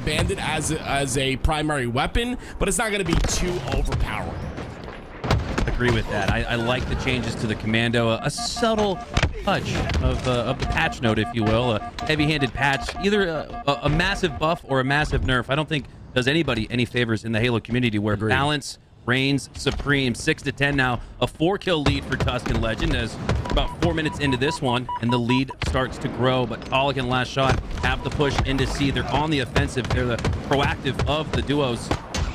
Bandit as a primary weapon, but it's not going to be too overpowering. Agree with that. I like the changes to the commando. A subtle touch of the patch note, if you will. A heavy-handed patch. Either a massive buff or a massive nerf. I don't think does anybody any favors in the Halo community where balance reigns supreme. 6-10 now. A 4-kill lead for Tusk and Legend as about 4 minutes into this one, and the lead starts to grow. But Taulek and LastShot have the push into C. They're on the offensive. They're the proactive of the duos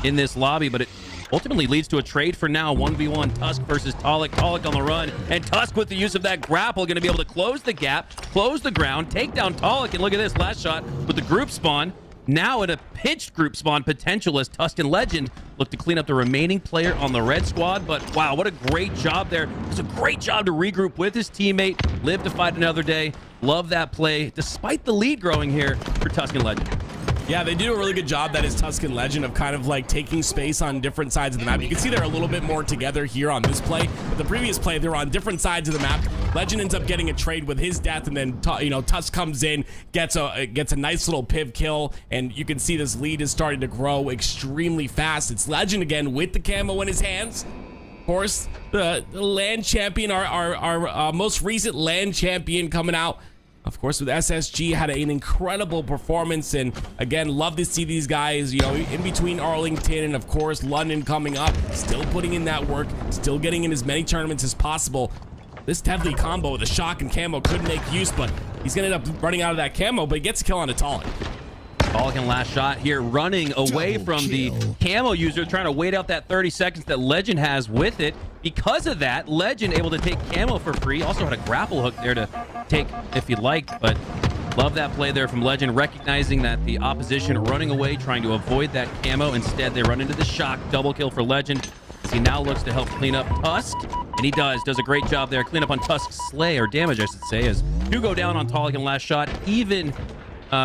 in this lobby, but it ultimately leads to a trade for now. 1v1 Tusk versus Taulek. Taulek on the run, and Tusk with the use of that grapple going to be able to close the gap, close the ground, take down Taulek. And look at this, LastShot with the group spawn. Now in a pinched group spawn potential as Tusk and Legend look to clean up the remaining player on the red squad. But wow, what a great job there. It was a great job to regroup with his teammate, live to fight another day. Love that play, despite the lead growing here for Tusk and Legend. Yeah, they do a really good job, that is Tusk and Legend, of kind of like taking space on different sides of the map. You can see they're a little bit more together here on this play, but the previous play, they were on different sides of the map. Legend ends up getting a trade with his death, and then Tusk comes in, gets a nice little piv kill, and you can see this lead is starting to grow extremely fast. It's Legend again with the camo in his hands. Of course, the LAN champion, our most recent LAN champion coming out. Of course, with SSG, had an incredible performance, and again, love to see these guys, in between Arlington and of course London coming up, still putting in that work, still getting in as many tournaments as possible. This deadly combo with the shock and camo could make use, but he's gonna end up running out of that camo, but he gets a kill on a Taulek. Taulek and LastShot here running away from the camo user, trying to wait out that 30 seconds that Legend has with it. Because of that, Legend able to take camo for free. Also had a grapple hook there to take if you'd like, but love that play there from Legend, recognizing that the opposition running away, trying to avoid that camo. Instead, they run into the shock. Double kill for Legend as he now looks to help clean up Tusk, and he does a great job there. Clean up on Tusk's slay, or damage I should say, as two go down on Taulek and LastShot. Even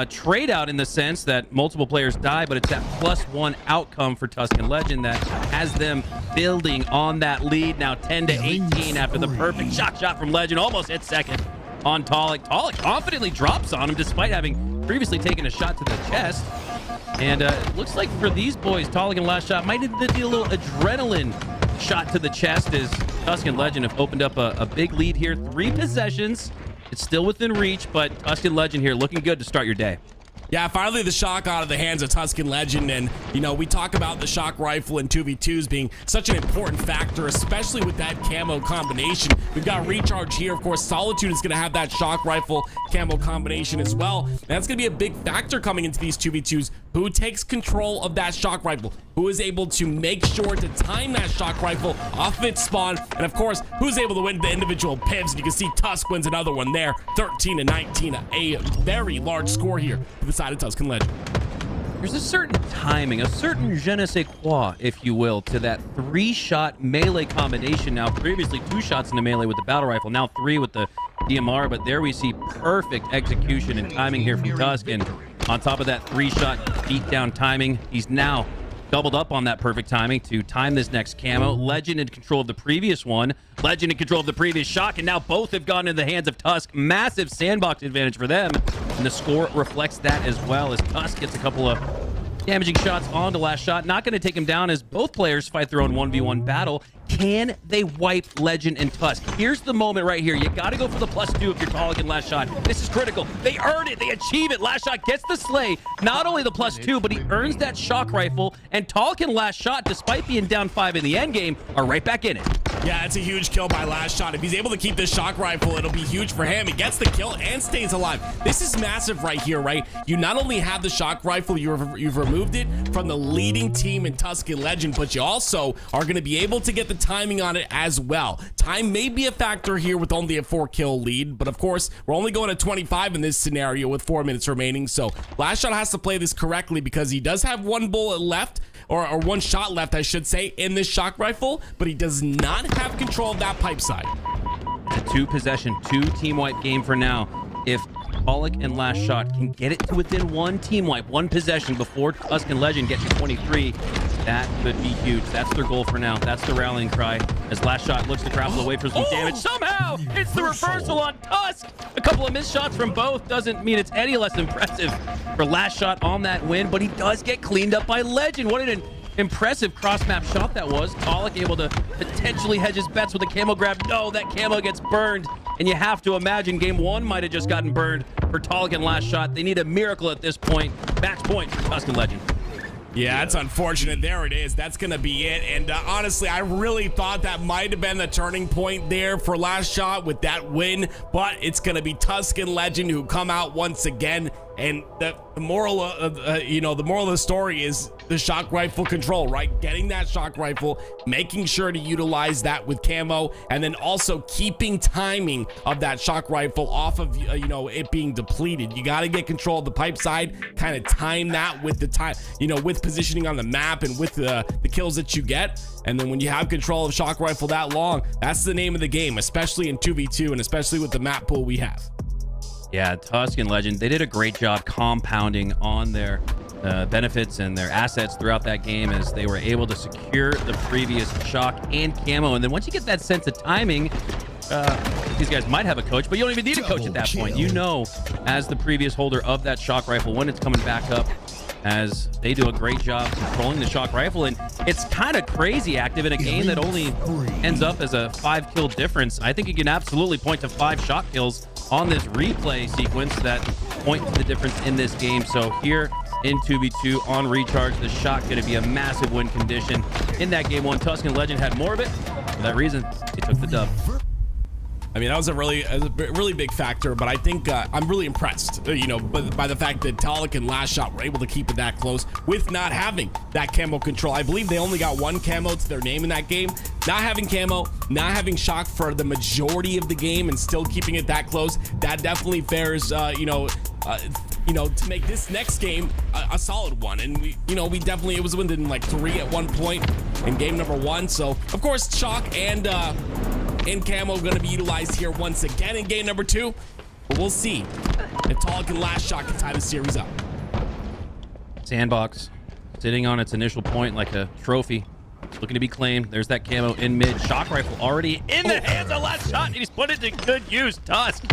trade out in the sense that multiple players die, but it's that +1 outcome for Tusk and Legend that has them building on that lead. Now 10-18 after the perfect shot from Legend. Almost hit second on Taulek. Taulek confidently drops on him despite having previously taken a shot to the chest. And it looks like for these boys, Taulek and LastShot might need to do a little adrenaline shot to the chest as Tusk and Legend have opened up a big lead here. 3 possessions. It's still within reach, but Tusk and Legend here looking good to start your day. Yeah, finally the shock out of the hands of Tusk and Legend, and we talk about the shock rifle and 2v2s being such an important factor, especially with that camo combination. We've got recharge here. Of course, Solitude is going to have that shock rifle camo combination as well, and that's going to be a big factor coming into these 2v2s. Who takes control of that shock rifle? Who is able to make sure to time that shock rifle off of its spawn? And of course, who's able to win the individual pivs? And you can see Tusk wins another one there, 13-19, a very large score here for the side of Tusk and Legend. There's a certain timing, a certain je ne sais quoi, if you will, to that 3-shot melee combination. Now, previously 2 shots in the melee with the battle rifle, now 3 with the DMR, but there we see perfect execution and timing here from Tusk, and on top of that 3-shot beatdown timing, he's now doubled up on that perfect timing to time this next camo. Legend in control of the previous one, Legend in control of the previous shock, and now both have gone into the hands of Tusk. Massive sandbox advantage for them, and the score reflects that as well as Tusk gets a couple of damaging shots onto LastShot. Not going to take him down as both players fight their own 1v1 battle. Can they wipe Legend and Tusk? Here's the moment right here. You got to go for the +2 if you're Taulek and LastShot. This is critical. They earn it. They achieve it. LastShot gets the slay. Not only the +2, but he earns that shock rifle. And Taulek and LastShot, despite being down 5 in the end game, are right back in it. Yeah, it's a huge kill by LastShot. If he's able to keep this shock rifle, it'll be huge for him. He gets the kill and stays alive. This is massive right here, right? You not only have the shock rifle, you've removed it from the leading team in Tusk and Legend, but you also are going to be able to get the timing on it as well. Time may be a factor here with only a 4-kill lead, but of course, we're only going to 25 in this scenario with 4 minutes remaining, so LastShot has to play this correctly because he does have 1 bullet left, or 1 shot left, I should say, in this shock rifle, but he does not have control of that pipe side. It's a 2-possession, 2-team wipe game for now. If Taulek and LastShot can get it to within 1 team wipe, 1 possession before Tusk and Legend get to 23, That could be huge. That's their goal for now. That's the rallying cry as LastShot looks to grapple away for some damage. Somehow, it's the reversal on Tusk. A couple of missed shots from both doesn't mean it's any less impressive for LastShot on that win, but he does get cleaned up by Legend. What an impressive cross-map shot that was. Taulek able to potentially hedge his bets with a camo grab. No, that camo gets burned, and you have to imagine game one might have just gotten burned for Taulek and LastShot. They need a miracle at this point. Match point for Tusk and Legend. Yeah, that's unfortunate. There it is. That's going to be it. And honestly, I really thought that might have been the turning point there for LastShot with that win. But it's going to be Tusk and Legend who come out once again. And the moral of the moral of the story is the shock rifle control, right? Getting that shock rifle, making sure to utilize that with camo, and then also keeping timing of that shock rifle off of it being depleted. You got to get control of the pipe side, kind of time that with the time, with positioning on the map and with the kills that you get. And then when you have control of shock rifle that long, that's the name of the game, especially in 2v2 and especially with the map pool we have. Yeah, Tusk and Legend, they did a great job compounding on their benefits and their assets throughout that game as they were able to secure the previous shock and camo. And then once you get that sense of timing, these guys might have a coach, but you don't even need a coach at that point. You know, as the previous holder of that shock rifle, when it's coming back up, as they do a great job controlling the shock rifle. And it's kind of crazy active in a game that only ends up as a 5-kill difference. I think you can absolutely point to 5 shock kills on this replay sequence that point to the difference in this game. So here in 2v2 on recharge, the shot going to be a massive win condition in that game one. Tusk and Legend had more of it. For that reason, they took the dub. I mean, that was a really big factor, but I think I'm really impressed, by the fact that Taulek and LastShot were able to keep it that close with not having that camo control. I believe they only got 1 camo to their name in that game. Not having camo, not having shock for the majority of the game, and still keeping it that close, that definitely fares, to make this next game a solid one. And we definitely, it was within like 3 at one point in game number 1. So of course, shock and camo going to be utilized here once again in game number 2. But we'll see if Taulek and LastShot can tie the series up. Sandbox sitting on its initial point like a trophy, looking to be claimed. There's that camo in mid. Shock rifle already in the hands of LastShot, and he's put it to good use. Tusk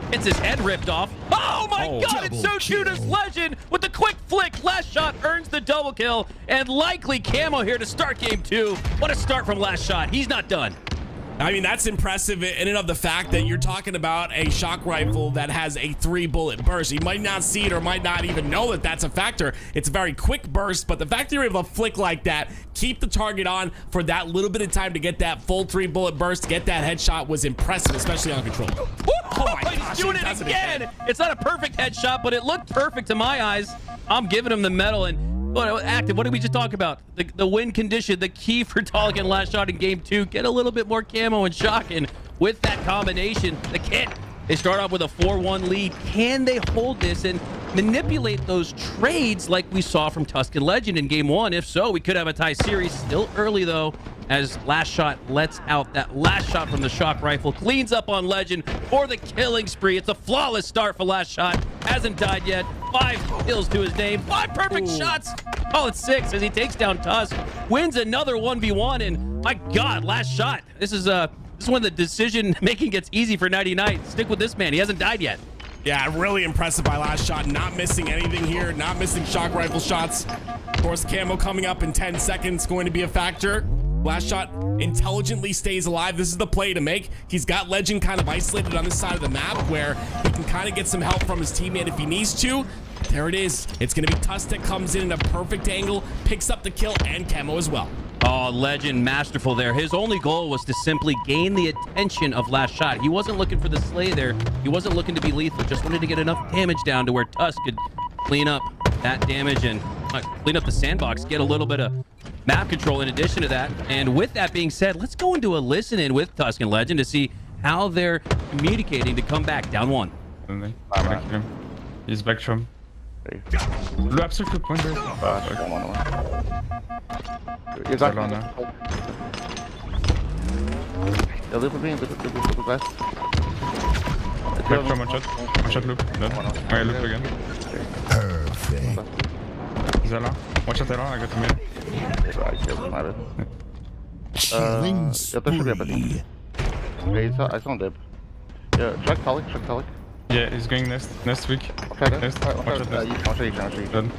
gets his head ripped off. Oh my God, it's so Judas Legend with the quick flick. LastShot earns the double kill and likely camo here to start game 2. What a start from LastShot. He's not done. I mean, that's impressive in and of the fact that you're talking about a shock rifle that has a 3-bullet burst. You might not see it or might not even know that that's a factor. It's a very quick burst, but the fact that you're able to flick like that, keep the target on for that little bit of time to get that full 3-bullet burst, get that headshot was impressive, especially on control. Oh my gosh, he's doing it again. It's not a perfect headshot, but it looked perfect to my eyes. I'm giving him the medal. And active, what did we just talk about? The win condition, the key for Taulek and LastShot in game 2. Get a little bit more camo and shock, and with that combination, the kit, they start off with a 4-1 lead. Can they hold this and manipulate those trades like we saw from Tusk and Legend in game 1? If so, we could have a tie series. Still early though, as LastShot lets out that last shot from the shock rifle, cleans up on Legend for the killing spree. It's a flawless start for LastShot. Hasn't died yet. 5 kills to his name. 5 perfect shots. Oh, it's 6 as he takes down Tusk. Wins another 1v1, and my God, LastShot. This is when the decision making gets easy for 99. Stick with this man. He hasn't died yet. Yeah, really impressive by LastShot. Not missing anything here. Not missing shock rifle shots. Of course, camo coming up in 10 seconds going to be a factor. LastShot intelligently stays alive. This is the play to make. He's got Legend kind of isolated on this side of the map where he can kind of get some help from his teammate if he needs to. There it is. It's going to be Tusk that comes in a perfect angle, picks up the kill, and camo as well. Oh, Legend masterful there. His only goal was to simply gain the attention of LastShot. He wasn't looking for the slay there. He wasn't looking to be lethal. Just wanted to get enough damage down to where Tusk could clean up that damage and clean up the sandbox, get a little bit of map control in addition to that. And with that being said, let's go into a listen-in with Tusk and Legend to see how they're communicating to come back down 1. He's back from. Le absolute point there. He's back on now. A little bit left. Back from one shot loop. Done. I loop again. Perfect. He's là. Watch out there, I got the mid. I killed him. Killing Yeah, there should be a spree. Okay, I saw him dip. Yeah, check Taulek. Yeah, he's going next week. Okay, there. Next. Watch Watch out next. out you. Dead.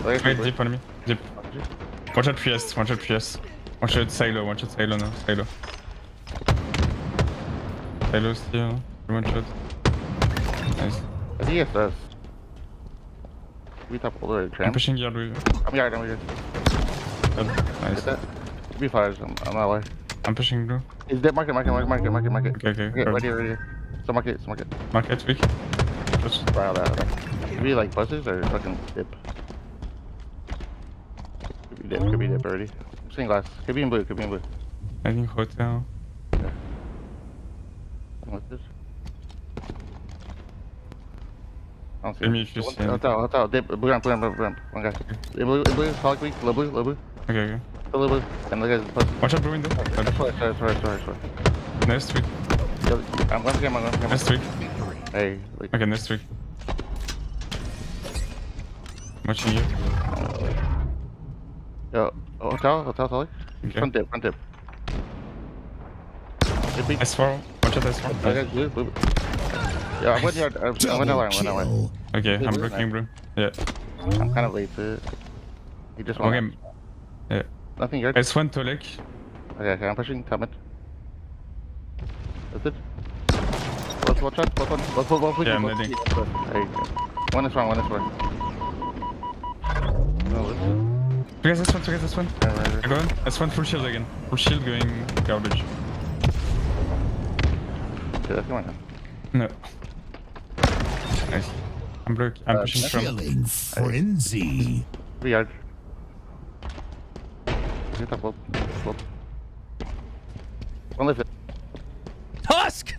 Wait, deep on me. Deep. Watch out PS. Watch out PS. Watch out Silo. Watch out Silo now. Silo. Silo still. One shot. Nice. I think it's us. We top all the way, I'm Tram. pushing yard with you. I'm here. Dead. Nice. Get that. Be fires. I'm my way. I'm pushing blue. He's dead. Market. Okay. Right here. So market. Market weak. Push. Right out. Could be like buses or fucking dip. Could be dip already. I'm seeing glass. Could be in blue. I think hotel. What's this? I don't see Tell me it. if you see him. Hotel. Dip. Blue ramp. One guy. In blue. Taulek weak. Low blue. Okay. Low blue. And the guy's post. Watch out blue window. Sorry. Next week. I'm going to get my. Next week. Hey. Like, Okay, next week. Watching you. yo. Hotel. Taulek. Okay. Front dip. Dip weak. S4. Watch out S4. That guy's blue. Yeah, I went here. I went that line. Kill. Okay, I'm Blue, blocking blue. Yeah. I'm kind of late to it. He just went. Okay. Yeah. Nothing yet. S1 Taulek. Okay, I'm pushing top mid. That's it. Watch out. Both Yeah, I'm landing. There you go. One is wrong. No, Together this one. Right. I go on. S1 full shield again. Full shield going garbage. Okay, that's going on. No. Nice. I'm pushing from. Killing frenzy. 3 yards. Get up, both. One lift it. Tusk,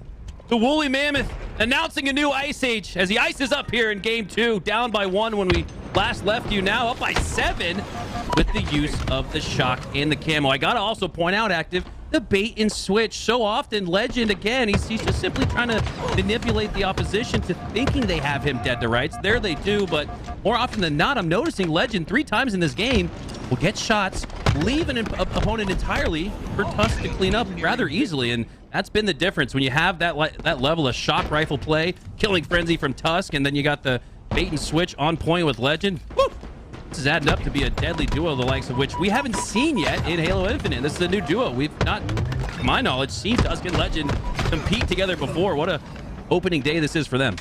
the woolly mammoth, announcing a new ice age as the ice is up here in game 2, down by 1 when we last left you, now up by 7 with the use of the shock and the camo. I gotta also point out, Active, the bait and switch. So often Legend, again, he's just simply trying to manipulate the opposition to thinking they have him dead to rights. There they do, but more often than not, I'm noticing Legend 3 times in this game will get shots, leave an opponent entirely for Tusk to clean up rather easily, and that's been the difference when you have that level of shock rifle play, killing frenzy from Tusk, and then you got the bait and switch on point with Legend. Woo! This is adding up to be a deadly duo, the likes of which we haven't seen yet in Halo Infinite. This is a new duo. We've not, to my knowledge, seen Tusk and Legend compete together before. What a opening day this is for them.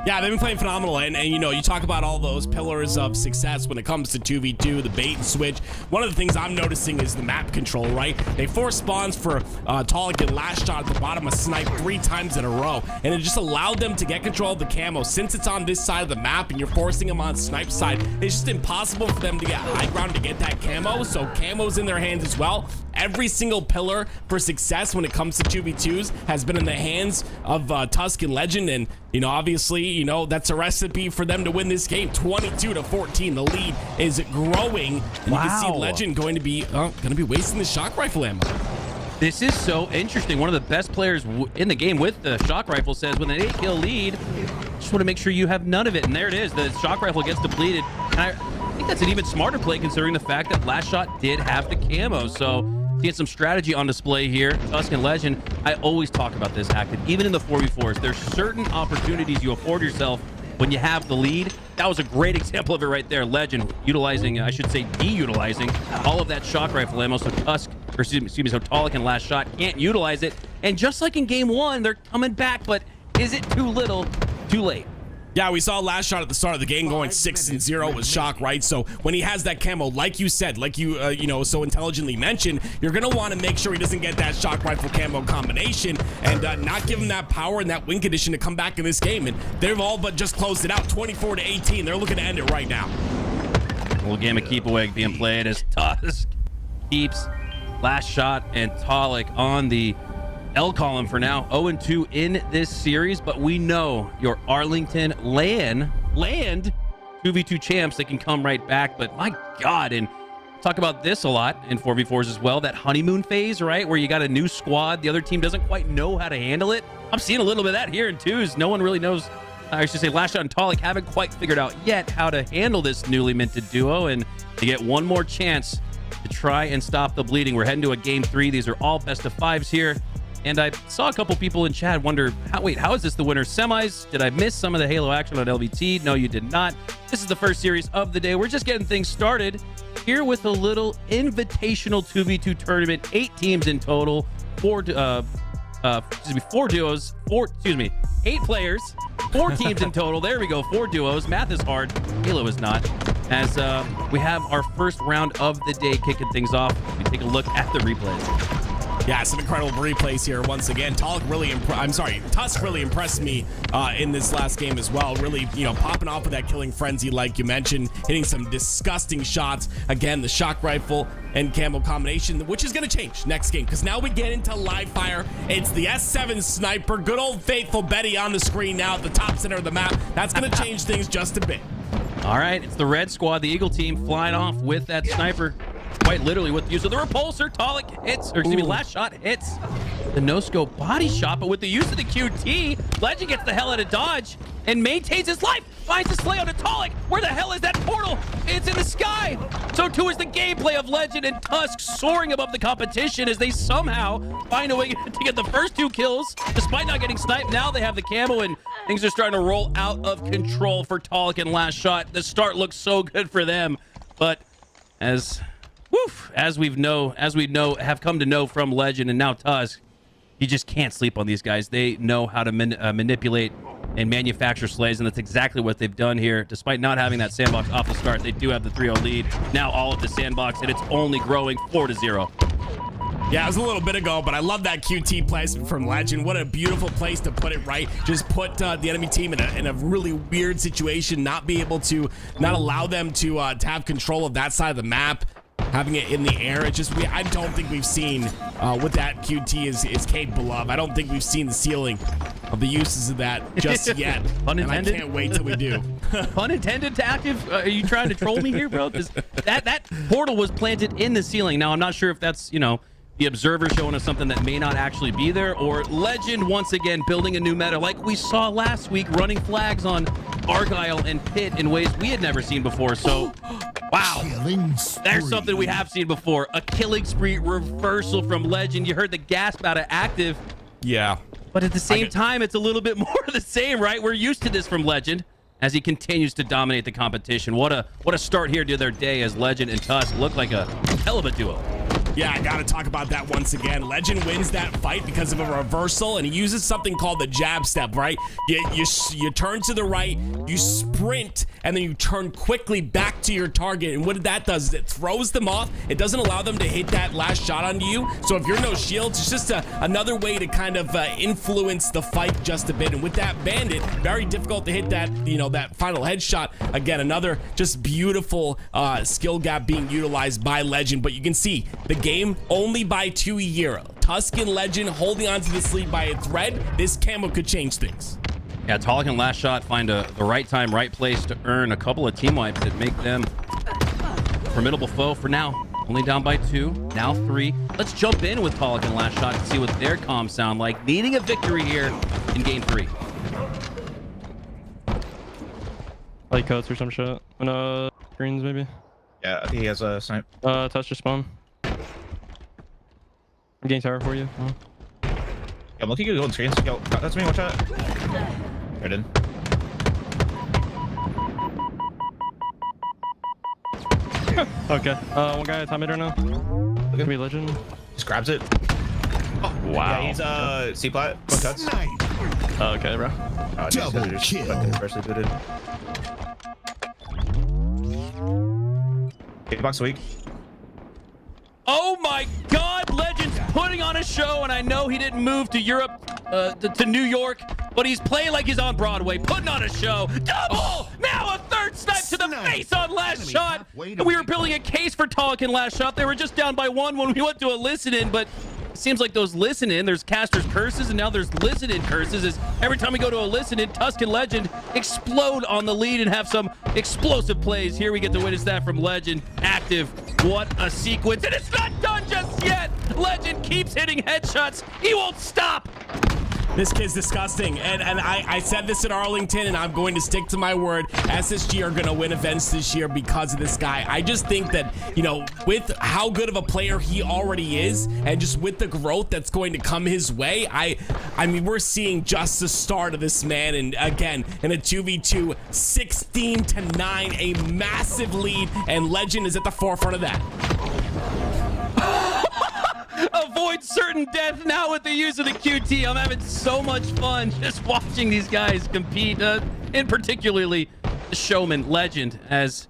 Yeah, they've been playing phenomenal, and you know, you talk about all those pillars of success when it comes to 2v2, the bait and switch. One of the things I'm noticing is the map control, right? They forced spawns for Taulek and LastShot at the bottom of Snipe 3 times in a row, and it just allowed them to get control of the camo. Since it's on this side of the map and you're forcing them on Snipe's side, it's just impossible for them to get high ground to get that camo, so camo's in their hands as well. Every single pillar for success when it comes to 2v2s has been in the hands of Tusk and Legend, and you know, obviously, you know, that's a recipe for them to win this game. 22-14, the lead is growing, and you can see Legend going to be wasting the shock rifle ammo. This is so interesting. One of the best players in the game with the shock rifle says, with an 8-kill lead, just want to make sure you have none of it. And there it is. The shock rifle gets depleted. And I think that's an even smarter play considering the fact that LastShot did have the camo. So seeing some strategy on display here. Tusk and Legend, I always talk about this, Active. Even in the 4v4s, there's certain opportunities you afford yourself when you have the lead. That was a great example of it right there. Legend utilizing, I should say de-utilizing all of that shock rifle ammo. So Tusk, or excuse me, so Taulek and LastShot can't utilize it. And just like in game 1, they're coming back, but is it too little, too late? Yeah, we saw LastShot at the start of the game going 6-0 with shock, right? So when he has that camo, like you said, like you so intelligently mentioned, you're gonna want to make sure he doesn't get that shock rifle camo combination and not give him that power and that win condition to come back in this game. And they've all but just closed it out, 24-18. They're looking to end it right now. A little game of keep away being played as Tusk keeps LastShot and Taulek on the L column for now. 0-2 in this series, but we know your Arlington land 2v2 champs, they can come right back. But my God, and talk about this a lot in 4v4s as well, that honeymoon phase, right? Where you got a new squad, the other team doesn't quite know how to handle it. I'm seeing a little bit of that here in 2s. No one really knows I should say LastShot and Taulek haven't quite figured out yet how to handle this newly minted duo, and they get one more chance to try and stop the bleeding. We're heading to a game 3. These are all best of 5s here. And I saw a couple people in chat wonder, how is this the winner semis? Did I miss some of the Halo action on LVT? No, you did not. This is the first series of the day. We're just getting things started here with a little invitational 2v2 tournament. 8 teams in total. 4 duos. 8 players. 4 teams in total. There we go. 4 duos. Math is hard. Halo is not. As we have our first round of the day kicking things off. We take a look at the replays. Yeah, some incredible replays here once again. Tusk really impressed me in this last game as well. Really, popping off with that killing frenzy like you mentioned, hitting some disgusting shots. Again, the shock rifle and camo combination, which is going to change next game because now we get into live fire. It's the S7 sniper, good old faithful Betty on the screen now at the top center of the map. That's going to change things just a bit. All right, it's the red squad, the Eagle team, flying off with that sniper. Quite literally with the use of the repulsor. Taulek hits, or excuse me, LastShot hits the no-scope body shot, but with the use of the QT, Lqgend gets the hell out of dodge and maintains his life. Finds his slay on to Taulek. Where the hell is that portal? It's in the sky. So too is the gameplay of Lqgend and Tusk soaring above the competition as they somehow find a way to get the first 2 kills. Despite not getting sniped, now they have the camo and things are starting to roll out of control for Taulek and LastShot. The start looks so good for them, but as we have come to know from Lqgend and now Tusk, you just can't sleep on these guys. They know how to manipulate and manufacture slays, and that's exactly what they've done here. Despite not having that sandbox off the start, they do have the 3-0 lead. Now all of the sandbox, and it's only growing 4-0. Yeah, it was a little bit ago, but I love that QT placement from Lqgend. What a beautiful place to put it right. Just put the enemy team in a really weird situation, not allow them to have control of that side of the map. Having it in the air, I don't think we've seen what that QT is capable of. I don't think we've seen the ceiling of the uses of that just yet. Pun intended. And I can't wait till we do. Pun intended to active? Are you trying to troll me here, bro? Because that portal was planted in the ceiling. Now, I'm not sure if that's, the observer showing us something that may not actually be there, or Lqgend once again building a new meta like we saw last week, running flags on Argyle and Pit in ways we had never seen before. So, wow, there's something we have seen before. A killing spree reversal from Lqgend. You heard the gasp out of active. Yeah. But at the same time, it's a little bit more of the same, right? We're used to this from Lqgend as he continues to dominate the competition. What a start here to their day as Lqgend and Tusk look like a hell of a duo. Yeah, I gotta talk about that once again. Lqgend wins that fight because of a reversal, and he uses something called the jab step, right? You turn to the right, you sprint, and then you turn quickly back to your target. And what that does is it throws them off. It doesn't allow them to hit that last shot onto you. So if you're no shields, it's just another way to kind of influence the fight just a bit. And with that bandit, very difficult to hit that, that final headshot. Again, another just beautiful skill gap being utilized by Lqgend. But you can see the game only by 2 years. Tusk and Lqgend holding on to this lead by a thread. This camo could change things. Yeah, Taulek and LastShot find the right time, right place to earn a couple of team wipes that make them a formidable foe for now. Only down by 2, now 3. Let's jump in with Taulek and LastShot to see what their comms sound like. Needing a victory here in game 3. Like coats or some shit. And greens maybe. Yeah, I think he has a snipe. Touch your spawn. I'm getting tower for you. Oh. Yeah, I'm looking at golden screens. Yo, that's me. Watch out. Right in. Okay. One guy at top mid right now. Look at me, Lqgend. Just grabs it. Oh, wow. Yeah, he's C-plat. One cuts. Snipe. Okay, bro. Oh, Double kill. Freshly booted. Hitbox weak. Oh my God, Lqgend's putting on a show, and I know he didn't move to Europe, to New York, but he's playing like he's on Broadway, putting on a show. Double! Now a third snipe to the face on LastShot. And we were building a case for Taulek and LastShot. They were just down by 1 when we went to a listen-in, but it seems like those listen-in, there's caster's curses, and now there's listen-in curses, as every time we go to a listen-in, Tusk and Lqgend explode on the lead and have some explosive plays. Here we get to witness that from Lqgend. Active. What a sequence. And it's not done just yet. Lqgend keeps hitting headshots. He won't stop. This kid's disgusting, and I said this at Arlington, and I'm going to stick to my word. SSG are going to win events this year because of this guy. I just think that, you know, with how good of a player he already is, and just with the growth that's going to come his way, I mean, we're seeing just the start of this man, and again, in a 2v2, 16-9, a massive lead, and Legend is at the forefront of that. Avoid certain death now with the use of the QT. I'm having so much fun just watching these guys compete, in particularly the showman Legend. As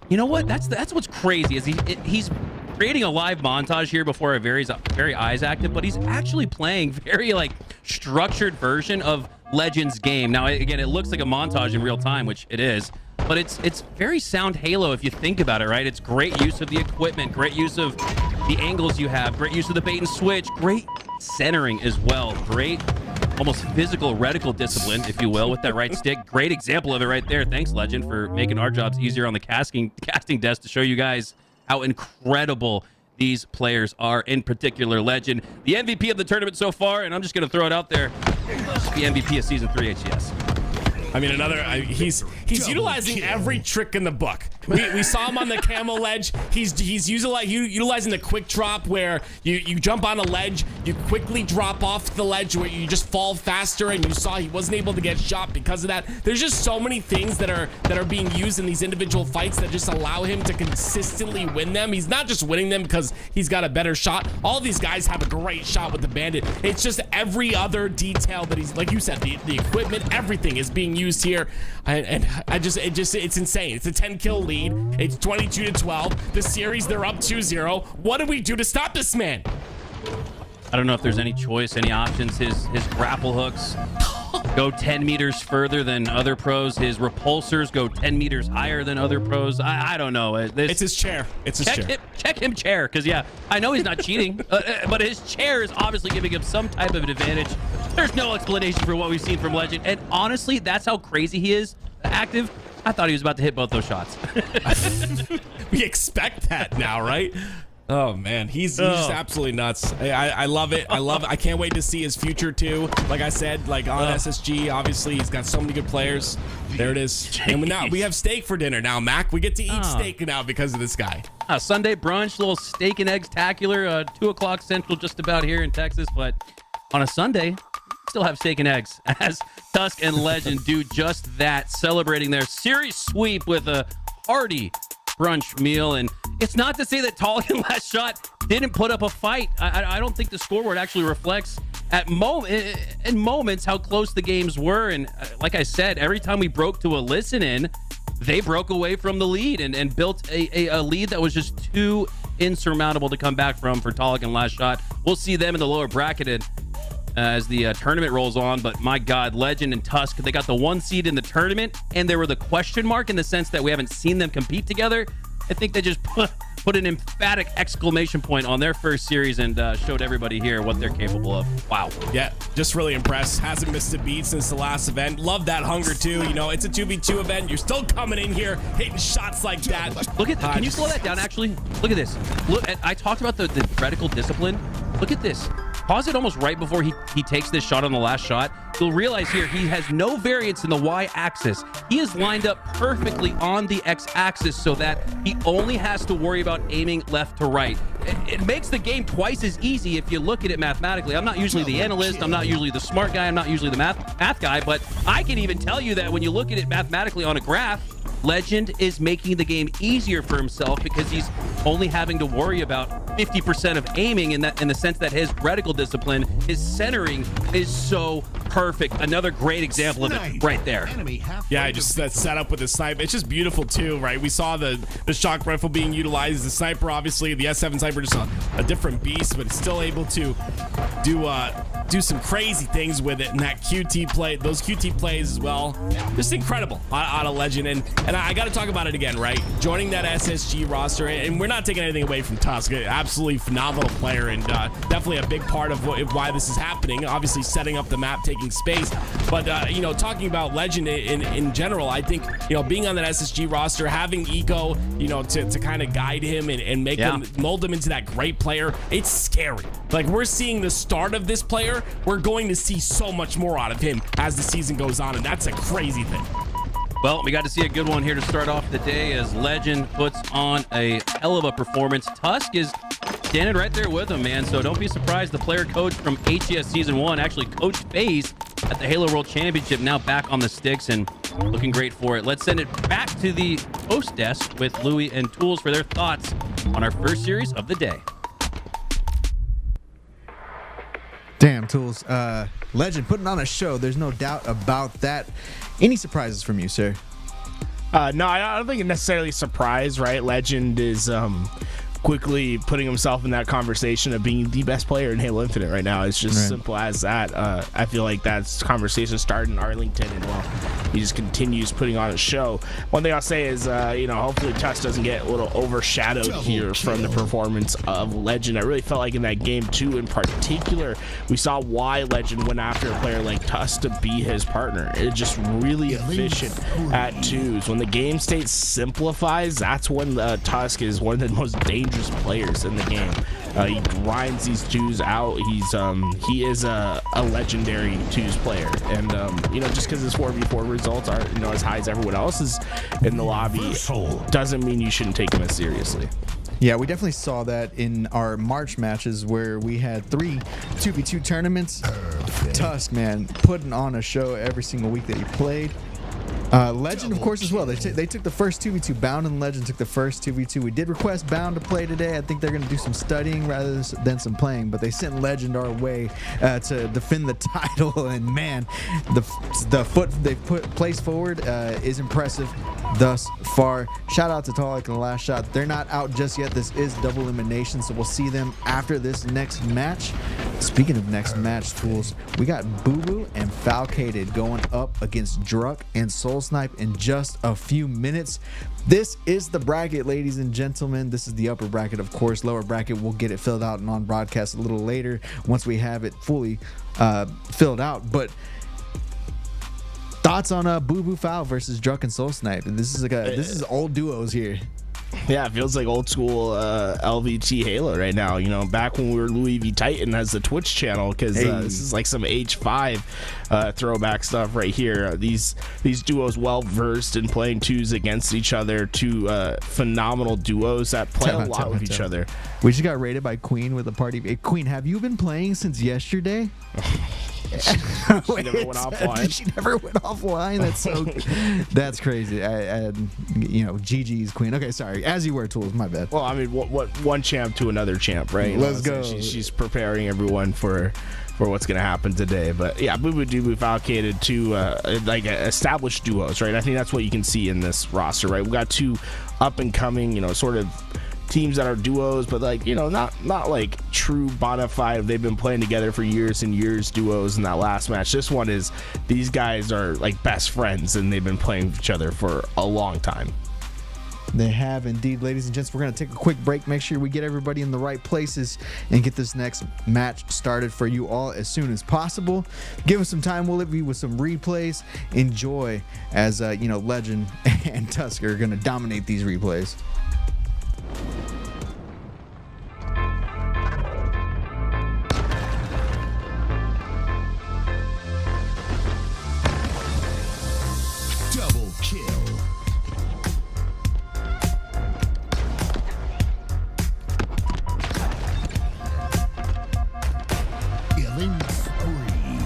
you know what, that's what's crazy is he's creating a live montage here before our very eyes active, but he's actually playing very like structured version of Legend's game. Now again, it looks like a montage in real time, which it is, but it's very sound Halo if you think about it, right? It's great use of the equipment, great use of the angles you have, great use of the bait and switch, great centering as well, great almost physical reticle discipline, if you will, with that right stick. Great example of it right there. Thanks, Legend, for making our jobs easier on the casting desk to show you guys how incredible these players are, in particular Legend, the MVP of the tournament so far, and I'm just going to throw it out there, the MVP of Season 3 HCS. I mean, he's utilizing every trick in the book. We saw him on the camo ledge. He's utilizing the quick drop where you jump on a ledge, you quickly drop off the ledge where you just fall faster, and you saw he wasn't able to get shot because of that. There's just so many things that are being used in these individual fights that just allow him to consistently win them. He's not just winning them because he's got a better shot. All these guys have a great shot with the Bandit. It's just every other detail that he's, like you said, the equipment, everything is being used here, and it's insane. It's a 10-kill lead. It's 22-12. The series, they're up 2-0. What do we do to stop this man? I don't know if there's any choice, any options. His grapple hooks go 10 meters further than other pros. His repulsors go 10 meters higher than other pros. I don't know. It's his chair. It's his chair. Check him chair, because yeah, I know he's not cheating, but his chair is obviously giving him some type of an advantage. There's no explanation for what we've seen from Legend, and honestly, that's how crazy he is active. I thought he was about to hit both those shots. We expect that now, right? Oh man, he's just absolutely nuts. I love it. I love it. I can't wait to see his future too. Like I said, like on SSG, obviously he's got so many good players. There it is. Jeez. And now we have steak for dinner now, Mac. We get to eat steak now because of this guy. Sunday brunch, little steak and eggs tacular, 2 o'clock Central, just about here in Texas. But on a Sunday, still have steak and eggs as Tusk and Legend do just that, celebrating their series sweep with a hearty brunch meal. And it's not to say that Taulek LastShot didn't put up a fight. I don't think the scoreboard actually reflects in moments how close the games were. And like I said, every time we broke to a listen in, they broke away from the lead and built a lead that was just too insurmountable to come back from for Taulek and LastShot. We'll see them in the lower bracketed as the tournament rolls on. But my God, Legend and Tusk, they got the 1 seed in the tournament, and they were the question mark in the sense that we haven't seen them compete together. I think they just put an emphatic exclamation point on their first series and showed everybody here what they're capable of. Wow. Yeah, just really impressed. Hasn't missed a beat since the last event. Love that hunger too. You know, it's a 2v2 event. You're still coming in here hitting shots like that. Look at, can you slow that down actually? Look at this. Look, I talked about the reticle discipline. Look at this. Pause it almost right before he takes this shot on the last shot. You'll realize here he has no variance in the y-axis. He is lined up perfectly on the x-axis so that he only has to worry about aiming left to right. It makes the game twice as easy if you look at it mathematically. I'm not usually the analyst. I'm not usually the smart guy. I'm not usually the math guy, but I can even tell you that when you look at it mathematically on a graph, Legend is making the game easier for himself because he's only having to worry about 50% of aiming in the sense that his reticle discipline, his centering is so perfect. Another great example of it right there. Yeah, just that setup with the snipe. It's just beautiful too, right? We saw the shock rifle being utilized. The sniper, obviously, the S7 sniper, just a different beast, but it's still able to do some crazy things with it. And that QT play, those QT plays as well, just incredible on a Legend. And I got to talk about it again, right? Joining that SSG roster, and we're not taking anything away from Tusk. Absolutely phenomenal player, and definitely a big part of why this is happening. Obviously, setting up the map, taking space, but you know, talking about Legend in general, I think, you know, being on that SSG roster, having Eco, you know, to kind of guide him and make him, mold him into that great player, it's scary. Like, we're seeing the start of this player, before, we're going to see so much more out of him as the season goes on, and that's a crazy thing. Well, we got to see a good one here to start off the day as Legend puts on a hell of a performance. Tusk is standing right there with him, man. So don't be surprised. The player coach from HES Season 1 actually coached FaZe at the Halo World Championship, now back on the sticks and looking great for it. Let's send it back to the host desk with Louie and Tools for their thoughts on our first series of the day. Damn, Tools. Legend putting on a show. There's no doubt about that. Any surprises from you, sir? No, I don't think it's necessarily a surprise, right? Legend is quickly putting himself in that conversation of being the best player in Halo Infinite right now. It's just simple as that. I feel like that's conversation started in Arlington, and well, he just continues putting on a show. One thing I'll say is, hopefully Tusk doesn't get a little overshadowed here from the performance of Legend. I really felt like in that game 2 in particular, we saw why Legend went after a player like Tusk to be his partner. It's just really efficient at 2s. When the game state simplifies, that's when Tusk is one of the most dangerous players in the game. He grinds these 2s out. He is a legendary 2s player, and just because his 4v4 results are as high as everyone else's in the lobby doesn't mean you shouldn't take him as seriously. Yeah, we definitely saw that in our March matches where we had 3 2v2 tournaments. Tusk, man, putting on a show every single week that he played. Legend, of course, as well. They took the first 2v2. Bound and Legend took the first 2v2. We did request Bound to play today. I think they're going to do some studying rather than some playing, but they sent Legend our way to defend the title. And man, the foot they placed forward is impressive thus far. Shout out to Taulek LastShot. They're not out just yet. This is double elimination, so we'll see them after this next match. Speaking of next match, Tools, we got Booo and Falcated going up against Druk and SoulSnipe in just a few minutes. This is the bracket, ladies and gentlemen. This is the upper bracket, of course. Lower bracket, we'll get it filled out and on broadcast a little later once we have it fully filled out. But thoughts on Booo Fal versus Druk and SoulSnipe? And this is old duos here. Yeah, it feels like old school LVT Halo right now. Back when we were Louis V Titan as the Twitch channel, because this is like some H5 throwback stuff right here. These duos well versed in playing 2s against each other. 2 phenomenal duos that play a lot with each other. We just got raided by Queen with a party. Hey, Queen, have you been playing since yesterday? She never went offline. She never went offline. That's crazy. GG's Queen. Okay, sorry. As you were, Tools. My bad. Well, I mean, what one champ to another champ, right? Let's go. She's preparing everyone for what's going to happen today. But yeah, bubudubu, Falcated, 2 established duos, right? I think that's what you can see in this roster, right? We got 2 up and coming, sort of teams that are duos, but not like true bona fide. They've been playing together for years and years, duos. In that last match, this one is these guys are like best friends and they've been playing with each other for a long time. They have indeed. Ladies and gents, we're going to take a quick break. Make sure we get everybody in the right places and get this next match started for you all as soon as possible. Give us some time. We'll leave you with some replays. Enjoy as Legend and Tusk are going to dominate these replays. Double kill. Killing spree.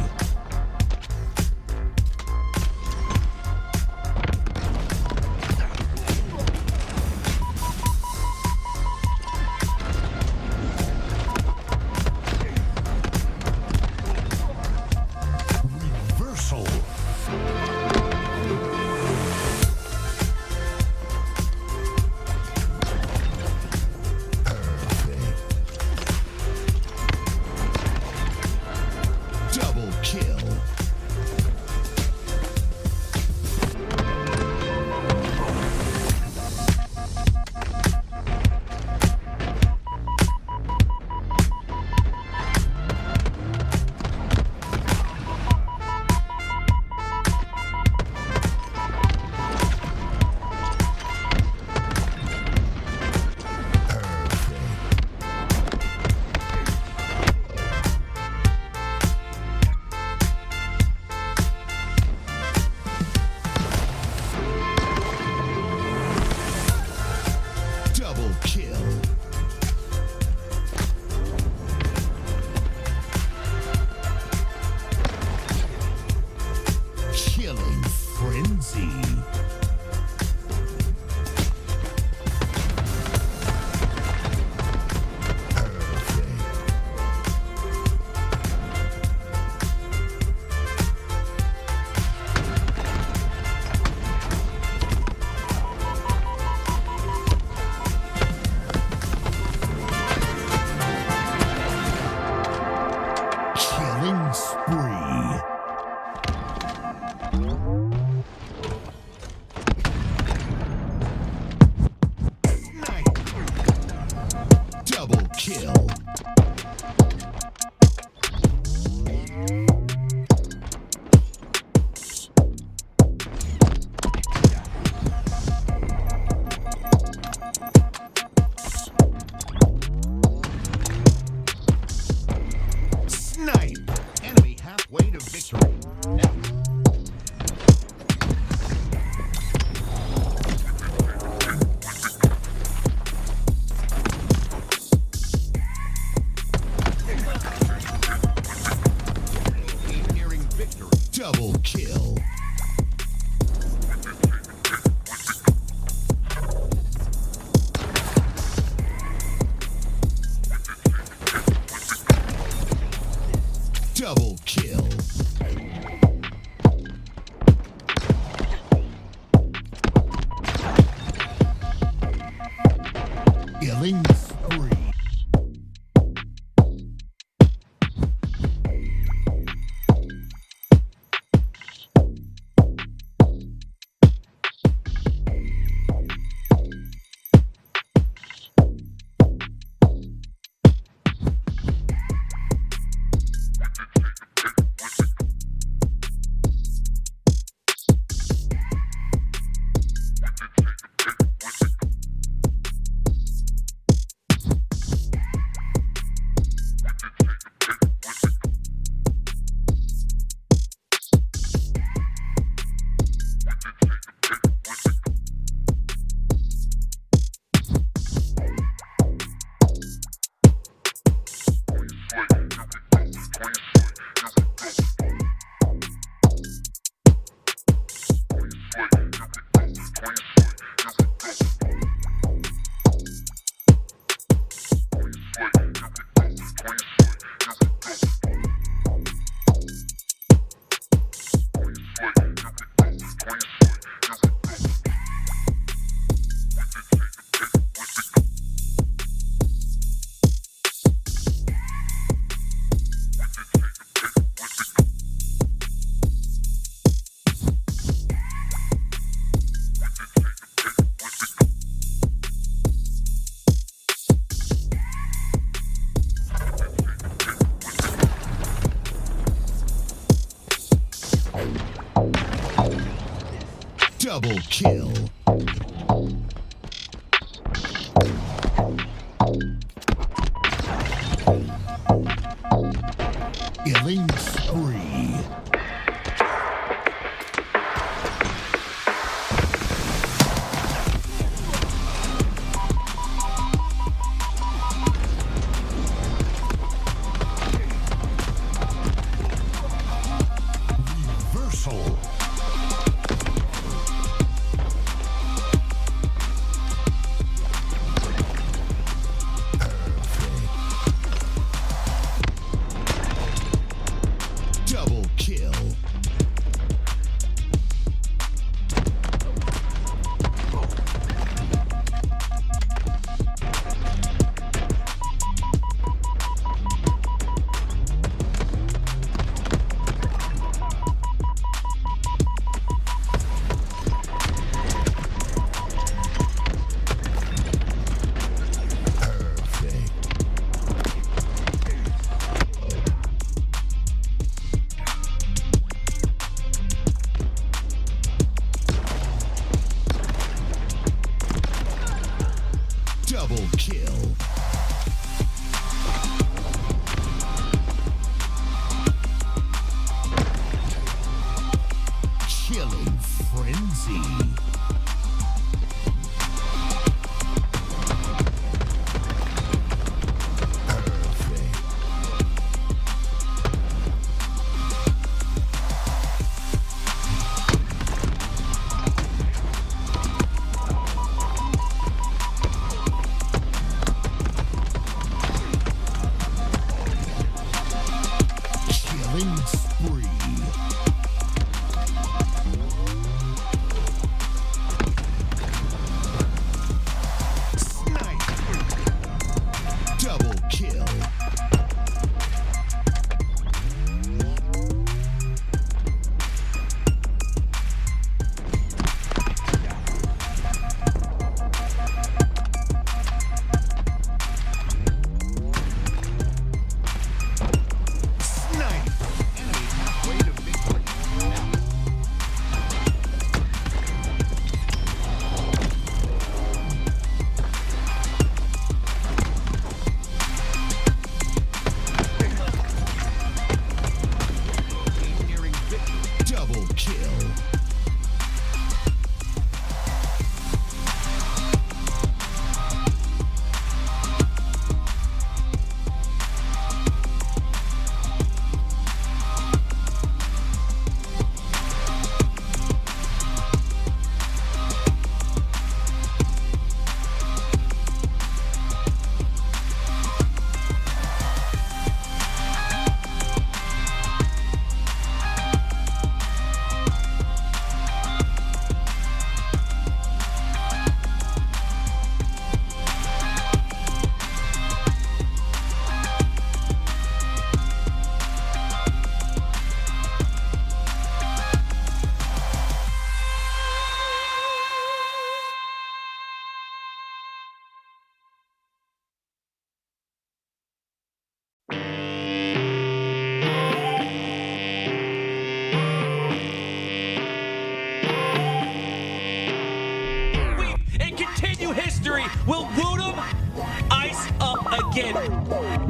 Double kill. Killing frenzy. Killing spree. Double kill. Snipe. Enemy halfway to victory. Nearing victory. Double kill. Double kill. Killing spree. Double kill. Killing spree. Reversal. Double kill. Double kill. Killing frenzy.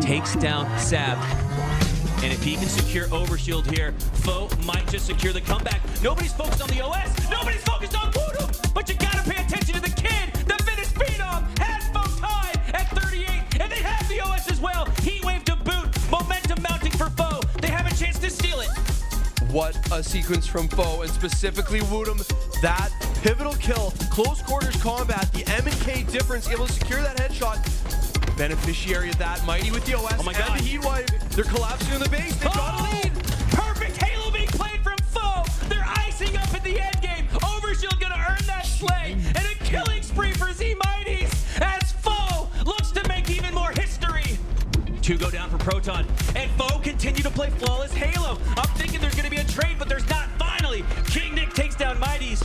takes down Sab. And if he can secure Overshield here, Foe might just secure the comeback. Nobody's focused on the OS. Nobody's focused on Booo. But you gotta pay attention to the kid. The Finnish Phenom has Foe tied at 38. And they have the OS as well. Heatwave to boot. Momentum mounting for Foe. They have a chance to steal it. What a sequence from Foe, and specifically Woodham. That pivotal kill, close quarters combat, the M&K difference, able to secure that headshot. Beneficiary of that, Mighty with the OS. Oh my God. And the Heatwave. They're collapsing in the base. They got a lead. Perfect Halo being played from Foe. They're icing up in the end game. Overshield gonna earn that slay. And a killing spree for Z Mighties as Foe looks to make even more history. 2 go down for Proton, and Foe continue to play flawless Halo. I'm thinking there's gonna be a trade, but there's not. Finally, King Nick takes down Mighties.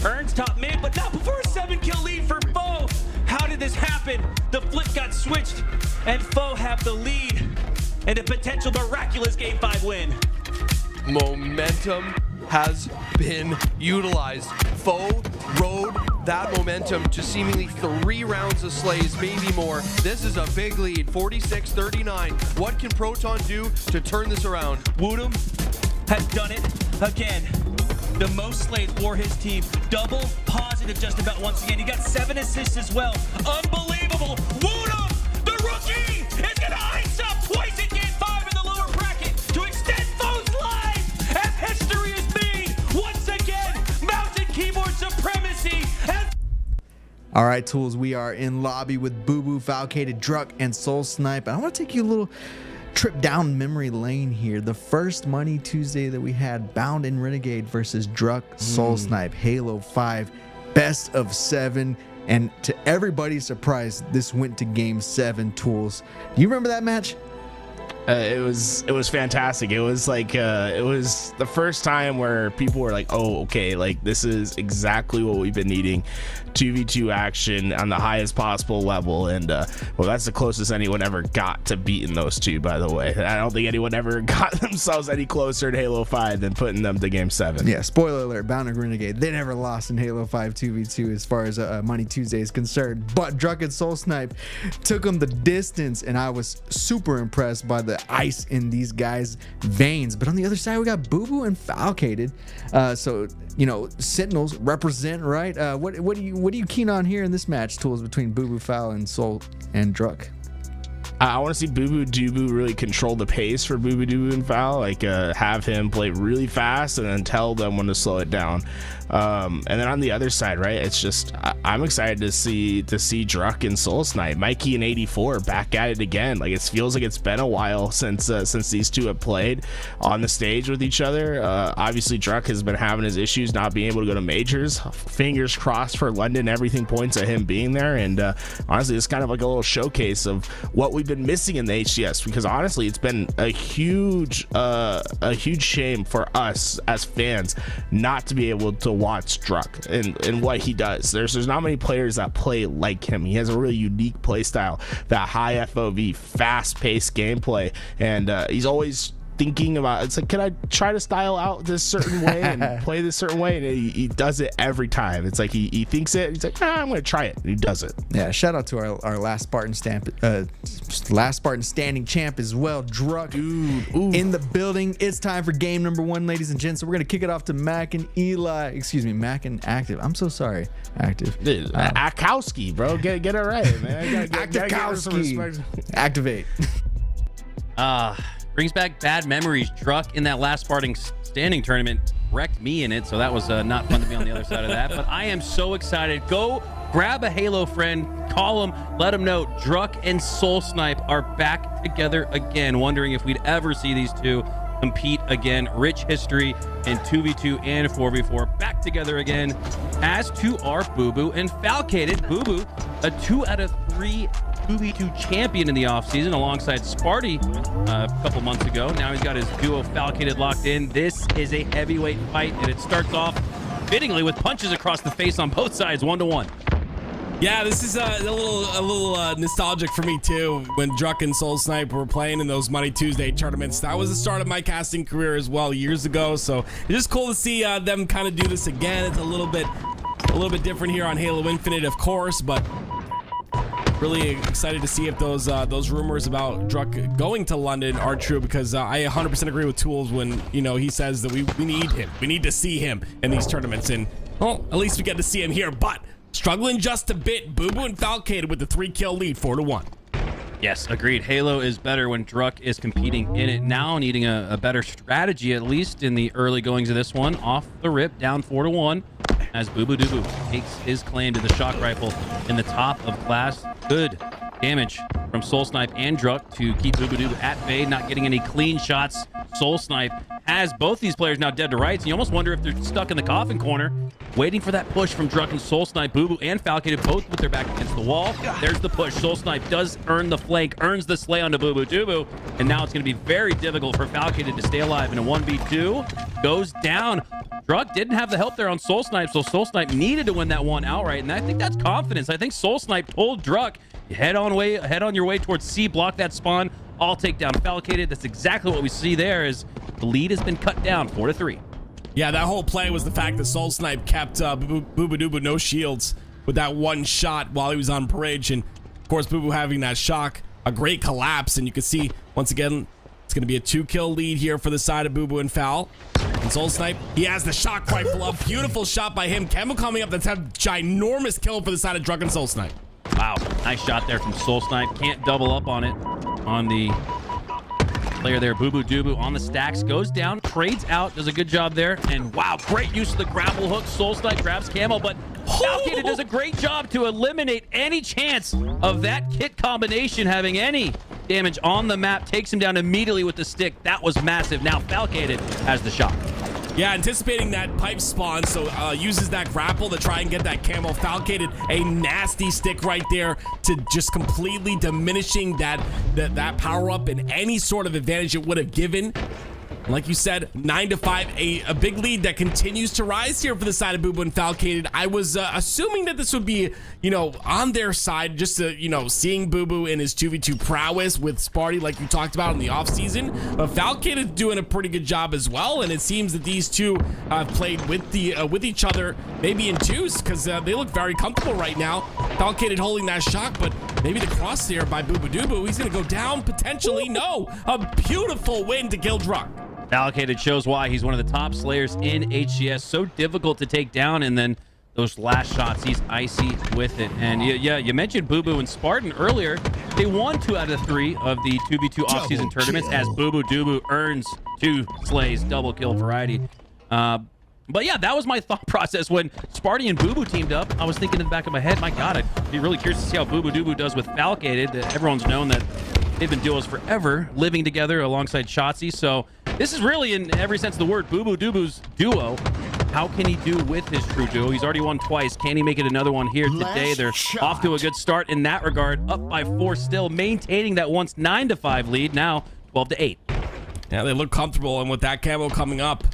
Earns top mid, but not before a 7-kill lead for Foe. How did this happen? The flip got switched, and Foe have the lead, and a potential miraculous Game 5 win. Momentum has been utilized. Foe rode that momentum to seemingly 3 rounds of slays, maybe more. This is a big lead, 46-39. What can Proton do to turn this around? Woodham has done it again. The most slays for his team. Double positive just about once again. He got 7 assists as well. Unbelievable. Woodham, the rookie, is going to ice up twice in Game 5 in the lower bracket to extend Foe's life as history is made. Once again, mountain keyboard supremacy. All right, Tools, we are in lobby with Booo, Falcated, Druk, and SoulSnipe. I want to take you a little trip down memory lane here. The first Money Tuesday that we had, Bound and Renegade versus Druk SoulSnipe, Halo 5, best of 7. And to everybody's surprise, this went to Game 7, Tools. Do you remember that match? It was fantastic. It was like it was the first time where people were like, oh, okay, like this is exactly what we've been needing. 2v2 action on the highest possible level, and well, that's the closest anyone ever got to beating those two, by the way. I don't think anyone ever got themselves any closer to Halo 5 than putting them to Game 7. Yeah, spoiler alert, Bound and Renegade, they never lost in Halo 5 2v2 as far as Money Tuesday is concerned, but Druk and SoulSnipe took them the distance, and I was super impressed by the ice in these guys' veins. But on the other side, we got Booo and Falcated. So, you know, Sentinels represent, right? What are you keen on here in this match, Tools, between Booo, Fal, and Soul and Druk? I want to see bubudubu really control the pace for bubudubu and Fal, like have him play really fast and then tell them when to slow it down. And then on the other side, right, it's just I'm excited to see Druk and SoulSnipe, Mikey and 84 back at it again. Like, it feels like it's been a while since these two have played on the stage with each other. Obviously Druk has been having his issues not being able to go to majors. Fingers crossed for London. Everything points at him being there, and honestly it's kind of like a little showcase of what we've been missing in the HCS, because honestly it's been a huge shame for us as fans not to be able to watch Druk and what he does. There's not many players that play like him. He has a really unique play style, that high FOV, fast-paced gameplay, and he's always thinking about, it's like, can I try to style out this certain way and play this certain way, and he does it every time. It's like he thinks it, he's like, I'm gonna try it, and he does it. Yeah, shout out to our last Spartan standing champ as well, Druk. Dude, in the building. It's time for game number 1, ladies and gents. So we're gonna kick it off to Mac and Mac and Active. I'm so sorry, Active. Akowski, bro, get it right, man. Aktivkowski. Activate. Brings back bad memories. Druk in that last Spartan standing tournament wrecked me in it, so that was not fun to be on the other side of that. But I am so excited. Go grab a Halo friend, call him, let him know Druk and SoulSnipe are back together again. Wondering if we'd ever see these two compete again. Rich history in 2v2 and 4v4, back together again, as to our Booo and Falcated. Booo, a 2 out of 3 2v2 champion in the offseason alongside Sparty a couple months ago. Now he's got his duo Falcated locked in. This is a heavyweight fight, and it starts off fittingly with punches across the face on both sides, 1-1. Yeah, this is a little nostalgic for me too. When Druk and SoulSnipe were playing in those Money Tuesday tournaments, that was the start of my casting career as well years ago. So it's just cool to see them kind of do this again. It's a little bit different here on Halo Infinite, of course, but Really excited to see if those rumors about Druk going to London are true, because I 100% agree with Tools when, you know, he says that we need him. We need to see him in these tournaments, and well, at least we get to see him here. But struggling just a bit. Booboo and Falcated with the 3-kill lead, 4-1. Yes, agreed. Halo is better when Druk is competing in it now, needing a better strategy, at least in the early goings of this one. Off the rip, down 4-1, as bubudubu takes his claim to the shock rifle in the top of class. Good damage from SoulSnipe and Druk to keep bubudubu at bay, not getting any clean shots. SoulSnipe has both these players now dead to rights, and you almost wonder if they're stuck in the coffin corner, waiting for that push from Druk and SoulSnipe. Booboo and Falcated both with their back against the wall. There's the push. SoulSnipe does earn the flank, earns the slay onto bubudubu, and now it's going to be very difficult for Falcated to stay alive in a 1v2. Goes down. Druk didn't have the help there on SoulSnipe, so SoulSnipe needed to win that one outright, and I think that's confidence. I think SoulSnipe told Druk, head on your way towards C, block that spawn, I'll take down Falcated. That's exactly what we see there, is the lead has been cut down 4-3. Yeah, that whole play was the fact that SoulSnipe kept bubudubu no shields with that one shot while he was on bridge, and of course Booboo having that shock, a great collapse, and you can see once again it's going to be a 2-kill lead here for the side of Booboo and Fal. And SoulSnipe, he has the shock rifle up. Beautiful shot by him. Kemo coming up. That's a ginormous kill for the side of Druk and SoulSnipe. Wow, nice shot there from SoulSnipe. Can't double up on it on the player there. bubudubu on the stacks, goes down, trades out, does a good job there. And wow, great use of the grapple hook. SoulSnipe grabs camo, but Falcated does a great job to eliminate any chance of that kit combination having any damage on the map. Takes him down immediately with the stick. That was massive. Now Falcated has the shot. Yeah, anticipating that pipe spawn, so uses that grapple to try and get that camo. Falcated, a nasty stick right there to just completely diminishing that power up and any sort of advantage it would have given. Like you said, 9-5, a big lead that continues to rise here for the side of Booboo and Falcated. I was assuming that this would be, you know, on their side, just to, you know, seeing Booboo in his 2v2 prowess with Sparty, like you talked about in the offseason. But Falcated doing a pretty good job as well, and it seems that these two have played with each other, maybe in twos, because they look very comfortable right now. Falcated holding that shock, but maybe the crosshair by bubudubu. He's going to go down potentially. No, a beautiful win to kill Druk. Falcated shows why he's one of the top slayers in HCS. So difficult to take down, and then those last shots, he's icy with it. And yeah, you mentioned Booboo and Spartan earlier. They won 2 out of 3 of the 2v2 offseason tournaments, as bubudubu earns 2 slays, double kill variety. But yeah, that was my thought process when Sparty and Booboo teamed up. I was thinking in the back of my head, my God, I'd be really curious to see how bubudubu does with Falcated. Everyone's known that they've been duos forever, living together alongside Shotzi. So this is really, in every sense of the word, bubudubu's duo. How can he do with his true duo? He's already won twice. Can he make it another one here today? They're off to a good start in that regard. Up by 4 still, maintaining that once 9-5 lead. Now 12-8. Yeah, they look comfortable, and with that camo coming up,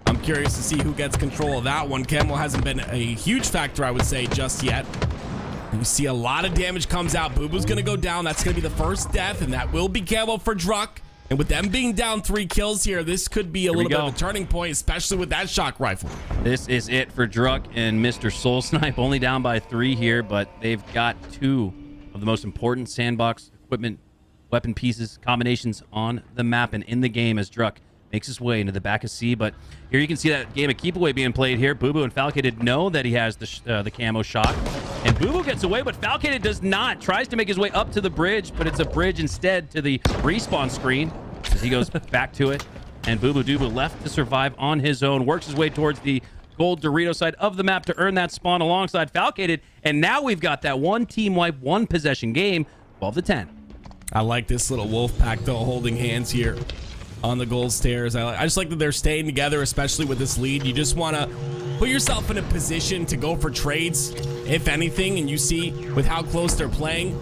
I'm curious to see who gets control of that one. Camo hasn't been a huge factor, I would say, just yet. You see a lot of damage comes out. Booboo's going to go down. That's going to be the first death, and that will be camo for Druk. And with them being down 3 kills here, this could be a little bit of a turning point, especially with that shock rifle. This is it for Druk and Mr. SoulSnipe. Only down by 3 here, but they've got 2 of the most important sandbox equipment, weapon pieces, combinations on the map and in the game as Druk makes his way into the back of C. But here you can see that game of keep away being played here. Booboo and Falcated know that he has the camo shock, and Booboo gets away, but Falcated does not. Tries to make his way up to the bridge, but it's a bridge instead to the respawn screen as he goes back to it. And bubudubu left to survive on his own, works his way towards the gold Dorito side of the map to earn that spawn alongside Falcated. And now we've got that one team wipe, 1 possession game, 12-10. I like this little wolf pack though, holding hands here on the gold stairs. I just like that they're staying together, especially with this lead. You just want to put yourself in a position to go for trades, if anything, and you see with how close they're playing,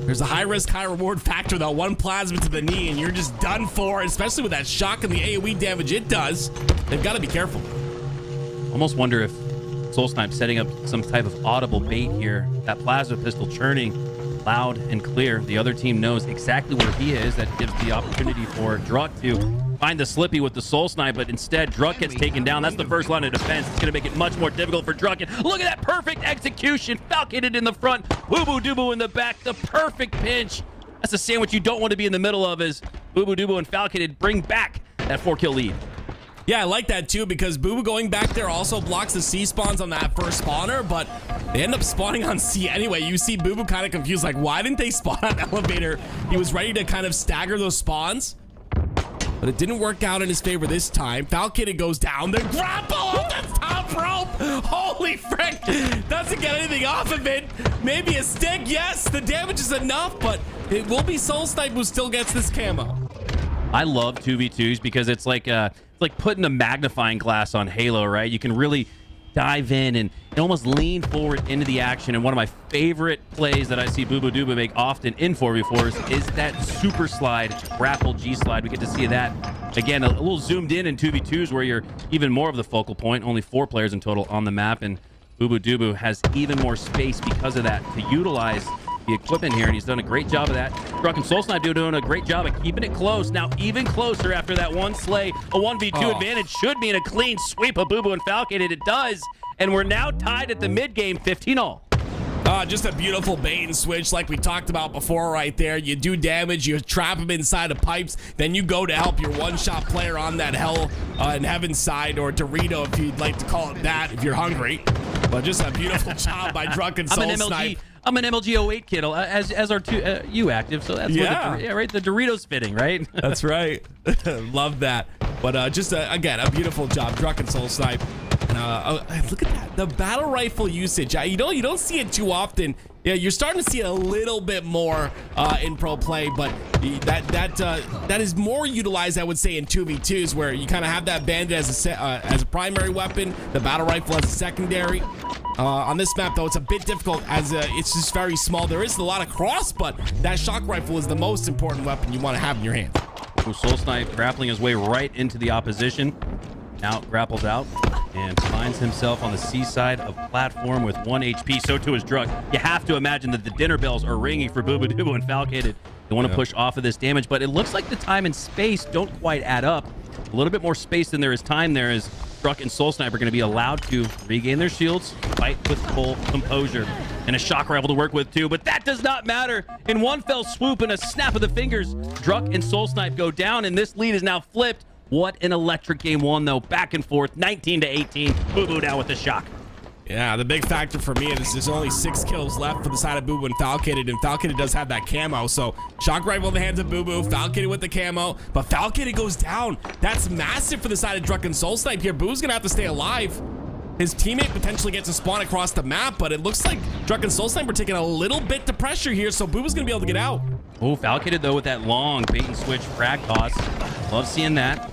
there's a high risk, high reward factor though. 1 plasma to the knee and you're just done for, especially with that shock and the AoE damage it does. They've got to be careful. Almost wonder if SoulSnipe setting up some type of audible bait here. That plasma pistol churning loud and clear. The other team knows exactly where he is. That gives the opportunity for Druk to find the slippy with the SoulSnipe, but instead Druk gets taken down. That's the first line of defense. It's going to make it much more difficult for Druk. And look at that perfect execution. Falcated in the front, bubudubu in the back. The perfect pinch. That's a sandwich you don't want to be in the middle of as bubudubu and Falcated bring back that 4-kill lead. Yeah, I like that too because Booo going back there also blocks the C spawns on that first spawner, but they end up spawning on C anyway. You see Booo kind of confused, like, why didn't they spawn on elevator? He was ready to kind of stagger those spawns, but it didn't work out in his favor this time. Falcated goes down. The grapple off the top rope. Holy frick. Doesn't get anything off of it. Maybe a stick. Yes, the damage is enough, but it will be SoulSnipe who still gets this camo. I love 2v2s because it's like putting a magnifying glass on Halo, right? You can really dive in and almost lean forward into the action. And one of my favorite plays that I see bubudubu make often in 4v4s is that super slide, grapple G slide. We get to see that again a little zoomed in 2v2s where you're even more of the focal point. Only 4 players in total on the map, and bubudubu has even more space because of that to utilize the equipment here, and he's done a great job of that. Druk and SoulSnipe doing a great job of keeping it close. Now even closer after that one slay. A 1v2 advantage should mean a clean sweep of Booo and Falcated. It does, and we're now tied at the mid game, 15-all. Just a beautiful bait and switch like we talked about before right there. You do damage, you trap him inside of pipes, then you go to help your one-shot player on that hell in heaven side, or Dorito if you'd like to call it that if you're hungry. But just a beautiful job by Druk and SoulSnipe. I'm an MLG 08 kid, as are you active, so that's right. The Doritos fitting, right? That's right. Love that. But just again, a beautiful job, Druk and SoulSnipe. Look at that, the battle rifle usage. You don't see it too often. Yeah, you're starting to see it a little bit more in pro play, but that is more utilized, I would say, in 2v2s, where you kind of have that bandit as a primary weapon, the battle rifle as a secondary. On this map, though, it's a bit difficult as it's just very small. There is a lot of cross, but that shock rifle is the most important weapon you want to have in your hand. SoulSnipe grappling his way right into the opposition. Now grapples out and finds himself on the C side of platform with 1 HP. So too is Druk. You have to imagine that the dinner bells are ringing for bubudubu and Falcated. They want to push off of this damage, but it looks like the time and space don't quite add up. A little bit more space than there is time there, as Druk and SoulSnipe are going to be allowed to regain their shields, fight with full composure, and a shock rifle to work with too. But that does not matter. In one fell swoop and a snap of the fingers, Druk and SoulSnipe go down, and this lead is now flipped. What an electric game one, though. Back and forth, 19-18. Booo down with the shock. Yeah, the big factor for me is there's only 6 kills left for the side of Booo and Falcated, and Falcated does have that camo. So shock rifle in the hands of Booo, Falcated with the camo, but Falcated goes down. That's massive for the side of Druk and SoulSnipe here. Boo's gonna have to stay alive. His teammate potentially gets a spawn across the map, but it looks like Druk and SoulSnipe are taking a little bit to pressure here, so Boo's gonna be able to get out. Oh, Falcated, though, with that long bait and switch frag toss. Love seeing that.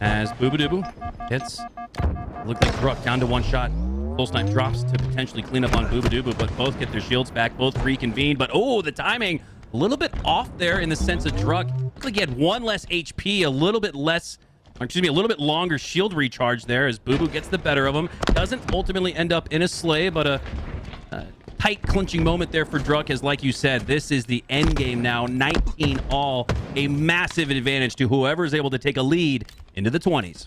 As bubudubu hits, look like Druk down to 1 shot. SoulSnipe drops to potentially clean up on bubudubu, but both get their shields back, both reconvene. But oh, the timing a little bit off there in the sense of Druk. Looks like he had 1 less HP, a little bit longer shield recharge there as Booo gets the better of him. Doesn't ultimately end up in a slay, but a tight clinching moment there for Druk, as like you said, this is the end game now. 19-all, a massive advantage to whoever is able to take a lead into the 20s.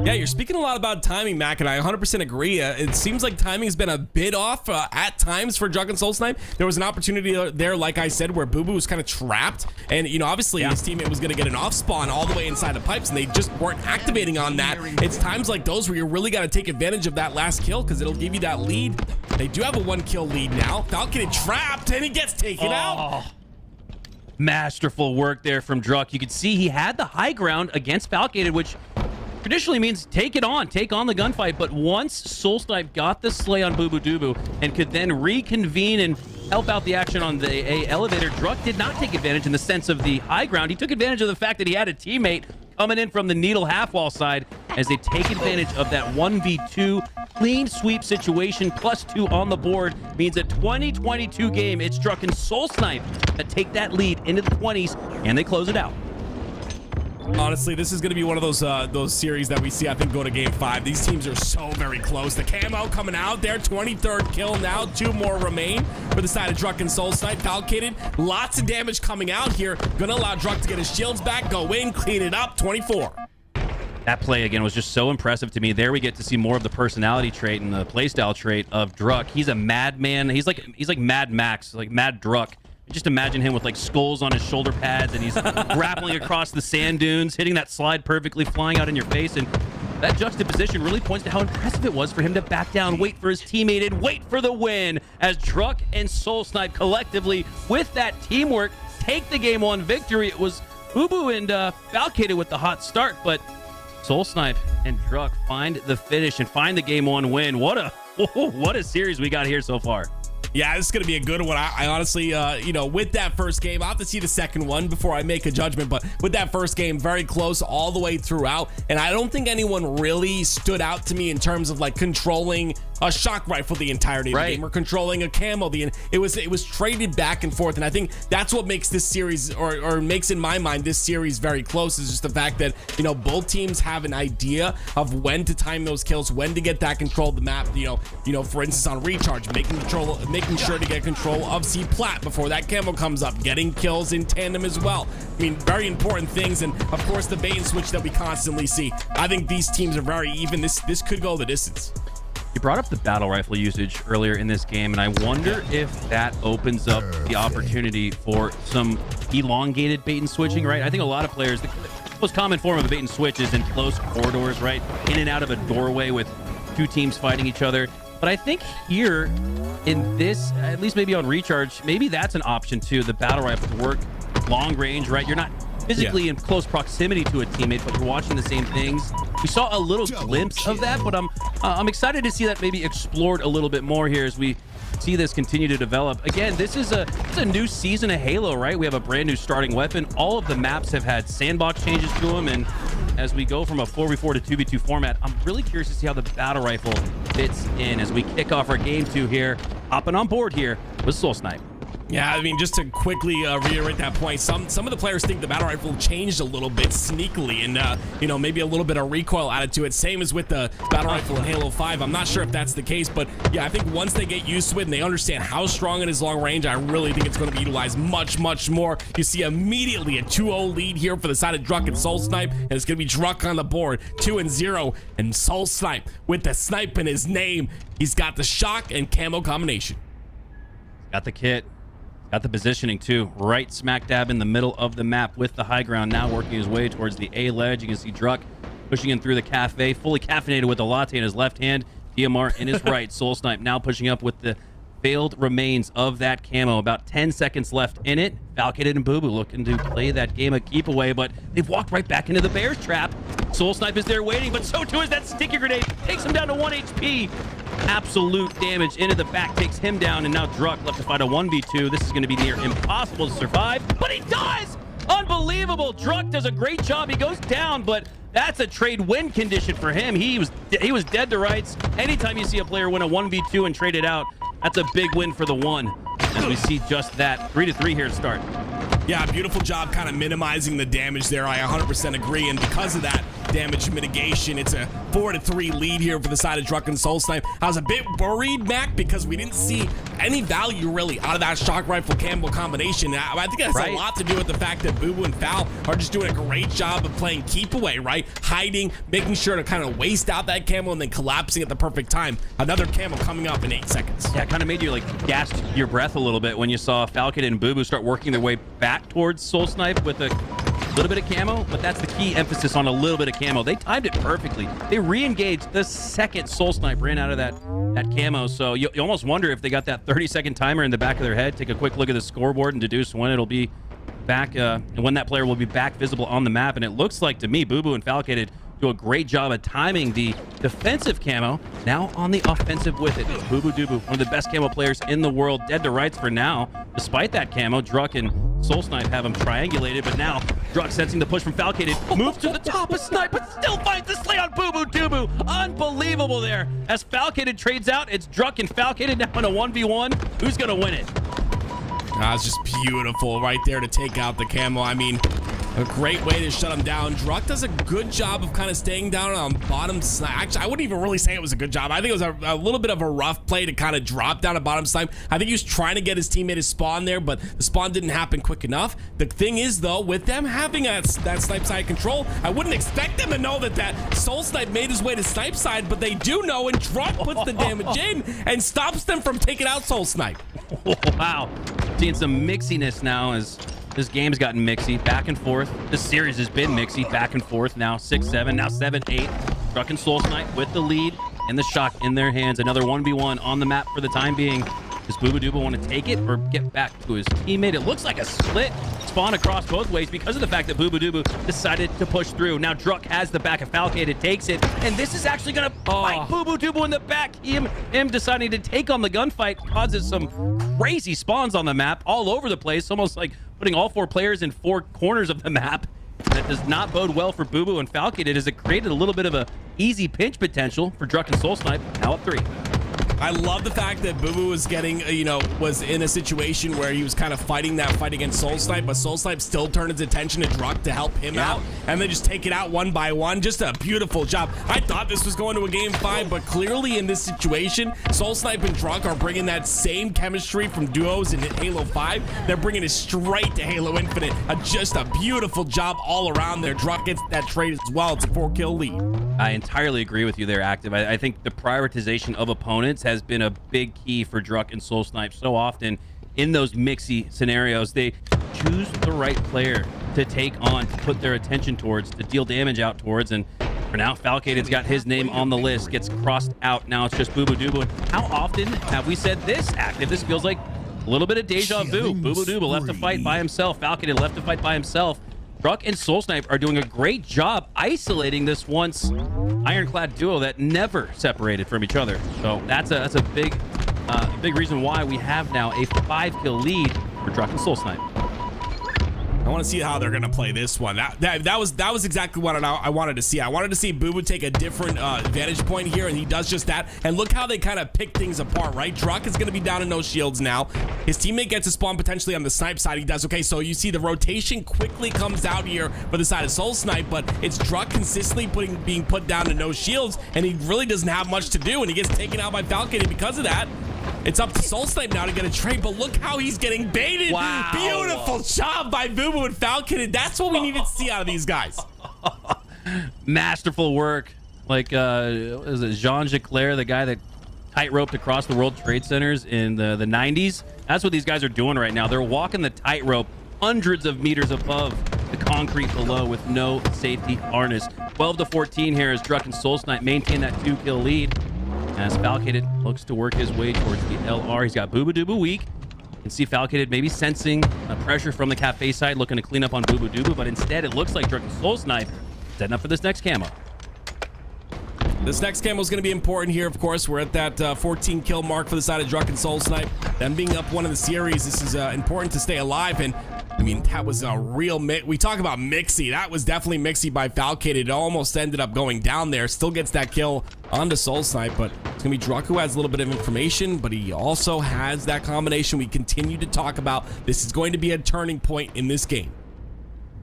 Yeah, you're speaking a lot about timing, Mac, and I 100% agree. It seems like timing's been a bit off at times for Druk and SoulSnipe. There was an opportunity there, like I said, where Booo was kind of trapped, and obviously his teammate was going to get an off spawn all the way inside the pipes, and they just weren't activating on that. It's times like those where you really got to take advantage of that last kill, because it'll give you that lead. They do have a 1-kill lead now. Falcated trapped, and he gets taken out. Masterful work there from Druk. You could see he had the high ground against Falcated, which traditionally means take it on, take on the gunfight. But once SoulSnipe got the slay on bubudubu and could then reconvene and help out the action on the elevator, Druk did not take advantage in the sense of the high ground. He took advantage of the fact that he had a teammate coming in from the needle half wall side as they take advantage of that 1v2 clean sweep situation. +2 on the board means a 20-22 game. It's Druk and SoulSnipe that take that lead into the 20s, and they close it out. Honestly, this is going to be one of those series that we see, I think, go to game 5. These teams are so very close. The camo coming out there, 23rd kill now. 2 more remain for the side of Druk and SoulSnipe. Falcated, lots of damage coming out here. Going to allow Druk to get his shields back, go in, clean it up. 24. That play again was just so impressive to me. There we get to see more of the personality trait and the playstyle trait of Druk. He's a madman. He's like Mad Max, like Mad Druk. Just imagine him with like skulls on his shoulder pads, and he's grappling across the sand dunes, hitting that slide perfectly, flying out in your face. And that juxtaposition really points to how impressive it was for him to back down, wait for his teammate, and wait for the win as Druk and SoulSnipe collectively, with that teamwork, take the game 1 victory. It was Booo and Falcated with the hot start, but SoulSnipe and Druk find the finish and find the game 1 win. What a series we got here so far. Yeah, this is going to be a good one. I honestly, you know, with that first game, I'll have to see the second one before I make a judgment. But with that first game, very close all the way throughout. And I don't think anyone really stood out to me in terms of like controlling a shock rifle the entirety of the game or controlling a camo. It was traded back and forth. And I think that's what makes this series, or makes in my mind this series very close, is just the fact that, you know, both teams have an idea of when to time those kills, when to get that control of the map. You know, for instance, on recharge, making sure to get control of C plat before that camo comes up, getting kills in tandem as well. I mean, very important things. And of course, the bait and switch that we constantly see. I think these teams are very even. This could go the distance. You brought up the battle rifle usage earlier in this game, and I wonder if that opens up the opportunity for some elongated bait and switching, right? I think a lot of players, the most common form of a bait and switch is in close corridors, right? In and out of a doorway with two teams fighting each other. But I think here in this, at least maybe on recharge, maybe that's an option too, the battle rifle to work long range, right? You're not physically in close proximity to a teammate, but you're watching the same things. We saw a little glimpse of that, but I'm excited to see that maybe explored a little bit more here as we see this continue to develop. Again, this is a new season of Halo, right? We have a brand new starting weapon. All of the maps have had sandbox changes to them, and as we go from a 4v4 to 2v2 format, I'm really curious to see how the battle rifle fits in as we kick off our game 2 here, hopping on board here with SoulSnipe. Yeah, I mean, just to quickly reiterate that point, some of the players think the battle rifle changed a little bit sneakily, and you know, maybe a little bit of recoil added to it. Same as with the battle rifle in Halo 5. I'm not sure if that's the case, but yeah, I think once they get used to it and they understand how strong it is long range, I really think it's going to be utilized much more. You see immediately a 2-0 lead here for the side of Druk and SoulSnipe, and it's going to be Druk on the board, 2-0, and SoulSnipe with the snipe in his name. He's got the shock and camo combination. Got the kit. Got the positioning too, right smack dab in the middle of the map with the high ground, now working his way towards the A ledge. You can see Druk pushing in through the cafe, fully caffeinated with a latte in his left hand, DMR in his right. SoulSnipe now pushing up with the failed remains of that camo. About 10 seconds left in it. Falcated and Booo looking to play that game a keep away, but they've walked right back into the Bears trap. SoulSnipe is there waiting, but so too is that sticky grenade. Takes him down to 1 HP. Absolute damage into the back, takes him down, and now Druk left to fight a 1v2. This is going to be near impossible to survive, but he does! Unbelievable! Druk does a great job. He goes down, but that's a trade win condition for him. He was dead to rights. Anytime you see a player win a 1v2 and trade it out, that's a big win for the one. As we see just that. 3-3 here to start. Yeah, beautiful job kind of minimizing the damage there. I 100% agree, and because of that damage mitigation, it's a 4-3 lead here for the side of Druk and SoulSnipe. I was a bit worried, Mac, because we didn't see any value really out of that shock rifle camo combination. I think that's a lot to do with the fact that Booo and Fal are just doing a great job of playing keep away, right? Hiding, making sure to kind of waste out that camo and then collapsing at the perfect time. Another camo coming up in 8 seconds. Yeah, it kind of made you like gasp your breath a little bit when you saw Falcated and Booo start working their way back towards SoulSnipe with a little bit of camo, but that's the key emphasis on a little bit of camo. They timed it perfectly. They re-engaged the second SoulSnipe ran out of that camo, so you almost wonder if they got that 30-second timer in the back of their head. Take a quick look at the scoreboard and deduce when it'll be back, and when that player will be back visible on the map. And it looks like to me, Booo and Falcated do a great job of timing the defensive camo, now on the offensive with it. Bubudubu, one of the best camo players in the world, dead to rights for now. Despite that camo, Druk and SoulSnipe have him triangulated, but now Druk sensing the push from Falcated, moves to the top of Snipe, but still finds the slay on Bubudubu. Unbelievable there. As Falcated trades out, it's Druk and Falcated now in a 1v1. Who's gonna win it? It's just beautiful right there to take out the camo. I mean, A great way to shut him down. Druk does a good job of kind of staying down on bottom snipe. Actually, I wouldn't even really say it was a good job. I think it was a little bit of a rough play to kind of drop down a bottom snipe. I think he was trying to get his teammate to spawn there, but the spawn didn't happen quick enough. The thing is, though, with them having that snipe side control, I wouldn't expect them to know that SoulSnipe made his way to snipe side, but they do know, and Druk puts the damage in and stops them from taking out SoulSnipe. Wow. Seeing some mixiness now as this game's gotten mixy, back and forth. This series has been mixy, back and forth. Now 6-7, now 7-8. Druk and SoulSnipe with the lead and the shock in their hands. Another 1v1 on the map for the time being. Does bubudubu want to take it or get back to his teammate? It looks like a split spawn across both ways because of the fact that bubudubu decided to push through. Now Druk has the back of Falcated, takes it, and this is actually going to fight bubudubu in the back. Him deciding to take on the gunfight causes some crazy spawns on the map all over the place, almost like putting all 4 players in 4 corners of the map. That does not bode well for Booboo and Falcated, as it created a little bit of a easy pinch potential for Druk and SoulSnipe, now up 3. I love the fact that Booboo was getting, was in a situation where he was kind of fighting that fight against SoulSnipe, but SoulSnipe still turned his attention to Druk to help him out, and they just take it out one by one. Just a beautiful job. I thought this was going to a game 5, but clearly in this situation, SoulSnipe and Druk are bringing that same chemistry from duos in Halo 5. They're bringing it straight to Halo Infinite. Just a beautiful job all around there. Druk gets that trade as well. It's a 4-kill lead. I entirely agree with you there, Active. I think the prioritization of opponents has been a big key for Druk and SoulSnipe. So often in those mixy scenarios, they choose the right player to take on, to put their attention towards, to deal damage out towards. And for now, Falcated's got his name on the list, gets crossed out. Now it's just bubudubu. And how often have we said this, Active? This feels like a little bit of deja vu. Bubudubu left to fight by himself. Falcated left to fight by himself. Druk and SoulSnipe are doing a great job isolating this once ironclad duo that never separated from each other. So that's a big reason why we have now a 5-kill lead for Druk and SoulSnipe. I want to see how they're going to play this one. That was exactly what I wanted to see. I wanted to see Booboo take a different vantage point here, and he does just that. And look how they kind of pick things apart, right? Druk is going to be down in no shields now. His teammate gets a spawn potentially on the snipe side. He does okay. So you see the rotation quickly comes out here for the side of SoulSnipe, but it's Druk consistently being put down to no shields, and he really doesn't have much to do, and he gets taken out by Falcated because of that. It's up to SoulSnipe now to get a trade, but look how he's getting baited. Wow. Beautiful job by Booboo and Falcated. That's what we needed to see out of these guys. Masterful work. Like, is it Jean Jaclaire, the guy that tight-roped across the World Trade Centers in the 90s? That's what these guys are doing right now. They're walking the tightrope hundreds of meters above the concrete below with no safety harness. 12-14 here as Druk and SoulSnipe maintain that 2-kill lead. As Falcated looks to work his way towards the LR. He's got bubudubu weak. You can see Falcated maybe sensing pressure from the cafe side, looking to clean up on bubudubu, but instead it looks like Druk and SoulSnipe setting up for this next camo. This next camo is going to be important here, of course. We're at that 14 kill mark for the side of Druk and SoulSnipe. Them being up one in the series, this is important to stay alive. And I mean, that was a real we talk about mixy. That was definitely mixy by Falcated. It almost ended up going down there. Still gets that kill onto SoulSnipe, but it's going to be Druk who has a little bit of information, but he also has that combination we continue to talk about. This is going to be a turning point in this game.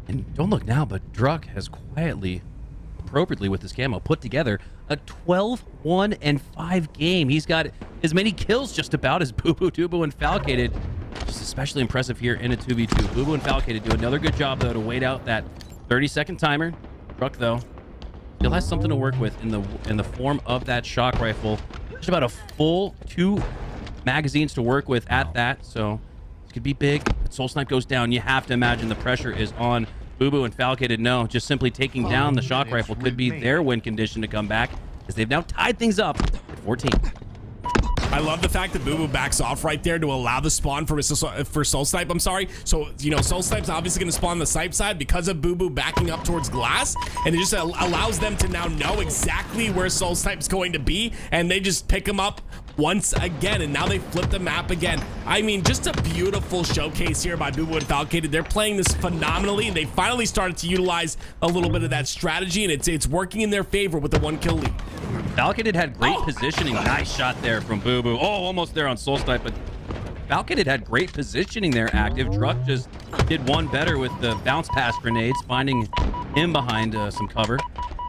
And don't look now, but Druk has quietly, appropriately with this camo, put together a 12-1-5 game. He's got as many kills just about as bubudubu and Falcated. Just especially impressive here in a 2v2. Booboo and Falcated do another good job, though, to wait out that 30-second timer. Druk, though, still has something to work with in the form of that shock rifle. Just about a full 2 magazines to work with at that, so this could be big. But SoulSnipe goes down. You have to imagine the pressure is on Booboo and Falcated. No, just simply taking down the shock rifle could be their win condition to come back, as they've now tied things up at 14. I love the fact that Booboo backs off right there to allow the spawn for SoulSnipe. I'm sorry. So, SoulSnipe's obviously going to spawn the snipe side because of Booboo backing up towards glass, and it just allows them to now know exactly where SoulSnipe's going to be, and they just pick him up once again, and now they flip the map again. I mean, just a beautiful showcase here by Booboo and Falcated. They're playing this phenomenally, and they finally started to utilize a little bit of that strategy, and it's working in their favor with the 1-kill lead. Falcated had great positioning. Nice shot there from Booboo. Oh, almost there on SoulSnipe, but Falcated had great positioning there active. Druk just did one better with the bounce pass grenades, finding him behind some cover,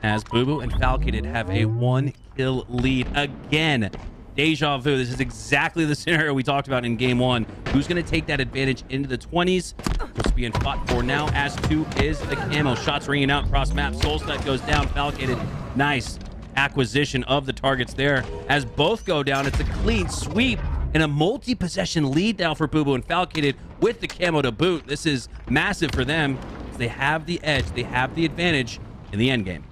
as Booboo and Falcated have a 1-kill lead again. Deja vu. This is exactly the scenario we talked about in game 1. Who's going to take that advantage into the 20s? What's being fought for now, as 2 is the camo. Shots ringing out across map. SoulSnipe goes down. Falcated, nice acquisition of the targets there. As both go down, it's a clean sweep and a multi-possession lead now for Booboo and Falcated with the camo to boot. This is massive for them. They have the edge. They have the advantage in the end game.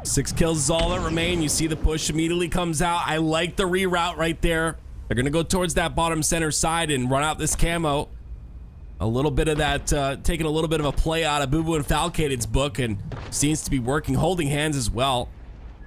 6 kills is all that remain. You see the push immediately comes out. I like the reroute right there. They're going to go towards that bottom center side and run out this camo. A little bit of that, taking a little bit of a play out of Booboo and Falcated's book, and seems to be working, holding hands as well.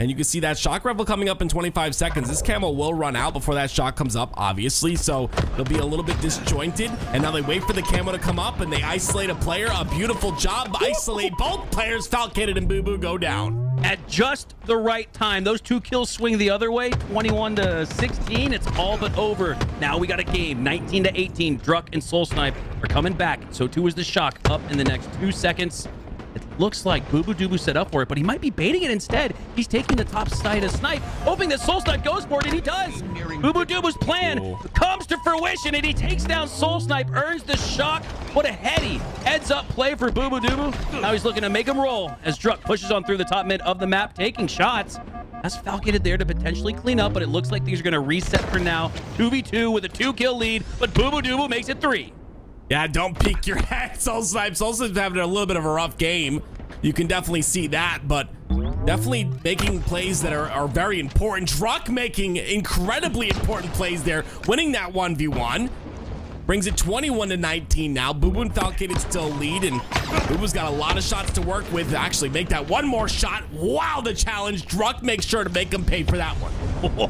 And you can see that shock rifle coming up in 25 seconds. This camo will run out before that shot comes up, obviously, so it'll be a little bit disjointed. And now they wait for the camo to come up, and they isolate a player. A beautiful job. Isolate both players. Falcated and Booboo go down. At just the right time. Those 2 kills swing the other way. 21-16. It's all but over. Now we got a game. 19-18. Druk and SoulSnipe are coming back. So too is the shock up in the next 2 seconds. It looks like bubudubu set up for it, but he might be baiting it instead. He's taking the top side of snipe, hoping that SoulSnipe goes for it, and he does. bubudubu's plan comes to fruition, and he takes down SoulSnipe, earns the shock. What a heads-up play for bubudubu. Now he's looking to make him roll as Druk pushes on through the top mid of the map, taking shots. That's Falcated there to potentially clean up, but it looks like things are going to reset for now. 2v2 with a 2-kill lead, but bubudubu makes it 3. Yeah, don't peek your head, SoulSnipe. SoulSnipe's having a little bit of a rough game. You can definitely see that, but definitely making plays that are very important. Druk making incredibly important plays there, winning that 1v1. Brings it 21-19 now. Booboo and Falcated still lead, and Booboo's got a lot of shots to work with to actually make that one more shot. Wow, the challenge. Druk makes sure to make him pay for that one.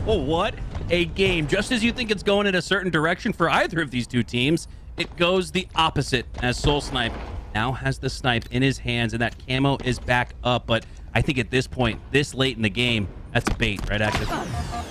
Oh, what a game. Just as you think it's going in a certain direction for either of these two teams, it goes the opposite as SoulSnipe now has the snipe in his hands, and that camo is back up. But I think at this point, this late in the game, that's bait, right, Active?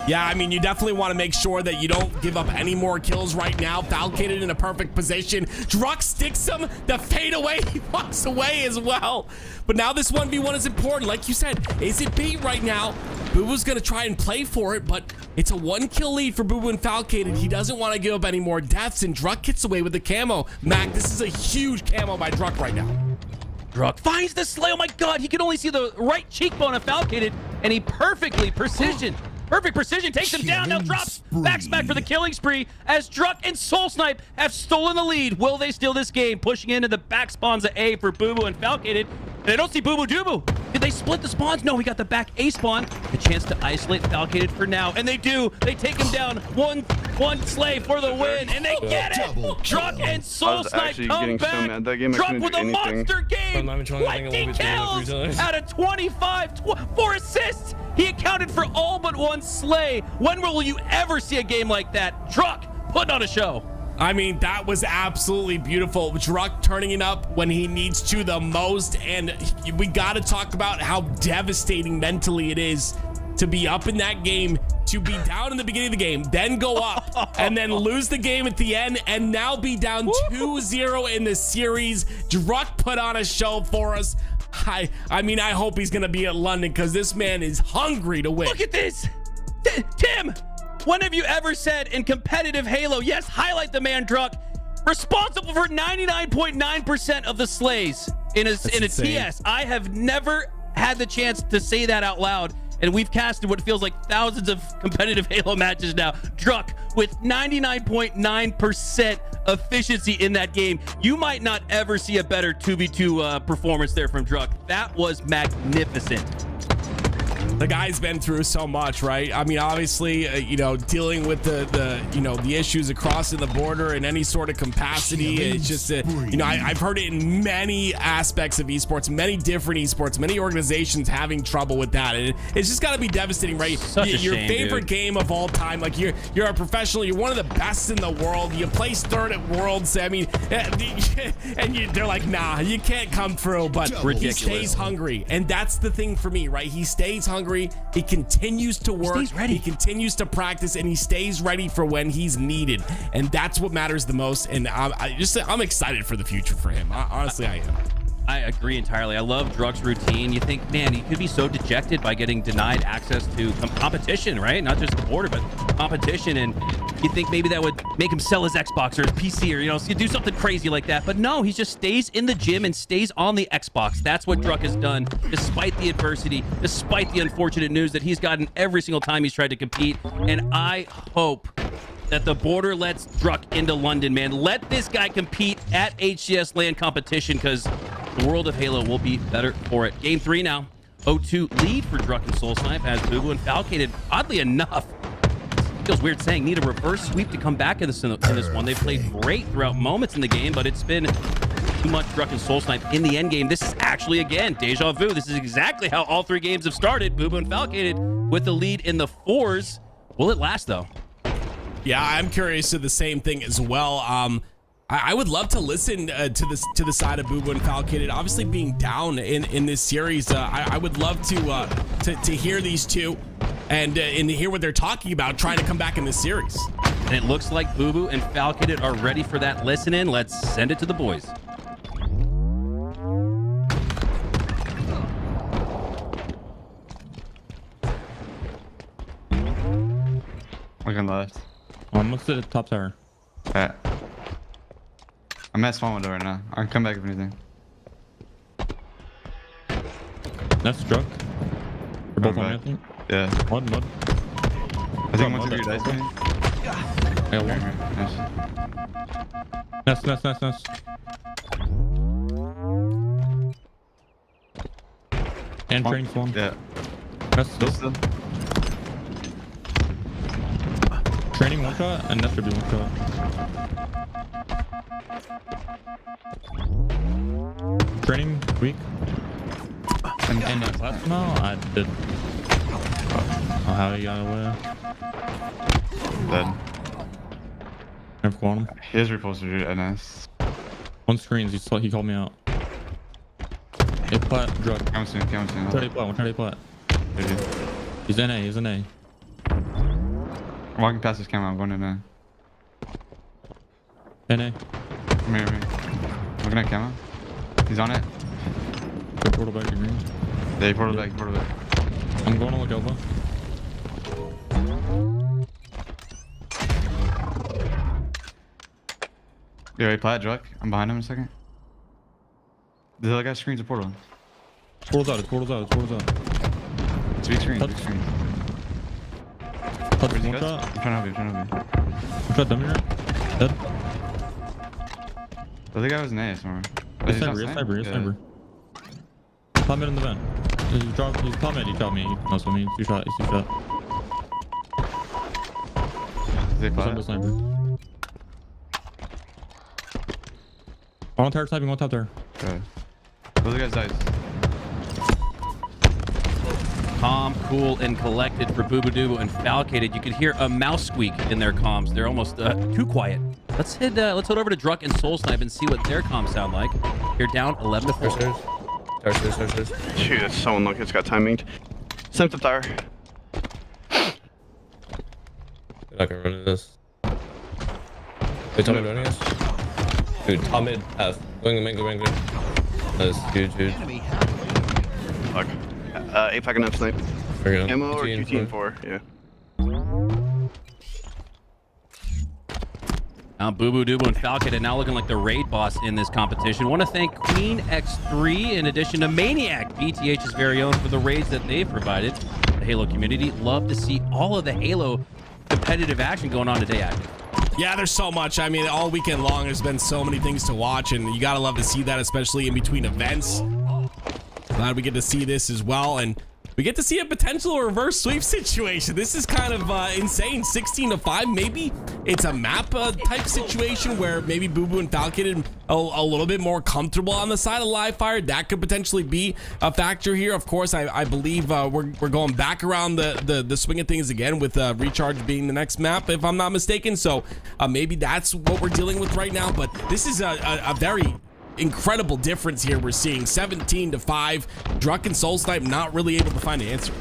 Yeah, I mean, you definitely want to make sure that you don't give up any more kills right now. Falcated in a perfect position. Druk sticks him. The fade away. He walks away as well. But now this 1v1 is important. Like you said, is it bait right now? Booboo's going to try and play for it, but it's a 1-kill lead for Booboo and Falcated. He doesn't want to give up any more deaths, and Druk gets away with the camo. Mac, this is a huge camo by Druk right now. Druk finds the slay. Oh my god, he can only see the right cheekbone of Falcated, and he perfect precision takes him down. Now drops back for the killing spree as Druk and SoulSnipe have stolen the lead. Will they steal this game? Pushing into the back spawns of A for Booboo and Falcated. And I don't see bubudubu. Did they split the spawns? No, we got the back A spawn. A chance to isolate Falcated for now, and they do. They take him down. One slay for the win, and they get it. Druk and SoulSnipe come back. Druk with a monster game. 20 kills out of 25, 4 assists. He accounted for all but 1 slay. When will you ever see a game like that? Druk putting on a show. I mean, that was absolutely beautiful. Druk turning it up when he needs to the most, and we got to talk about how devastating mentally it is to be up in that game, to be down in the beginning of the game, then go up, and then lose the game at the end, and now be down 2-0 in the series. Druk put on a show for us. I mean, I hope he's going to be at London, because this man is hungry to win. Look at this. Tim, when have you ever said in competitive Halo, yes, highlight the man Druk, responsible for 99.9% of the slays in a TS? I have never had the chance to say that out loud, and we've casted what feels like thousands of competitive Halo matches now. Druk with 99.9% efficiency in that game. You might not ever see a better 2v2 performance there from Druk. That was magnificent. The guy's been through so much, right? I mean, obviously, dealing with the issues across the border in any sort of capacity. It's just, I've heard it in many aspects of esports, many different esports, many organizations having trouble with that. And it's just got to be devastating, right? Your favorite game of all time, like you're a professional, you're one of the best in the world. You place 3rd at Worlds. I mean, and they're like, nah, you can't come through. But he stays hungry, and that's the thing for me, right? He stays hungry. hungry. He continues to work. stays ready. He continues to practice, and he stays ready for when he's needed. And that's what matters the most. And I'm excited for the future for him. Honestly, I am. I agree entirely. I love Druk's routine. You think, man, he could be so dejected by getting denied access to competition, right? Not just the border, but competition. And you think maybe that would make him sell his Xbox or his PC or, you know, do something crazy like that. But no, he just stays in the gym and stays on the Xbox. That's what Druk has done, despite the adversity, despite the unfortunate news that he's gotten every single time he's tried to compete. And I hope that the border lets Druk into London, man. Let this guy compete at HCS LAN competition, because the world of Halo will be better for it. Game 3 now. 0-2 lead for Druk and SoulSnipe as Booboo and Falcated, oddly enough, feels weird saying, need a reverse sweep to come back in this one. They've played great throughout moments in the game, but it's been too much Druk and SoulSnipe in the end game. This is actually, again, deja vu. This is exactly how all 3 games have started. Booboo and Falcated with the lead in the 4s. Will it last, though? Yeah, I'm curious to the same thing as well. I would love to listen to the side of Booboo and Falcated. Obviously, being down in this series, I would love to hear these two and hear what they're talking about, trying to come back in this series. And it looks like Booboo and Falcated are ready for that listen-in. Let's send it to the boys. Looking left. Let's do the top tower. Yeah. I'm at spawn window right now. I'll come back if anything. That's Druk. We're both on me, I think. Yeah. Mud. I think once you dice me. Yeah, one. Nice. And train spawn. Yeah. That's Still. training one shot, and that should be one shot. Training weak. And last no, I did. Oh, how he got away. Dead. Never caught him. He has repulsor shoot, NS. One screens, he called me out. It plat, drug. Come soon. One try to plat. He's NA. I'm walking past this camera, I'm going in there. NA. Come here. Looking at camera. He's on it. Good portal back to green. Yeah, he portal back. I'm going to look over. You already plat, Druk? I'm behind him in a second. The other guy screens a portal. Portal's out. It's big screen. Touch Where's he one guys? shot. I'm trying to help you. One shot dummy right. Dead. The other guy was an A somewhere. It's sniper. Top mid in the vent. He's top mid, he shot me. That's what I mean. He's two shot. They plat? Sniper. On tower sniping, on top there. Okay. Those guys died. Calm, cool, and collected for bubudubu and Falcated. You could hear a mouse squeak in their comms. They're almost too quiet. Let's head over to Druk and SoulSnipe and see what their comms sound like. You're down 11-4. Stairs. Shoot, that's so unlucky. It's got timing. Snipe the tower. You're not gonna run into this. Wait, top mid running us? Dude, top mid half. Going. That's huge. Fuck. APAC and snipe. Ammo or QT and 4, yeah. Now bubudubu and Falcated now looking like the raid boss in this competition. Want to thank Queen X3 in addition to Maniac, BTH's very own, for the raids that they've provided. The Halo community love to see all of the Halo competitive action going on today, Active. Yeah, there's so much. I mean, all weekend long, there's been so many things to watch, and you gotta love to see that, especially in between events. Glad we get to see this as well, and we get to see a potential reverse sweep situation. This is kind of insane. 16-5, maybe it's a map type situation where maybe Booboo and Falcated a little bit more comfortable on the side of live fire. That could potentially be a factor here. Of course, I believe we're going back around the swing of things again with Recharge being the next map, if I'm not mistaken. So maybe that's what we're dealing with right now. But this is a very incredible difference here. We're seeing 17-5. Druk and SoulSnipe not really able to find an answer.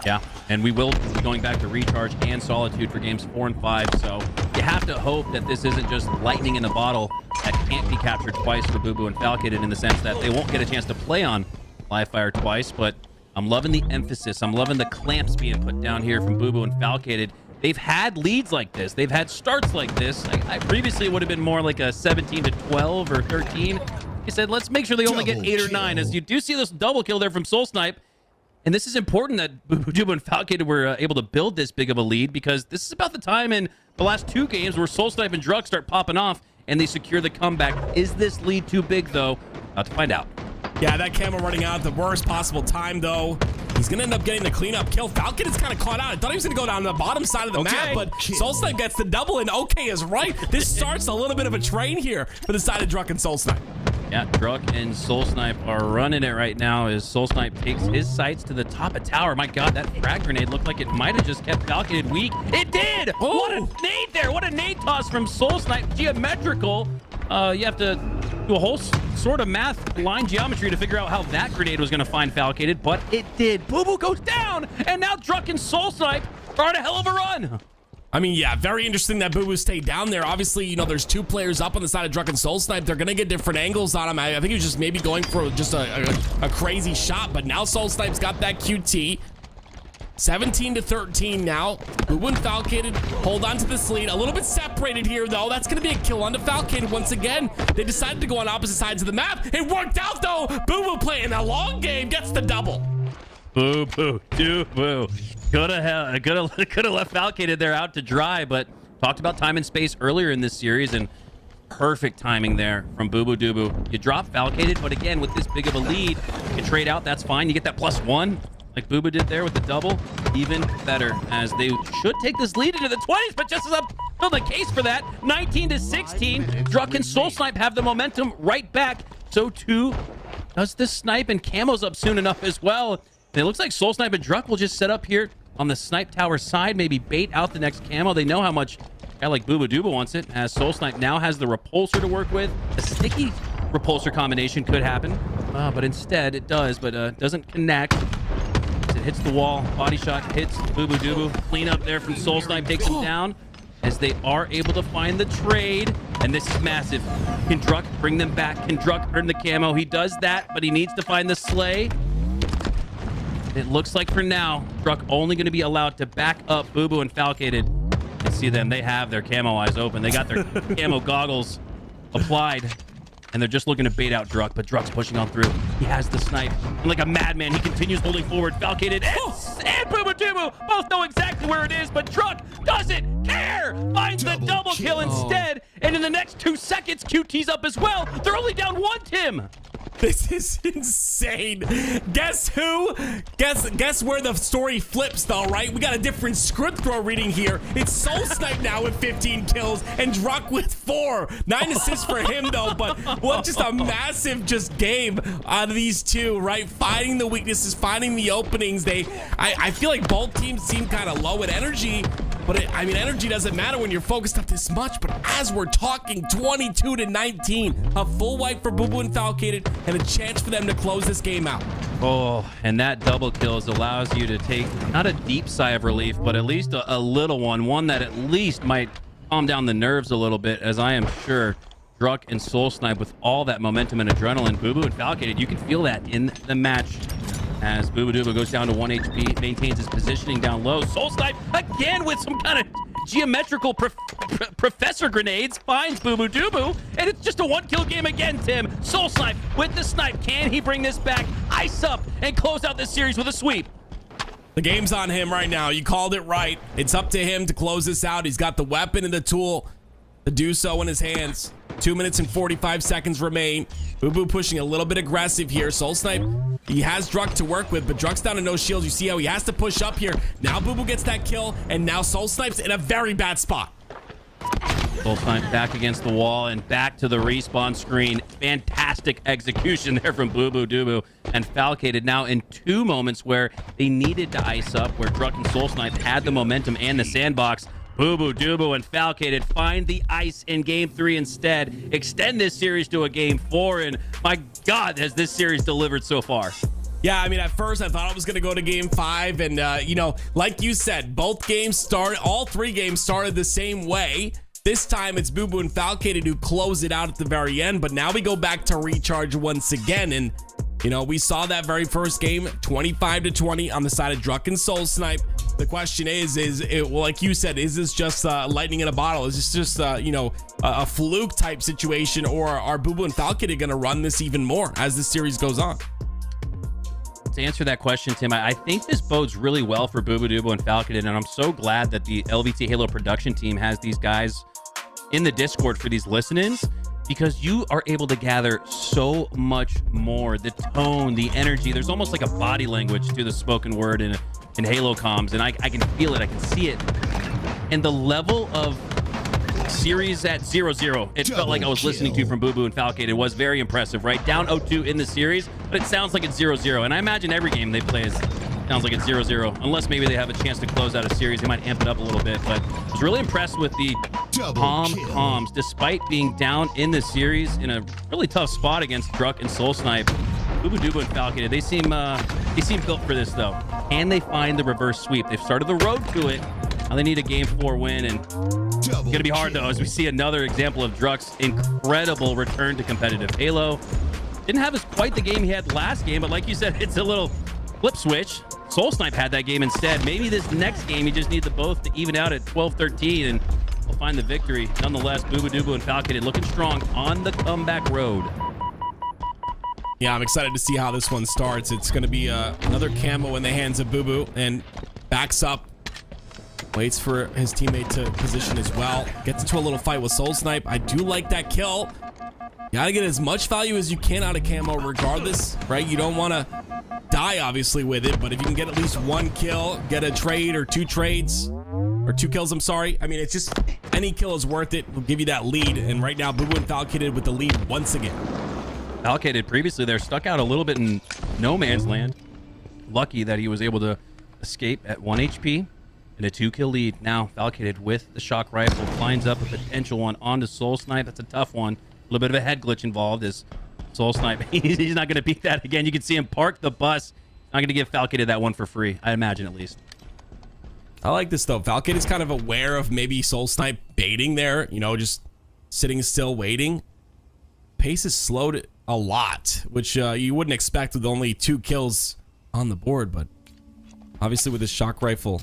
Yeah, and we will be going back to Recharge and Solitude for games 4 and 5, so you have to hope that this isn't just lightning in a bottle that can't be captured twice for Booboo and Falcated, in the sense that they won't get a chance to play on live fire twice. But I'm loving the emphasis. I'm loving the clamps being put down here from Booboo and Falcated. They've had leads like this. They've had starts like this. I previously would have been more like a 17 to 12 or 13. He said, let's make sure they only get 8 or 9, as you do see this double kill there from SoulSnipe. And this is important that bubudubu and Falcated were able to build this big of a lead, because this is about the time in the last 2 games where SoulSnipe and Druk start popping off and they secure the comeback. Is this lead too big, though? About to find out. Yeah, that camo running out at the worst possible time, though. He's going to end up getting the cleanup kill. Falcon is kind of caught out. I thought he was going to go down the bottom side of the map, but SoulSnipe gets the double, and OK is right. This starts a little bit of a train here for the side of Druk and SoulSnipe. Yeah, Druk and SoulSnipe are running it right now as SoulSnipe takes his sights to the top of tower. My God, that frag grenade looked like it might have just kept Falcated weak. It did! Oh. What a nade there! What a nade toss from SoulSnipe. Geometrical. You have to do a whole sort of math line geometry to figure out how that grenade was going to find Falcated, but it did. Booboo goes down, and now Druk and SoulSnipe are on a hell of a run. I mean, yeah, very interesting that Booboo stayed down there. Obviously, you know, there's 2 players up on the side of Druk and SoulSnipe. They're going to get different angles on him. I think he was just maybe going for just a crazy shot, but now SoulSnipe's got that QT. 17 to 13 now. Booboo and Falcated hold on to this lead. A little bit separated here, though. That's going to be a kill onto Falcated once again. They decided to go on opposite sides of the map. It worked out, though. Booboo playing a long game gets the double. Bubudubu. Could have left Falcated there out to dry, but talked about time and space earlier in this series, and perfect timing there from Bubudubu. You drop Falcated, but again, with this big of a lead, you can trade out. That's fine. You get that +1 like Booboo did there with the double. Even better, as they should take this lead into the 20s, but just as I'm building a case for that, 19 to 16, Druk and SoulSnipe have the momentum right back. So too does this snipe, and camo's up soon enough as well. And it looks like SoulSnipe and Druk will just set up here on the snipe tower side, maybe bait out the next camo. They know how much a guy like Bubudubu wants it, as SoulSnipe now has the repulsor to work with. A sticky repulsor combination could happen, but instead it does, but doesn't connect. As it hits the wall, body shot hits Bubudubu. Clean up there from SoulSnipe, takes him down, as they are able to find the trade. And this is massive. Can Druk bring them back? Can Druk earn the camo? He does that, but he needs to find the slay. It looks like for now, Druk only going to be allowed to back up Booboo and Falcated. You see them. They have their camo eyes open. They got their camo goggles applied, and they're just looking to bait out Druk, but Druk's pushing on through. He has the snipe. And like a madman, he continues holding forward. Falcated and Bubudubu both know exactly where it is, but Druk doesn't care. Finds the double kill instead, and in the next 2 seconds, QT's up as well. They're only down 1, Tim. This is insane. Guess who? Guess where the story flips, though, right? We got a different script throw reading here. It's SoulSnipe now with 15 kills and Druk with 4. 9 assists for him, though, but what just a massive just game out of these two, right? Finding the weaknesses, finding the openings. I feel like both teams seem kind of low in energy, but I mean, energy doesn't matter when you're focused up this much. But as we're talking, 22 to 19, a full wipe for Booboo and Falcated, and a chance for them to close this game out. Oh, and that double kills allows you to take not a deep sigh of relief, but at least a little one that at least might calm down the nerves a little bit, as I am sure Druk and SoulSnipe, with all that momentum and adrenaline, Booboo and Falcated, you can feel that in the match. As Bubudubu goes down to 1 HP, maintains his positioning down low. SoulSnipe again with some kind of geometrical professor grenades, finds Bubudubu, and it's just a 1-kill game again, Tim. SoulSnipe with the snipe. Can he bring this back, ice up, and close out this series with a sweep? The game's on him right now. You called it right. It's up to him to close this out. He's got the weapon and the tool to do so in his hands. 2 minutes and 45 seconds remain. Booboo pushing a little bit aggressive here. SoulSnipe, he has Druk to work with, but Druk's down to no shields. You see how he has to push up here. Now Booboo gets that kill, and now SoulSnipe's in a very bad spot. SoulSnipe back against the wall and back to the respawn screen. Fantastic execution there from Bubudubu and Falcated, now in 2 moments where they needed to ice up, where Druk and SoulSnipe had the momentum and the sandbox. Bubudubu and Falcated find the ice in game 3 instead. Extend this series to a game 4, and my God, has this series delivered so far. Yeah, I mean, at first I thought it was going to go to game 5. And, you know, like you said, all 3 games started the same way. This time it's Booboo and Falcated who close it out at the very end. But now we go back to recharge once again. And, you know, we saw that very first game, 25-20 on the side of Druk and SoulSnipe. The question is well, like you said, is this just lightning in a bottle? Is this just, you know, a fluke type situation? Or are Booboo and Falcated going to run this even more as the series goes on? To answer that question, Tim, I think this bodes really well for bubudubu and Falcated, and I'm so glad that the LVT Halo production team has these guys in the Discord for these listen-ins, because you are able to gather so much more. The tone, the energy, there's almost like a body language to the spoken word in Halo comms, and I can feel it, I can see it. And the level of series at 0-0, it felt like I was listening to from Booboo and Falcated. It was very impressive, right? Down 0-2 in the series, but it sounds like it's 0-0. And I imagine every game they play sounds like it's 0-0, unless maybe they have a chance to close out a series. They might amp it up a little bit, but I was really impressed with the calm comms, despite being down in the series in a really tough spot against Druk and SoulSnipe. Bubudubu and Falcated, they seem built for this though. Can they find the reverse sweep? They've started the road to it. Now they need a game 4 win, and it's gonna be hard though, as we see another example of Druk's incredible return to competitive Halo. Didn't have quite the game he had last game, but like you said, it's a little flip switch. SoulSnipe had that game instead. Maybe this next game, he just needs the both to even out at 12-13, and we'll find the victory. Nonetheless, Bubudubu and Falcated looking strong on the comeback road. Yeah, I'm excited to see how this one starts. It's going to be another camo in the hands of Booboo, and backs up, waits for his teammate to position as well. Gets into a little fight with SoulSnipe. I do like that kill. You gotta get as much value as you can out of camo regardless, right? You don't want to die, obviously, with it, but if you can get at least 1 kill, get a trade or 2 trades, or 2 kills, I'm sorry. I mean, it's just, any kill is worth it. Will give you that lead, and right now, Booboo and Falcated with the lead once again. Falcated previously, they're stuck out a little bit in no man's land. Lucky that he was able to escape at 1 HP and a 2-kill lead. Now, Falcated with the shock rifle finds up a potential one onto SoulSnipe. That's a tough one. A little bit of a head glitch involved as SoulSnipe, he's not going to beat that again. You can see him park the bus. Not going to give Falcated that one for free, I imagine, at least. I like this, though. Falcated is kind of aware of maybe SoulSnipe baiting there, you know, just sitting still, waiting. Pace is slowed a lot, which you wouldn't expect with only 2 kills on the board, but obviously with this shock rifle,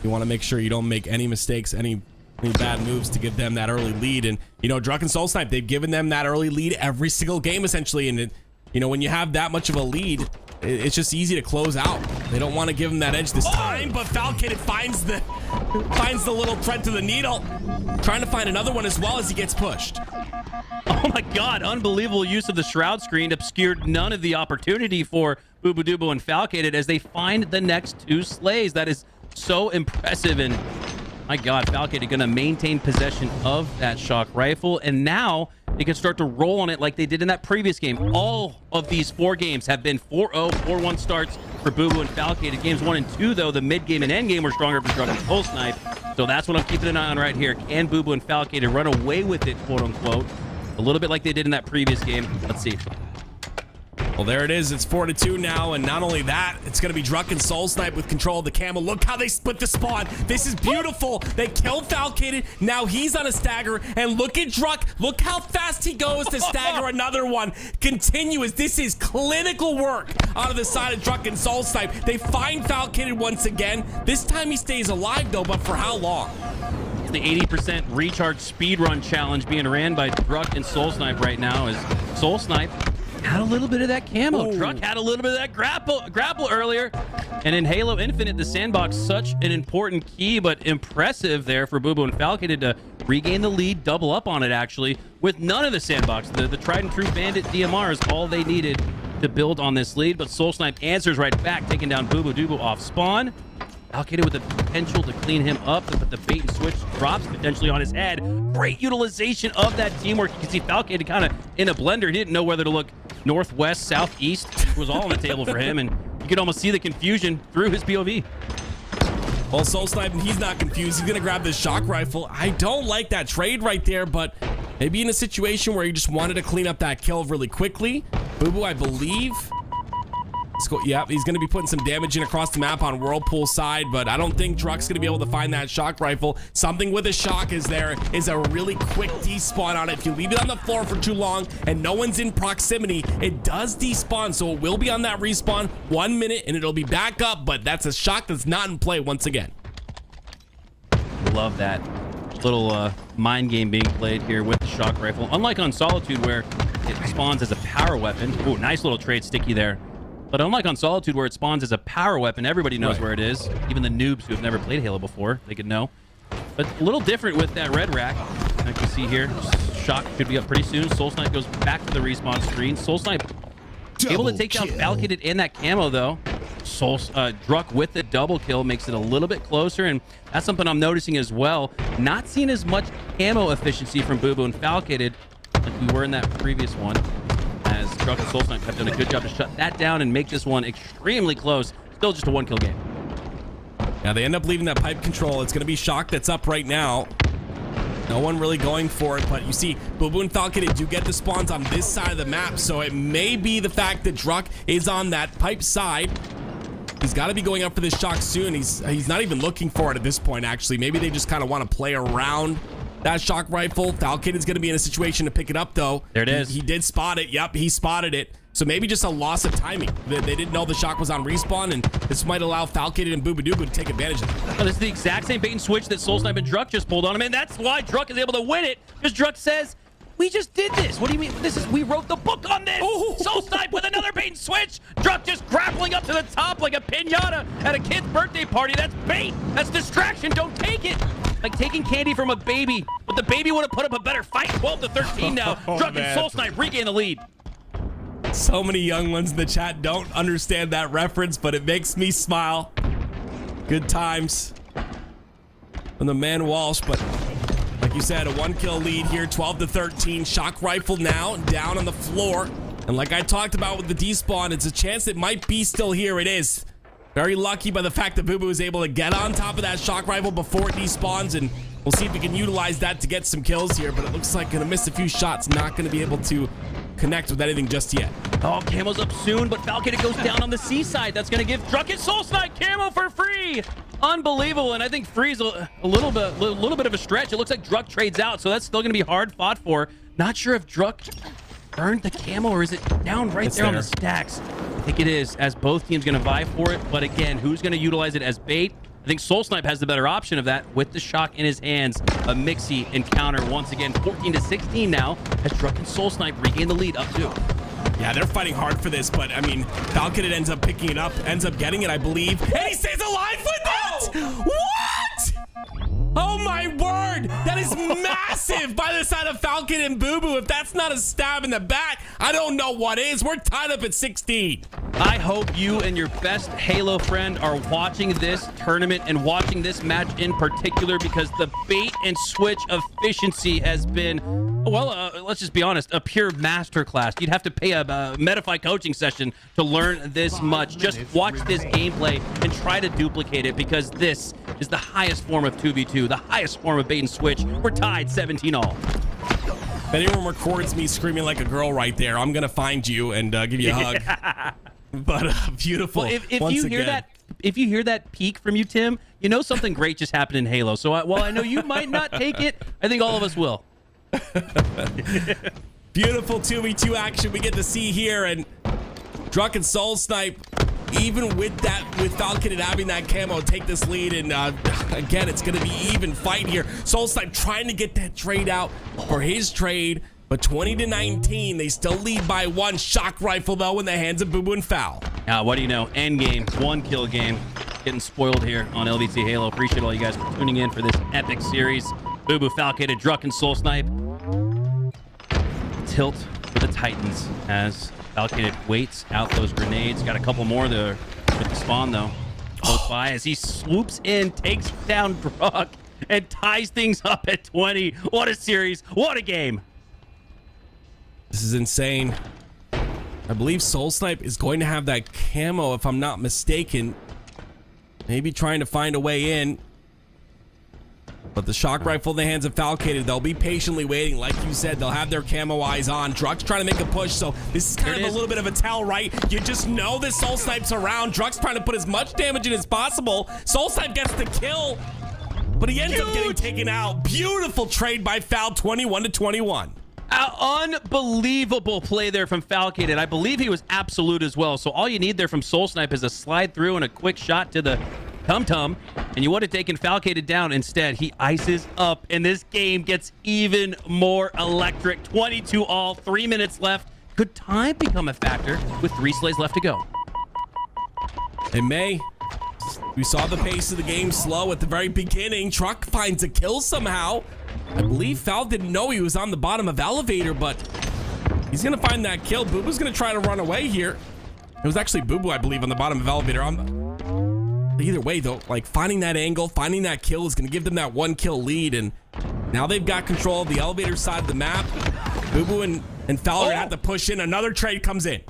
you want to make sure you don't make any mistakes, any bad moves to give them that early lead. And, you know, Druk and SoulSnipe, they've given them that early lead every single game, essentially. And, you know, when you have that much of a lead, it's just easy to close out. They don't want to give them that edge this time, but Falcated finds the little thread to the needle, trying to find another one as well as he gets pushed. Oh my God, unbelievable use of the shroud screen obscured none of the opportunity for Bubudubu and Falcated as they find the next 2 slays. That is so impressive. And my God, Falcated going to maintain possession of that shock rifle, and now they can start to roll on it like they did in that previous game. All of these 4 games have been 4-0, 4-1 starts for Booboo and Falcated. Games 1 and 2, though, the mid-game and end game were stronger for Druk and SoulSnipe. So that's what I'm keeping an eye on right here. Can Booboo and Falcated run away with it, quote-unquote? A little bit like they did in that previous game. Let's see. Well, there it is. It's 4-2 now, and not only that, it's going to be Druk and SoulSnipe with control of the camo. Look how they split the spawn. This is beautiful. They killed Falcated. Now he's on a stagger, and look at Druk. Look how fast he goes to stagger another one. Continuous. This is clinical work out of the side of Druk and SoulSnipe. They find Falcated once again. This time he stays alive, though, but for how long? The 80% recharge speedrun challenge being ran by Druk and SoulSnipe right now as SoulSnipe had a little bit of that camo. Druk had a little bit of that grapple earlier. And in Halo Infinite, the sandbox, such an important key, but impressive there for Booboo and Falcated to regain the lead, double up on it actually, with none of the sandbox. The tried and true Bandit DMR is all they needed to build on this lead, but SoulSnipe answers right back, taking down Bubudubu off spawn. Falcated with the potential to clean him up, but the bait and switch drops potentially on his head. Great utilization of that teamwork. You can see Falcated kind of in a blender. He didn't know whether to look northwest, southeast. It was all on the table for him, and you could almost see the confusion through his POV. Well, SoulSnipe, he's not confused. He's going to grab this shock rifle. I don't like that trade right there, but maybe in a situation where he just wanted to clean up that kill really quickly. Booboo, I believe, Yep, he's going to be putting some damage in across the map on Whirlpool side, but I don't think Druk's going to be able to find that shock rifle. Something with a shock is a really quick despawn on it. If you leave it on the floor for too long and no one's in proximity, it does despawn, so it will be on that respawn 1 minute and it'll be back up, but that's a shock that's not in play once again. Love that little mind game being played here with the shock rifle. Unlike on Solitude where it spawns as a power weapon. Ooh, nice little trade sticky there. But unlike on Solitude where it spawns as a power weapon, everybody knows where it is. Even the noobs who have never played Halo before, they could know. But a little different with that red rack. Like you can see here, shock could be up pretty soon. SoulSnipe goes back to the respawn screen. SoulSnipe able to take down Falcated and that camo though. Druk with the double kill makes it a little bit closer, and that's something I'm noticing as well. Not seeing as much camo efficiency from Booboo and Falcated like we were in that previous one, as Druk and SoulSnipe have done a good job to shut that down and make this one extremely close. Still just a 1-kill game. Yeah, they end up leaving that pipe control. It's going to be shock that's up right now. No one really going for it, but you see Booboo and Falcated do get the spawns on this side of the map, so it may be the fact that Druk is on that pipe side. He's got to be going up for this shock soon. He's not even looking for it at this point, actually. Maybe they just kind of want to play around that shock rifle. Falcated's going to be in a situation to pick it up, though. There it is. He did spot it. Yep, he spotted it. So maybe just a loss of timing. They didn't know the shock was on respawn, and this might allow Falcated and bubudubu to take advantage of it. Oh, this is the exact same bait and switch that SoulSnipe and Druk just pulled on him, and that's why Druk is able to win it, because Druk says, we just did this. What do you mean? We wrote the book on this. SoulSnipe with another bait and switch. Druk just grappling up to the top like a piñata at a kid's birthday party. That's bait. That's distraction. Don't take it. Like taking candy from a baby, but the baby would have put up a better fight. 12-13 now. Druk and SoulSnipe regain the lead. So many young ones in the chat don't understand that reference, but it makes me smile. Good times from the man Walsh, but like you said, a 1-kill lead here, 12-13. Shock rifle now down on the floor, and like I talked about with the despawn, it's a chance it might be still here. It is very lucky by the fact that Booboo is able to get on top of that shock rifle before it despawns, and we'll see if we can utilize that to get some kills here, but it looks like gonna miss a few shots, not gonna be able to connect with anything just yet. Oh, camo's up soon, but Falcated goes down on the seaside. That's going to give Druk and SoulSnipe camo for free. Unbelievable, and I think free's a little bit of a stretch. It looks like Druk trades out, so that's still going to be hard fought for. Not sure if Druk burned the camo or is it down right there on the stacks. I think it is, as both teams going to vie for it, but again, who's going to utilize it as bait? I think SoulSnipe has the better option of that with the shock in his hands. A mixy encounter once again, 14-16 now, as Druk and SoulSnipe regain the lead up 2. Yeah, they're fighting hard for this, but I mean, Falcated ends up picking it up, ends up getting it, I believe, and he stays alive with it! What? Oh my word! That is massive by the side of Falcon and Booboo. If that's not a stab in the back, I don't know what is. We're tied up at 16. I hope you and your best Halo friend are watching this tournament and watching this match in particular, because the bait and switch efficiency has been, well, let's just be honest, a pure masterclass. You'd have to pay a Medify coaching session to learn this much. Just watch this gameplay and try to duplicate it, because this is the highest form of 2v2, the highest form of bait and switch. We're tied 17-all. If anyone records me screaming like a girl right there, I'm gonna find you and give you a hug. But beautiful. Well, if you hear that peak from you, Tim, you know something great just happened in Halo. So while I know you might not take it, I think all of us will. Beautiful 2v2 action we get to see here, and Druk and SoulSnipe, even with Falcated having that camo, take this lead, and again, it's going to be even fight here. SoulSnipe trying to get that trade out for his trade, but 20-19, they still lead by 1. Shock rifle, though, in the hands of Booboo and Foul. What do you know? End game, 1-kill game. Getting spoiled here on LVT Halo. Appreciate all you guys for tuning in for this epic series. Booboo, Falcated, Druk, and SoulSnipe. Tilt for the Titans as Falcated waits out those grenades. Got a couple more there with the spawn, though. Close by as he swoops in, takes down Druk, and ties things up at 20. What a series. What a game. This is insane. I believe SoulSnipe is going to have that camo, if I'm not mistaken. Maybe trying to find a way in. But the shock rifle in the hands of Falcated, they'll be patiently waiting. Like you said, they'll have their camo eyes on. Druk's trying to make a push, so this is kind of a little bit of a tell, right? You just know this SoulSnipe's around. Druk's trying to put as much damage in as possible. SoulSnipe gets the kill, but he ends up getting taken out. Beautiful trade by Fal, 21-21. Unbelievable play there from Falcated. I believe he was absolute as well. So all you need there from SoulSnipe is a slide through and a quick shot to the tum-tum, and you would have taken Falcated down. Instead, he ices up, and this game gets even more electric. 22 all, 3 minutes left. Could time become a factor with 3 slays left to go? It may. We saw the pace of the game slow at the very beginning. Truck finds a kill somehow. I believe Fal didn't know he was on the bottom of elevator, but he's gonna find that kill. Bubu's gonna try to run away here. It was actually Booboo, I believe, on the bottom of elevator. Either way, though, like finding that angle, finding that kill is going to give them that 1 kill lead. And now they've got control of the elevator side of the map. Booboo and Fal are going to have to push in. Another trade comes in.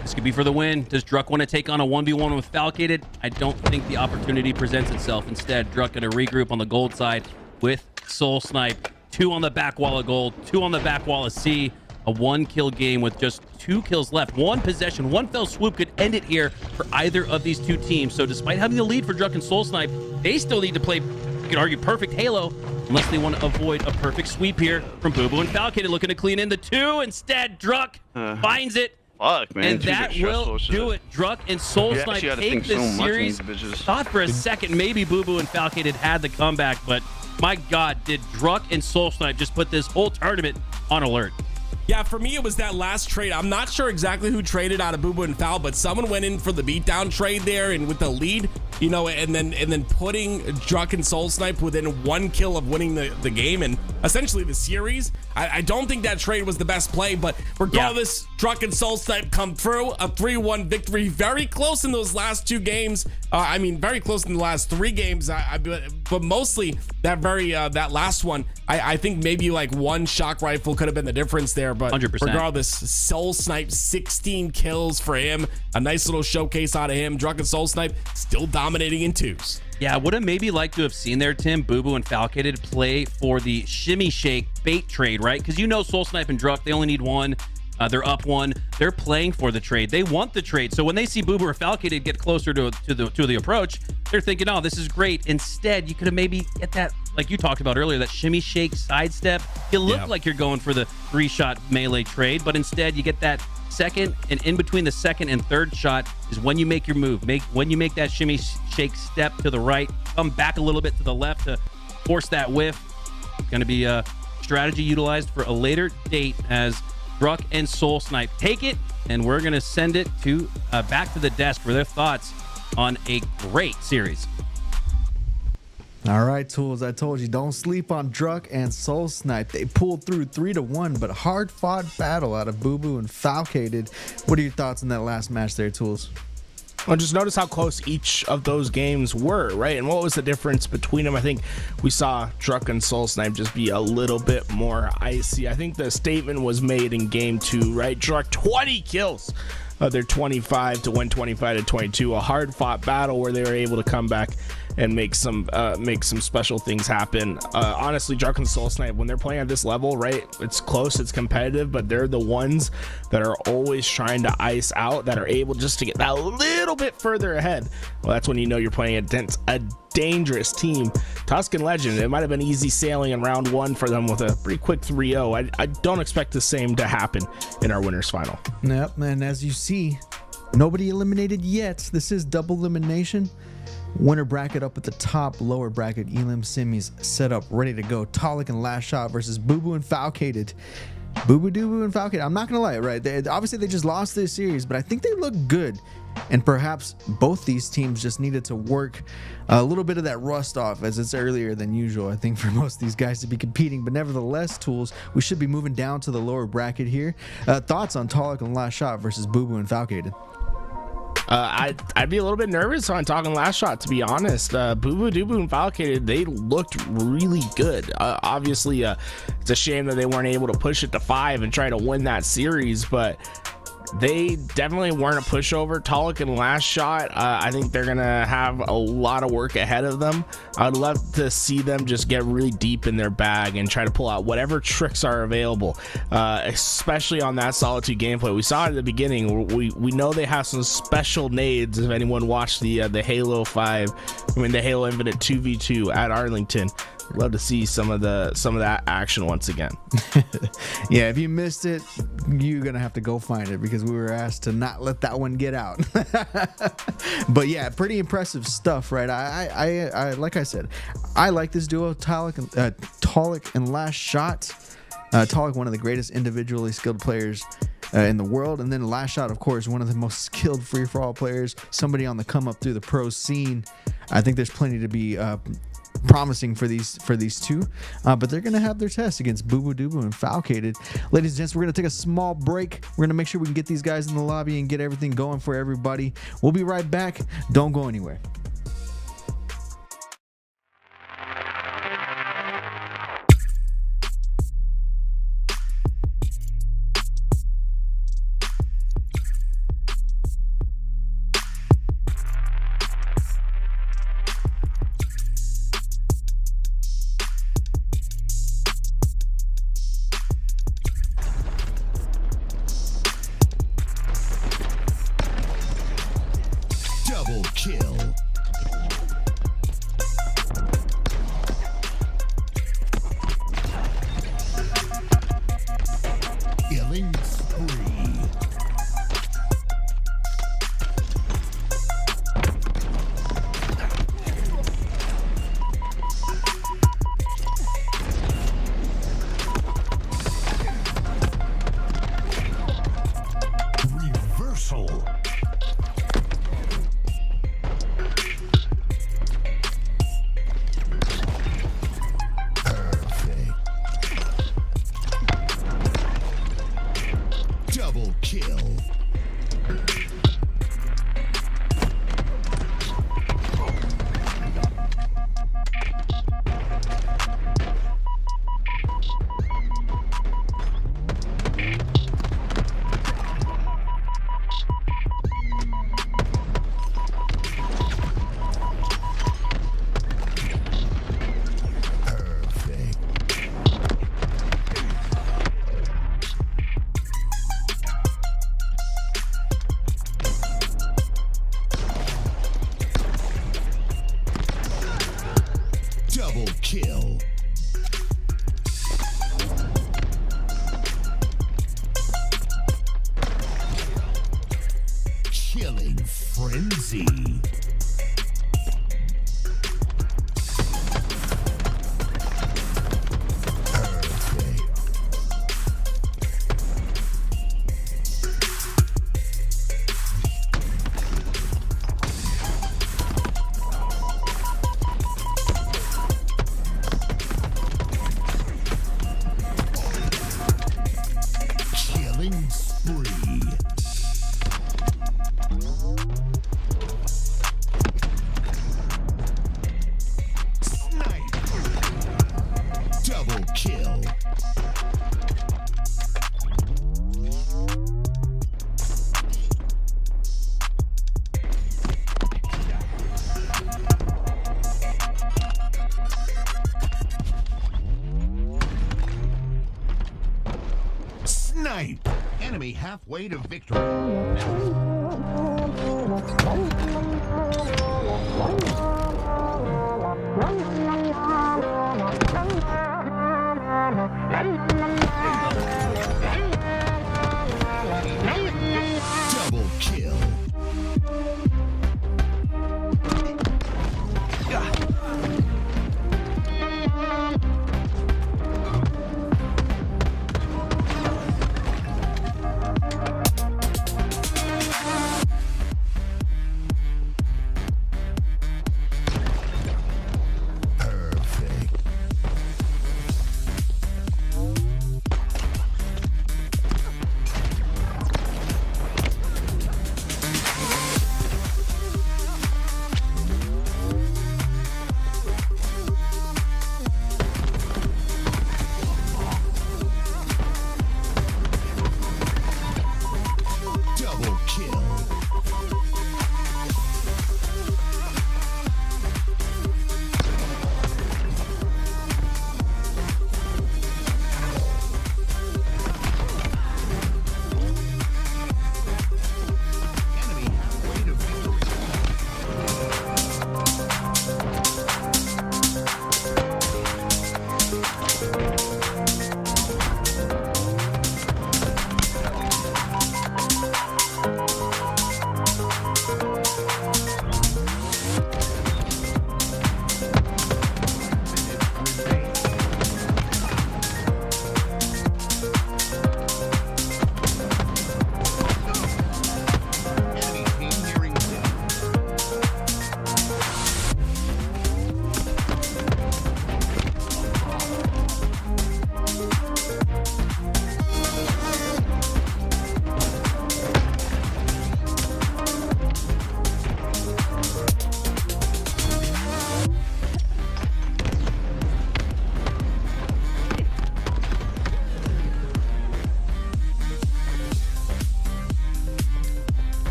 This could be for the win. Does Druk want to take on a 1v1 with Falcated? I don't think the opportunity presents itself. Instead, Druk going to regroup on the gold side with SoulSnipe. 2 on the back wall of gold, 2 on the back wall of C. A 1 kill game with just 2 kills left. 1 possession, 1 fell swoop could end it here for either of these 2 teams. So despite having the lead for Druk and SoulSnipe, they still need to play, you could argue, perfect Halo, unless they want to avoid a perfect sweep here from Booboo and Falcated, looking to clean in the 2. Instead, Druk finds it. Fuck, man. And that will do it. Druk and SoulSnipe take this series. Thought for a second maybe Booboo and Falcated had the comeback, but my God, did Druk and SoulSnipe just put this whole tournament on alert. Yeah, for me, it was that last trade. I'm not sure exactly who traded out of Booboo and Fal, but someone went in for the beatdown trade there and with the lead, you know, and then putting Druk and SoulSnipe within 1 kill of winning the game and essentially the series. I don't think that trade was the best play, but regardless, Druk and SoulSnipe come through. A 3-1 victory. Very close in those last 2 games. I mean, very close in the last 3 games, but mostly that that last one. I think maybe like 1 shock rifle could have been the difference there, but 100%. Regardless, SoulSnipe, 16 kills for him. A nice little showcase out of him. Druk and SoulSnipe still dominating in 2s. Yeah, I would have maybe liked to have seen there, Tim, Booboo and Falcated play for the shimmy shake bait trade, right? Because you know SoulSnipe and Druk, they only need 1. They're up 1. They're playing for the trade. They want the trade. So when they see Booboo or Falcated get closer to the approach, they're thinking, oh, this is great. Instead, you could have maybe get that, like you talked about earlier, that shimmy shake sidestep. You look like you're going for the 3-shot melee trade, but instead you get that second, and in between the second and third shot is when you make your move. When you make that shimmy shake step to the right, come back a little bit to the left to force that whiff. It's going to be a strategy utilized for a later date as Druk and SoulSnipe take it, and we're going to send it to back to the desk for their thoughts on a great series. All right, Tools, I told you, don't sleep on Druk and SoulSnipe. They pulled through 3-1, but hard-fought battle out of Booboo and Falcated. What are your thoughts on that last match there, Tools? Well, just notice how close each of those games were, right? And what was the difference between them? I think we saw Druk and SoulSnipe just be a little bit more icy. I think the statement was made in game 2, right? Druk, 20 kills. They're 25 to win 25 to 22. A hard-fought battle where they were able to come back and make some special things happen. Honestly, Druk and SoulSnipe, when they're playing at this level, right, it's close, it's competitive, but they're the ones that are always trying to ice out, that are able just to get that little bit further ahead. Well, that's when you know you're playing against a dangerous team. Tusk Lqgend, it might have been easy sailing in round 1 for them with a pretty quick 3-0. I don't expect the same to happen in our winners final. Yep, and as you see, nobody eliminated yet. This is double elimination. Winner bracket up at the top, lower bracket Elim Simmy's set up, ready to go. Taulek and LastShot versus Booboo and Falcated. Bubudubu and Falcated. I'm not gonna lie, right? Obviously they just lost this series, but I think they look good. And perhaps both these teams just needed to work a little bit of that rust off, as it's earlier than usual, I think, for most of these guys to be competing. But nevertheless, Tools, we should be moving down to the lower bracket here. Thoughts on Taulek and LastShot versus Booboo and Falcated? I'd be a little bit nervous on talking LastShot, to be honest. Bubudubu and Falcated, they looked really good. Obviously, it's a shame that they weren't able to push it to 5 and try to win that series, but they definitely weren't a pushover. Taulek and LastShot, I think they're gonna have a lot of work ahead of them. I'd love to see them just get really deep in their bag and try to pull out whatever tricks are available, especially on that Solitude gameplay. We saw it at the beginning. We know they have some special nades. If anyone watched the Halo 5, the Halo Infinite 2v2 at Arlington, I'd love to see some of that action once again. Yeah, if you missed it, you're gonna have to go find it because we were asked to not let that one get out. But yeah, pretty impressive stuff, right? I like I said, I like this duo, Taulek and LastShot. Taulek, one of the greatest individually skilled players in the world, and then LastShot, of course, one of the most skilled free-for-all players, somebody on the come up through the pro scene. I think there's plenty to be promising for these two, but they're gonna have their test against bubudubu and Falcated. Ladies and gents, we're gonna take a small break. We're gonna make sure we can get these guys in the lobby and get everything going for everybody. We'll be right back. Don't go anywhere. Double kill. Killing spree. Reversal. Double kill. Perfect. Double kill. Killing frenzy. Perfect. Killing spree. Snipe. Double kill. Snipe. Enemy halfway to victory. Double kill.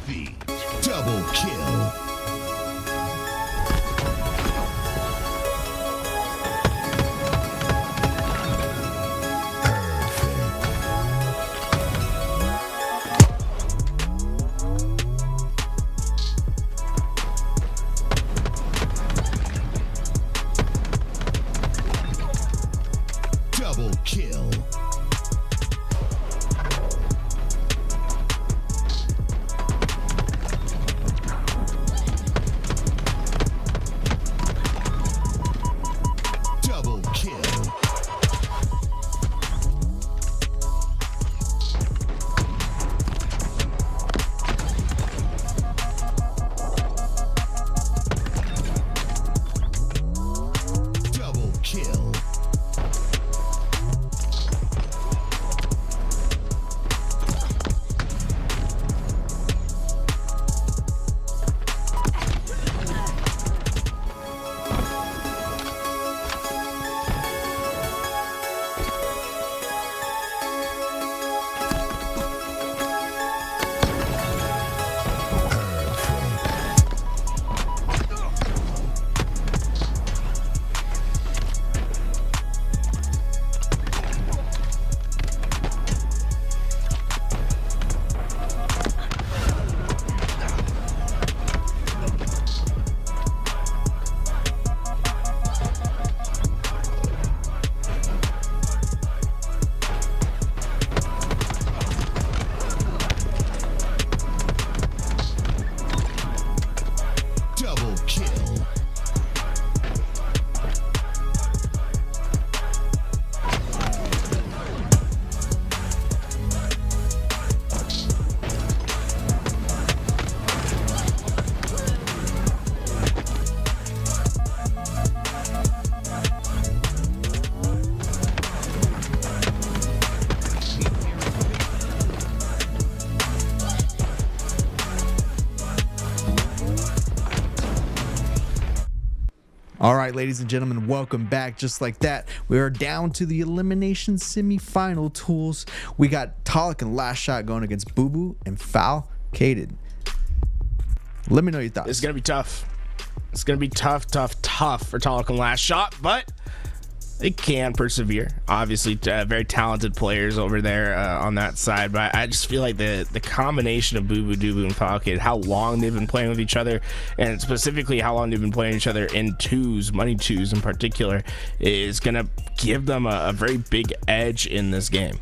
Defeat. Double kill. Double kill. Double kill. Double kill. Double kill. All right, ladies and gentlemen, welcome back. Just like that, we are down to the elimination semi-final tools. We got Taulek and LastShot going against Booo and Falcated. Let me know your thoughts. It's gonna be tough. It's gonna be tough for Taulek and LastShot, but they can persevere. Obviously, very talented players over there on that side, but I just feel like the combination of bubudubu and Falcated, how long they've been playing with each other, and specifically how long they've been playing each other in twos, money twos in particular, is gonna give them a very big edge in this game.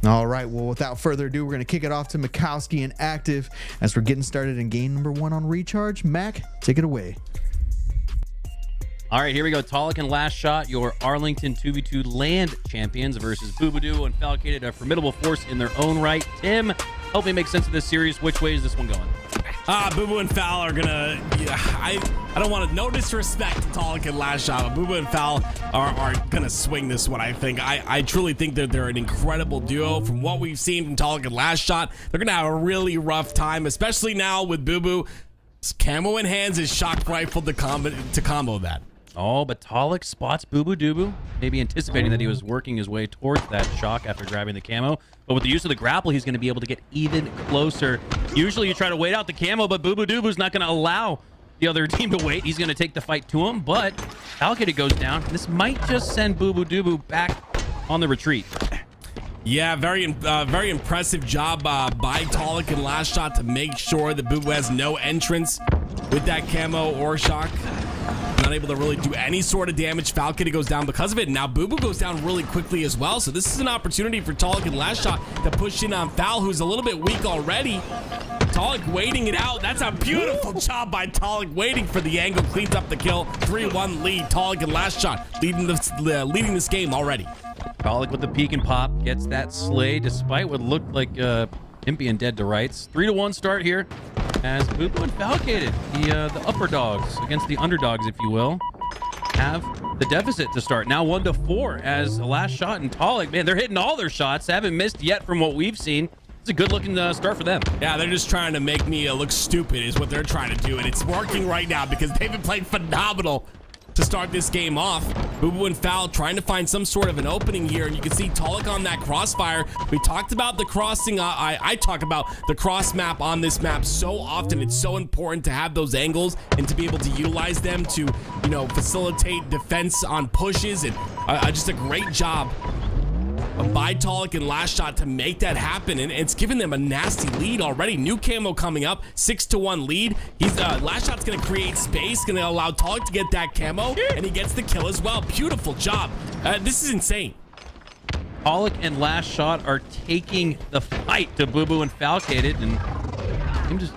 All right, well, without further ado, we're going to kick it off to Mikowski and Active as we're getting started in game number 1 on Recharge. Mac, take it away. All right, here we go. Taulek and LastShot, your Arlington 2v2 land champions versus bubudubu and Falcated, a formidable force in their own right. Tim, help me make sense of this series. Which way is this one going? Booo and Fal are gonna. I don't want to. No disrespect to Taulek and LastShot, but Booo and Fal are gonna swing this one. I think. I truly think that they're an incredible duo. From what we've seen from Taulek and LastShot, they're gonna have a really rough time, especially now with Booo. Camo in hands is shock rifle to combo that. Oh, but Taulek spots bubudubu, maybe anticipating that he was working his way towards that shock after grabbing the camo. But with the use of the grapple, he's going to be able to get even closer. Usually you try to wait out the camo, but bubudubu's not going to allow the other team to wait. He's going to take the fight to him, but Falcated goes down. This might just send bubudubu back on the retreat. Yeah, very impressive job by Taulek and LastShot to make sure that Booo has no entrance with that camo or shock. Not able to really do any sort of damage. Falcated goes down because of it. Now Booo goes down really quickly as well. So this is an opportunity for Taulek and LastShot to push in on Fal, who's a little bit weak already. Taulek waiting it out. That's a beautiful job by Taulek, waiting for the angle, cleans up the kill. 3-1 lead. Taulek and LastShot leading this game already. Taulek with the peek and pop gets that slay despite what looked like Impian dead to rights. 3-1 start here as Booo and Falcated, the upper dogs against the underdogs, if you will, have the deficit to start. Now 1-4 as LastShot and Taulek, man, they're hitting all their shots. They haven't missed yet from what we've seen. It's a good looking start for them. Yeah, they're just trying to make me look stupid is what they're trying to do. And it's working right now because they've been playing phenomenal to start this game off. Booboo and Foul trying to find some sort of an opening here, and you can see Taulek on that crossfire. We talked about the crossing. I talk about the cross map on this map so often. It's so important to have those angles and to be able to utilize them to, you know, facilitate defense on pushes, and just a great job by Taulek and LastShot to make that happen, and it's given them a nasty lead already. New camo coming up, 6-1 lead. He's LastShot's gonna create space, gonna allow Taulek to get that camo, and he gets the kill as well. Beautiful job. This is insane. Taulek and LastShot are taking the fight to Booboo and Falcated, and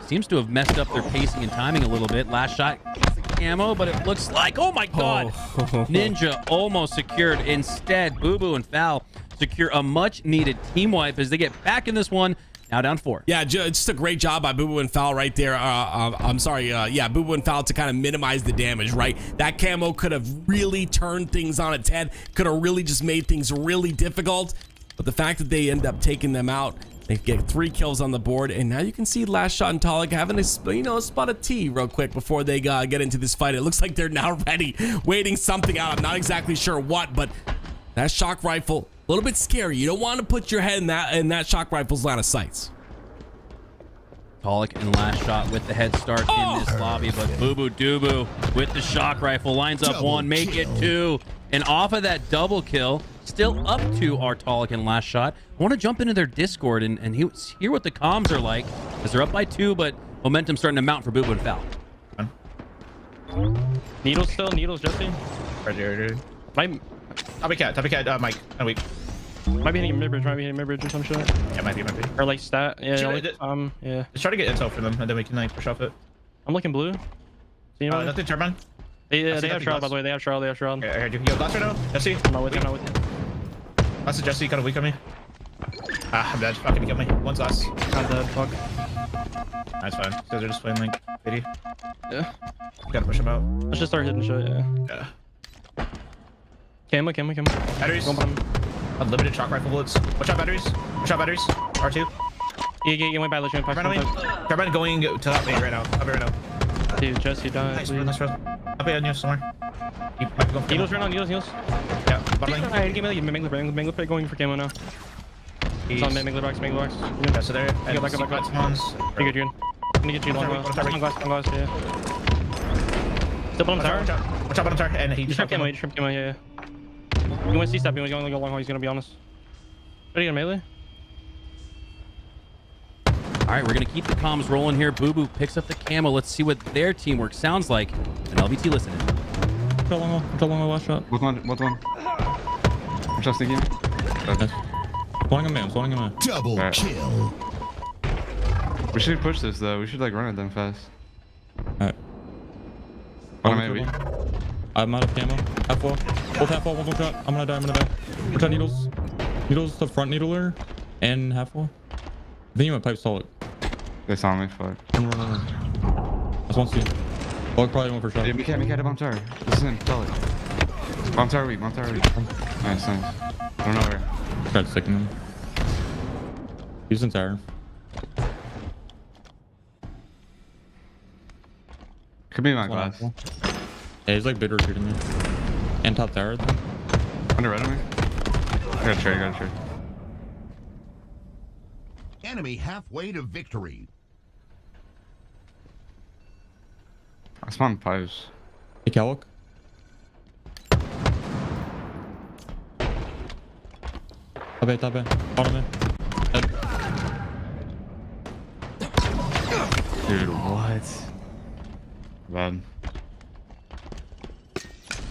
seems to have messed up their pacing and timing a little bit. LastShot gets the camo, but it looks like, oh my god, Ninja almost secured. Instead, Booboo and Foul secure a much needed team wipe as they get back in this one, now down 4. Yeah, just a great job by Booboo and Foul right there. I'm sorry, yeah, Booboo and Foul to kind of minimize the damage, right? That camo could have really turned things on its head, could have really just made things really difficult, but the fact that they end up taking them out, they get 3 kills on the board, and now you can see LastShot and Taulek having a, you know, a spot of tea real quick before they get into this fight. It looks like they're now ready, waiting something out. I'm not exactly sure what, but that shock rifle, a little bit scary. You don't want to put your head in that shock rifle's line of sights. Taulek and LastShot with the head start in this lobby, but bubudubu with the shock rifle lines up 1, make it 2, and off of that double kill, still up to our Taulek and LastShot. I want to jump into their Discord and hear what the comms are like, as they're up by 2, but momentum starting to mount for Booboo and Foul. Needles still, needles, Jesse. Right here. Copycat, Mike. I'm weak. Might be hitting mid-bridge, or some shit. Yeah, might be. Or like stat. Yeah, yeah. Let's try to get intel from them, and then we can like push off it. I'm looking blue. See nothing, Turbine. Yeah, they have Shroud, by the way. They have Shroud. Okay, I heard you. Yo, Glass right now. Jesse. I'm not with you. Glass is Jesse, kind of weak on me. I'm dead. Fucking kill me. One's last. I'm dead. Fuck. That's fine. These guys are just playing like 80. Yeah. Gotta push them out. Let's just start hitting shit, yeah. Camo. Batteries. Unlimited shock rifle bullets. Watch out, batteries. R2. Yeah, went by the train. Turbine going to that main right now. Up here right now. Dude, Jesse died. Nice run. Up here on you somewhere. You might be going for needles right now, needles. Yeah, bottling. Alright, give me Mangler going for camo now. It's on Mangler box. Yeah, so there. Go back. You're good. I'm gonna get you long glass, yeah. Still bottom tower. Watch out, bottom tower. And he just shrimp camo, yeah. You want to C-step, you want to go long haul, he's gonna be honest. Ready to melee? Alright, we're gonna keep the comms rolling here. Booboo picks up the camo. Let's see what their teamwork sounds like. And LVT listening. Control long haul, last shot. What one? I'm just thinking. Spawning him in. Double kill. We should push this though. We should like run at them fast. Alright. Maybe. I'm out of camo. Half wall. Both half wall, one shot. I'm gonna die. Watch out, needles. Needles, the front needler. And half wall. I think you went pipe solid. They saw me, fuck. Run. That's one seat. Bulk probably went for shot. Dude, we can't hit bomb tower. This is him, tell it. Bomb tower weak. Nice. I don't know where. Tried sticking him. He's in tower. Could be my glass. Yeah, he's like bitter shooting me. And top tower. Under red on me. I got a trade. Enemy halfway to victory. I spawned pipes. Hey, Taulek. Top A. Bottom A. Dead. Dude, what? Bad.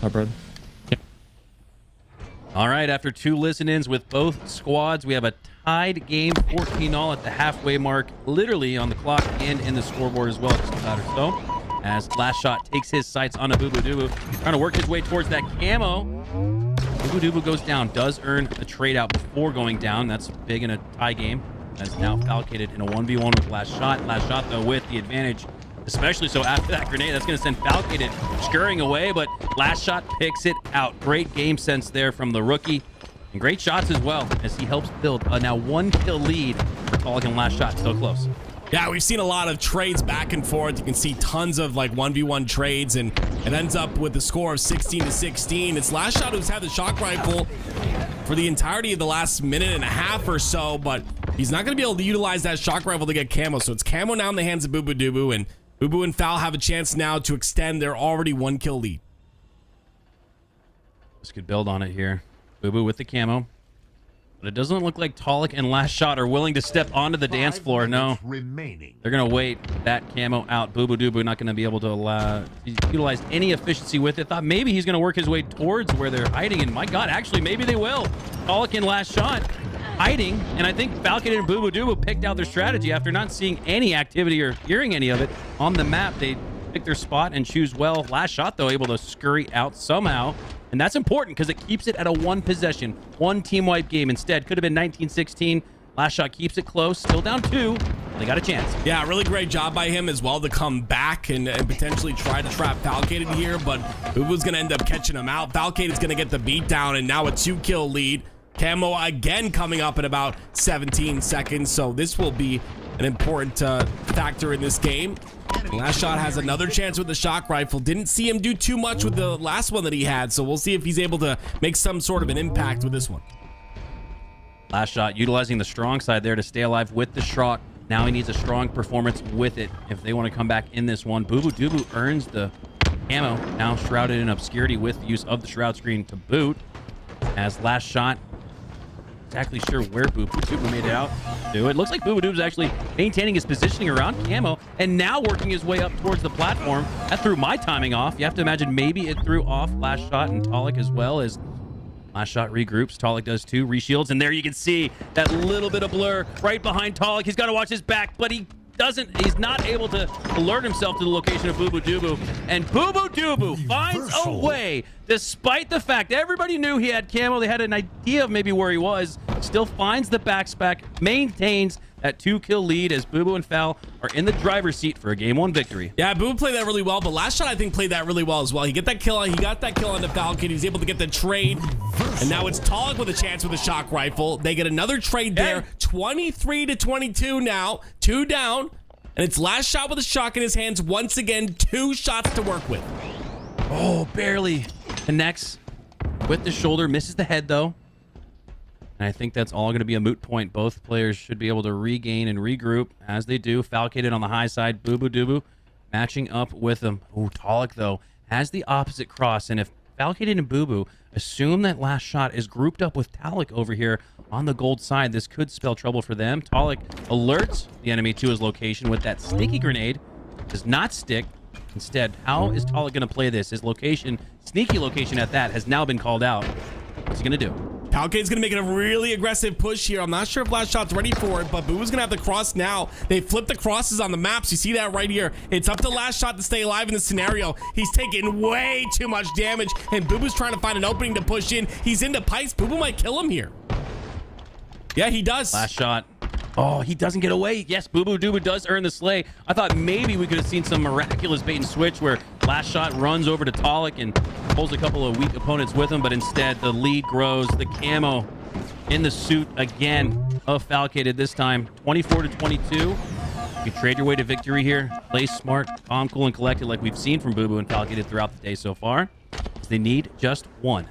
Top red. Yeah. All right, after 2 listen-ins with both squads, we have a tied game, 14-all at the halfway mark, literally on the clock and in the scoreboard as well, just about or so. As LastShot takes his sights on a bubudubu, trying to work his way towards that camo. Bubudubu goes down, does earn a trade out before going down. That's big in a tie game. That's now Falcated in a 1v1 with LastShot. LastShot, though, with the advantage, especially so after that grenade. That's going to send Falcated scurrying away, but LastShot picks it out. Great game sense there from the rookie. And great shots as well, as he helps build a now 1-kill lead Taulek and LastShot still close. Yeah, we've seen a lot of trades back and forth. You can see tons of like 1v1 trades, and it ends up with a score of 16-16. It's LastShot who's had the shock rifle for the entirety of the last minute and a half or so, but he's not going to be able to utilize that shock rifle to get camo. So it's camo now in the hands of bubudubu, and Booo and Fal have a chance now to extend their already 1-kill lead. This could build on it here. Booo with the camo. But it doesn't look like Taulek and LastShot are willing to step onto the dance floor. No. They're going to wait that camo out. Bubudubu not going to be able to utilize any efficiency with it. Thought maybe he's going to work his way towards where they're hiding. And my God, actually, maybe they will. Taulek and LastShot hiding. And I think Falcated and bubudubu picked out their strategy after not seeing any activity or hearing any of it on the map. They pick their spot and choose well. LastShot, though, able to scurry out somehow. And that's important because it keeps it at a 1-possession, 1 team wipe game. Instead, could have been 19-16. LastShot keeps it close, still down 2. They got a chance. Yeah, really great job by him as well to come back and potentially try to trap Falcated here, but Booboo's going to end up catching him out. Falcated's going to get the beat down, and now a 2-kill lead. Camo again coming up in about 17 seconds, so this will be an important factor in this game. LastShot has another chance with the shock rifle. Didn't see him do too much with the last one that he had, so we'll see if he's able to make some sort of an impact with this one. LastShot utilizing the strong side there to stay alive with the shock. Now he needs a strong performance with it if they want to come back in this one. bubudubu earns the camo, now shrouded in obscurity with the use of the shroud screen to boot. As LastShot exactly sure where bubudubu made it out to. It looks like bubudubu's actually maintaining his positioning around camo and now working his way up towards the platform. That threw my timing off. You have to imagine maybe it threw off LastShot and Taulek as well, as LastShot regroups. Taulek does too, reshields, and there you can see that little bit of blur right behind Taulek. He's got to watch his back, but he's not able to alert himself to the location of bubudubu, and bubudubu finds a way, despite the fact everybody knew he had camo, they had an idea of maybe where he was, still finds the backpack, maintains that 2-kill lead as Booo and Fal are in the driver's seat for a game 1 victory. Yeah, Booo played that really well, but LastShot I think played that really well as well. He got that kill on the Falcon. He was able to get the trade, and now it's Taulek with a chance with a shock rifle. They get another trade there. 23-22 now, 2 down, and it's LastShot with a shock in his hands once again. 2 shots to work with. Oh, barely connects with the shoulder, misses the head though. And I think that's all going to be a moot point. Both players should be able to regain and regroup as they do. Falcated on the high side, bubudubu matching up with him. Ooh, Taulek though has the opposite cross, and if Falcated and Booo assume that LastShot is grouped up with Taulek over here on the gold side, this could spell trouble for them. Taulek alerts the enemy to his location with that sticky grenade. Does not stick. Instead, how is Taulek going to play this? His location, sneaky location at that, has now been called out. What's he going to do? Falcade's going to make it a really aggressive push here. I'm not sure if LastShot's ready for it, but Boo's going to have the cross now. They flip the crosses on the maps. You see that right here. It's up to LastShot to stay alive in this scenario. He's taking way too much damage, and Boo's trying to find an opening to push in. He's into pipes. Boo might kill him here. Yeah, he does. LastShot. Oh, he doesn't get away. Yes, bubudubu does earn the slay. I thought maybe we could have seen some miraculous bait and switch where LastShot runs over to Taulek and pulls a couple of weak opponents with him, but instead the lead grows. The camo in the suit again of Falcated this time. 24-22. You can trade your way to victory here. Play smart, calm, cool, and collected like we've seen from Booo and Falcated throughout the day so far. They need just 1.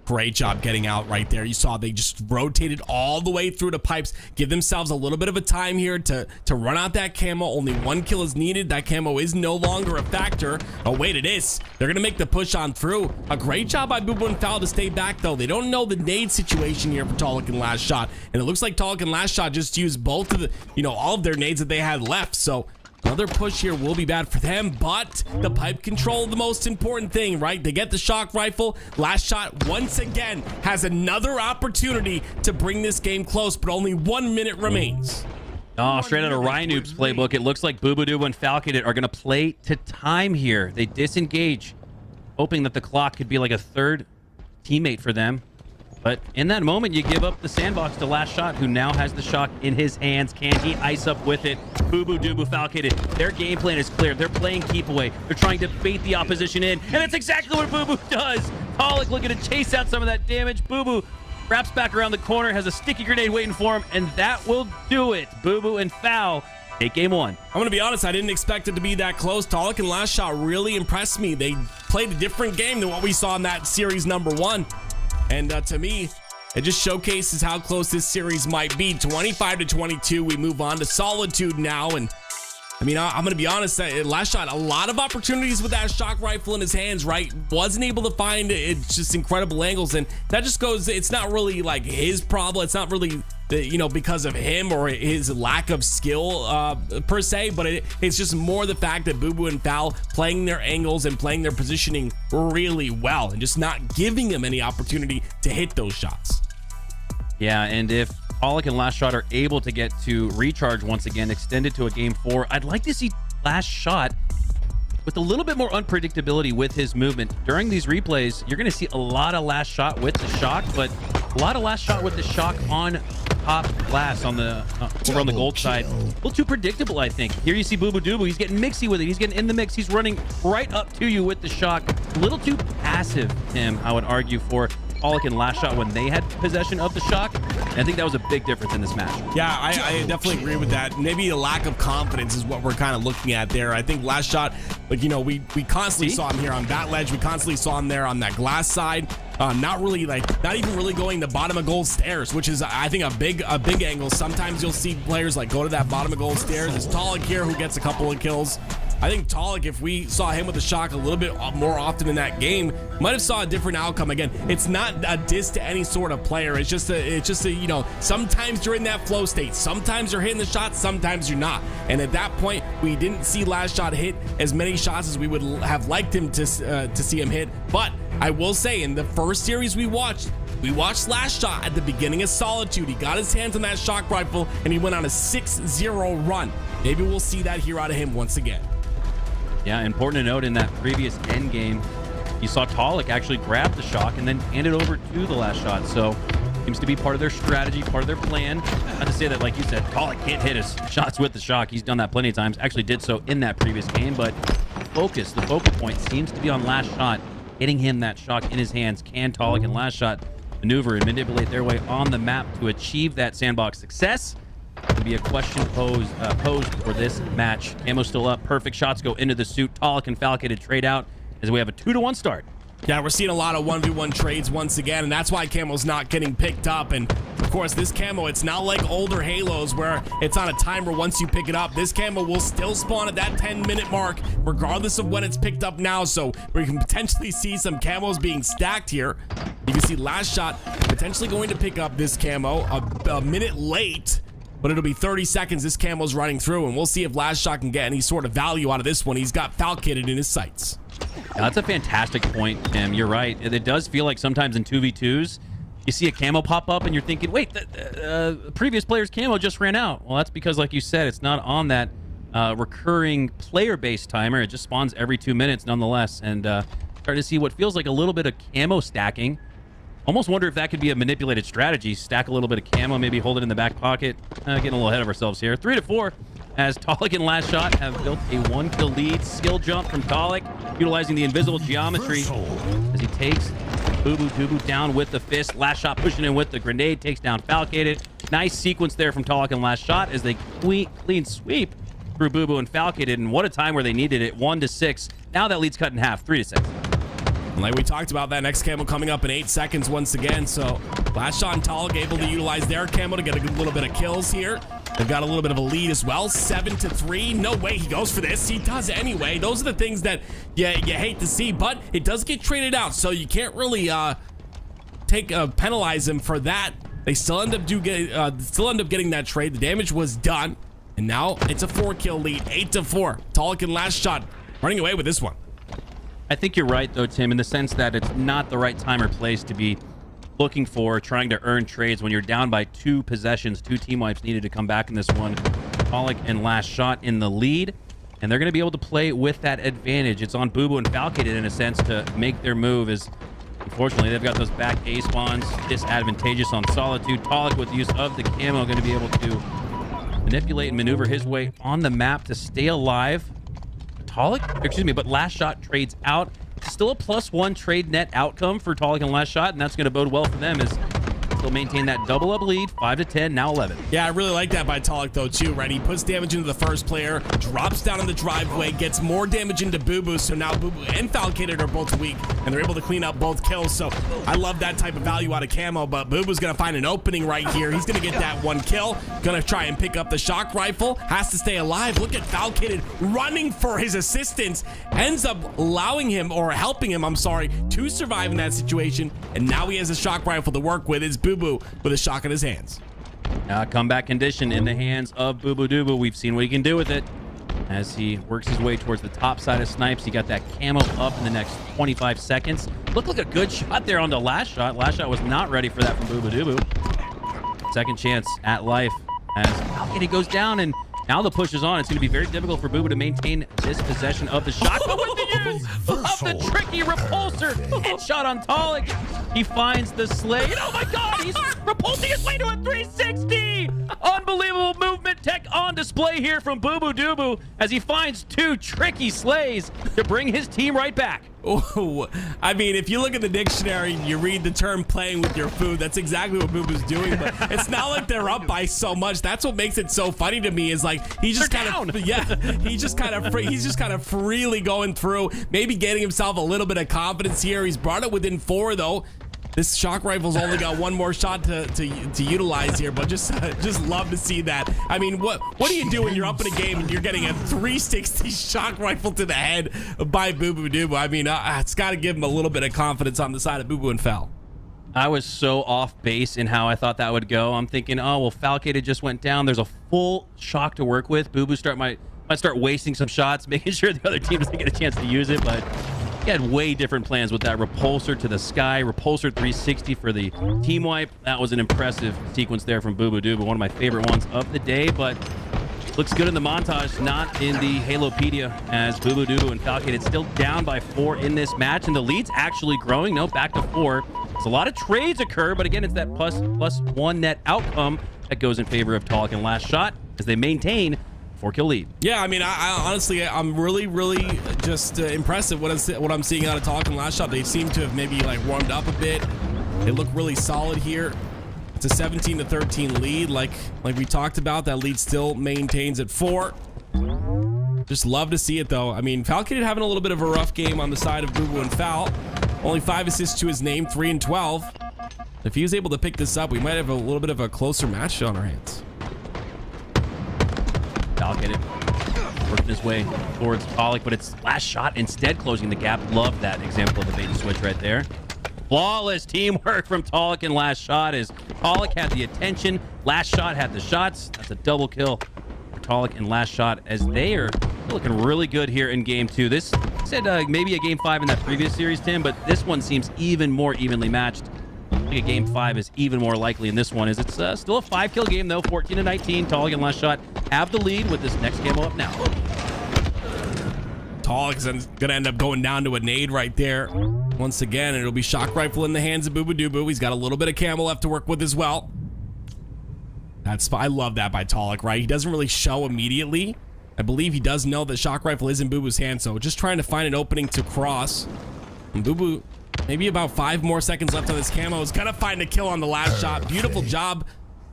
Great job getting out right there. You saw they just rotated all the way through the pipes, give themselves a little bit of a time here to run out that camo. Only 1 kill is needed. That camo is no longer a factor. Oh, wait, it is. They're going to make the push on through. A great job by Booo and Fal to stay back, though. They don't know the nade situation here for Taulek and LastShot. And it looks like Taulek and LastShot just used both of the, all of their nades that they had left. So another push here will be bad for them, but the pipe control, the most important thing, right? They get the shock rifle. LastShot once again has another opportunity to bring this game close, but only 1 minute remains. Oh, straight out of Rhinoop's playbook, it looks like bubudubu and Falcated are going to play to time here. They disengage, hoping that the clock could be like a third teammate for them. But in that moment, you give up the sandbox to LastShot, who now has the shock in his hands. Can he ice up with it? Bubudubu, Falcated. Their game plan is clear. They're playing keep away. They're trying to bait the opposition in, and that's exactly what Booo does. Taulek looking to chase out some of that damage. Booo Wraps back around the corner, has a sticky grenade waiting for him, and that will do it. Booboo and Foul take game one. I'm going to be honest, I didn't expect it to be that close. Taulek and LastShot really impressed me. They played a different game than what we saw in that series number 1. And to me, it just showcases how close this series might be. 25-22, we move on to Solitude now. And I mean, I'm going to be honest, LastShot, a lot of opportunities with that shock rifle in his hands, right? Wasn't able to find it, just incredible angles. And that just goes, it's not really like his problem. It's not really, because of him or his lack of skill per se, but it's just more the fact that Booboo and Foul playing their angles and playing their positioning really well and just not giving him any opportunity to hit those shots. Yeah, and if Taulek and LastShot are able to get to recharge once again, extended to a game 4, I'd like to see LastShot with a little bit more unpredictability with his movement. During these replays, you're going to see a lot of LastShot with the shock, but a lot of LastShot with the shock on top glass on the over on the gold side. A little too predictable, I think. Here you see bubudubu. He's getting mixy with it. He's getting in the mix. He's running right up to you with the shock. A little too passive, Tim, I would argue, for Taulek and LastShot when they had possession of the shock. And I think that was a big difference in this match. Yeah, I definitely agree with that. Maybe a lack of confidence is what we're kind of looking at there. I think LastShot, we constantly saw him here on that ledge. We constantly saw him there on that glass side. Not even really going the bottom of gold stairs, which is, I think, a big angle. Sometimes you'll see players go to that bottom of gold stairs. It's Taulek here who gets a couple of kills. I think Taulek, if we saw him with the shock a little bit more often in that game, might have saw a different outcome. Again, it's not a diss to any sort of player. It's just a sometimes you're in that flow state. Sometimes you're hitting the shots, sometimes you're not. And at that point, we didn't see LastShot hit as many shots as we would have liked him to see him hit. But I will say, in the first series we watched LastShot at the beginning of Solitude. He got his hands on that shock rifle and he went on a 6-0 run. Maybe we'll see that here out of him once again. Yeah, important to note, in that previous end game, you saw Taulek actually grab the shock and then hand it over to the LastShot. So seems to be part of their strategy, part of their plan. Not to say that, like you said, Taulek can't hit his shots with the shock. He's done that plenty of times. Actually did so in that previous game, but the focal point seems to be on LastShot, hitting him that shock in his hands. Can Taulek and LastShot maneuver and manipulate their way on the map to achieve that sandbox success? Could be a question posed for this match. Camo still up. Perfect shots go into the suit. Taulek and Falcated trade out as we have a 2-1 start. Yeah, we're seeing a lot of 1v1 trades once again, and that's why Camo's not getting picked up. And of course, this Camo, it's not like older Halos where it's on a timer once you pick it up. This Camo will still spawn at that 10-minute mark, regardless of when it's picked up now. So we can potentially see some Camos being stacked here. You can see LastShot potentially going to pick up this Camo a minute late, but it'll be 30 seconds this Camo's running through, and we'll see if LastShot can get any sort of value out of this one. He's got Falcated in his sights. Yeah, that's a fantastic point, Tim. You're right. It does feel like sometimes in 2v2s, you see a Camo pop up and you're thinking, wait, the previous player's Camo just ran out. Well, that's because, like you said, it's not on that recurring player-based timer. It just spawns every 2 minutes nonetheless. And starting to see what feels like a little bit of Camo stacking. Almost wonder if that could be a manipulated strategy. Stack a little bit of Camo, maybe hold it in the back pocket. Getting a little ahead of ourselves here. 3-4 as Taulek and LastShot have built a 1-kill lead. Skill jump from Taulek, utilizing the invisible geometry as he takes bubudubu down with the fist. LastShot pushing in with the grenade, takes down Falcated. Nice sequence there from Taulek and LastShot as they clean sweep through Booboo and Falcated. And what a time where they needed it. 1-6. Now that lead's cut in half. 3-6. Like we talked about, that next Camo coming up in 8 seconds once again. So LastShot and Taulek able to utilize their Camo to get a good little bit of kills here. They've got a little bit of a lead as well. 7-3. No way he goes for this. He does anyway. Those are the things that you hate to see, but it does get traded out, so you can't really penalize him for that. They still end up getting that trade. The damage was done, and now it's a 4-kill lead. 8-4. Taulek and LastShot running away with this one. I think you're right, though, Tim, in the sense that it's not the right time or place to be looking for trying to earn trades when you're down by 2 possessions. 2 team wipes needed to come back in this one. Taulek and LastShot in the lead, and they're going to be able to play with that advantage. It's on Booboo and Falcated, in a sense, to make their move, as unfortunately they've got those back A spawns disadvantageous on Solitude. Taulek, with the use of the Camo, going to be able to manipulate and maneuver his way on the map to stay alive. But LastShot trades out. Still a +1 trade net outcome for Taulek and LastShot, and that's going to bode well for them, as Still maintain that double up lead, 5-10, now 11. Yeah, I really like that by Taulek though too, right? He puts damage into the first player, drops down in the driveway, gets more damage into Booboo, so now Booboo and Falcated are both weak, and they're able to clean up both kills. So I love that type of value out of Camo, but Booboo's gonna find an opening right here. He's gonna get that one kill, gonna try and pick up the shock rifle, has to stay alive. Look at Falcated running for his assistance, ends up allowing him, or helping him, I'm sorry, to survive in that situation, and now he has a shock rifle to work with. It's Booboo with a shock in his hands. Comeback condition in the hands of bubudubu. We've seen what he can do with it as he works his way towards the top side of snipes. He got that camo up in the next 25 seconds. Looked like a good shot there on the last shot. Last shot was not ready for that from bubudubu. Second chance at life as Falcated goes down, and now the push is on. It's going to be very difficult for Booboo to maintain this possession of the shot. But with the use of the tricky repulsor, headshot on Taulek. He finds the Slay. Oh my God, he's repulsing his way to a 360. Unbelievable movement tech on display here from bubudubu as he finds two tricky slays to bring his team right back. Oh, I mean, if you look at the dictionary and you read the term playing with your food, that's exactly what Booboo's doing. But it's not like they're up by so much. That's what makes it so funny to me, is like he's just kind of, he's just kind of freely going through, maybe getting himself a little bit of confidence here. He's brought it within 4 though. This shock rifle's only got one more shot to utilize here, but just love to see that. I mean, what do you do when you're up in a game and you're getting a 360 shock rifle to the head by bubudubu? I mean, it's got to give him a little bit of confidence on the side of Booboo and Fal. I was so off base in how I thought that would go. I'm thinking, oh well, Falcated just went down. There's a full shock to work with. Booboo might start wasting some shots, making sure the other team doesn't get a chance to use it, but he had way different plans with that repulsor to the sky, repulsor 360 for the team wipe. That was an impressive sequence there from bubudubu, one of my favorite ones of the day, but looks good in the montage, not in the Halopedia, as bubudubu and Falcated still down by 4 in this match, and the lead's actually growing. No, back to 4. There's a lot of trades occur, but again, it's that plus 1 net outcome that goes in favor of Taulek and LastShot as they maintain 4-kill lead. Yeah, I mean, I honestly, I'm really just impressed at what I'm seeing out of Taulek and LastShot. They seem to have maybe like warmed up a bit. They look really solid here. It's a 17-13 lead, like we talked about. That lead still maintains at 4. Just love to see it though. I mean, Falcated having a little bit of a rough game on the side of Booboo and Fal. Only 5 assists to his name, 3 and 12. If he was able to pick this up, we might have a little bit of a closer match on our hands. Falcated working his way towards Taulek, but it's LastShot instead closing the gap. Love that example of the bait and switch right there. Flawless teamwork from Taulek and LastShot as Taulek had the attention, LastShot had the shots. That's a double kill for Taulek and LastShot as they are looking really good here in game 2. This said maybe a game 5 in that previous series, Tim, but this one seems even more evenly matched. I think a game 5 is even more likely in this one, as it's still a 5-kill game though, 14-19. Taulek and LastShot have the lead with this next camo up now. Taulek's gonna end up going down to a nade right there. Once again, it'll be shock rifle in the hands of bubudubu. He's got a little bit of camo left to work with as well. I love that by Taulek, right? He doesn't really show immediately. I believe he does know that shock rifle is in Booboo's hand, so just trying to find an opening to cross. And Booboo, maybe about 5 more seconds left on this camo, is gonna find a kill on the last shot. Beautiful job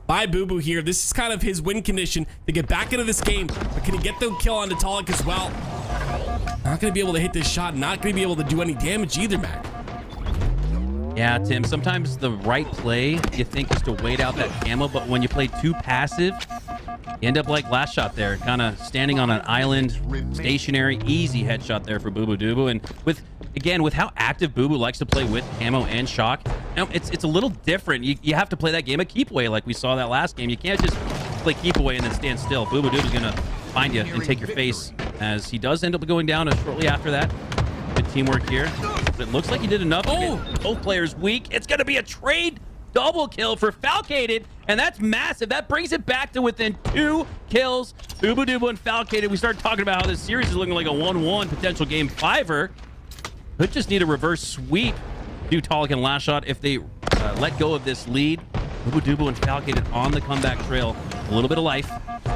by Booboo here. This is kind of his win condition to get back into this game, but can he get the kill onto Taulek as well? Not gonna be able to hit this shot, not gonna be able to do any damage either, Mac. Yeah, Tim, sometimes the right play you think is to wait out that camo, but when you play too passive, you end up like LastShot there, kind of standing on an island, stationary, easy headshot there for bubudubu. And with how active Booboo likes to play with camo and shock, it's a little different. You have to play that game of keep away like we saw that last game. You can't just play keep away and then stand still. bubudubu's gonna find you and take your face, as he does end up going down shortly after that. Good teamwork here, but it looks like he did enough to get both players weak. It's gonna be a trade double kill for Falcated, and that's massive. That brings it back to within 2 kills. bubudubu and Falcated. We started talking about how this series is looking like a 1-1 potential game 5er. Could just need a reverse sweep to Taulek and LastShot if they let go of this lead. bubudubu and Falcated on the comeback trail. A little bit of life.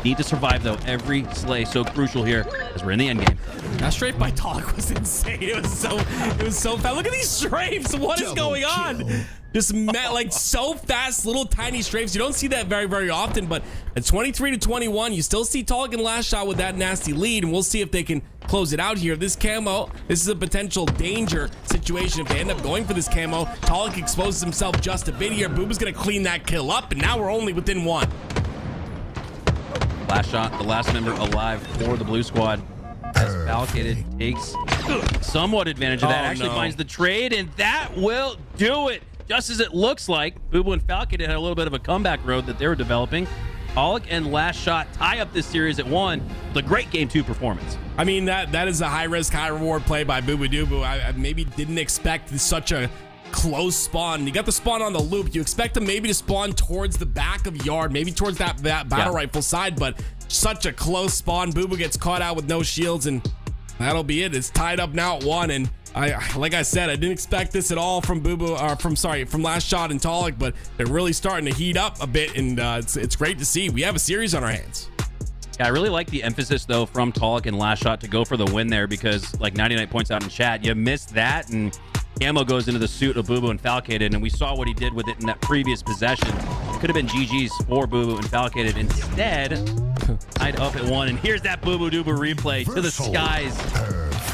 Need to survive, though. Every slay so crucial here as we're in the end game. That strafe by Taulek was insane. It was so fast. Look at these strafes. What is going on? Just like so fast, little tiny strafes. You don't see that very often, but at 23-21, you still see Taulek and LastShot with that nasty lead, and we'll see if they can close it out here. This camo, this is a potential danger situation if they end up going for this camo. Taulek exposes himself just a bit here. Boob's gonna clean that kill up, and now we're only within one. LastShot, the last member alive for the blue squad, as Falcated takes somewhat advantage of that. Actually finds the trade, and that will do it. Just as it looks like, Booboo and Falcated had a little bit of a comeback road that they were developing. Taulek and LastShot tie up this series at 1 with a great Game 2 performance. I mean, that is a high-risk, high-reward play by bubudubu. I maybe didn't expect such a close spawn. You got the spawn on the loop. You expect them maybe to spawn towards the back of yard, maybe towards that battle rifle side, but such a close spawn. Booboo gets caught out with no shields, and that'll be it. It's tied up now at 1, and like I said, I didn't expect this at all from Booboo, or from LastShot and Taulek, but they're really starting to heat up a bit, and it's great to see. We have a series on our hands. Yeah, I really like the emphasis, though, from Taulek and LastShot to go for the win there, because, like 99 points out in chat, you missed that, and Camo goes into the suit of Booboo and Falcated, and we saw what he did with it in that previous possession. It could have been GG's for Booboo and Falcated. Instead, tied up at 1, and here's that bubudubu replay to the skies.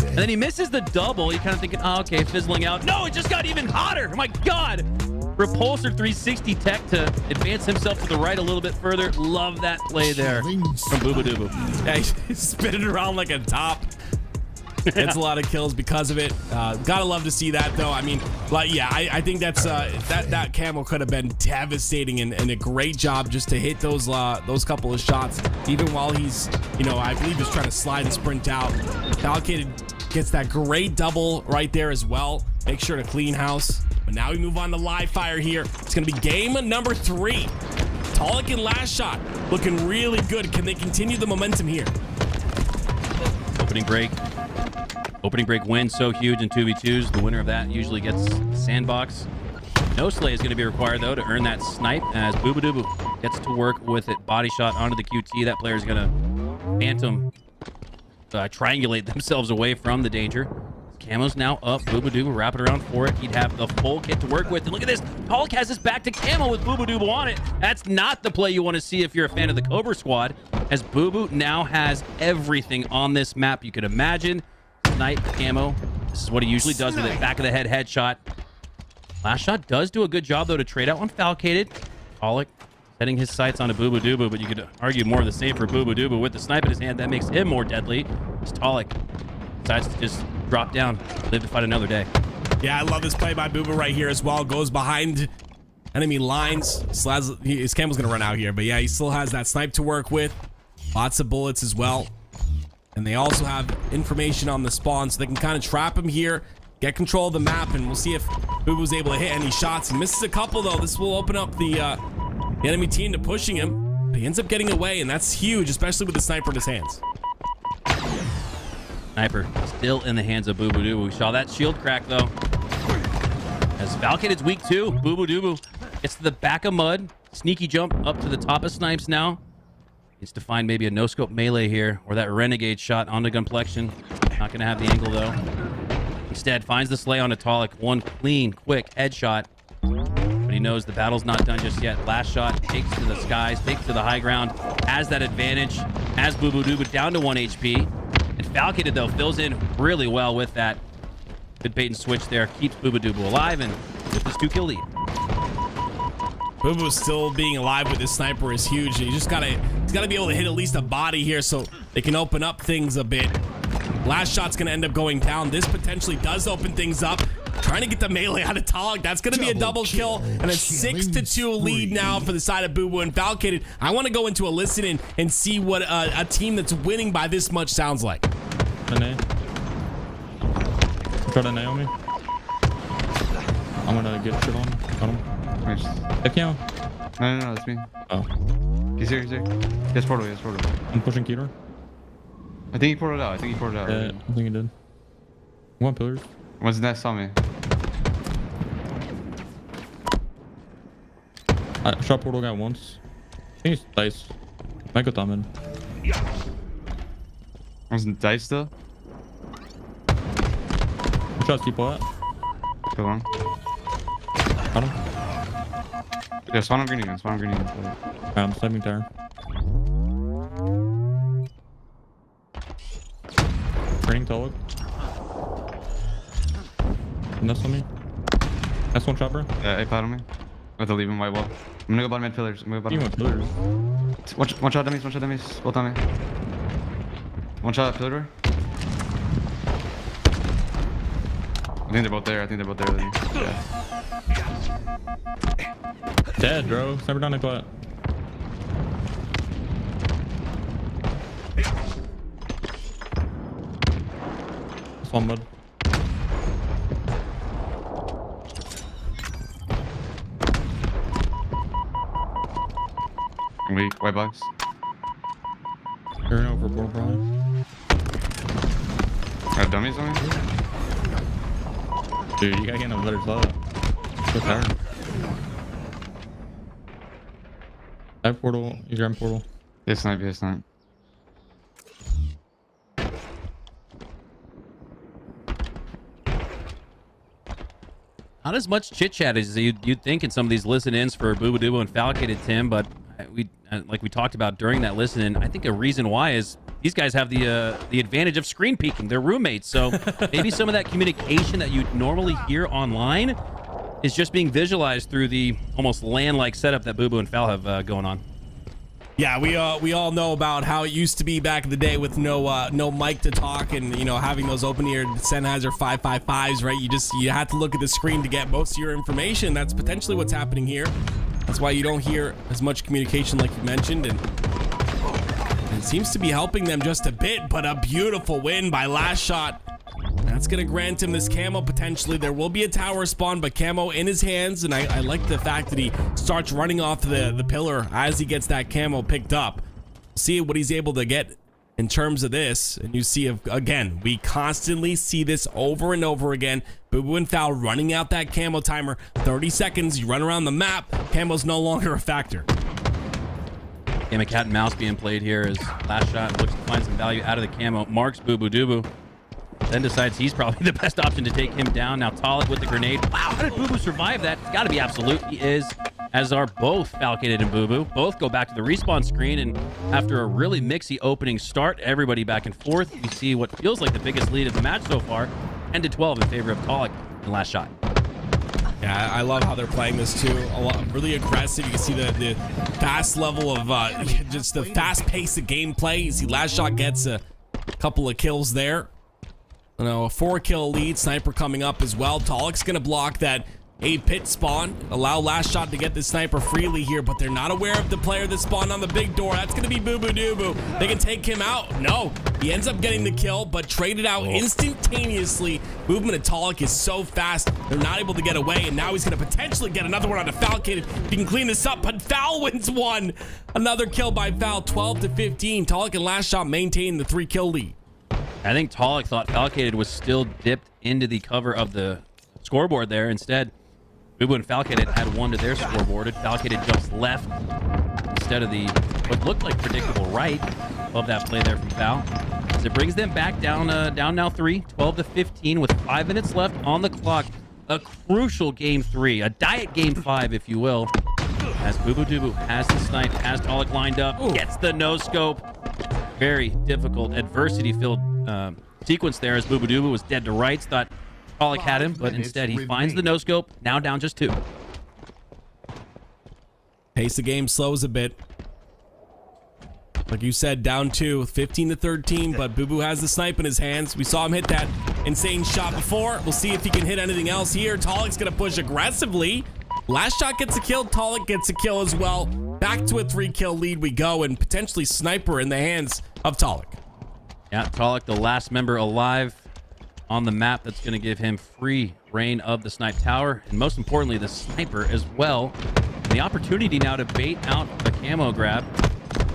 And then he misses the double. You're kind of thinking, oh, okay, fizzling out. No, it just got even hotter. Oh my God. Repulsor 360 tech to advance himself to the right a little bit further. Love that play there from bubudubu. Yeah, he's spinning around like a top. Gets a lot of kills because of it. Gotta love to see that, though. I mean, like, yeah, I think that's that camo could have been devastating, and a great job just to hit those couple of shots, even while he's, I believe he's trying to slide and sprint out. Falcated gets that great double right there as well. Make sure to clean house. But now we move on to live fire here. It's gonna be game number 3. Taulek and LastShot looking really good. Can they continue the momentum here? Opening break win so huge in 2v2s. The winner of that usually gets sandbox. No slay is going to be required, though, to earn that snipe, as bubudubu gets to work with it. Body shot onto the QT. That player is going to phantom triangulate themselves away from the danger. Camo's now up. bubudubu wrap it around for it. He'd have the full kit to work with. And look at this. Taulek has his back to camo with bubudubu on it. That's not the play you want to see if you're a fan of the Cobra squad, as Booboo now has everything on this map you could imagine. Snipe, camo. This is what he usually does with it. Back of the head headshot. LastShot does do a good job, though, to trade out on Falcated. Taulek setting his sights onto bubudubu, but you could argue more of the same for bubudubu. With the snipe in his hand, that makes him more deadly. As Taulek decides to just drop down, live to fight another day. Yeah, I love this play by Booboo right here as well. Goes behind enemy lines. His camo's going to run out here, but yeah, he still has that snipe to work with. Lots of bullets as well. And they also have information on the spawn, so they can kind of trap him here, get control of the map, and we'll see if Booboo's able to hit any shots. He misses a couple, though. This will open up the enemy team to pushing him. But he ends up getting away, and that's huge, especially with the sniper in his hands. Sniper still in the hands of bubudubu. We saw that shield crack, though. As Falcated's weak, too. bubudubu gets to the back of mud. Sneaky jump up to the top of snipes now. Needs to find maybe a no-scope melee here, or that renegade shot onto Gunplexion. Not going to have the angle, though. Instead, finds the slay onto Taulek. One clean, quick headshot. But he knows the battle's not done just yet. LastShot takes to the skies, takes to the high ground, has that advantage, has bubudubu down to 1 HP. And Falcated, though, fills in really well with that. Good bait and switch there. Keeps bubudubu alive, and with this 2-kill lead. Booboo still being alive with this sniper is huge. He's got to be able to hit at least a body here so they can open up things a bit. LastShot's going to end up going down. This potentially does open things up. Trying to get the melee out of Taulek. That's going to be a double kill and a 6-2 lead now for the side of Booboo and Falcated. I want to go into a listen and see what a team that's winning by this much sounds like. Try to Naomi. I'm gonna get shit on him. Heck yeah. No, that's me. Oh. He's here. Yes, portal. I'm pushing Keter. I think he portaled out. Yeah, I think he did. One pillars. One's nest on me. I shot portal guy once. I think he's dice. Might go top mid. One's in dice still. Shots keep what? Go on. Got him. Yeah, spawn on green again. Spawn on green again. I'm sniping tower. Training Taulek. Nest on me. That's one shot, bro. Yeah, A-pad on me. I have to leave him white wall. I'm gonna go bottom mid pillars. I'm gonna go bottom Even mid. with pillars. One shot dummies, both on me. One shot pillar door. I think they're both there. Yeah. Dead, bro. Sniper down like what? That's one mud. Weak, white box. Turn over portal probably. I have dummies on me. Dude, you gotta get in a better slot. So tired. I have portal. You grab portal. Yes, snipe. Not as much chit chat as you'd think in some of these listen-ins for bubudubu and Falcated, Tim, but like we talked about during that listen-in, I think a reason why is these guys have the advantage of screen peeking. They're roommates, so maybe some of that communication that you'd normally hear online is just being visualized through the almost LAN-like setup that Booboo and Fal have going on. Yeah, we all know about how it used to be back in the day with no mic to talk, and having those open-ear Sennheiser 555s, right? You had to look at the screen to get most of your information. That's potentially what's happening here. That's why you don't hear as much communication like you mentioned, and it seems to be helping them just a bit. But a beautiful win by LastShot. That's gonna grant him this camo potentially. There will be a tower spawn, but camo in his hands, and I like the fact that he starts running off the pillar as he gets that camo picked up. See what he's able to get in terms of this, and you see again, we constantly see this over and over again. Booboo and Fal running out that camo timer. 30 seconds, you run around the map, camo's no longer a factor. Game of cat and mouse being played here as LastShot looks to find some value out of the camo. Marks bubudubu. Then decides he's probably the best option to take him down. Now Taulek with the grenade. Wow, how did Booboo survive that? It's got to be absolute. He is, as are both Falcated and Booboo. Both go back to the respawn screen, and after a really mixy opening start, everybody back and forth, you see what feels like the biggest lead of the match so far, 10-12 in favor of Taulek and LastShot. Yeah, I love how they're playing this too. A lot, really aggressive. You can see the fast level of just the fast pace of gameplay. You see LastShot gets a couple of kills there. A 4-kill lead. Sniper coming up as well. Taulek's gonna block that A-pit spawn. Allow LastShot to get the sniper freely here, but they're not aware of the player that spawned on the big door. That's gonna be bubudubu. They can take him out. No, he ends up getting the kill, but traded out instantaneously. Movement of Taulek is so fast, they're not able to get away, and now he's gonna potentially get another one on a Falcated. He can clean this up, but Fal wins one. Another kill by Fal, 12-15. Taulek and LastShot maintain the 3-kill lead. I think Taulek thought Falcated was still dipped into the cover of the scoreboard there. Instead, Booboo and Falcated had one to their scoreboard. Falcated jumps left instead of the what looked like predictable right. Love that play there from Fal. As it brings them back down now 3, 12-15 with 5 minutes left on the clock. A crucial game 3, a diet game 5, if you will. As bubudubu has the snipe, has Taulek lined up, gets the no scope. Very difficult, adversity-filled sequence there as bubudubu was dead to rights. Thought Taulek had him, but instead he finds the no-scope. Now down just 2. Pace of game slows a bit. Like you said, down 2, 15-13, but Booboo has the snipe in his hands. We saw him hit that insane shot before. We'll see if he can hit anything else here. Taulek's gonna push aggressively. LastShot gets a kill, Taulek gets a kill as well. Back to a 3-kill lead we go, and potentially sniper in the hands of Taulek. Yeah, Taulek, the last member alive on the map. That's going to give him free reign of the snipe tower, and most importantly, the sniper as well. And the opportunity now to bait out a camo grab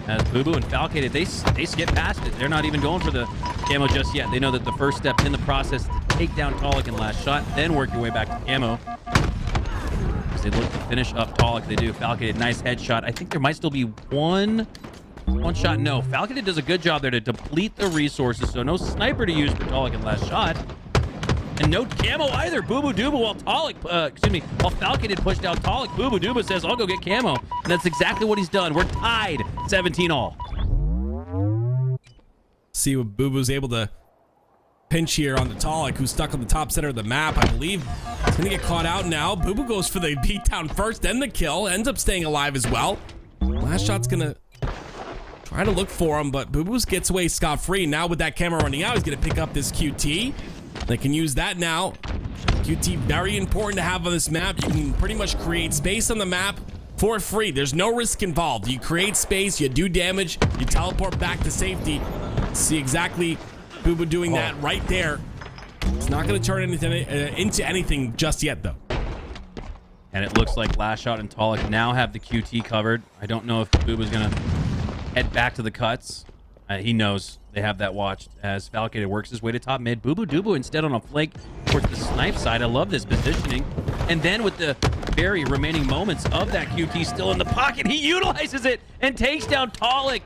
as Booboo and Falcated, they skip past it. They're not even going for the camo just yet. They know that the first step in the process is to take down Taulek and LastShot, then work your way back to camo. As they look to finish up Taulek, they do. Falcated, nice headshot. I think there might still be one One shot, no. Falcated does a good job there to deplete the resources, so no sniper to use for Taulek and LastShot. And no camo either. Bubudubu while while Falcated pushed out Taulek. Bubudubu says, I'll go get camo. And that's exactly what he's done. We're tied 17-all. See what Bubu's able to pinch here on the Taulek, who's stuck on the top center of the map. I believe he's gonna get caught out now. Booboo goes for the beatdown first, then the kill, ends up staying alive as well. LastShot's gonna try to look for him, but Booboo gets away scot-free. Now with that camera running out, he's gonna pick up this QT. They can use that now. QT, very important to have on this map. You can pretty much create space on the map for free. There's no risk involved. You create space, you do damage, you teleport back to safety. See exactly Booboo doing that right there. It's not going to turn anything into anything just yet, though. And it looks like LastShot and Taulek now have the QT covered. I don't know if Booboo's going to head back to the cuts. He knows they have that watched as Falcated works his way to top mid. Bubudubu instead on a flank towards the snipe side. I love this positioning. And then with the very remaining moments of that QT still in the pocket, he utilizes it and takes down Taulek.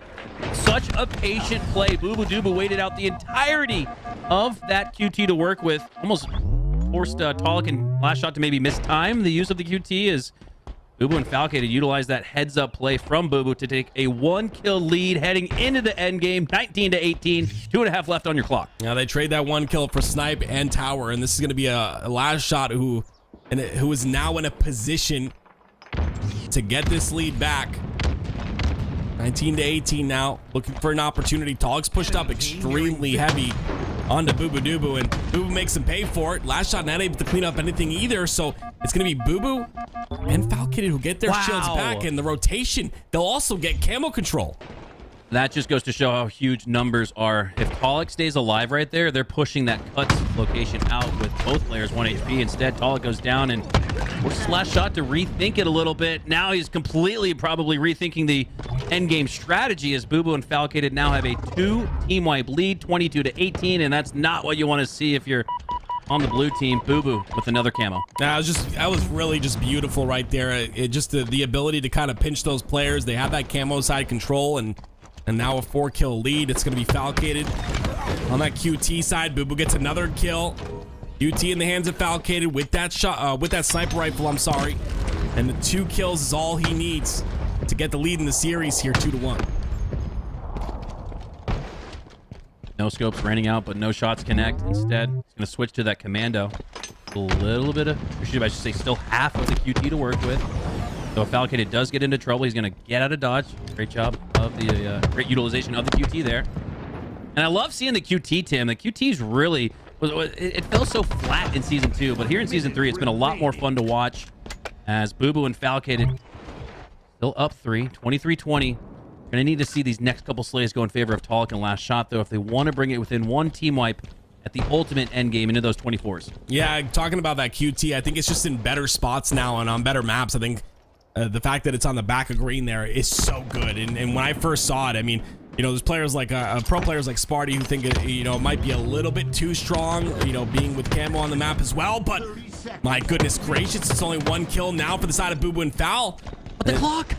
Such a patient play. Bubudubu waited out the entirety of that QT to work with. Almost forced Taulek and LastShot to maybe miss time. The use of the QT is Booboo and Falcated utilize that heads-up play from Booboo to take a 1-kill lead heading into the end game, 19-18, 2.5 left on your clock. Now they trade that 1 kill for Snipe and Tower, and this is going to be a LastShot who is now in a position to get this lead back. 19-18 now, looking for an opportunity. Taulek's pushed up extremely heavy onto Bubudubu, and Booboo makes him pay for it. LastShot not able to clean up anything either, so it's going to be Booboo and Falcated who get their shields back, and the rotation, they'll also get camo control. That just goes to show how huge numbers are. If Taulek stays alive right there, they're pushing that cuts location out with both players 1 HP. Instead, Taulek goes down and forces LastShot to rethink it a little bit. Now he's completely probably rethinking the endgame strategy as Booboo and Falcated now have a 2 team-wipe lead, 22-18, and that's not what you want to see if you're on the blue team. Booboo with another camo. That was really just beautiful right there. It just the ability to kind of pinch those players. They have that camo side control, and now a 4-kill lead. It's going to be Falcated on that QT side. Booboo gets another kill. QT in the hands of Falcated with that shot, with that sniper rifle. I'm sorry, and the 2 kills is all he needs to get the lead in the series here, 2-1. No scopes raining out, but no shots connect. Instead, he's going to switch to that commando. A little bit of, I should say, still half of the QT to work with. So if Falcated does get into trouble, he's going to get out of dodge. Great job of the great utilization of the QT there. And I love seeing the QT, Tim. The QT's really, it felt so flat in Season 2, but here in Season 3, it's been a lot more fun to watch as Booboo and Falcated still up 3, 23-20. Going to need to see these next couple slays go in favor of Taulek and LastShot, though, if they want to bring it within 1 team wipe at the ultimate end game into those 24s. Yeah, talking about that QT, I think it's just in better spots now and on better maps. I think the fact that it's on the back of green there is so good. And when I first saw it, I mean, you know, there's players like pro players like Sparty who think it, you know, it might be a little bit too strong, you know, being with camo on the map as well. But my goodness gracious, it's only 1 kill now for the side of Booboo and Foul. But the clock.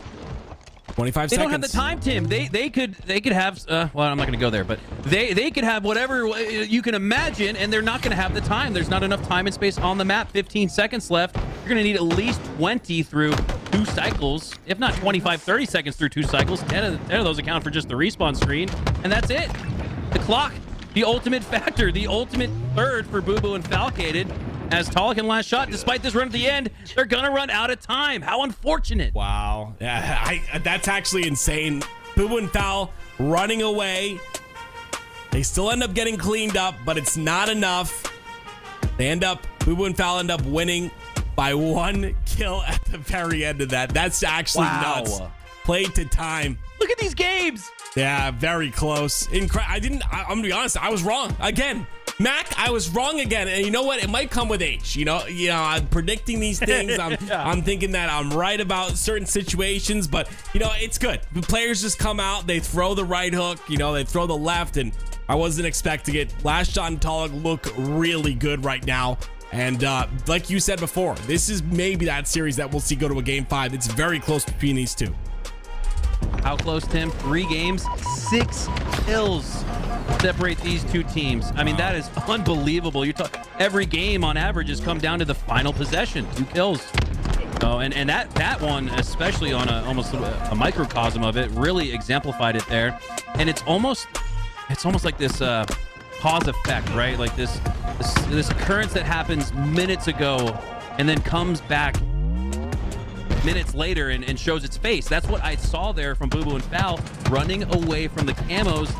25 they seconds. Don't have the time, Tim. They could have well, I'm not gonna go there, but they could have whatever you can imagine, and they're not gonna have the time. There's not enough time and space on the map. 15 seconds left. You're gonna need at least 20 through 2 cycles, if not 25, 30 seconds through 2 cycles. 10 of those account for just the respawn screen, and that's it. The clock, the ultimate factor, the ultimate third for Booboo and Falcated. As Taulek and LastShot, despite this run at the end, they're gonna run out of time. How unfortunate. Wow. Yeah, that's actually insane. Booboo and Foul running away. They still end up getting cleaned up, but it's not enough. Booboo and Foul end up winning by 1 kill at the very end of that. That's actually nuts. Played to time. Look at these games. Yeah, very close. I'm gonna be honest, I was wrong again. Mac, I was wrong again, and you know what? It might come with age. You know, I'm predicting these things. I'm thinking that I'm right about certain situations, but you know, it's good. The players just come out, they throw the right hook, you know, they throw the left, and I wasn't expecting it. LastShot and Taulek look really good right now, and like you said before, this is maybe that series that we'll see go to a game 5. It's very close between these two. How close, Tim? 3 games, 6 kills separate these two teams. I mean, that is unbelievable. You talk every game on average has come down to the final possession, 2 kills. Oh, and that one, especially on almost a microcosm of it, really exemplified it there. And it's almost like this cause effect, right? Like this occurrence that happens minutes ago and then comes back minutes later and shows its face. That's what I saw there from Booboo and Foul running away from the camos.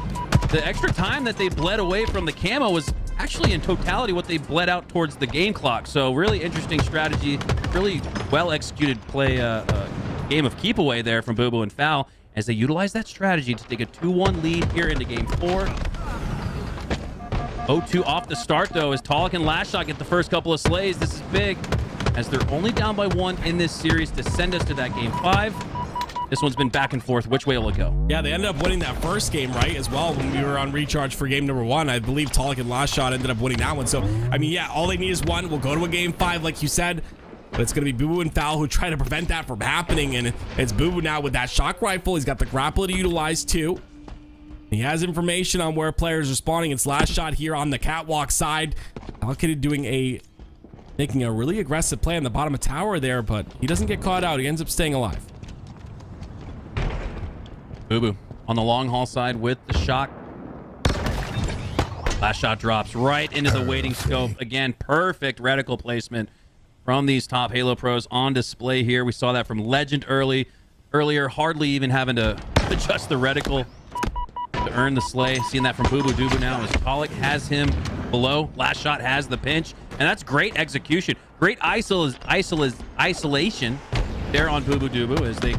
The extra time that they bled away from the camo was actually in totality what they bled out towards the game clock. So really interesting strategy, really well executed play, game of keep away there from Booboo and Foul as they utilize that strategy to take a 2-1 lead here into game 4. 0-2 off the start though as Taulek and LastShot get the first couple of slays. This is big as they're only down by 1 in this series to send us to that game 5. This one's been back and forth. Which way will it go? Yeah, they ended up winning that first game, right, as well, when we were on recharge for game number 1. I believe Taulek and LastShot ended up winning that one. So, I mean, yeah, all they need is 1. We'll go to a game 5, like you said. But it's going to be Booboo and Foul who try to prevent that from happening. And it's Booboo now with that shock rifle. He's got the grappler to utilize, too. He has information on where players are spawning. It's LastShot here on the catwalk side. Falcated making a really aggressive play on the bottom of tower there, but he doesn't get caught out. He ends up staying alive. Booboo on the long haul side with the shock. LastShot drops right into the waiting scope. Again, perfect reticle placement from these top Halo pros on display here. We saw that from Legend earlier, hardly even having to adjust the reticle to earn the slay. Seeing that from bubudubu now as Taulek has him below. LastShot has the pinch, and that's great execution. Great isolation there on bubudubu as they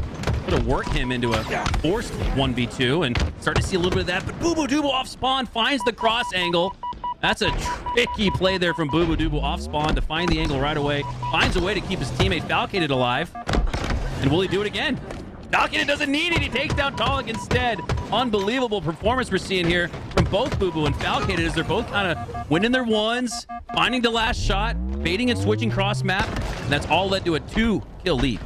to work him into a forced 1v2 and start to see a little bit of that. But bubudubu off spawn finds the cross angle. That's a tricky play there from bubudubu off spawn to find the angle right away. Finds a way to keep his teammate Falcated alive. And will he do it again? Falcated doesn't need it. He takes down Taulek instead. Unbelievable performance we're seeing here from both Booboo and Falcated as they're both kind of winning their ones, finding the last shot, baiting and switching cross map. And that's all led to a 2-kill lead.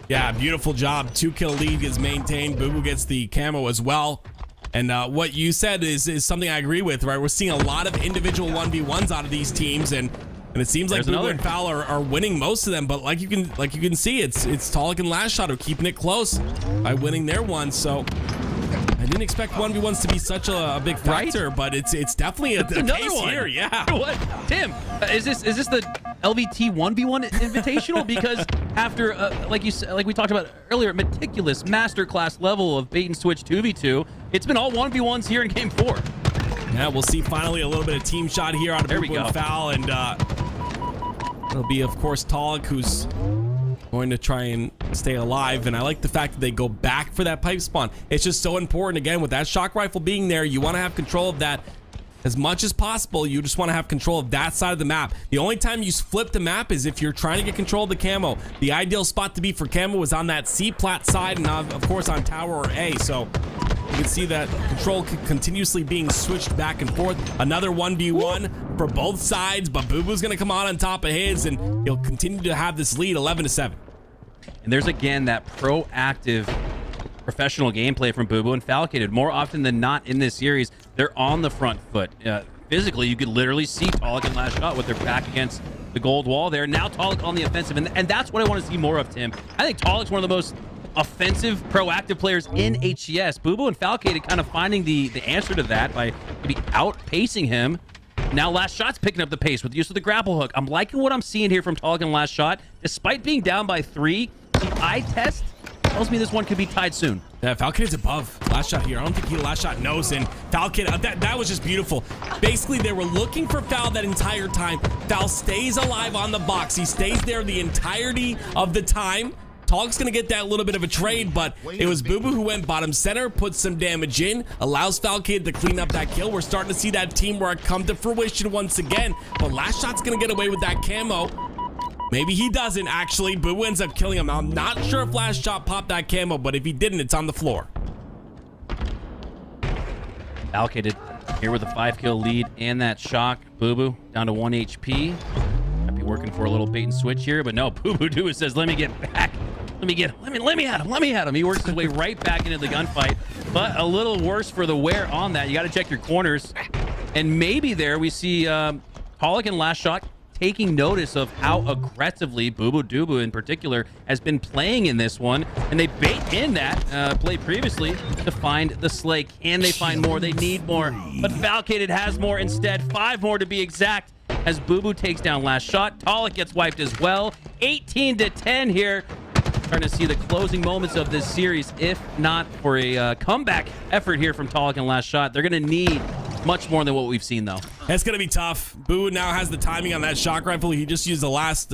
Yeah, beautiful job. 2-kill lead is maintained. Booboo gets the camo as well. And what you said is something I agree with, right? We're seeing a lot of individual 1v1s out of these teams, and it seems like Booboo and Foul are winning most of them. But like you can see, it's Taulek and LastShot are keeping it close by winning their ones. So I didn't expect 1v1s to be such a big factor, but it's definitely a case one here. Yeah. What, Tim? Is this the LVT 1v1 Invitational? Because after like we talked about earlier, meticulous masterclass level of bait and switch 2v2, it's been all 1v1s here in game 4. Yeah, we'll see finally a little bit of team shot here out of Booboo and Foul, and it'll be of course Taulek who's going to try and stay alive. And I like the fact that they go back for that pipe spawn. It's just so important. Again, with that shock rifle being there, you want to have control of that as much as possible. You just want to have control of that side of the map. The only time you flip the map is if you're trying to get control of the camo. The ideal spot to be for camo is on that C plat side, and of course on tower or A. So you can see that control continuously being switched back and forth. Another 1v1 for both sides, but Booboo's going to come out on top of his, and he'll continue to have this lead 11-7. And there's again that proactive professional gameplay from Booboo and Falcated. More often than not in this series, they're on the front foot. Physically, you could literally see Taulek and LastShot with their back against the gold wall there. Now Taulek on the offensive, and that's what I want to see more of, Tim. I think Taulek's one of the most offensive, proactive players in HCS. Booboo and Falcated kind of finding the answer to that by maybe outpacing him. Now LastShot's picking up the pace with the use of the grapple hook. I'm liking what I'm seeing here from Taulek and LastShot. Despite being down by 3, the eye test tells me this one could be tied soon. Yeah, Falcated's above LastShot here. I don't think LastShot knows, and Falcated, that was just beautiful. Basically, they were looking for Foul that entire time. Foul stays alive on the box. He stays there the entirety of the time. Taulek's gonna get that little bit of a trade, but it was Booboo who went bottom center, put some damage in, allows Falcated to clean up that kill. We're starting to see that teamwork come to fruition once again, but LastShot's gonna get away with that camo. Maybe he doesn't, actually. Booboo ends up killing him. I'm not sure if LastShot popped that camo, but if he didn't, it's on the floor. Falcated here with a 5-kill lead and that shock. Booboo down to 1 HP. Might be working for a little bait and switch here, but no, bubudubu says, let me get back Let me get him. Let me at him. He works his way right back into the gunfight, but a little worse for the wear on that. You got to check your corners. And maybe there we see Taulek LastShot taking notice of how aggressively bubudubu in particular has been playing in this one. And they bait in that play previously to find the Slay. Can they find more? They need more. But Falcated has more instead. 5 more to be exact. As Booboo takes down LastShot. Taulek gets wiped as well. 18-10 here. Starting to see the closing moments of this series, if not for a comeback effort here from Taulek and LastShot. They're going to need much more than what we've seen, though. It's going to be tough. Boo now has the timing on that shock rifle. He just used the last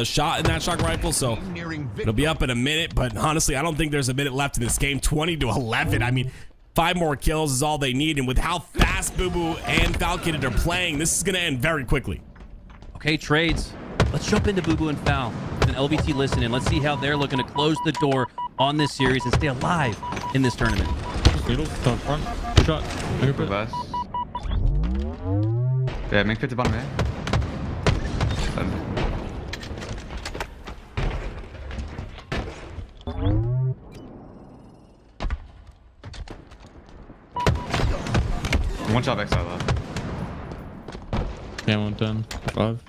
shot in that shock rifle, so it'll be up in a minute. But honestly, I don't think there's a minute left in this game. 20-11. I mean, 5 more kills is all they need. And with how fast Booboo and Falcated are playing, this is going to end very quickly. Okay, trades. Let's jump into Booboo and Fal. An LVT listen in. Let's see how they're looking to close the door on this series and stay alive in this tournament. Needles, top front. Shot. Reverse. Yeah, make 50 bottom, One shot backside left. Yeah, 110. 5.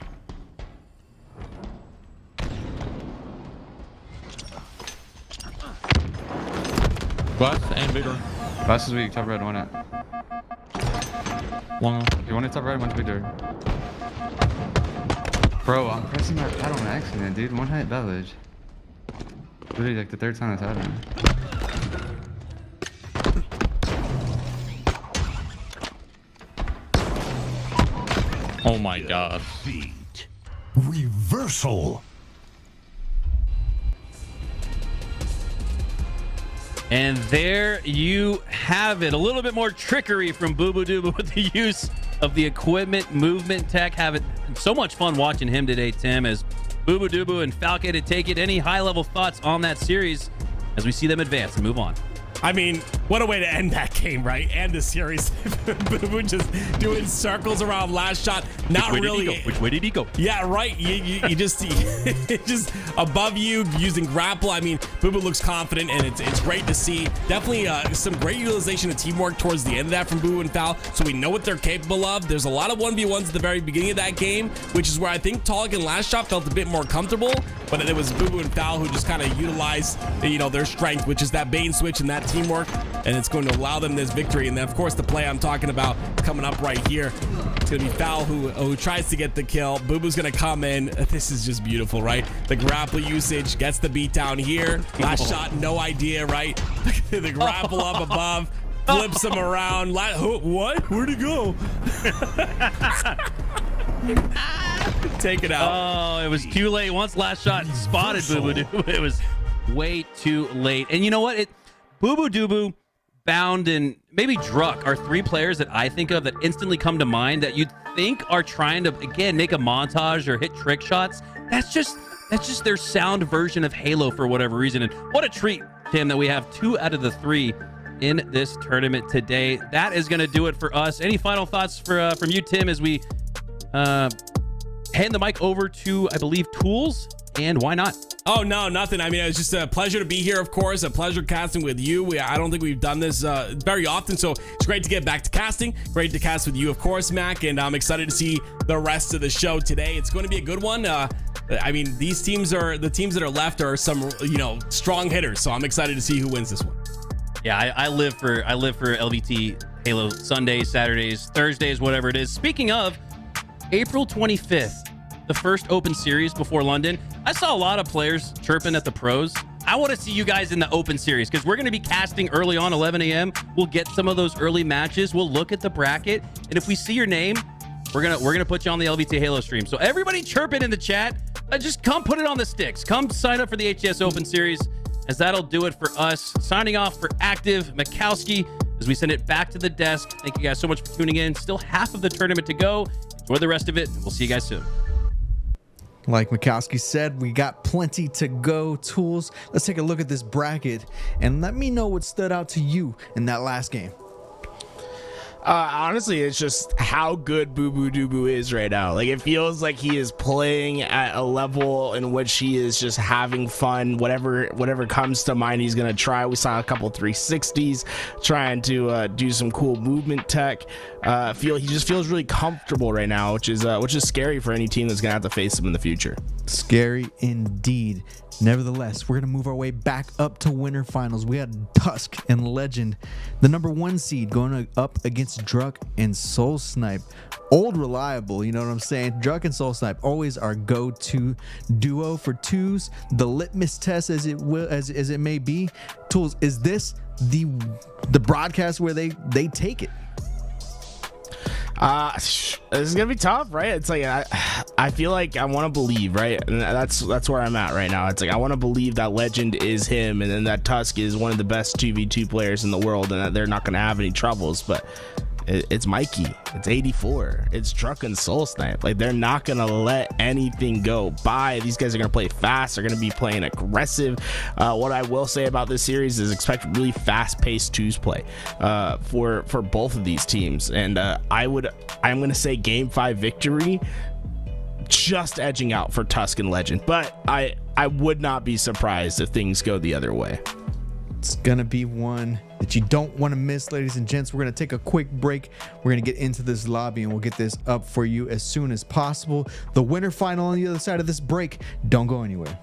Glass and bigger. Glass is weak, top red, one it. One. You want it top red, one's bigger. Bro, I'm pressing that pad on accident, dude. One hit beverage. Literally like the 3rd time that's happened. Oh my god. Defeat. Reversal. And there you have it. A little bit more trickery from bubudubu with the use of the equipment, movement tech. Having so much fun watching him today, Tim, as bubudubu and Falcated take it. Any high-level thoughts on that series as we see them advance and move on? I mean, what a way to end that game, right? And the series. Booboo just doing circles around LastShot. Not really. Which way did he go? Yeah, right. You just just above you using grapple. I mean, Booboo looks confident, and it's great to see. Definitely some great utilization of teamwork towards the end of that from Booboo and Fal, so we know what they're capable of. There's a lot of 1v1s at the very beginning of that game, which is where I think Taulek and LastShot felt a bit more comfortable, but it was Booboo and Fal who just kind of utilized, their strength, which is that bait and switch and that teamwork, and it's going to allow them this victory. And then, of course, the play I'm talking about is coming up right here. It's going to be Fal who tries to get the kill. Booboo's going to come in. This is just beautiful, right? The grapple usage gets the beat down here. LastShot, no idea, right? The grapple up above, flips him around. What? Where'd he go? Take it out. Oh, it was too late. Once LastShot spotted bubudubu, it was way too late. And you know what? bubudubu, Bound, and maybe Druk are 3 players that I think of that instantly come to mind that you'd think are trying to, again, make a montage or hit trick shots. That's just their sound version of Halo for whatever reason. And what a treat, Tim, that we have 2 out of the 3 in this tournament today. That is going to do it for us. Any final thoughts from you, Tim, as we hand the mic over to, I believe, Tools? And why not? Oh, no, nothing. I mean, it's just a pleasure to be here, of course. A pleasure casting with you. I don't think we've done this very often, so it's great to get back to casting. Great to cast with you, of course, Mac, and I'm excited to see the rest of the show today. It's going to be a good one. I mean, the teams that are left are some, strong hitters, so I'm excited to see who wins this one. Yeah, I live for LVT Halo Sundays, Saturdays, Thursdays, whatever it is. Speaking of, April 25th, the first open series before London. I saw a lot of players chirping at the pros. I want to see you guys in the open series because we're going to be casting early on, 11 a.m. We'll get some of those early matches. We'll look at the bracket, and if we see your name, we're gonna put you on the LVT Halo stream. So everybody chirping in the chat, just come put it on the sticks. Come sign up for the HCS Open Series, as that'll do it for us. Signing off for Active Mikowski as we send it back to the desk. Thank you guys so much for tuning in. Still half of the tournament to go. Enjoy the rest of it, and we'll see you guys soon. Like Mikowski said, we got plenty to go. Tools, let's take a look at this bracket and let me know what stood out to you in that last game. Honestly, it's just how good bubudubu is right now. Like, it feels like he is playing at a level in which he is just having fun. Whatever comes to mind, he's gonna try. We saw a couple 360s, trying to do some cool movement tech. He just feels really comfortable right now, which is scary for any team that's gonna have to face him in the future. Scary indeed. Nevertheless, we're going to move our way back up to winter finals. We had Tusk and Lqgend, the #1 seed, going up against Druk and SoulSnipe. Old reliable, you know what I'm saying? Druk and SoulSnipe, always our go-to duo for twos. The litmus test, as it may be. Tools, is this the broadcast where they take it? This is gonna be tough, right? It's like I feel like I want to believe, right? And that's where I'm at right now. It's like I want to believe that Lqgend is him, and then that Tusk is one of the best 2v2 players in the world, and that they're not gonna have any troubles. But it's Mikey, it's 84, it's Druk and SoulSnipe. Like, they're not gonna let anything go by. These guys are gonna play fast. They're gonna be playing aggressive. What I will say about this series is expect really fast-paced twos play for both of these teams. And I'm gonna say Game 5 victory, just edging out for Tusk and Lqgend. But I would not be surprised if things go the other way. It's gonna be one that you don't want to miss, ladies and gents. We're gonna take a quick break. We're gonna get into this lobby and we'll get this up for you as soon as possible. The winter final on the other side of this break. Don't go anywhere.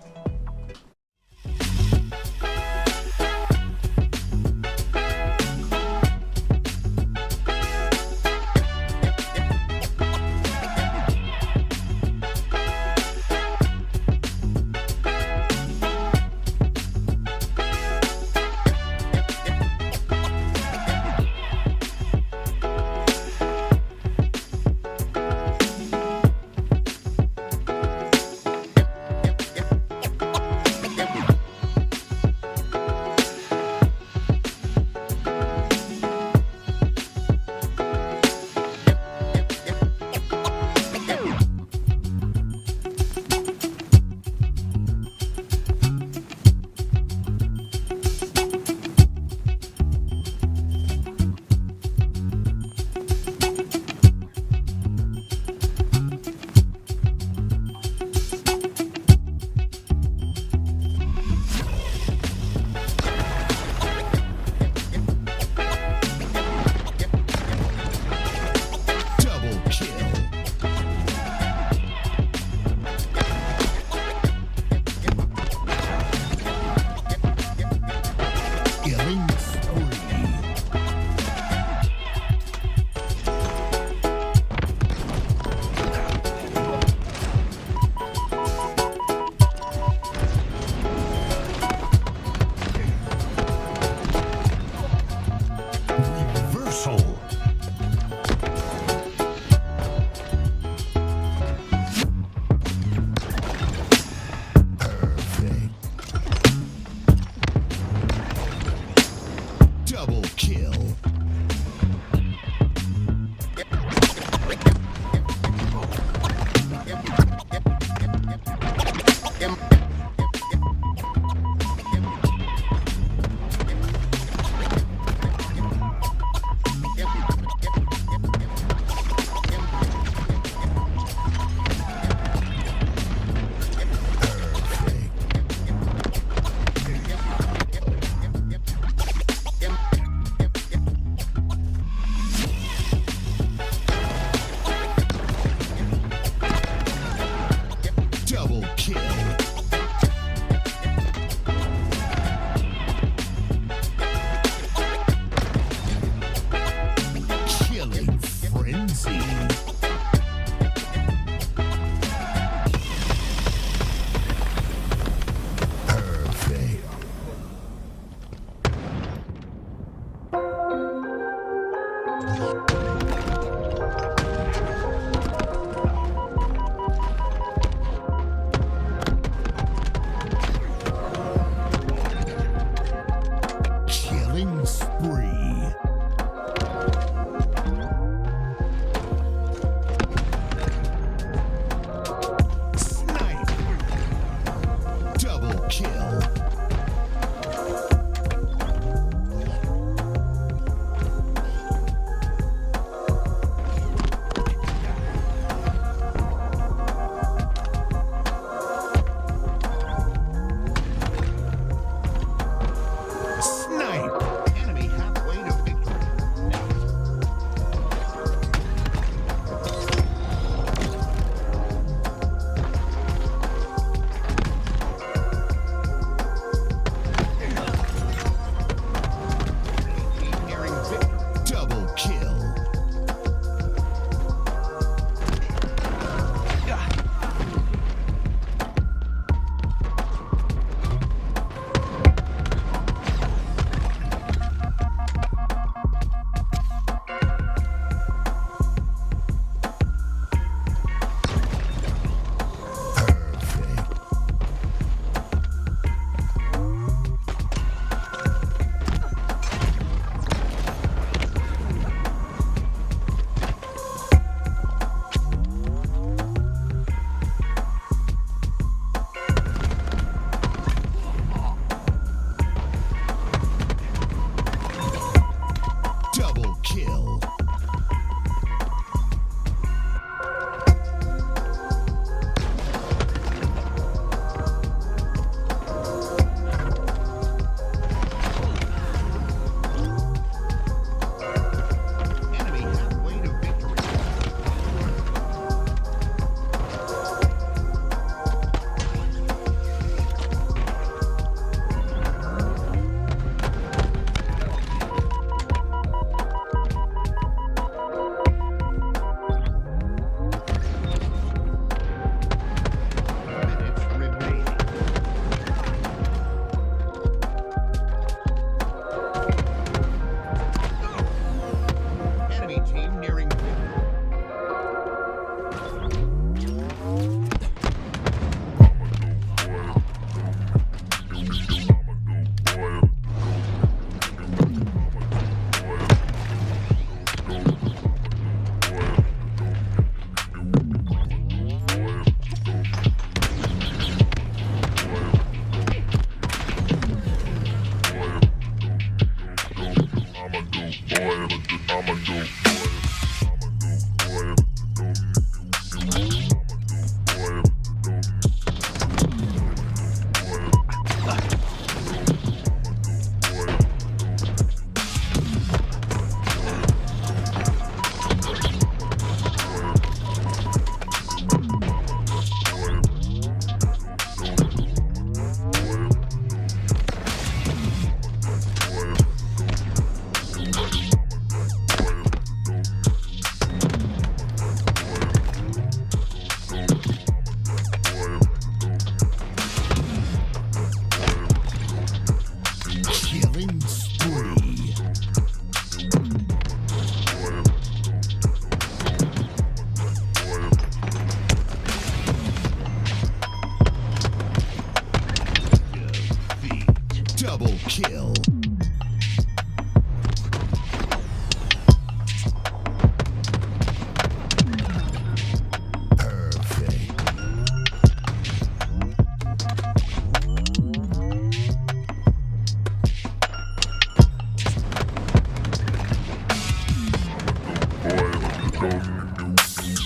Double kill.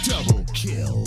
Double kill.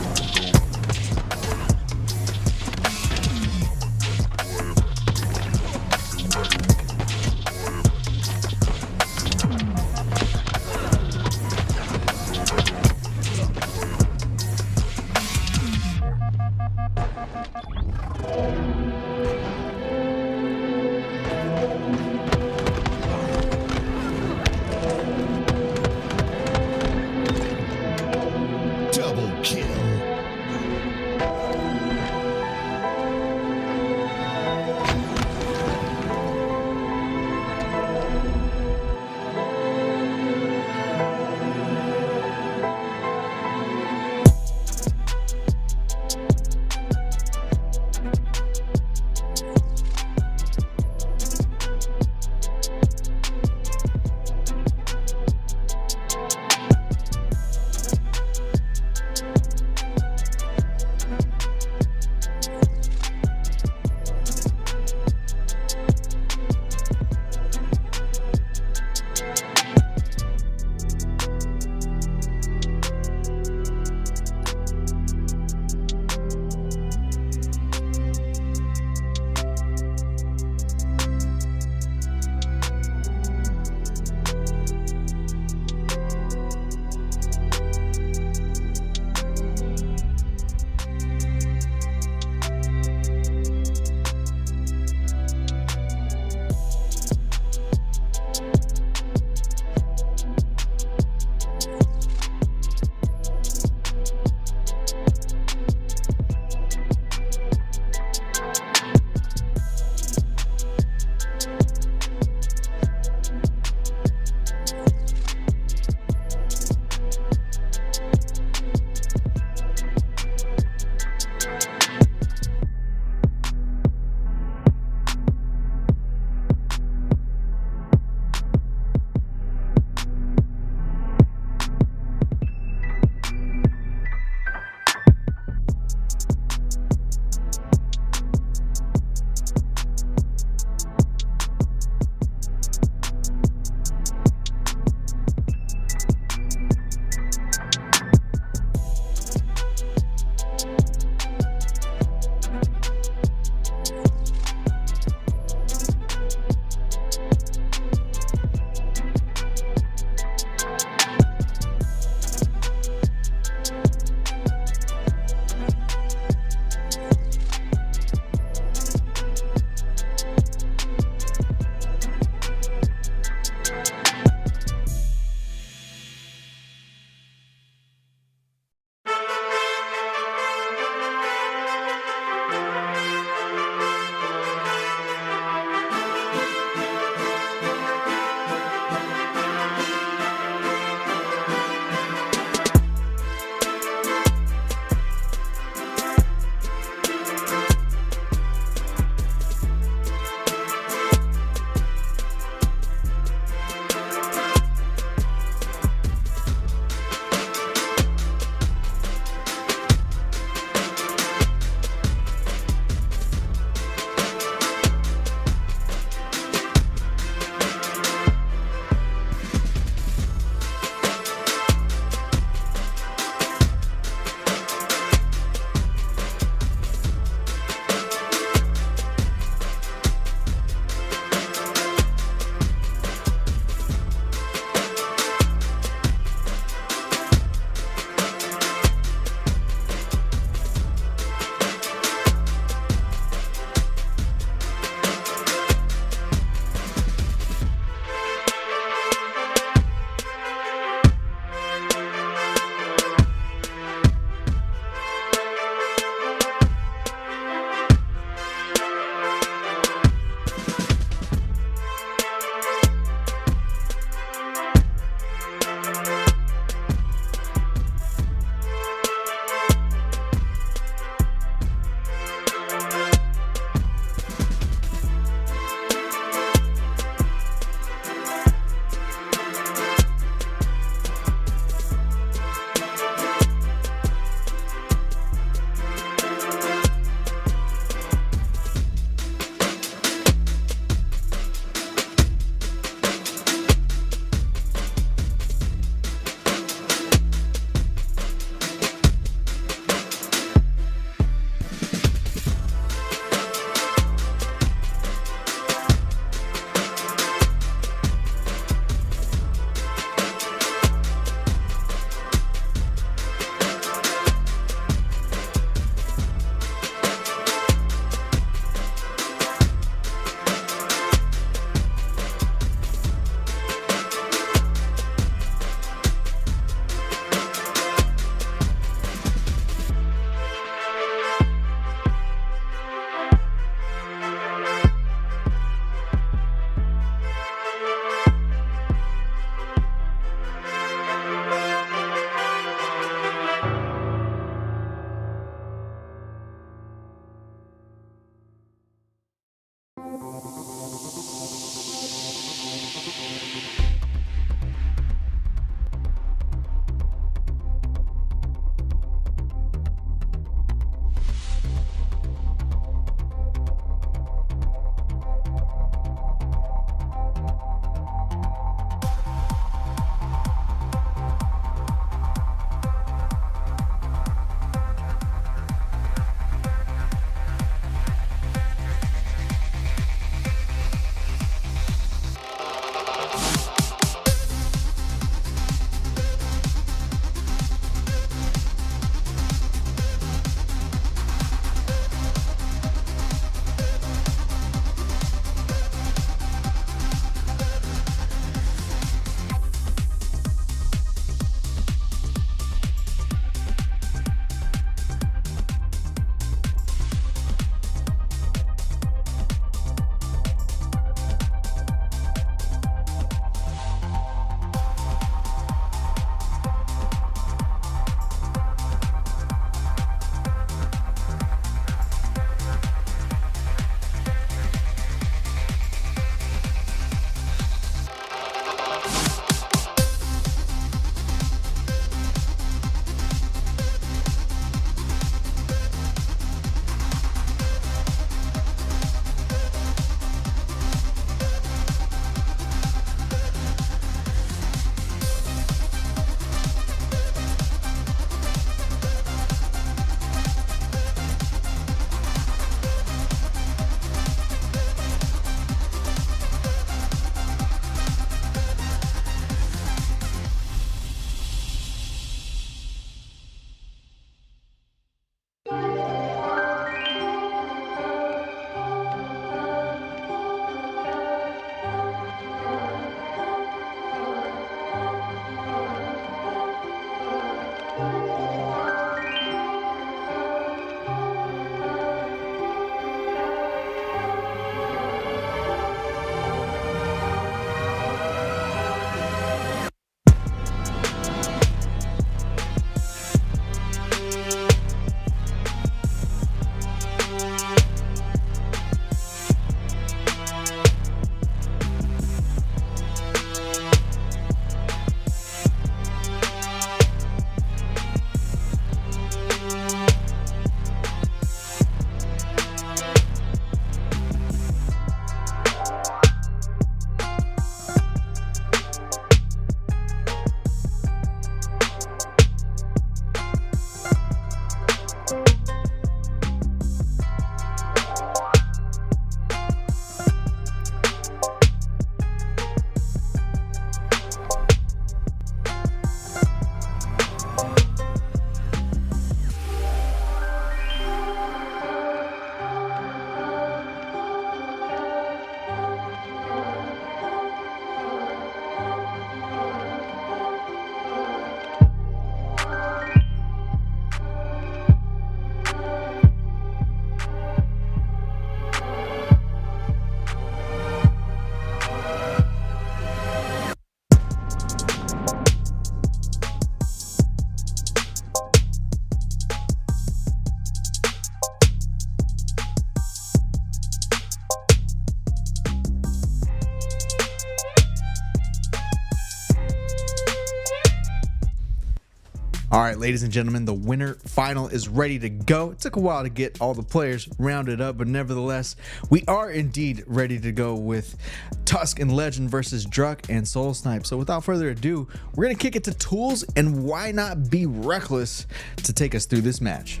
All right, ladies and gentlemen, the winner final is ready to go. It took a while to get all the players rounded up, but nevertheless, we are indeed ready to go with Tusk and Legend versus Druk and SoulSnipe. So without further ado, we're going to kick it to Tools, and why not be reckless to take us through this match.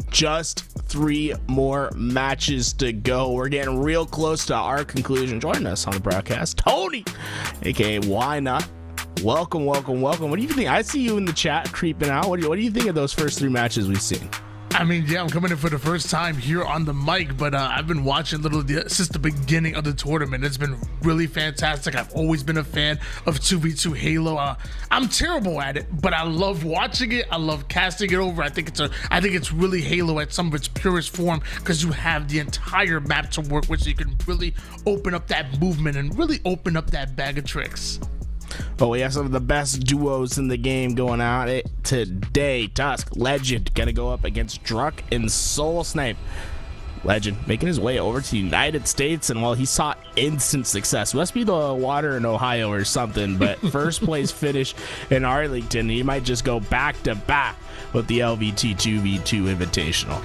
Just 3 more matches to go. We're getting real close to our conclusion. Joining us on the broadcast, Tony, aka Why Not. Welcome. What do you think? I see you in the chat creeping out. What do you think of those first 3 matches we've seen? I mean, yeah, I'm coming in for the first time here on the mic, but I've been watching since the beginning of the tournament. It's been really fantastic. I've always been a fan of 2v2 Halo. I'm terrible at it, but I love watching it. I love casting it over. I think it's really Halo at some of its purest form, because you have the entire map to work with, so you can really open up that movement and really open up that bag of tricks. Oh, we have some of the best duos in the game going out today. Tusk Lqgend gonna go up against Druk and SoulSnipe. Legend making his way over to the United States, and he saw instant success. Must be the water in Ohio or something, but first place finish in Arlington. He might just go back to back with the LVT 2v2 Invitational.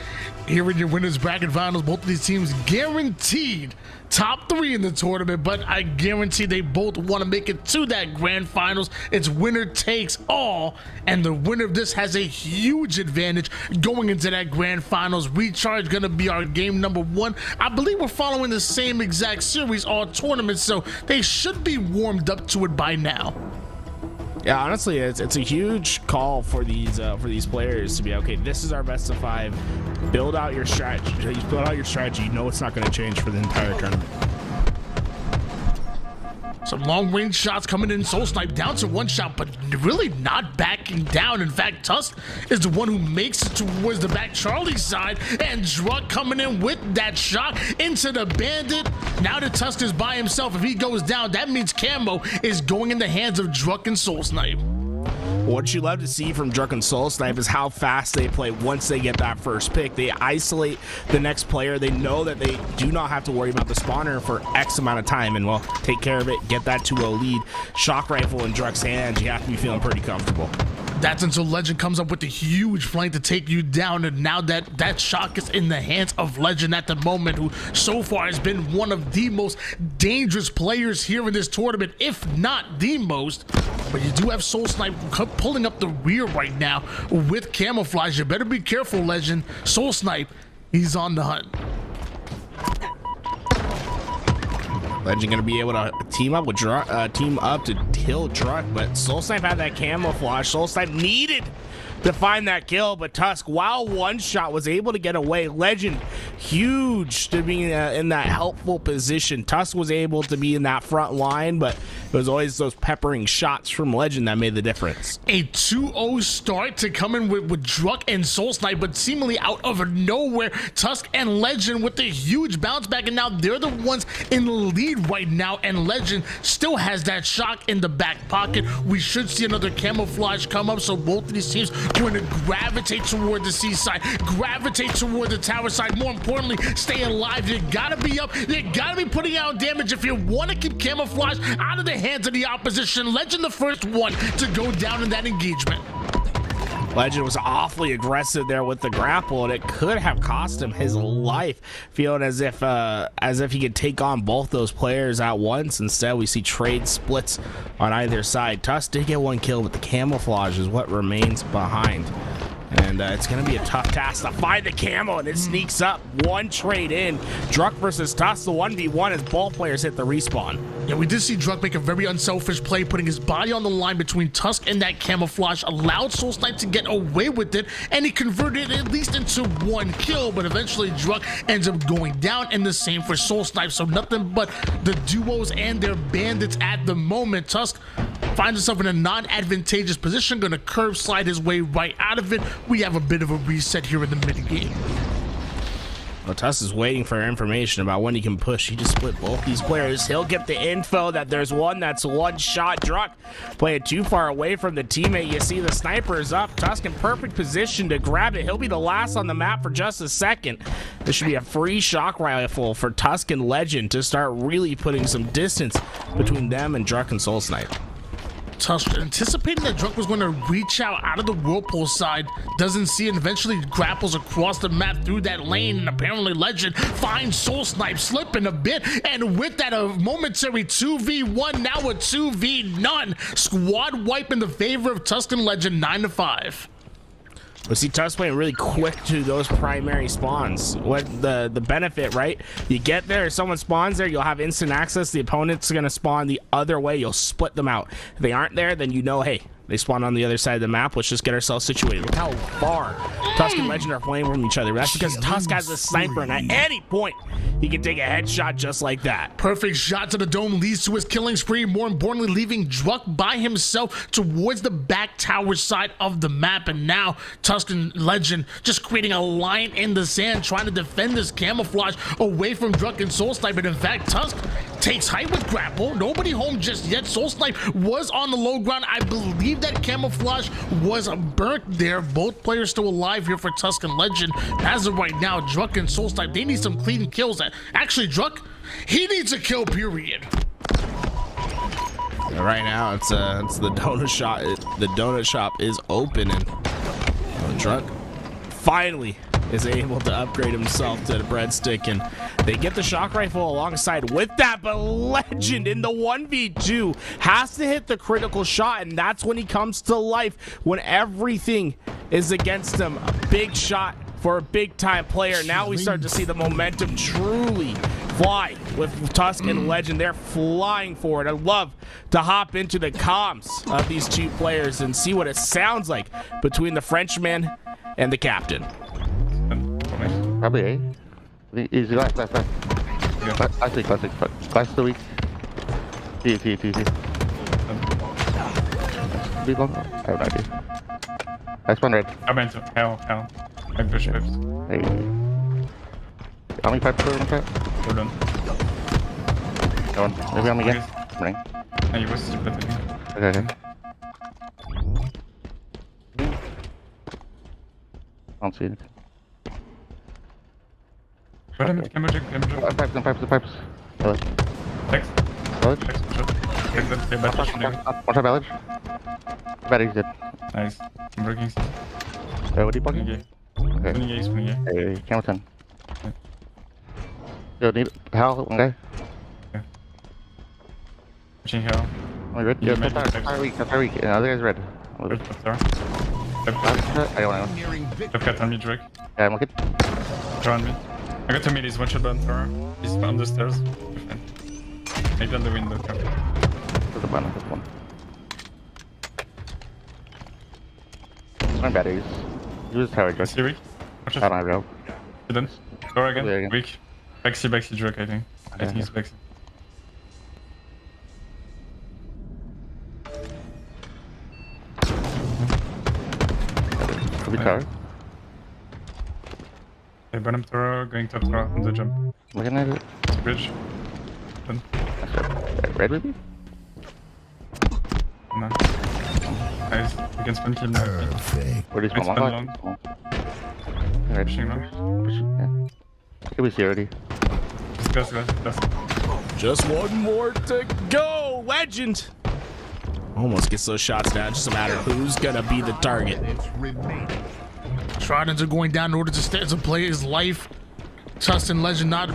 Here in your winners bracket finals, both of these teams guaranteed top 3 in the tournament, but I guarantee they both want to make it to that grand finals. It's winner takes all, and the winner of this has a huge advantage going into that grand finals. Recharge gonna be our game number 1. I believe we're following the same exact series all tournaments, so they should be warmed up to it by now. Yeah, honestly, it's a huge call for these players to be, okay, this is our best of 5. Build out your strategy. You know it's not going to change for the entire tournament. Some long-range shots coming in. SoulSnipe down to 1 shot, but really not backing down. In fact, Tusk is the one who makes it towards the back Charlie side, and Druk coming in with that shot into the bandit. Now that Tusk is by himself, if he goes down, that means Camo is going in the hands of Druk and SoulSnipe. What you love to see from Druk and SoulSnipe is how fast they play once they get that first pick. They isolate the next player. They know that they do not have to worry about the spawner for X amount of time, and take care of it, get that to a lead. Shock rifle in Druk's hands, you have to be feeling pretty comfortable. That's until Legend comes up with the huge flank to take you down, and now that shock is in the hands of Legend at the moment, who so far has been one of the most dangerous players here in this tournament, if not the most. But you do have SoulSnipe pulling up the rear right now with camouflage. You better be careful, Legend. SoulSnipe, he's on the hunt. Legend gonna be able to team up with Druk, to kill Druk, but SoulSnipe had that camouflage. SoulSnipe needed to find that kill, but Tusk, while 1 shot, was able to get away. Legend, huge to be in that helpful position. Tusk was able to be in that front line, but it was always those peppering shots from Legend that made the difference. A 2-0 start to come in with Druk and SoulSnipe, but seemingly out of nowhere, Tusk and Legend with the huge bounce back, and now they're the ones in the lead right now, and Legend still has that shock in the back pocket. We should see another camouflage come up, so both of these teams going to gravitate toward the seaside, gravitate toward the tower side. More importantly, stay alive. You gotta be up, you gotta be putting out damage if you want to keep camouflage out of the hands of the opposition. Legend the first one to go down in that engagement. Legend was awfully aggressive there with the grapple, and it could have cost him his life, feeling as if he could take on both those players at once. Instead, we see trade splits on either side. Tusk did get 1 kill, but the camouflage is what remains behind. And it's going to be a tough task to find the camo, and it sneaks up. 1 trade in. Druk versus Tusk, the 1v1 as both players hit the respawn. Yeah, we did see Druk make a very unselfish play, putting his body on the line between Tusk and that camouflage, allowed SoulSnipe to get away with it, and he converted it at least into 1 kill, but eventually Druk ends up going down, and the same for SoulSnipe. So nothing but the duos and their bandits at the moment. Tusk finds himself in a non-advantageous position, gonna curve slide his way right out of it. We have a bit of a reset here in the mid-game. Well, Tusk is waiting for information about when he can push. He just split both these players. He'll get the info that there's one that's 1 shot. Druk playing too far away from the teammate. You see the sniper is up. Tusk in perfect position to grab it. He'll be the last on the map for just a second. This should be a free shock rifle for Tusk and Legend to start really putting some distance between them and Druk and SoulSnipe. Tusk, anticipating that Druk was going to reach out of the whirlpool side, doesn't see it, and eventually grapples across the map through that lane, and apparently Legend finds SoulSnipe slipping a bit, and with that a momentary 2v1, now a 2v none. Squad wipe in the favor of Tusk and Legend, 9-5. We see Tusk playing really quick to those primary spawns. What the benefit, right? You get there, if someone spawns there, you'll have instant access. The opponent's gonna spawn the other way. You'll split them out. If they aren't there, then you know, hey, they spawn on the other side of the map. Let's just get ourselves situated. Look how far Tusk and Legend are playing from each other. That's because Tusk has a sniper, and at any point, he can take a headshot just like that. Perfect shot to the dome leads to his killing spree. More importantly, leaving Druk by himself towards the back tower side of the map. And now Tusk and Legend just creating a line in the sand, trying to defend this camouflage away from Druk and SoulSnipe. But in fact, Tusk takes height with grapple. Nobody home just yet. SoulSnipe was on the low ground. I believe that camouflage was burnt there. Both players still alive here for Tusk and Legend. As of right now, Druk and SoulSnipe, they need some clean kills. Actually, Druk, he needs a kill, period. Right now, it's the donut shop. The donut shop is open, and Druk finally is able to upgrade himself to the breadstick, and they get the shock rifle alongside with that. But Legend in the 1v2 has to hit the critical shot, and that's when he comes to life, when everything is against him. A big shot for a big time player. Now we start to see the momentum truly fly with Tusk and Legend. They're flying forward. I love to hop into the comms of these two players and see what it sounds like between the Frenchman and the captain. Probably A. Easy, last. Classic. Class the week. T. Be long? I have no idea. Nice one, red. I'm into hell. I push pipes. Hey. How many pipes are in the trap? Hold on. No one. Maybe on me again. Running. No, you was stupid. Okay. I don't see anything. Pipes. Hello. Thanks. Watch out, village. Battery's dead. Nice. I'm breaking. What are you blocking? Okay. Hey, camera 10. Yo, need Hal, one guy. Okay. Pushing Hal. Only red? Yo, that's weak. Yeah, other guy's red. I don't I've got on me, Druk. Yeah, I'm looking. Join me. I got 2 minis, one shot button Thor. He's on the stairs. Maybe on the window. There's a button, this one. My batteries. Use tower, Druk. See weak? Watch it. I don't have help. Hidden. Thor again. Yeah, Weak. Backsy, Druk, I think. I think he's backsy. Could be tower. Hey, bottom Thor, going top Thor on the jump. Looking at it. It's a bridge. Done. Red maybe? No. Nice. We can spin kill now. Where do you spawn long? Right. Pushing long. Yeah. Could be C already. Just go. Just one more to go. Legend almost gets those shots down. Just a matter of who's gonna be the target. Tridents are going down in order to play his life. Tusk and Legend not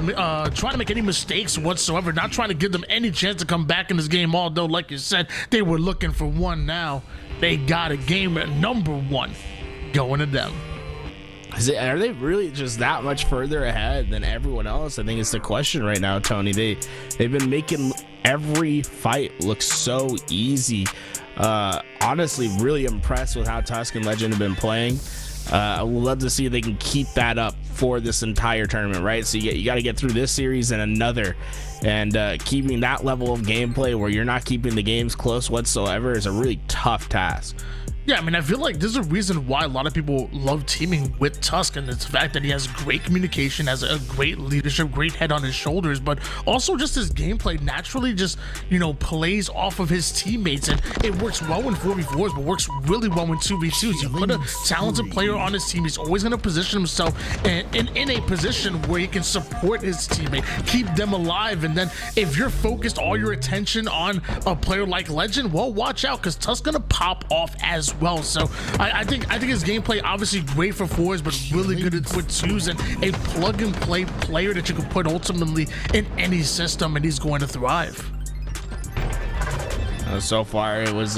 trying to make any mistakes whatsoever, not trying to give them any chance to come back in this game, although, like you said, they were looking for one now. They got a game at number 1 going to them. Are they really just that much further ahead than everyone else? I think it's the question right now, Tony. They've been making every fight look so easy. Honestly, really impressed with how Tusk and Legend have been playing. I would love to see if they can keep that up for this entire tournament, right? So you got to get through this series and another, and keeping that level of gameplay where you're not keeping the games close whatsoever is a really tough task. Yeah, I mean, I feel like there's a reason why a lot of people love teaming with Tusk, and it's the fact that he has great communication, has a great leadership, great head on his shoulders, but also just his gameplay naturally just, you know, plays off of his teammates, and it works well in 4v4s, but works really well in 2v2s. You put a talented player on his team, he's always going to position himself in a position where he can support his teammate, keep them alive, and then if you're focused all your attention on a player like Legend, well, watch out, because Tusk's going to pop off as well. So I think his gameplay obviously great for 4s, but really good with 2s, and a plug and play player that you can put ultimately in any system, and he's going to thrive. So far it was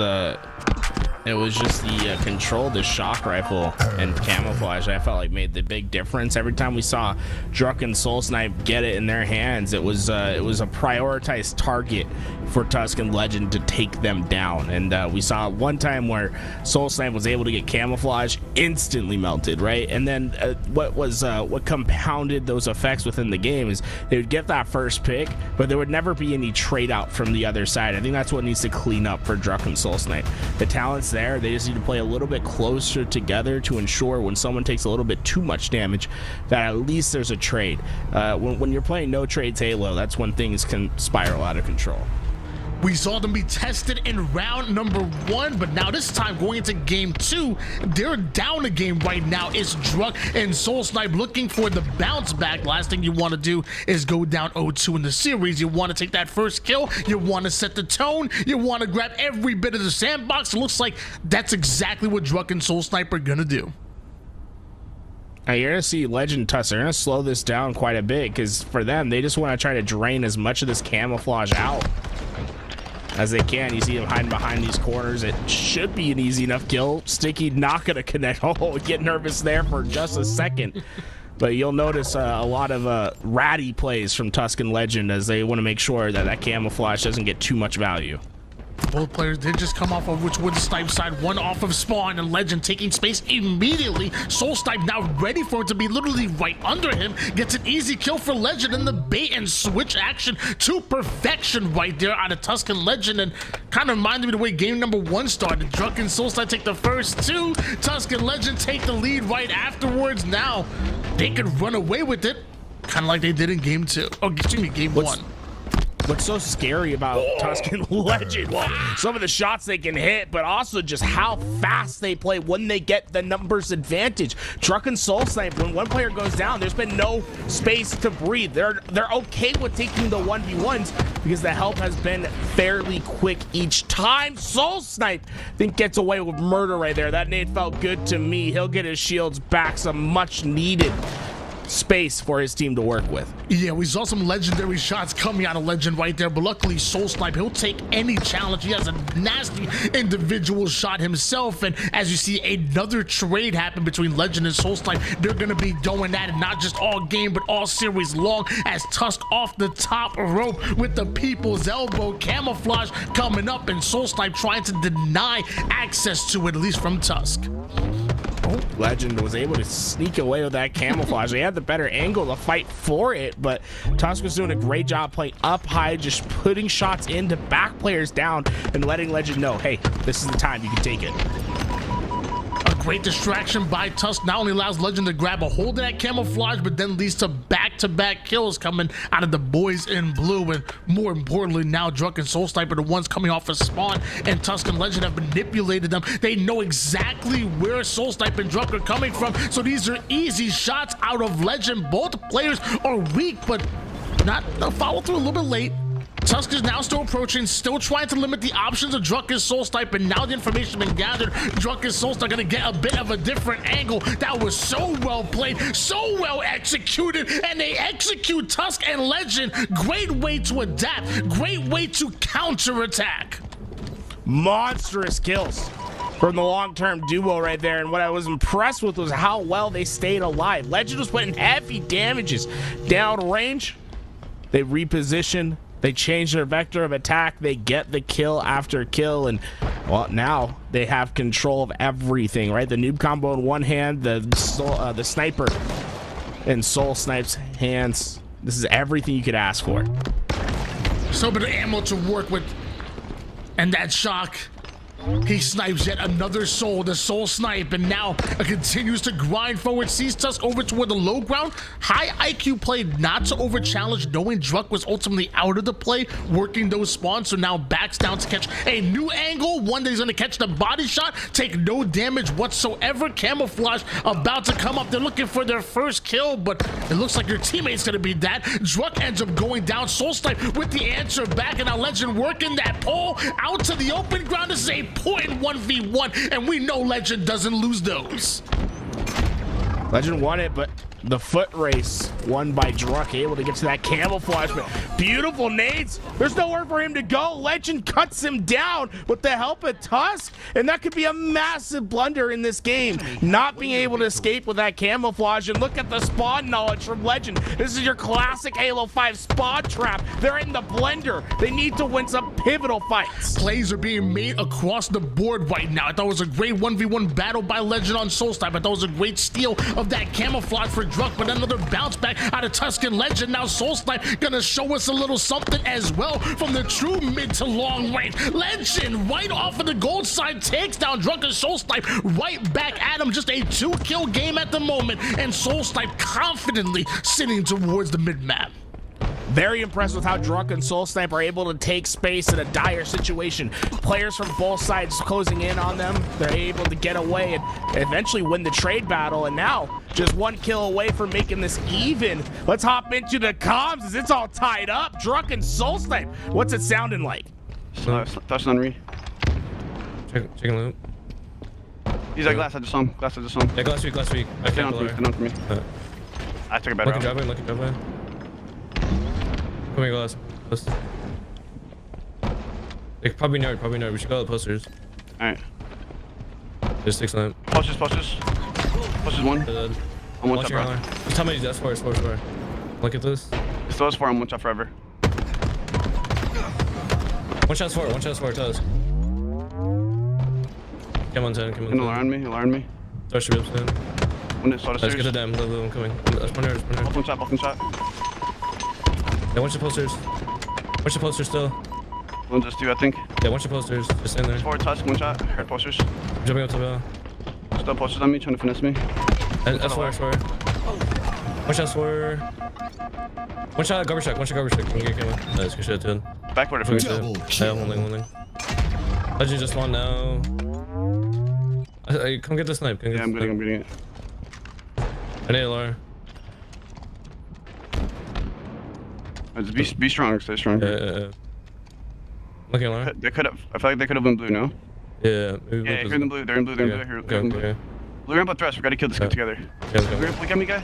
just the control, the shock rifle and camouflage I felt like made the big difference. Every time we saw Druk and SoulSnipe get it in their hands, it was a prioritized target for Tusk and Legend to take them down. And we saw one time where SoulSnipe was able to get camouflage, instantly melted, right? And then what compounded those effects within the game is they would get that first pick, but there would never be any trade out from the other side. I think that's what needs to clean up for Druk and SoulSnipe. The talent's there, they just need to play a little bit closer together to ensure when someone takes a little bit too much damage that at least there's a trade. When you're playing no trades Halo, that's when things can spiral out of control. We saw them be tested in round number 1, but now this time going into game 2, they're down a game right now. It's Druk and SoulSnipe looking for the bounce back. Last thing you want to do is go down 0-2 in the series. You want to take that first kill, you want to set the tone, you want to grab every bit of the sandbox. It looks like that's exactly what Druk and SoulSnipe are gonna do. Now you're gonna see Legend Tusk, they're gonna slow this down quite a bit, because for them, they just want to try to drain as much of this camouflage out as they can. You see him hiding behind these corners. It should be an easy enough kill. Sticky not gonna connect. Oh, get nervous there for just a second. But you'll notice a lot of ratty plays from Tusk and Legend as they want to make sure that that camouflage doesn't get too much value. Both players did just come off of which would the snipe side, one off of spawn, and Legend taking space immediately. SoulSnipe now ready for it to be literally right under him. Gets an easy kill for Legend, and the bait and switch action to perfection right there out of Tusk and Legend, and kind of reminded me the way game number 1 started. Druk and SoulSnipe take the first 2, Tusk and Legend take the lead right afterwards. Now they could run away with it, kind of like they did in game 2. Oh, excuse me, game 1. What's so scary about Tusk and Legend? Some of the shots they can hit, but also just how fast they play when they get the numbers advantage. Druk and SoulSnipe, when one player goes down, there's been no space to breathe. They're okay with taking the 1v1s because the help has been fairly quick each time. SoulSnipe then gets away with murder right there. That nade felt good to me. He'll get his shields back, some much needed space for his team to work with. Yeah, we saw some legendary shots coming out of Legend right there, but luckily SoulSnipe, he'll take any challenge. He has a nasty individual shot himself, and as you see, another trade happen between Legend and SoulSnipe. They're gonna be doing that, and not just all game, but all series long, as Tusk off the top rope with the people's elbow. Camouflage coming up, and SoulSnipe trying to deny access to it, at least from Tusk. Legend was able to sneak away with that camouflage. They had the better angle to fight for it, but Tusk was doing a great job playing up high, just putting shots in to back players down and letting Legend know, hey, this is the time, you can take it. A great distraction by Tusk not only allows Legend to grab a hold of that camouflage, but then leads to back-to-back kills coming out of the boys in blue. And more importantly, now Druk and SoulSnipe are the ones coming off of spawn, and Tusk and Legend have manipulated them. They know exactly where SoulSnipe and Druk are coming from, so these are easy shots out of Legend. Both players are weak, but not the follow through a little bit late. Tusk is now still approaching, still trying to limit the options of Druk and SoulSnipe, and now the information has been gathered. Druk and SoulSnipe gonna get a bit of a different angle. That was so well played, so well executed, and they execute Tusk and Legend. Great way to adapt, great way to counterattack. Monstrous kills from the long-term duo right there, and what I was impressed with was how well they stayed alive. Legend was putting heavy damages down range. They reposition, they change their vector of attack, they get the kill after kill, and well, now they have control of everything, right? The noob combo in one hand, the sniper in SoulSnipe's hands. This is everything you could ask for. So bit of ammo to work with, and that shock He snipes yet another soul, the SoulSnipe, and now continues to grind forward. Sees Tusk over toward the low ground. High IQ play not to over challenge, knowing Druk was ultimately out of the play, working those spawns, so now backs down to catch a new angle, one that he's going to catch the body shot, take no damage whatsoever. Camouflage about to come up. They're looking for their first kill, but it looks like your teammate's going to be that. Druk ends up going down. SoulSnipe with the answer back, and now Legend working that pole out to the open ground. This is a point 1v1, and we know Legend doesn't lose those. Legend won it, but the foot race won by Druk, able to get to that camouflage, but beautiful nades. There's nowhere for him to go. Legend cuts him down with the help of Tusk, and that could be a massive blunder in this game, not being able to escape with that camouflage. And look at the spawn knowledge from Legend. This is your classic Halo 5 spawn trap. They're in the blender. They need to win some pivotal fights. Plays are being made across the board right now. I thought it was a great 1v1 battle by Legend on SoulSnipe. I thought it was a great steal of that camouflage for Druk, but another bounce back out of Tusk and Legend. Now SoulSnipe gonna show us a little something as well from the true mid to long range. Legend right off of the gold side takes down Druk and SoulSnipe right back at him. Just a 2-kill game at the moment, and SoulSnipe confidently sitting towards the mid map. Very impressed with how Druk and SoulSnipe are able to take space in a dire situation. Players from both sides closing in on them. They're able to get away and eventually win the trade battle. And now, just 1 kill away from making this even. Let's hop into the comms as it's all tied up. Druk and SoulSnipe, what's it sounding like? Touch on re. Chicken loop. He's like glass, I just saw him. Yeah, last week. I can't Stand for me. I took a better route. Lucky driveway. Come here, glass. Like, probably nerd. We should go to the posters. Alright. Just 6 lamp. Posters. Posters 1. I'm one shot, bro. Just tell me he's S4. Look at this. It's still S4, I'm one shot forever. One shot's 4, Tusk. Come on, 10, He'll alarm me. Throw your whips in. Let's get to them. I'm coming. That's one nerd. Off one shot. Yeah, watch the posters. Watch the posters still. One just 2, I think. Yeah, watch the posters. Just stand there. 4 Tusk, 1 shot. Heard posters. Jumping up to the Still posters on me, trying to finesse me. S4. One shot S4. One shot garbage truck. Can you get camera? That's good shit, dude. Backward if we Yeah, one thing. Legend just won now. Come get the snipe. Yeah, I'm getting it. I need a Laura. Be stronger, stay stronger. Yeah. Looking at Laura. They could have. I feel like they could have been blue, no? Yeah. They're in blue. They're in blue. Here, Okay. Blue ramp up thrust. We gotta kill this guy together. Yeah, Blue get me, guy.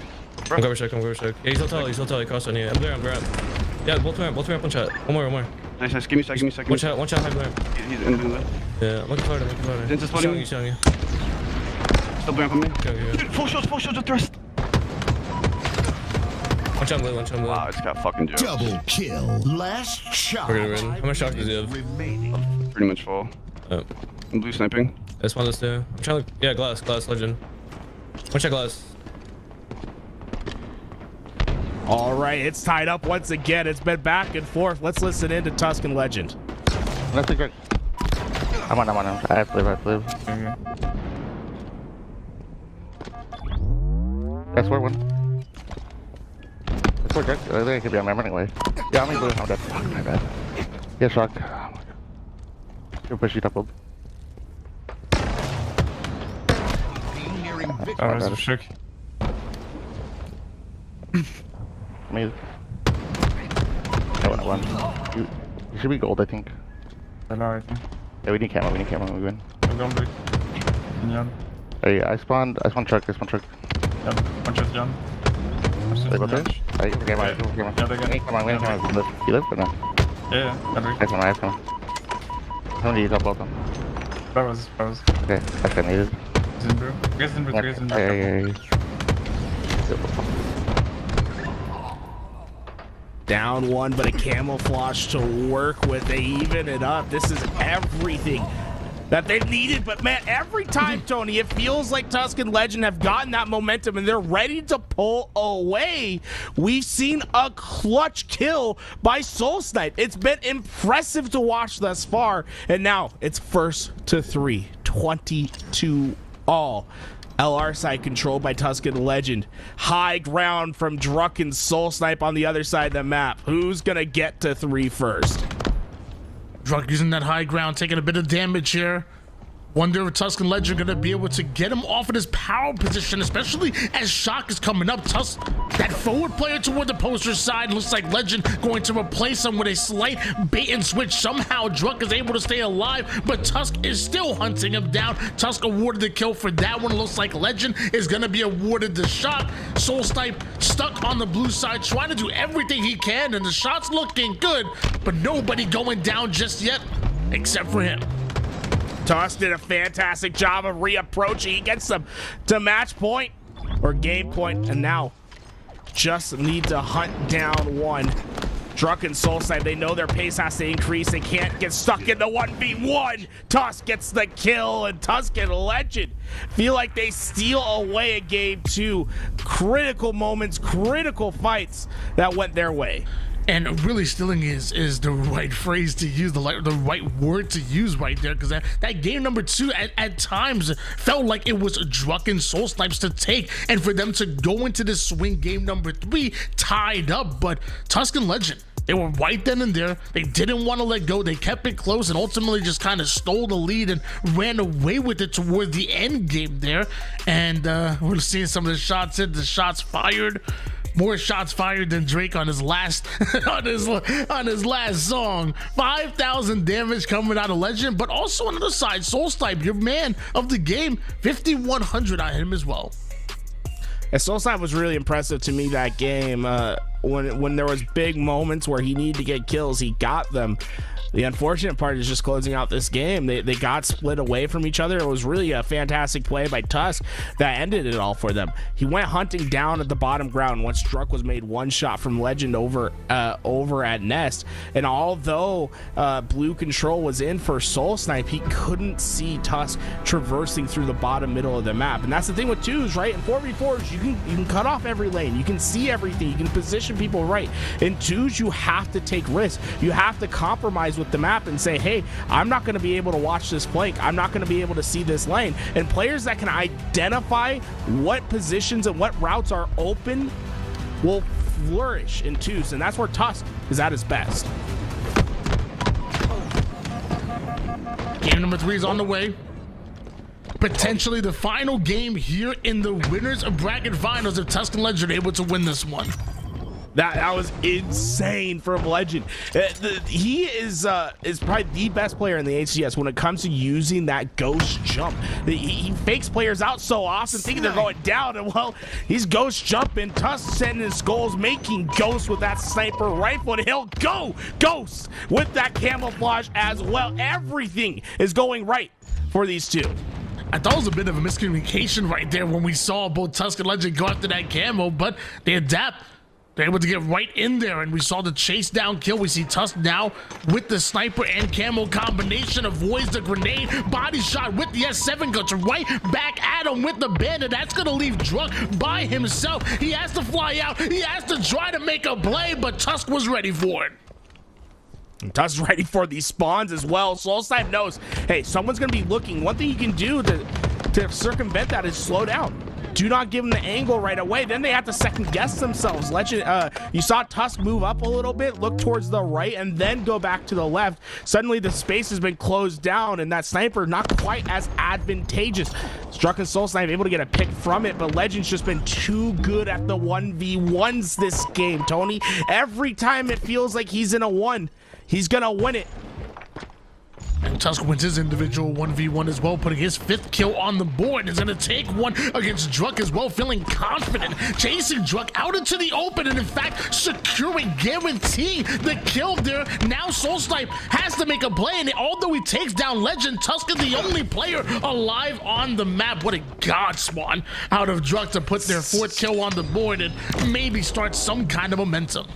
I'm garbage check. Yeah, he's still tall. He crossed on you. I'm there. Yeah, both ramp. One shot. One more. Nice. Give me a second. One shot high ramp. He's in blue. Yeah, I'm looking forward. He's showing you. Still blue ramp on me. Okay. Dude, full shots of thrust. One shot blue. Wow, it's got fucking jokes. Double kill. Last shot. We're gonna win. How much shock does he have? Pretty much full. I'm blue sniping. That's one of those two. I'm trying to look. Yeah, glass, Legend. One shot glass. All right, it's tied up once again. It's been back and forth. Let's listen in to Tusk and Legend. That's a good. I'm on. I have to live. That's where one. That's where Druk. I think it could be on them anyway. Yeah, I'm in blue. I'm dead. Fuck, my bad. Yeah, shock. Oh my god. You're pushy doubled. That's a shook. Me. I won. You should be gold, I think. I think. Yeah, we need camo. We win. I'm going big. Hey, I spawned truck. Yep, one shot John. They go there? I can get my. Come on. You live or not? Yeah, I have come. How many do you got both of them? Barrows. Okay, I needed. He's in blue. Guys in blue. Down 1, but a camouflage to work with. They even it up. This is everything that they've needed. But man, every time, Tony, it feels like Tusk and Legend have gotten that momentum and they're ready to pull away. We've seen a clutch kill by SoulSnipe. It's been impressive to watch thus far. And now it's first to 3, 22 all. LR side controlled by Tusk and Legend. High ground from Druk and SoulSnipe on the other side of the map. Who's gonna get to 3 first? Druk using that high ground, taking a bit of damage here. Wonder if Tusk and Legend are going to be able to get him off of his power position, especially as Shock is coming up. Tusk, that forward player toward the poster side, looks like Legend going to replace him with a slight bait and switch. Somehow Druk is able to stay alive, but Tusk is still hunting him down. Tusk awarded the kill for that one. Looks like Legend is going to be awarded the shot. SoulSnipe stuck on the blue side, trying to do everything he can, and the shot's looking good, but nobody going down just yet, except for him. Tusk did a fantastic job of reapproaching. He gets them to match point or game point, and now just need to hunt down one. Druk and SoulSnipe, they know their pace has to increase. They can't get stuck in the 1v1. Tusk gets the kill, and Tusk and Legend feel like they steal away a game 2. Critical moments, critical fights that went their way. And really stealing is the right phrase to use, the right word to use right there, because that game number 2 at times felt like it was Druk and SoulSnipes to take, and for them to go into this swing game number 3 tied up. But Tusk and Legend, they were right then and there. They didn't want to let go. They kept it close and ultimately just kind of stole the lead and ran away with it toward the end game there. And we're seeing some of the shots hit, the shots fired. More shots fired than Drake on his last on his last song. 5,000 damage coming out of Legend, but also on the other side, SoulSnipe, your man of the game, 5,100 on him as well. And SoulSnipe was really impressive to me that game. When there was big moments where he needed to get kills, he got them. The unfortunate part is just closing out this game. They got split away from each other. It was really a fantastic play by Tusk that ended it all for them. He went hunting down at the bottom ground once Druk was made one shot from Legend over at Nest. And although blue control was in for SoulSnipe, he couldn't see Tusk traversing through the bottom middle of the map. And that's the thing with 2s, right? In 4v4s, you can cut off every lane. You can see everything. You can position people right. In 2s, you have to take risks. You have to compromise with the map and say, hey, I'm not going to be able to watch this flank. I'm not going to be able to see this lane. And players that can identify what positions and what routes are open will flourish in 2s, and that's where Tusk is at his best. Game number 3 is on the way. Potentially the final game here in the winners of bracket finals if Tusk and Legend are able to win this one. That was insane from Legend. He is probably the best player in the HCS when it comes to using that ghost jump. He fakes players out so often thinking they're going down, and well, he's ghost jumping. Tusk sending skulls, making ghosts with that sniper rifle, and he'll go ghost with that camouflage as well. Everything is going right for these 2. I thought it was a bit of a miscommunication right there when we saw both Tusk and Legend go after that camo, but they adapt. They're able to get right in there, and we saw the chase down kill. We see Tusk now with the sniper and camo combination, avoids the grenade, body shot with the S7, goes right back at him with the bandit. That's going to leave Druk by himself. He has to fly out. He has to try to make a play, but Tusk was ready for it. Tusk's ready for these spawns as well. SoulSnipe knows, hey, someone's going to be looking. One thing you can do to circumvent that is slow down. Do not give them the angle right away. Then they have to second guess themselves. Legend, you saw Tusk move up a little bit, look towards the right, and then go back to the left. Suddenly the space has been closed down, and that sniper not quite as advantageous. Druk and SoulSnipe able to get a pick from it, but Legend's just been too good at the 1v1s this game, Tony. Every time it feels like he's in a 1, he's gonna win it. And Tusk wins his individual 1v1 as well, putting his 5th kill on the board. Is going to take one against Druk as well, feeling confident, chasing Druk out into the open, and in fact, securing, guaranteeing the kill there. Now SoulSnipe has to make a play, and although he takes down Legend, Tusk is the only player alive on the map. What a god spawn out of Druk to put their 4th kill on the board and maybe start some kind of momentum.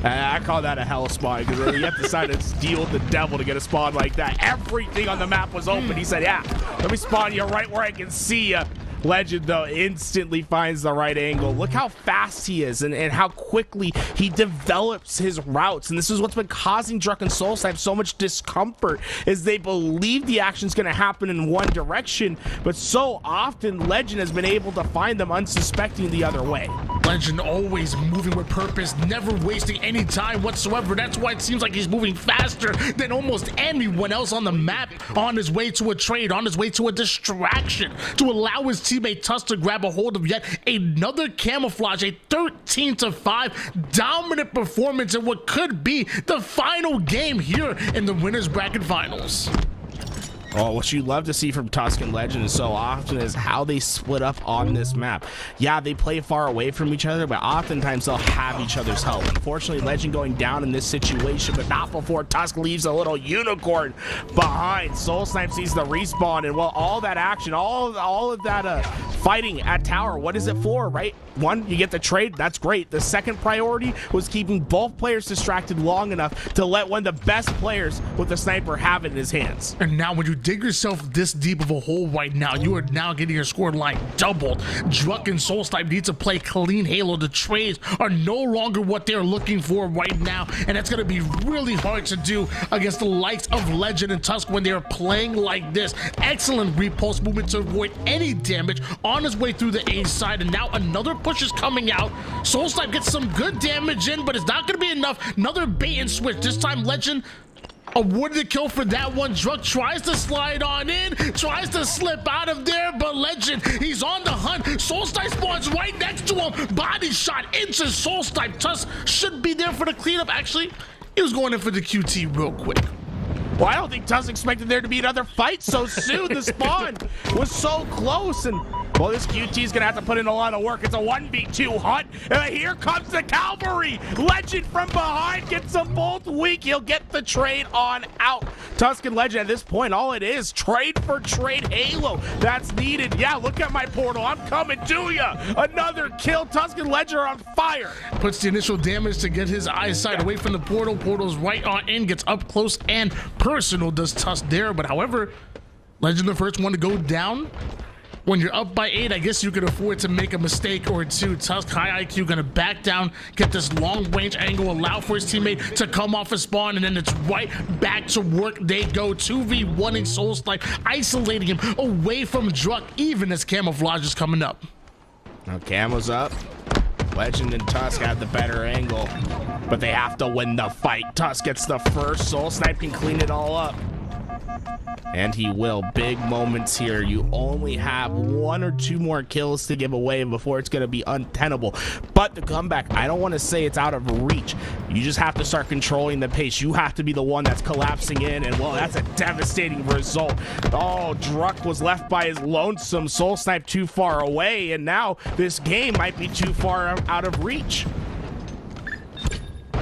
I call that a hell spawn, because you have to decide to deal with the devil to get a spawn like that. Everything on the map was open. He said, yeah, let me spawn you right where I can see you. Legend, though, instantly finds the right angle. Look how fast he is and how quickly he develops his routes. And this is what's been causing Druk and SoulSnipe so much discomfort, is they believe the action's going to happen in one direction, but so often Legend has been able to find them unsuspecting the other way. Legend always moving with purpose, never wasting any time whatsoever. That's why it seems like he's moving faster than almost anyone else on the map, on his way to a trade, on his way to a distraction, to allow his teammate Tusk to grab a hold of yet another camouflage, a 13-5 dominant performance in what could be the final game here in the winners bracket finals. Oh, what you love to see from Tusk and Legend so often is how they split up on this map. Yeah, they play far away from each other, but oftentimes they'll have each other's help. Unfortunately, Legend going down in this situation, but not before Tusk leaves a little unicorn behind. SoulSnipe sees the respawn, and well, all that action, all of that fighting at tower, what is it for, right? One, you get the trade, that's great. The second priority was keeping both players distracted long enough to let one of the best players with the sniper have it in his hands. And now when you dig yourself this deep of a hole right now, you are now getting your score line doubled. Druk and SoulSnipe need to play clean Halo. The trades are no longer what they're looking for right now, and that's going to be really hard to do against the likes of Legend and Tusk when they're playing like this. Excellent repulse movement to avoid any damage on his way through the A side, and now another push is coming out. SoulSnipe gets some good damage in, but it's not going to be enough. Another bait and switch. This time Legend awarded the kill for that one. Druk tries to slide on in, tries to slip out of there, but Legend, he's on the hunt. SoulSnipe spawns right next to him. Body shot into SoulSnipe. Tusk should be there for the cleanup. Actually, he was going in for the QT real quick. Well, I don't think Tusk expected there to be another fight so soon. The spawn was so close, and well, this QT is going to have to put in a lot of work. It's a 1v2 hunt, and here comes the cavalry. Legend from behind gets them both weak. He'll get the trade on out. Tusk and Legend at this point, all it is, trade for trade Halo. That's needed. Yeah, look at my portal. I'm coming to you. Another kill. Tusk and Legend are on fire. Puts the initial damage to get his eyesight away from the portal. Portal's right on in, gets up close and personal, does Tusk there. But however, Legend the first one to go down. When you're up by 8, I guess you could afford to make a mistake or two. Tusk, high IQ, gonna back down, get this long range angle, allow for his teammate to come off a spawn, and then it's right back to work they go. 2v1ing SoulSnipe, isolating him away from Druk, even as camouflage is coming up. Now camo's up. Legend and Tusk have the better angle, but they have to win the fight. Tusk gets the first. SoulSnipe can clean it all up. And he will. Big moments here. You only have 1 or 2 more kills to give away before it's going to be untenable. But the comeback, I don't want to say it's out of reach. You just have to start controlling the pace. You have to be the one that's collapsing in. And, well, that's a devastating result. Oh, Druk was left by his lonesome. SoulSnipe too far away. And now this game might be too far out of reach.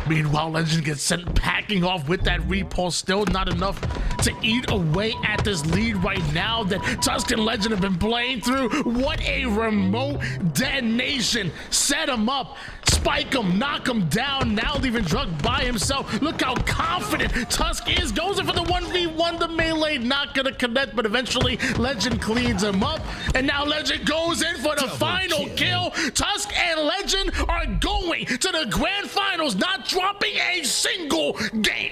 Meanwhile, Legend gets sent packing off with that repulse. Still not enough to eat away at this lead right now that Tusk and Legend have been playing through. What a remote detonation. Set him up, spike him, knock him down, now leaving Druk by himself. Look how confident Tusk is. Goes in for the 1v1. The melee not gonna connect, but eventually Legend cleans him up. And now Legend goes in for the final kill. Tusk and Legend are going to the grand finals, not dropping a single game.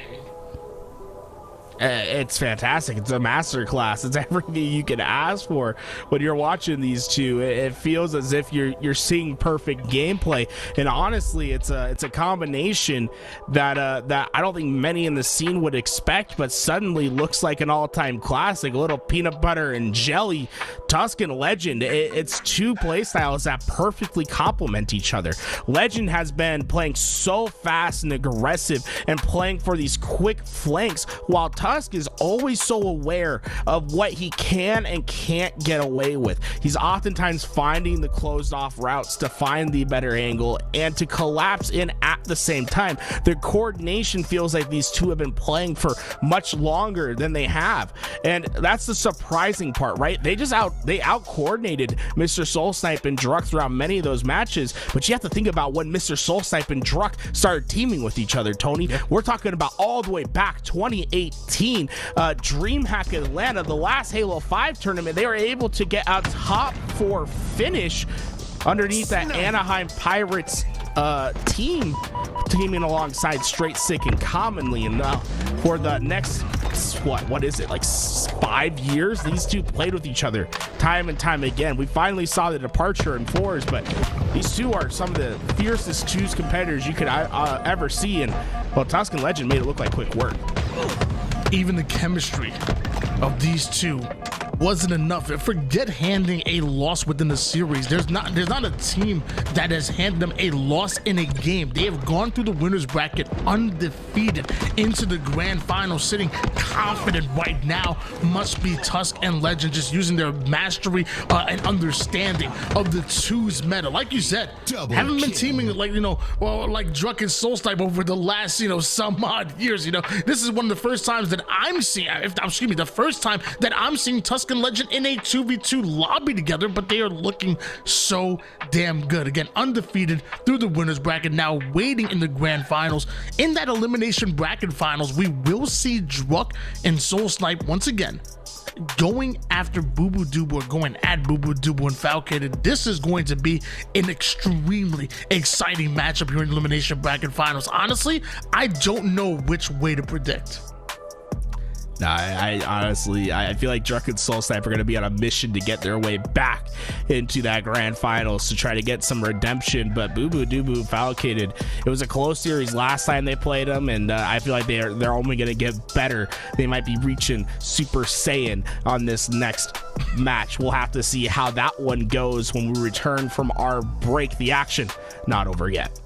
It's fantastic. It's a masterclass. It's everything you can ask for when you're watching these two. It feels as if you're seeing perfect gameplay, and honestly, it's a combination that I don't think many in the scene would expect, but suddenly looks like an all-time classic. A little peanut butter and jelly. Tusk and Legend. It's two play styles that perfectly complement each other. Legend has been playing so fast and aggressive and playing for these quick flanks, while Tusk Tusk is always so aware of what he can and can't get away with. He's oftentimes finding the closed off routes to find the better angle and to collapse in at the same time. Their coordination feels like these two have been playing for much longer than they have, and that's the surprising part, right? They out coordinated Mr. SoulSnipe and Druk throughout many of those matches, but you have to think about when Mr. SoulSnipe and Druk started teaming with each other, Tony. Yeah. We're talking about all the way back 2018, DreamHack Atlanta, the last Halo 5 tournament. They were able to get a top 4 finish underneath that Anaheim Pirates teaming alongside Straight Sick and Commonly. And for the next what is it, like 5 years, these two played with each other time and time again. We finally saw the departure in 4s, but these two are some of the fiercest 2s competitors you could ever see, and well, Tusk and Lqgend made it look like quick work. Even the chemistry of these two wasn't enough. Forget handing a loss within the series. There's not a team that has handed them a loss in a game. They have gone through the winners bracket undefeated into the grand final, sitting confident right now. Must be Tusk and Lqgend just using their mastery and understanding of the 2's meta. Like you said, haven't been teaming like like Druk and SoulSnipe over the last some odd years. This is one of the first times that I'm seeing, the first time that I'm seeing Tusk and Lqgend in a 2v2 lobby together, but they are looking so damn good. Again, undefeated through the winners bracket, now waiting in the grand finals. In that elimination bracket finals, we will see Druk and SoulSnipe once again going after bubudubu, or going at bubudubu and Falcated. This is going to be an extremely exciting matchup here in elimination bracket finals. Honestly, I don't know which way to predict. I honestly, I feel like Druk and SoulSnipe are going to be on a mission to get their way back into that grand finals to try to get some redemption. But bubudubu, Falcated, it was a close series last time they played them, and I feel like they're only going to get better. They might be reaching Super Saiyan on this next match. We'll have to see how that one goes when we return from our break. The action not over yet.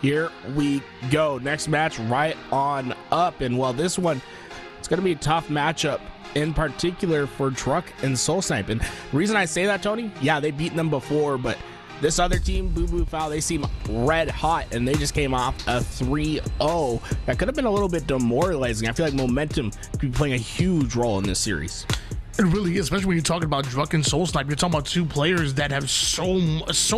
here we go. Next match right on up. And well, this one, it's going to be a tough matchup, in particular for Druk and SoulSnipe. And the reason I say that, Tony, yeah, they've beaten them before, but this other team, Booo Foul, they seem red hot, and they just came off a 3-0. That could have been a little bit demoralizing. I feel like momentum could be playing a huge role in this series. It really is, especially when you're talking about Druk and SoulSnipe. You're talking about two players that have so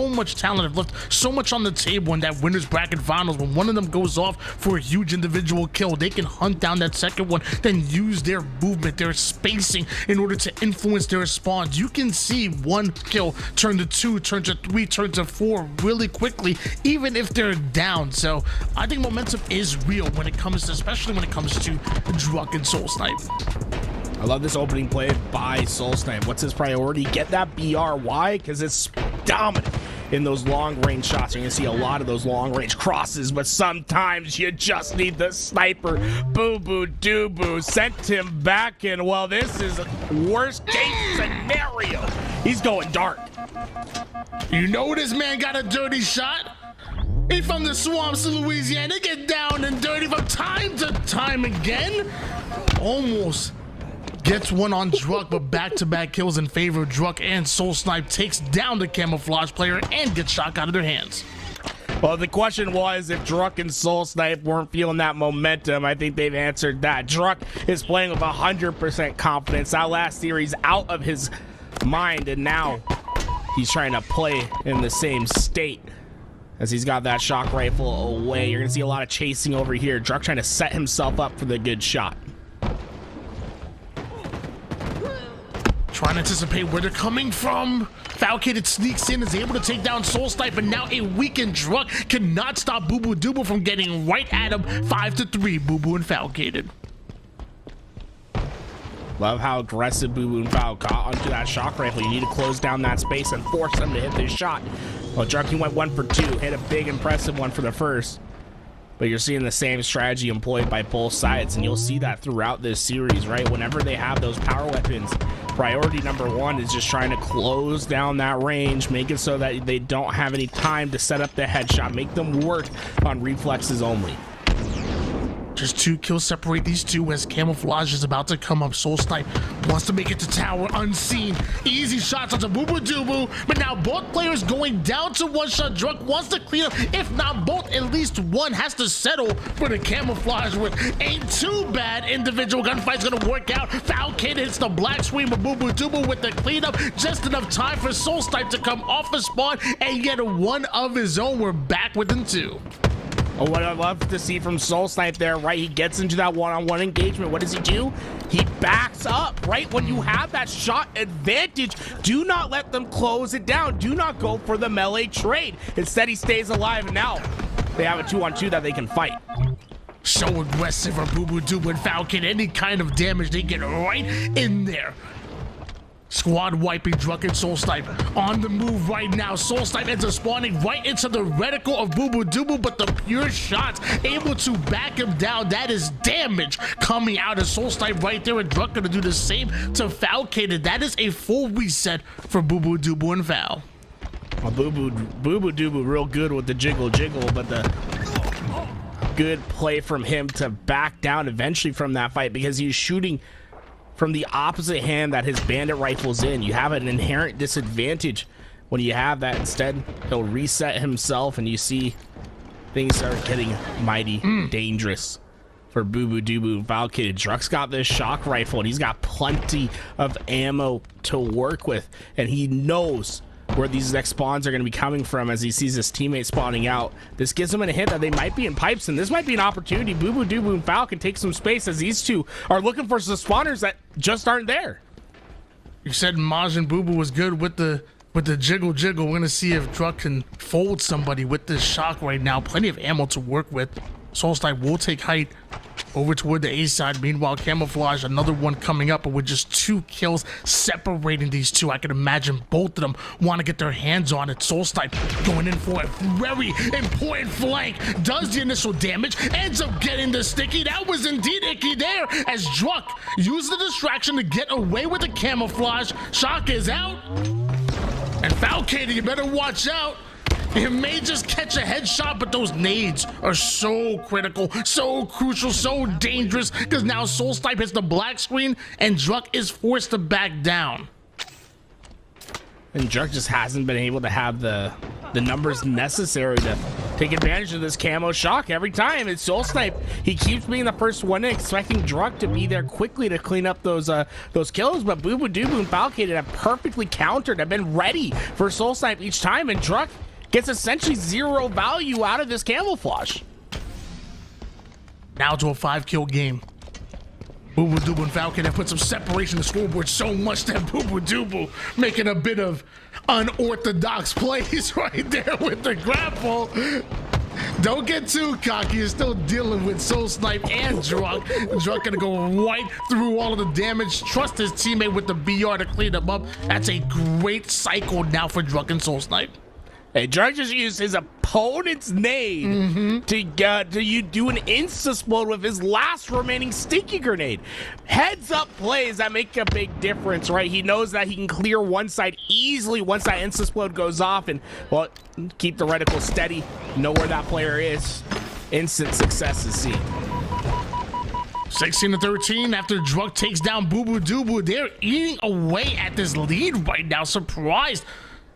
much talent, have left so much on the table in that winners bracket finals. When one of them goes off for a huge individual kill, they can hunt down that second one, then use their movement, their spacing in order to influence their spawns. You can see one kill turn to 2, turn to 3, turn to 4 really quickly, even if they're down. So I think momentum is real when it comes to, especially when it comes to Druk and SoulSnipe. I love this opening play by SoulSnipe. What's his priority? Get that BR. Why? Because it's dominant in those long-range shots. You're going to see a lot of those long-range crosses, but sometimes you just need the sniper. Bubudubu sent him back, and well, this is a worst-case scenario. He's going dark. You know this man got a dirty shot? He from the swamps of Louisiana. They get down and dirty from time to time again. Almost gets one on Druk, but back-to-back kills in favor of Druk, and SoulSnipe takes down the camouflage player and gets shot out of their hands. Well, the question was if Druk and SoulSnipe weren't feeling that momentum. I think they've answered that. Druk is playing with 100% confidence. That last series out of his mind, and now he's trying to play in the same state as he's got that shock rifle away. You're going to see a lot of chasing over here. Druk trying to set himself up for the good shot. Trying to anticipate where they're coming from. Falcated sneaks in, is able to take down SoulSnipe, and now a weakened Druk cannot stop bubudubu from getting right at him. 5-3, Booo and Falcated. Love how aggressive Booo and Foul got onto that shock rifle. You need to close down that space and force them to hit this shot. Well, Druk, he went 1 for 2, hit a big impressive one for the first. But you're seeing the same strategy employed by both sides, and you'll see that throughout this series, right? Whenever they have those power weapons, priority number 1 is just trying to close down that range, make it so that they don't have any time to set up the headshot, make them work on reflexes only. Just 2 kills separate these two as camouflage is about to come up. SoulSnipe wants to make it to tower unseen. Easy shots onto bubudubu, but now both players going down to 1 shot. Druk wants to clean up. If not both, at least one has to settle for the camouflage, which ain't too bad. Individual gunfight's gonna work out. Falcated hits the black screen with bubudubu with the cleanup. Just enough time for SoulSnipe to come off the spawn and get one of his own. We're back within 2. Oh, what I'd love to see from SoulSnipe there, right? He gets into that one-on-one engagement. What does he do? He backs up, right? When you have that shot advantage, do not let them close it down. Do not go for the melee trade. Instead, he stays alive, and now they have a 2-on-2 that they can fight. So aggressive for bubudubu and Falcon. Any kind of damage, they get right in there. Squad wiping Druk and SoulSnipe on the move right now. SoulSnipe ends up spawning right into the reticle of bubudubu, but the pure shots able to back him down. That is damage coming out of SoulSnipe right there, and Druk gonna do the same to Falcated. That is a full reset for bubudubu and Val. Well, bubudubu real good with the jiggle, but the good play from him to back down eventually from that fight, because he's shooting from the opposite hand that his bandit rifle's in. You have an inherent disadvantage when you have that. Instead, he'll reset himself, and you see things start getting mighty dangerous for bubudubu. Falcated. Druk's got this shock rifle, and he's got plenty of ammo to work with, and he knows where these next spawns are going to be coming from as he sees his teammate spawning out. This gives him a hint that they might be in pipes, and this might be an opportunity. bubudubu and Fal can take some space as these two are looking for some spawners that just aren't there. You said Majin Booo was good with the jiggle. We're going to see if Druk can fold somebody with this shock right now. Plenty of ammo to work with. SoulSnipe will take height over toward the A side. Meanwhile, camouflage, another one coming up, but with just 2 kills separating these two, I can imagine both of them want to get their hands on it. SoulSnipe going in for a very important flank, does the initial damage, ends up getting the sticky. That was indeed icky there as Druk used the distraction to get away with the camouflage. Shock is out, and Falcated, you better watch out. It may just catch a headshot, but those nades are so critical, so crucial, so dangerous, because now SoulSnipe hits the black screen and Druk is forced to back down. And Druk just hasn't been able to have the numbers necessary to take advantage of this camo shock every time. It's SoulSnipe. He keeps being the first one in, expecting Druk to be there quickly to clean up those kills, but bubudubu and Falcated have perfectly countered, have been ready for SoulSnipe each time, and Druk gets essentially zero value out of this camouflage. Now to a 5-kill game. bubudubu and Falcated have put some separation in the scoreboard so much that bubudubu making a bit of unorthodox plays right there with the grapple. Don't get too cocky. You're still dealing with SoulSnipe and Druk. Druk gonna go right through all of the damage. Trust his teammate with the BR to clean him up. That's a great cycle now for Druk and SoulSnipe. Hey, Druk just used his opponent's nade to do an insta-explode with his last remaining sticky grenade. Heads up plays that make a big difference, right? He knows that he can clear one side easily once that insta-explode goes off, and, well, keep the reticle steady, know where that player is. Instant success is seen. 16-13 after Druk takes down bubudubu. They're eating away at this lead right now. Surprised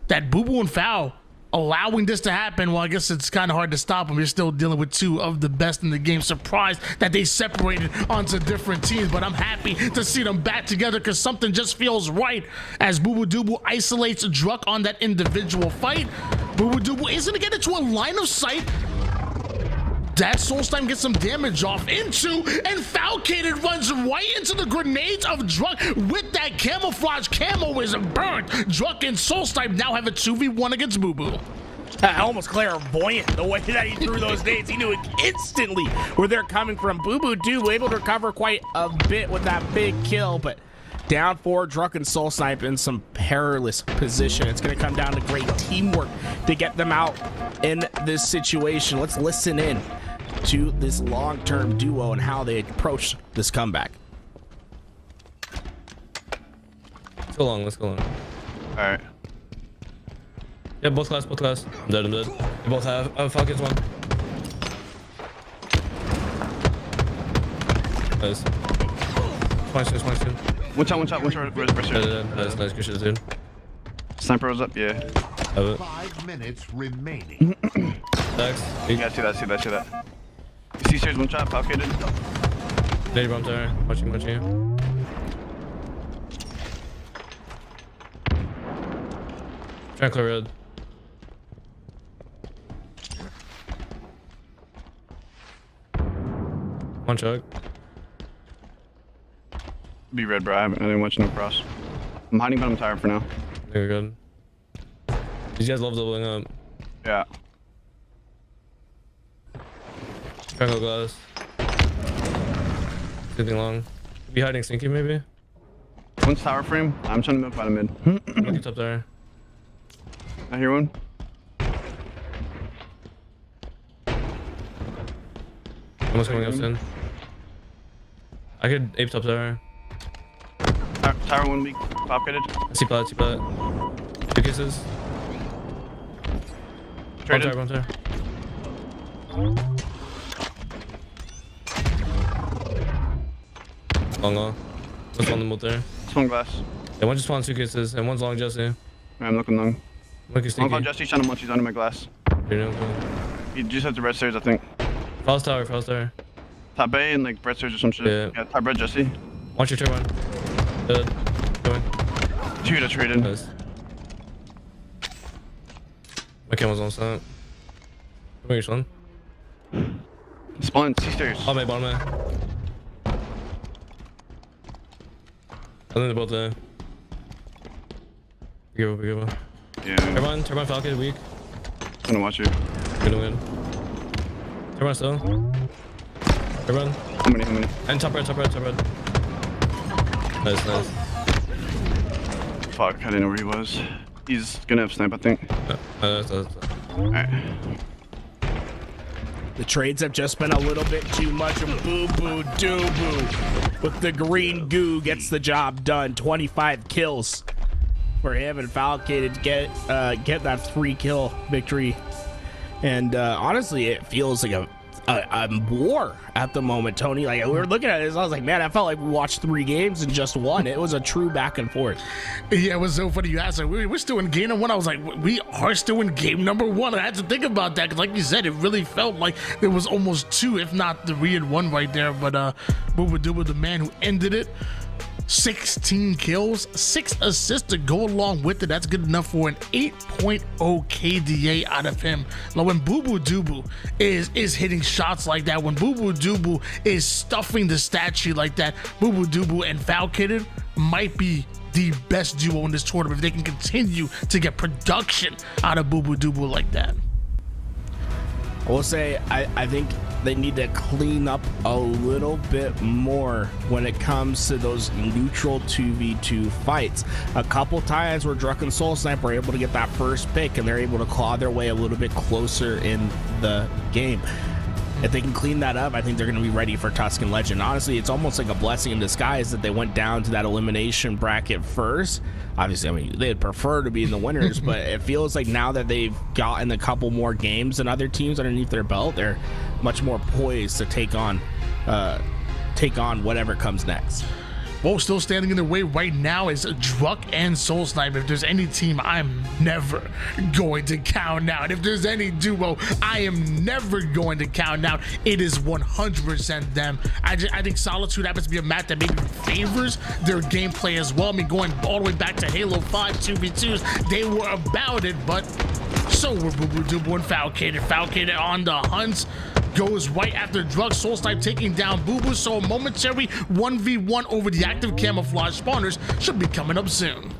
that Booo and Fal allowing this to happen. Well, I guess it's kind of hard to stop them. You're still dealing with two of the best in the game. Surprised that they separated onto different teams, but I'm happy to see them back together because something just feels right as bubudubu isolates Druk on that individual fight. bubudubu is going to get into a line of sight that SoulSnipe gets some damage off into, and Falcated runs right into the grenades of Druk with that camouflage. Camo is burnt. Druk and SoulSnipe now have a 2v1 against Booo. Almost clairvoyant the way that he threw those nades. He knew instantly where they're coming from. bubudubu able to recover quite a bit with that big kill, but down for Druk and SoulSnipe in some perilous position. It's going to come down to great teamwork to get them out in this situation. Let's listen in to this long-term duo and how they approach this comeback. Let's go long, let's go long. Alright. Yeah, both class, both class. I'm dead, I'm dead. They both have Falcons one. Nice. Fine. One shot. Nice, good shit, dude. Sniper was up, yeah. Have it. 5 minutes remaining. Stacks. Yeah, see that. You see stairs, one shot, Falcated. Lady bomb there. Watching you. Try and clear red. One choke. Be red, bro. I didn't watch no cross. I'm hiding, but I'm tired for now. You're good. These guys love doubling up. Yeah. Try and go glass. Sitting long. Be hiding sneaky maybe. One's tower frame. I'm trying to move out of mid. Look up there. I hear one. Almost coming up soon. I could ape top there. Tower 1 weak. Falcated. I see plat. 2 kisses. Traded. One tower. Long. Let's on the moat there. Spawn glass. Yeah, one just spawned 2 kisses, and one's long Jesse. Right, I'm looking long. Look, sneaky. One Jesse's trying to munch. He's under my glass. He just has the red stairs, I think. False tower. Top bay and like red stairs or some shit. Yeah, top red Jesse. Watch your turn one. Dead. Going. Two to traded. Nice. My camel's on set. Come here, son. Spawn C stairs. Bottom A. I think they're both there. Be careful. Yeah. Turbine Falcon weak. I'm gonna watch you. Good. Turbine still. Turbine. How many? And top red. Nice. Fuck, I didn't know where he was. He's gonna have snipe, I think. Alright. The trades have just been a little bit too much of bubudubu with the green goo gets the job done. 25 kills for him and Falcated to get that 3-kill victory. And honestly, it feels like a war at the moment, Tony. Like, we were looking at this, I was like, man, I felt like we watched 3 games and just one. It was a true back and forth. Yeah, it was so funny. You asked, like, we're still in game number 1. I was like, we are still in game number 1. I had to think about that because, like you said, it really felt like there was almost 2, if not 3 in 1 right there. But bubudubu, the man who ended it, 16 kills, 6 assists to go along with it. That's good enough for an 8.0 KDA out of him. Now, when bubudubu is hitting shots like that, when bubudubu is stuffing the stat sheet like that, bubudubu and Falcated might be the best duo in this tournament if they can continue to get production out of bubudubu like that. I will say, I think they need to clean up a little bit more when it comes to those neutral 2v2 fights. A couple times where Druk and SoulSnipe were able to get that first pick and they're able to claw their way a little bit closer in the game. If they can clean that up, I think they're going to be ready for Tusk and Lqgend. Honestly, it's almost like a blessing in disguise that they went down to that elimination bracket first. Obviously, I mean, they'd prefer to be in the winners, but it feels like now that they've gotten a couple more games than other teams underneath their belt, they're much more poised to take on whatever comes next. Well, still standing in their way right now is Druk and SoulSnipe. If there's any team I'm never going to count out, if there's any duo I am never going to count out, it is 100% them. I think Solitude happens to be a map that maybe favors their gameplay as well. I mean, going all the way back to Halo 5 2v2s, they were about it, but so were bubudubu and Falcated. Falcated on the hunt, goes right after Druk. SoulSnipe taking down Booboo, so a momentary 1v1 over the active camouflage spawners should be coming up soon.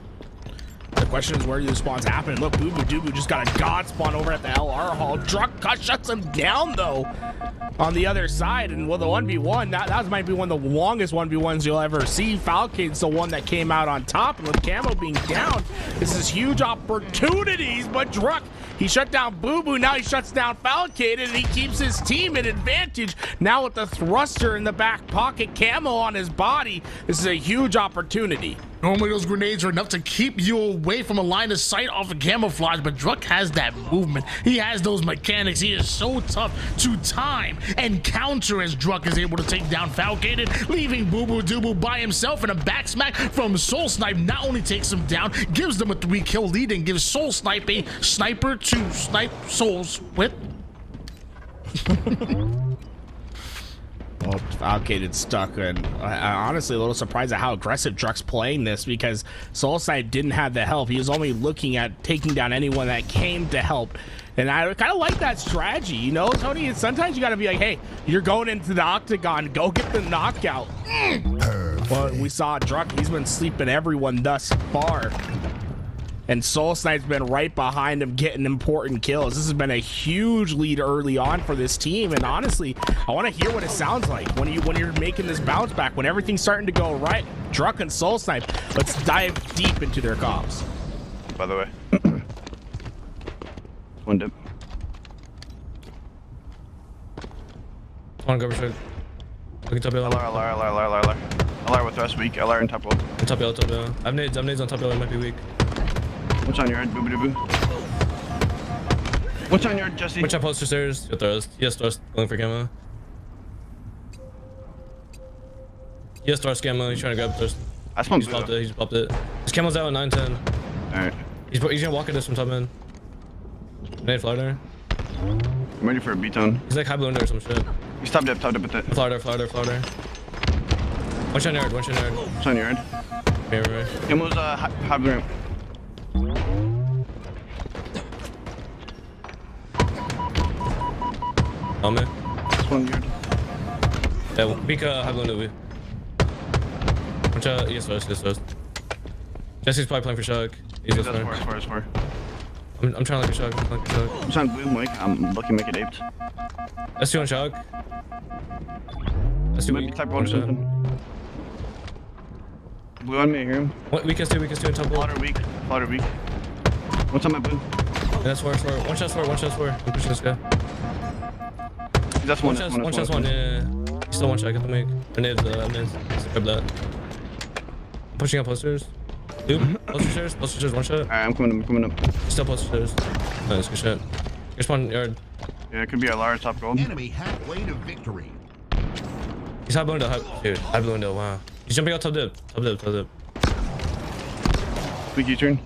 The question is, where do the spawns happen? Look, bubudubu just got a god spawn over at the LR hall. Druk shuts him down though on the other side, and with the 1v1, that might be one of the longest 1v1s you'll ever see. Falcated's the one that came out on top, and with camo being down, this is huge opportunities, but Druk, he shut down Booboo, now he shuts down Falcated, and he keeps his team in advantage. Now with the thruster in the back pocket, camo on his body, this is a huge opportunity. Normally those grenades are enough to keep you away from a line of sight off of camouflage, but Druk has that movement. He has those mechanics. He is so tough to time and counter as Druk is able to take down Falcated, leaving bubudubu by himself, and a back smack from SoulSnipe not only takes him down, gives them a 3-kill lead and gives SoulSnipe a sniper to snipe souls with. Oh, Falcated stuck, and I'm honestly a little surprised at how aggressive Druk's playing this, because SoulSnipe didn't have the help. He was only looking at taking down anyone that came to help, and I kind of like that strategy, you know, Tony? And sometimes you got to be like, hey, you're going into the octagon, go get the knockout. Well, we saw Druk, he's been sleeping everyone thus far, and SoulSnipe's been right behind him getting important kills. This has been a huge lead early on for this team, and honestly, I want to hear what it sounds like when you're making this bounce back, when everything's starting to go right. Druk and SoulSnipe, let's dive deep into their comps. By the way. One dip. Come on, go for Look at top hill. LR with us weak. LR and top hill. Top hill, top hill. I have nades on top hill, it might be weak. What's on your head, bubudubu? What's on your head, Jesse? Watch out, poster stairs. Yo, throws. Yes, throws. Going for camo. Yes, throws camo. He's trying to grab throws. I spawned He's popped it. He's popped it. His camo's out at 9-10. Alright. He's gonna walk at this from top end. Nade flounder. I'm ready for a B-tone. He's like high blunder or some shit. He's top dip with it. Flounder. One shot nerd. What's on your head? Right. Camo's high blue ramp. On me. This one yard. Yeah, peek high blunder. Watch out. Yes, throws. Jesse's probably playing for Shug. He's just That's far. I'm trying to look at Shug. I'm trying to blue Mike. I'm looking to make it aped. That's 2 on Shug. That's 2 Might be type 1 or something. Blue on me, I hear him. What, weakest 2 in top Flounder weak. What's on my blue? Yeah, that's 4. One shot's 4. I'm pushing this guy. That's one. One shot's 1, yeah. He's still 1 shot, I get the make. Nades. Grab that. I'm pushing up posters. Dude, post the stairs, one shot. Alright, I'm coming up. Still post the stairs. Nice, good shot. Just 1 yard. Yeah, it could be our large top gold. Enemy halfway to victory. He's high blue window, dude, high blue window, wow. He's jumping out top dip. Weak U-turn.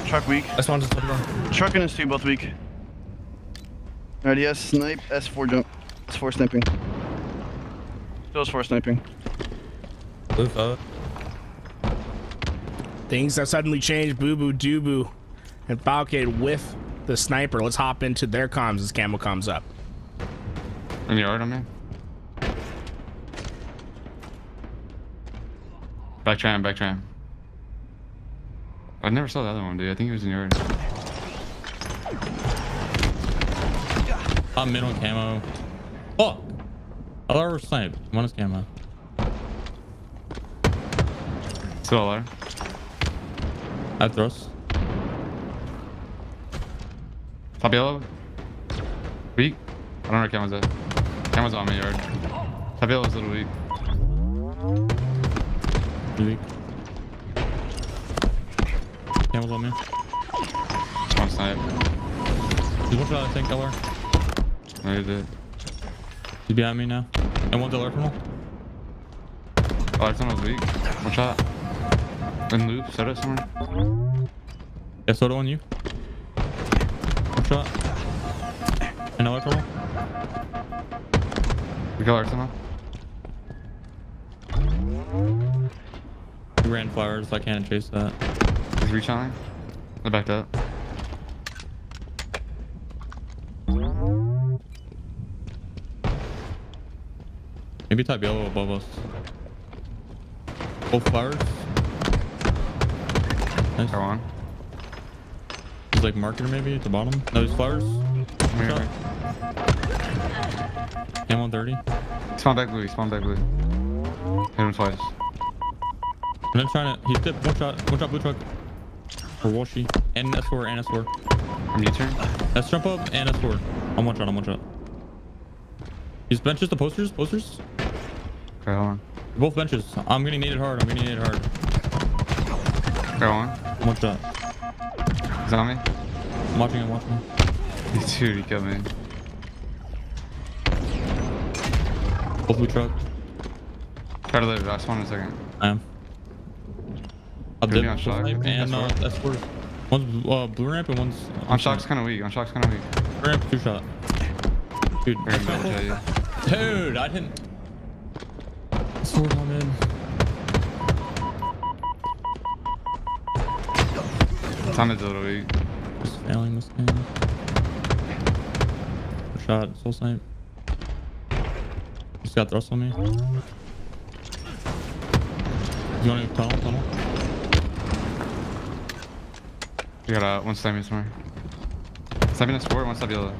Truck weak. That's one just top down. Truck and S2 both weak. Alright, yes, snipe, S4 jump. S4 sniping. Still S4 sniping. Blue fella. Things have suddenly changed. Bubudubu and Falcated with the sniper. Let's hop into their comms as Camo comes up. In the yard on me. Back tram. I never saw the other one, dude. I think he was in yard. I'm mid on camo. Fuck! LR snipe. One is camo. Still LR. I have thrust. Top yellow. Weak. I don't know where Camo's at. Camo's on my yard. Top yellow's a little weak. Weak. Camo's on me. One snipe. He's one shot, I think, LR. No, he did. He's behind me now. And one's LR tunnel. Oh, that tunnel's weak. One shot. In loop, soda somewhere. Yeah, soda on you. One shot. And LR tunnel. We got our tunnel. He ran flowers, so I can't chase that. He's rechalling. I backed up. Maybe type yellow above us. Both flowers. Nice. Go on. He's like marketer maybe at the bottom. No, he's flowers. Here. Cam 130. Spawn back blue. Hit him twice. And then trying to. He's dipped. One shot blue truck. Or Walshy. And S4 and S4. From U-turn. Let's jump up and S4. I'm one shot. He's benches the posters. Okay, hold on. Both benches. I'm getting needed hard. Go on. One shot. He's on me. I'm watching. Dude, he killed me. Both blue truck. Try to live. I spawn in a second. I am. I'll Could be dip on shock. and S4. One's blue ramp and one's On shock's kind of weak. Blue ramp, 2 shot. Dude, Very good, I'll tell you. dude, I didn't. Sword on in. Time is a little weak. Just failing this game. Good shot, SoulSnipe. He's got thrust on me. You want to tunnel? We got one sniping somewhere. Sniping is 4, one side yellow.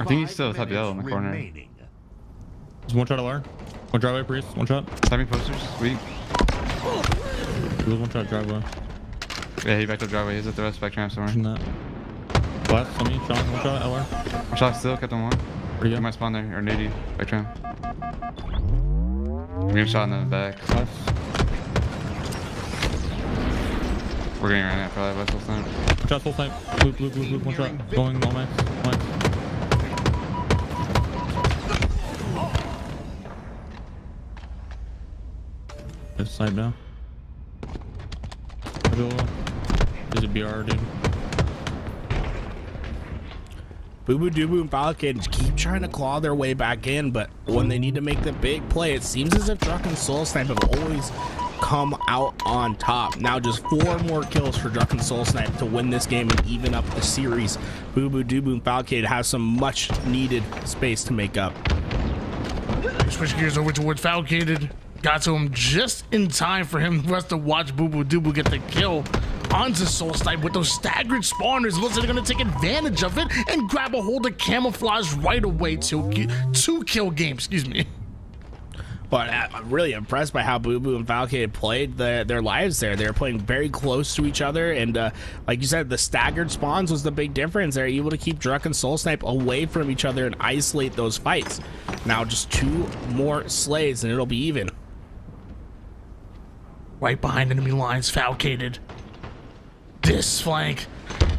I think he's still top yellow in the corner. There's one shot LR. One driveway priest. One shot. Sniping posters. Weak. There was one shot driveway. Yeah, he backed up driveway. He's at the rest back tram somewhere. That. Blast on me. Shot. One shot LR. One shot still. Kept on one. Where you He might spawn there. Or nady. Back tram. We have shot in the back. Nice. We're getting right now probably by SoulSnipe. One shot SoulSnipe. Blue. One shot. Going all max. There's a snipe now. There's a BR, dude. Bubudubu and Falcated keep trying to claw their way back in, but when they need to make the big play, it seems as if Druk and SoulSnipe have always come out on top. Now just 4 more kills for Druk and SoulSnipe to win this game and even up the series. Bubudubu and Falcated have some much needed space to make up. Switch gears over towards Falcated. Got to him just in time for him to watch Bubudubu get the kill onto SoulSnipe with those staggered spawners. Looks like they're going to take advantage of it and grab a hold of camouflage right away to 2 kill game. Excuse me. But I'm really impressed by how Booboo and Falcated played their lives there. They were playing very close to each other, and like you said, the staggered spawns was the big difference. They're able to keep Druk and SoulSnipe away from each other and isolate those fights. Now just 2 more slays and it'll be even. Right behind enemy lines, Falcated. This flank.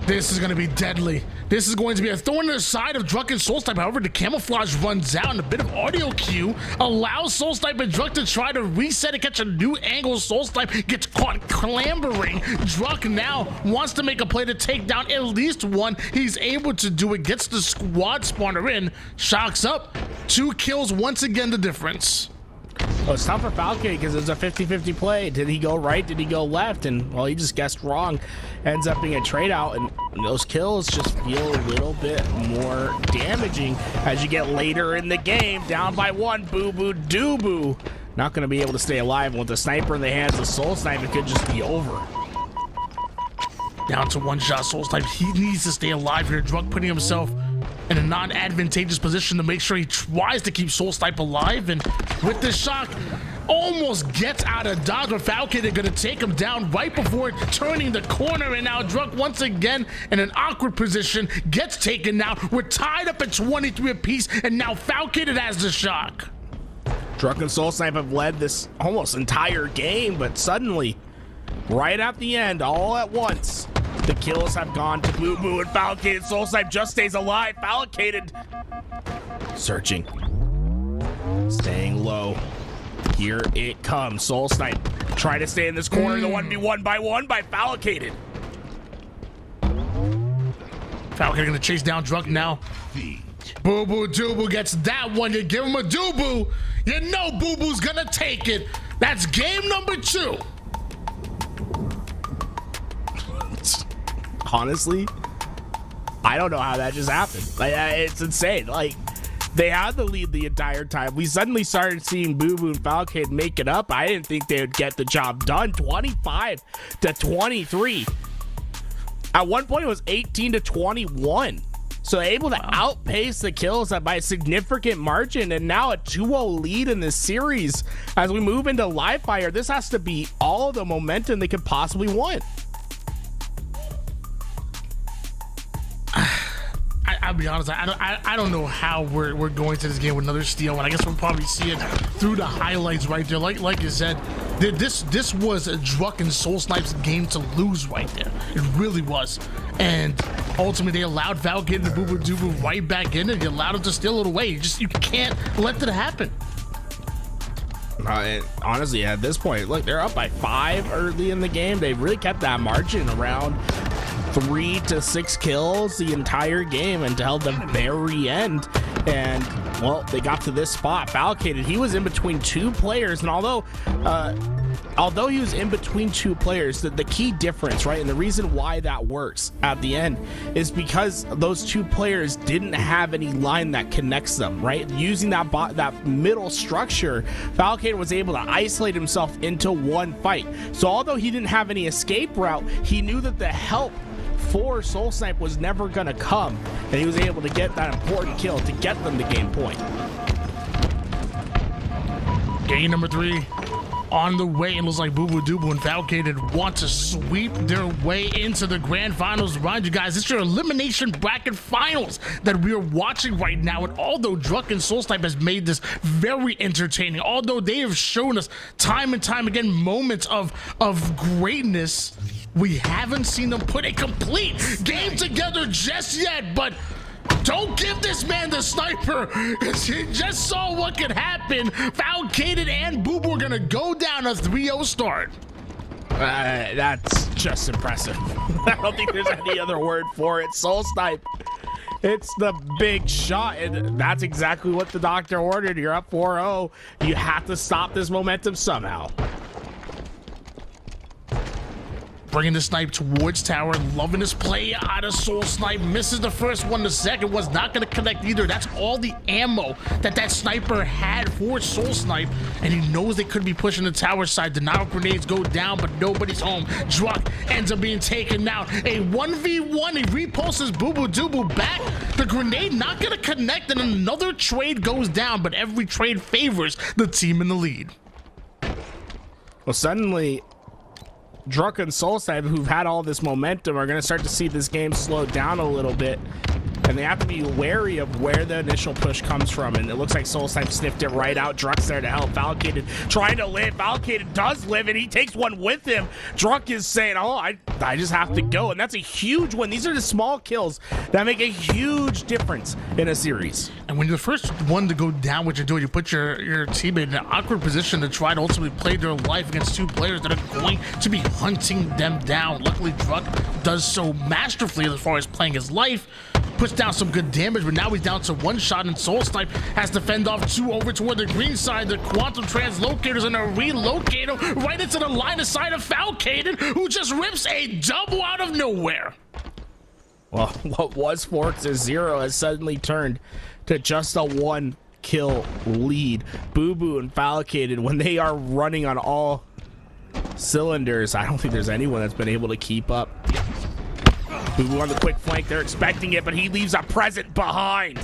This is going to be deadly. This is going to be a thorn in the side of Druk and SoulSnipe. However, the camouflage runs out and a bit of audio cue allows SoulSnipe and Druk to try to reset and catch a new angle. SoulSnipe gets caught clambering. Druk now wants to make a play to take down at least one. He's able to do it, gets the squad spawner in, shocks up. 2 kills, once again the difference. Well, it's tough for Falcated because it's a 50-50 play. Did he go right? Did he go left? And, well, he just guessed wrong. Ends up being a trade out, and those kills just feel a little bit more damaging as you get later in the game. Down by 1, bubudubu. Not going to be able to stay alive. And with the sniper in the hands of SoulSnipe, it could just be over. Down to 1 shot, SoulSnipe. He needs to stay alive here. Druk putting himself in a non-advantageous position to make sure he tries to keep SoulSnipe alive, and with this shock almost gets out of dodge, but Falcated gonna take him down right before turning the corner, and now Druk once again in an awkward position gets taken down. We're tied up at 23 apiece, and now Falcated has the shock. Druk and SoulSnipe have led this almost entire game, but suddenly, right at the end, all at once, the kills have gone to Booboo and Falcated. SoulSnipe just stays alive. Falcated searching, staying low. Here it comes. SoulSnipe try to stay in this corner. The 1v1 by Falcated. Falcated gonna chase down Druk now. Bubudubu gets that one. You give him a dubu, you know Booboo's gonna take it. That's game number 2. Honestly, I don't know how that just happened. Like, it's insane. Like, they had the lead the entire time. We suddenly started seeing Booboo and Falcated make it up. I didn't think they would get the job done. 25 to 23. At one point, it was 18 to 21. So able to outpace the kills by a significant margin, and now a 2-0 lead in this series. As we move into live fire, this has to be all the momentum they could possibly want. I'll be honest, I don't know how we're going to this game with another steal, and I guess we'll probably see it through the highlights right there. Like you said, this was a Druk and SoulSnipe's game to lose right there. It really was. And ultimately, they allowed Falcated and bubudubu right back in, and you allowed them to steal it away. You can't let that happen. Honestly, at this point, look, they're up by 5 early in the game. They've really kept that margin around 3 to 6 kills the entire game until the very end. And, well, they got to this spot. Falcated, he was in between 2 players, and although he was in between 2 players, the key difference, right, and the reason why that works at the end is because those 2 players didn't have any line that connects them, right? Using that middle structure, Falcated was able to isolate himself into one fight. So although he didn't have any escape route, he knew that the help for SoulSnipe was never going to come, and he was able to get that important kill to get them the game point. Game number 3 on the way. It looks like bubudubu and Falcated want to sweep their way into the grand finals. Remind you guys, it's your elimination bracket finals that we are watching right now. And although Druk and SoulSnipe has made this very entertaining, although they have shown us time and time again moments of greatness, we haven't seen them put a complete game together just yet. But don't give this man the sniper, because he just saw what could happen. Falcated and Booboo are going to go down a 3-0 start. That's just impressive. I don't think there's any other word for it. SoulSnipe, it's the big shot, and that's exactly what the doctor ordered. You're up 4-0. You have to stop this momentum somehow. bringing the snipe towards tower, loving this play out of SoulSnipe, misses the first one, the second one's not going to connect either. That's all the ammo that sniper had for SoulSnipe, and he knows they could be pushing the tower side. Denial grenades go down, but nobody's home. Druk ends up being taken out. A 1v1, he repulses bubudubu back. The grenade not going to connect, and another trade goes down, but every trade favors the team in the lead. Well, suddenly Druk and SoulSnipe, who've had all this momentum, are going to start to see this game slow down a little bit, and they have to be wary of where the initial push comes from. And it looks like SoulSnipe sniffed it right out. Druk's there to help. Falcated trying to live. Falcated does live, and he takes one with him. Druk is saying, oh, I just have to go, and that's a huge win. These are the small kills that make a huge difference in a series. And when you're the first one to go down, what you're doing, you put your teammate in an awkward position to try to ultimately play their life against two players that are going to be hunting them down. Luckily, Druk does so masterfully as far as playing his life, puts down some good damage, but now he's down to one shot, and SoulSnipe has to fend off two over toward the green side. The quantum translocators and a relocator right into the line of sight of Falcated, who just rips a double out of nowhere. Well, what was forked to 0 has suddenly turned to just a 1 kill lead. Booo and Falcated, when they are running on all cylinders, I don't think there's anyone that's been able to keep up. Booo on the quick flank, they're expecting it, but he leaves a present behind.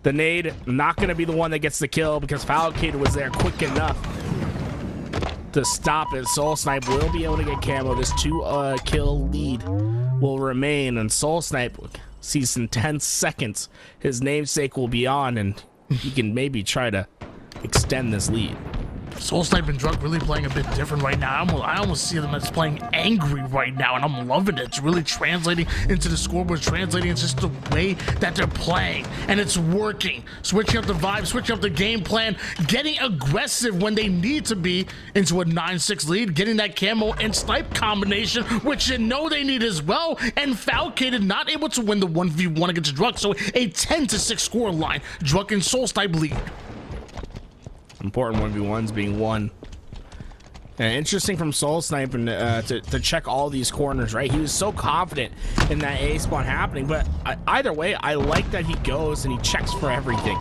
The nade not going to be the one that gets the kill because Falcated was there quick enough to stop it. SoulSnipe will be able to get camo. This 2 kill lead will remain, and SoulSnipe sees in 10 seconds his namesake will be on, and he can maybe try to extend this lead. SoulSnipe and Druk really playing a bit different right now. I almost see them as playing angry right now, and I'm loving it. It's really translating into the scoreboard, translating into just the way that they're playing, and it's working. Switching up the vibe, switching up the game plan, getting aggressive when they need to be into a 9-6 lead, getting that camo and snipe combination, which you know they need as well, and Falcated not able to win the 1v1 against Druk, so a 10-6 score line. Druk and SoulSnipe lead. Important 1v1s being won. And interesting from SoulSnipe and to check all these corners, right? He was so confident in that A spawn happening, but either way, I like that he goes and he checks for everything.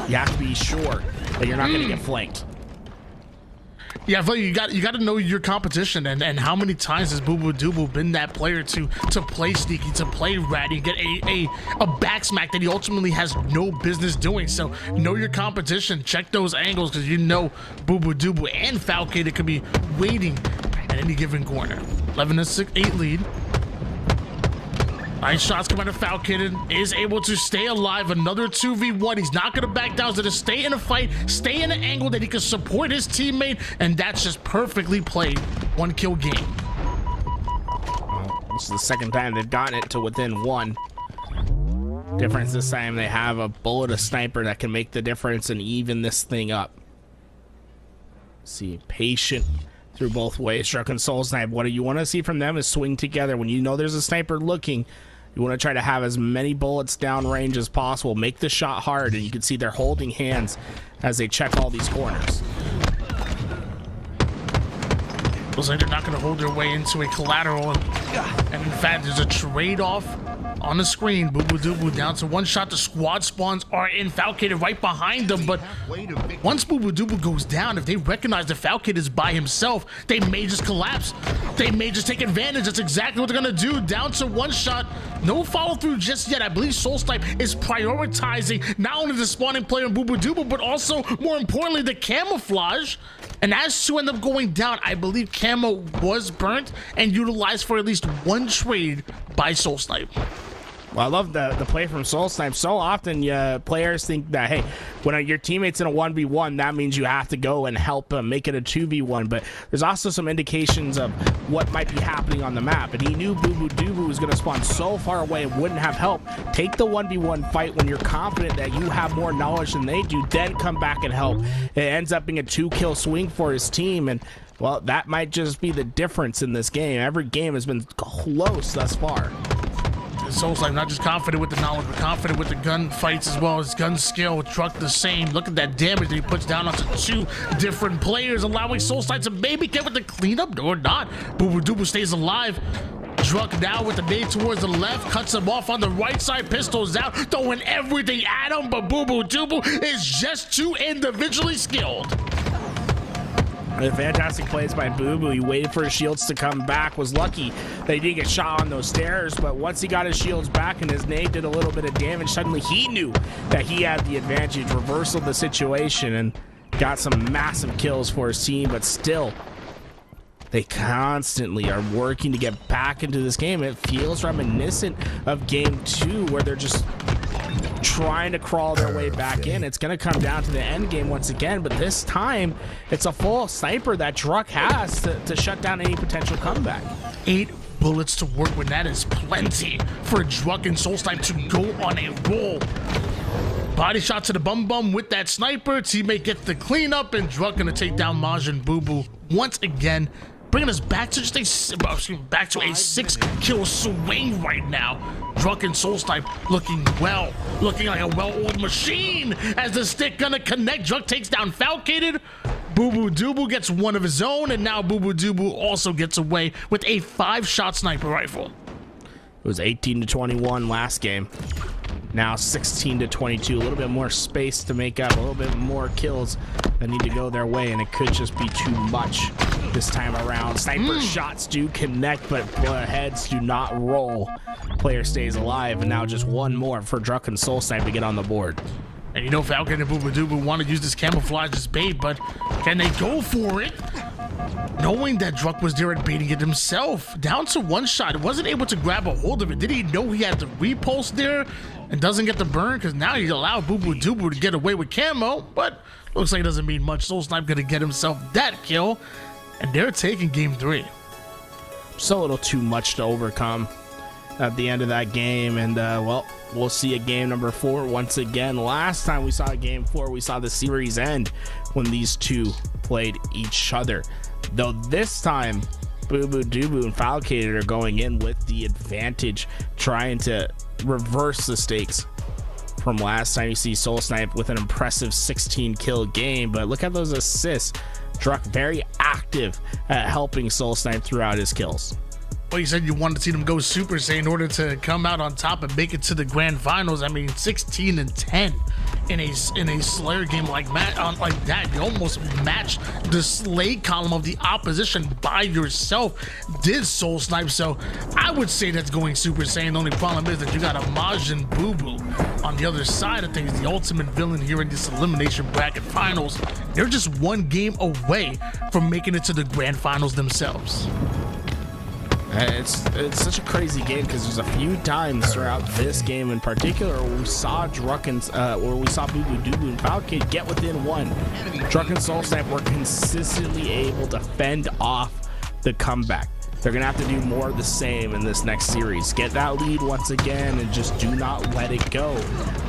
You have to be sure that you're not going to get flanked. Yeah, but you got to know your competition, and how many times has bubudubu been that player to play sneaky, to play ratty, get a backsmack that he ultimately has no business doing. So know your competition, check those angles, because you know bubudubu and Falcated could be waiting at any given corner. 11-8 lead. Nice shots come out of Falcated, is able to stay alive. Another 2v1. He's not going to back down. He's going to stay in a fight, stay in an angle that he can support his teammate, and that's just perfectly played. 1 kill game. This is the second time they've gotten it to within 1. Difference this time, they have a bullet, a sniper that can make the difference and even this thing up. See, patient through both ways. Druk and SoulSnipe, what you want to see from them is swing together. When you know there's a sniper looking, you want to try to have as many bullets downrange as possible. Make the shot hard, and you can see they're holding hands as they check all these corners. Looks like they're not going to hold their way into a collateral. And in fact, there's a trade-off on the screen. bubudubu down to 1 shot. The squad spawns are in. Falcated right behind them. But once bubudubu goes down, if they recognize that Falcated is by himself, they may just collapse. They may just take advantage. That's exactly what they're going to do. Down to 1 shot. No follow-through just yet. I believe SoulSnipe is prioritizing not only the spawning player in bubudubu, but also, more importantly, the camouflage. And as 2 end up going down, I believe camo was burnt and utilized for at least 1 trade by SoulSnipe. Well, I love the play from SoulSnipe. So often players think that, hey, when your teammate's in a 1v1, that means you have to go and help them make it a 2v1. But there's also some indications of what might be happening on the map. And he knew bubudubu was going to spawn so far away and wouldn't have help. Take the 1v1 fight when you're confident that you have more knowledge than they do, then come back and help. It ends up being a 2-kill swing for his team. And, well, that might just be the difference in this game. Every game has been close thus far. SoulSnipe not just confident with the knowledge, but confident with the gun fights as well as gun skill. Druk the same. Look at that damage that he puts down onto 2 different players, allowing SoulSnipe to maybe get with the cleanup or not. bubudubu stays alive. Druk now with the nade towards the left, cuts him off on the right side, pistols out, throwing everything at him, but bubudubu is just too individually skilled. Fantastic plays by Booo. He waited for his shields to come back, was lucky that he didn't get shot on those stairs, but once he got his shields back and his nade did a little bit of damage, suddenly he knew that he had the advantage, reversal the situation, and got some massive kills for his team, but still, they constantly are working to get back into this game. It feels reminiscent of game 2, where they're just trying to crawl their way back in. It's going to come down to the end game once again, but this time it's a full sniper that Druk has to shut down any potential comeback. 8 bullets to work with. That is plenty for Druk and SoulSnipe to go on a roll. Body shot to the bum with that sniper. Teammate gets the cleanup, and Druk going to take down Maj and Booo once again, bringing us back to just a 6-kill swing right now. Druk and SoulSnipe looking like a well-oiled machine as the stick gonna connect. Druk takes down Falcated. bubudubu gets one of his own, and now bubudubu also gets away with a 5-shot sniper rifle. It was 18-21 last game. Now 16-22, a little bit more space to make up, a little bit more kills that need to go their way, and it could just be too much this time around. Sniper shots do connect, but heads do not roll. Player stays alive, and now just one more for Druk and SoulSnipe to get on the board. And you know Falcon and bubudubu want to use this camouflage as bait, but can they go for it? Knowing that Druk was there and baiting it himself. Down to 1 shot, wasn't able to grab a hold of it. Did he know he had the repulse there and doesn't get the burn? Because now he allowed bubudubu to get away with camo, but looks like it doesn't mean much. SoulSnipe gonna get himself that kill, and they're taking game 3. Just a little too much to overcome at the end of that game, and well, we'll see a game number 4 once again. Last time we saw a game 4, we saw the series end when these two played each other, though this time bubudubu and Falcated are going in with the advantage, trying to reverse the stakes from last time. You see SoulSnipe with an impressive 16-kill game, but look at those assists. Druk very active at helping SoulSnipe throughout his kills. Well, you said you wanted to see them go Super Saiyan in order to come out on top and make it to the grand finals. I mean, 16-10 in a Slayer game like that. You almost match the slay column of the opposition by yourself. Did SoulSnipe, so I would say that's going Super Saiyan. The only problem is that you got a Maj and Booo on the other side of things, the ultimate villain here in this elimination bracket finals. They're just 1 game away from making it to the grand finals themselves. It's such a crazy game because there's a few times throughout this game in particular where we saw Druk and where we saw bubudubu and Falcated get within 1. Druk and SoulSnipe were consistently able to fend off the comeback. They're gonna have to do more of the same in this next series. Get that lead once again and just do not let it go.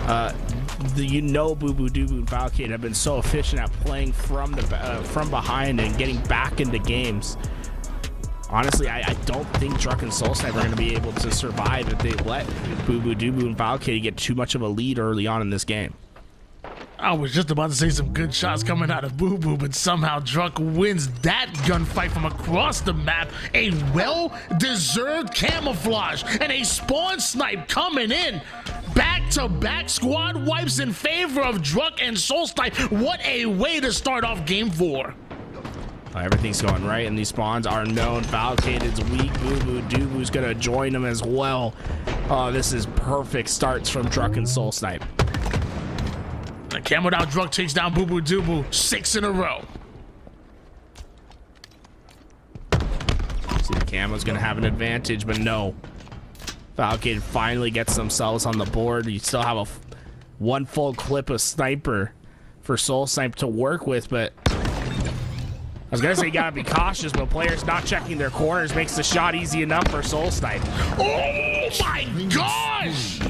bubudubu and Falcated have been so efficient at playing from behind and getting back into games. Honestly, I don't think Druk and SoulSnipe are going to be able to survive if they let bubudubu and Falcated get too much of a lead early on in this game. I was just about to say some good shots coming out of Booo, but somehow Druk wins that gunfight from across the map. A well-deserved camouflage and a spawn snipe coming in. Back-to-back squad wipes in favor of Druk and SoulSnipe. What a way to start off game 4. Everything's going right, and these spawns are known. Falcated's weak. bubudubu's gonna join them as well. Oh, this is perfect starts from Druk and SoulSnipe. The camoed out Druk takes down bubudubu 6 in a row. See, the camo's gonna have an advantage, but no. Falcated finally gets themselves on the board. You still have one full clip of sniper for SoulSnipe to work with, but I was gonna say you gotta be cautious, but players not checking their corners makes the shot easy enough for SoulSnipe. Oh my gosh!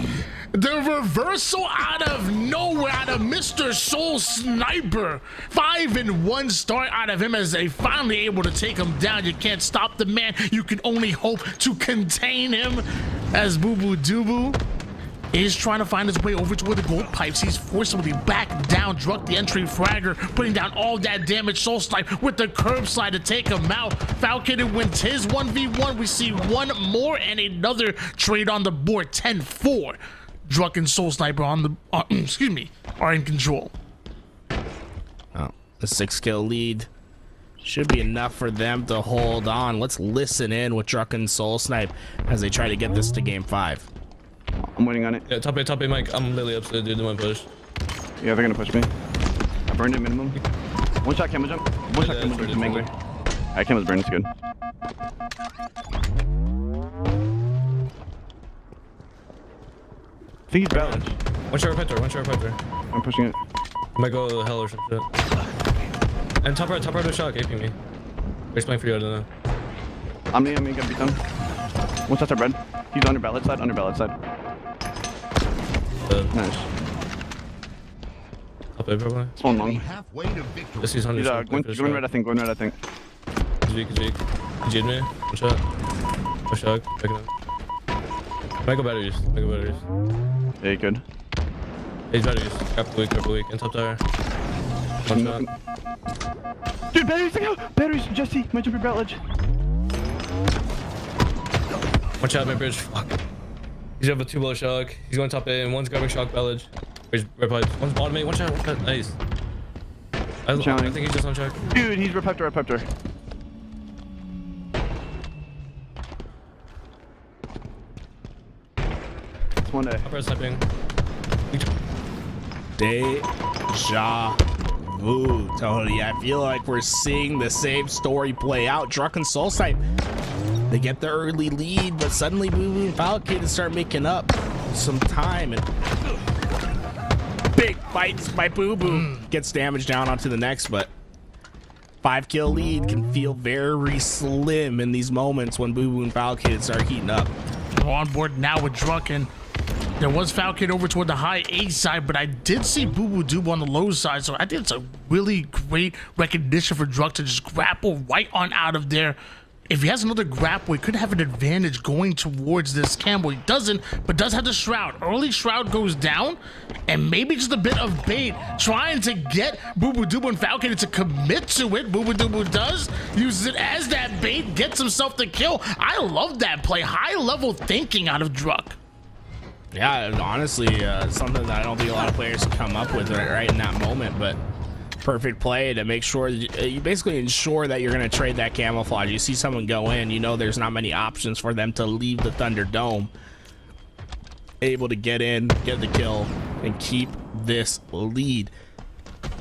The reversal out of nowhere, out of Mr. SoulSniper. 5-1 start out of him as they finally able to take him down. You can't stop the man. You can only hope to contain him. as bubudubu is trying to find his way over to where the gold pipes. He's forcibly back down. Druk, the entry fragger, putting down all that damage. SoulSnipe with the curb slide to take him out. Falcated wins his 1v1. We see one more and another trade on the board. 10-4. Druk and SoulSnipe on the are in control. Oh, the 6-kill lead should be enough for them to hold on. Let's listen in with Druk and SoulSnipe as they try to get this to game 5. I'm waiting on it. Yeah, top A, Mike. I'm literally upset, dude. They might push. Yeah, they're gonna push me. I burned it minimum. One shot camera jump. One shot camera jump to mango. Alright, camera's burned. It's good. I think he's balanced. One shot repeater. I'm pushing it. Might go hell or some shit. And top right of shock, AP me. We're playing for you, I don't know. I'm gonna get beat down. One shot's our bread. He's under ballot side, Nice. Top A probably. It's one long. Halfway to victory. This is 100. He's going red, I think. He's weak. He G'd me. One shot. One shock. Backing up. Might go batteries. Yeah, good. He's batteries. Grapple weak. And top tower. One shot. Dude, batteries, look out! Batteries, Jesse, my jumper belt ledge. One shot, my bridge. Fuck. He's over 2 bullet shock. He's going top A, and one's grabbing shock bellage. He's red pipe. One's bottom A. One shot. Nice. I think he's just on check. Dude, he's repeptor. It's one day. Upper sniping. Deja vu, Tony. I feel like we're seeing the same story play out. Druk and SoulSnipe, they get the early lead, but suddenly Booo and Falcated start making up some time, and big fights by Booo. Gets damage down onto the next, but 5-kill lead can feel very slim in these moments when Booo and Falcated start heating up. We're on board now with Druk, and there was Falcated over toward the high A side, but I did see bubudubu on the low side, so I think it's a really great recognition for Druk to just grapple right on out of there. If he has another grapple, he could have an advantage going towards this Campbell. He doesn't, but does have the Shroud. Early Shroud goes down, and maybe just a bit of bait, trying to get bubudubu and Falcated to commit to it. Bubudubu does, uses it as that bait, gets himself the kill. I love that play. High-level thinking out of Druk. Yeah, honestly, something that I don't think a lot of players can come up with right in that moment, but perfect play to make sure that you basically ensure that you're going to trade that camouflage. You see someone go in, you know there's not many options for them to leave the Thunderdome. Able to get in, get the kill, and keep this lead.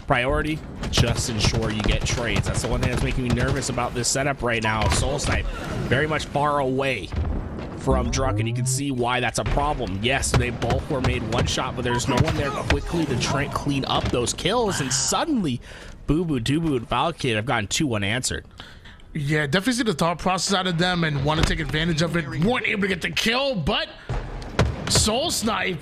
Priority, just ensure you get trades. That's the one thing that's making me nervous about this setup right now. SoulSnipe, very much far away from Druk, and you can see why that's a problem. Yes, they both were made one shot, but there's no one there quickly to clean up those kills, and suddenly bubudubu and Falcated have gotten 2 unanswered. Yeah, definitely see the thought process out of them and want to take advantage of it. Weren't able to get the kill, but SoulSnipe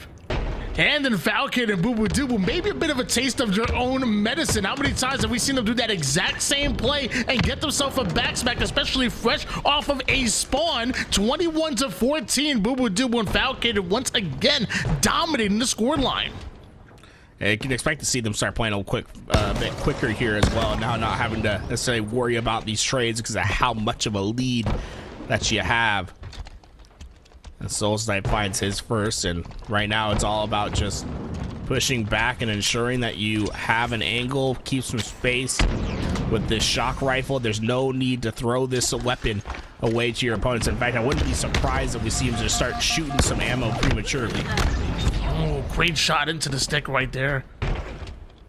and then Falcated and bubudubu, maybe a bit of a taste of their own medicine. How many times have we seen them do that exact same play and get themselves a backsmack, especially fresh off of a spawn? 21-14, bubudubu and Falcated once again dominating the scoreline. Yeah, you can expect to see them start playing a bit quicker here as well, now not having to necessarily worry about these trades because of how much of a lead that you have. And SoulSnipe finds his first, and right now it's all about just pushing back and ensuring that you have an angle, keep some space with this shock rifle. There's no need to throw this weapon away to your opponents. In fact, I wouldn't be surprised if we see him just start shooting some ammo prematurely. Oh, great shot into the stick right there.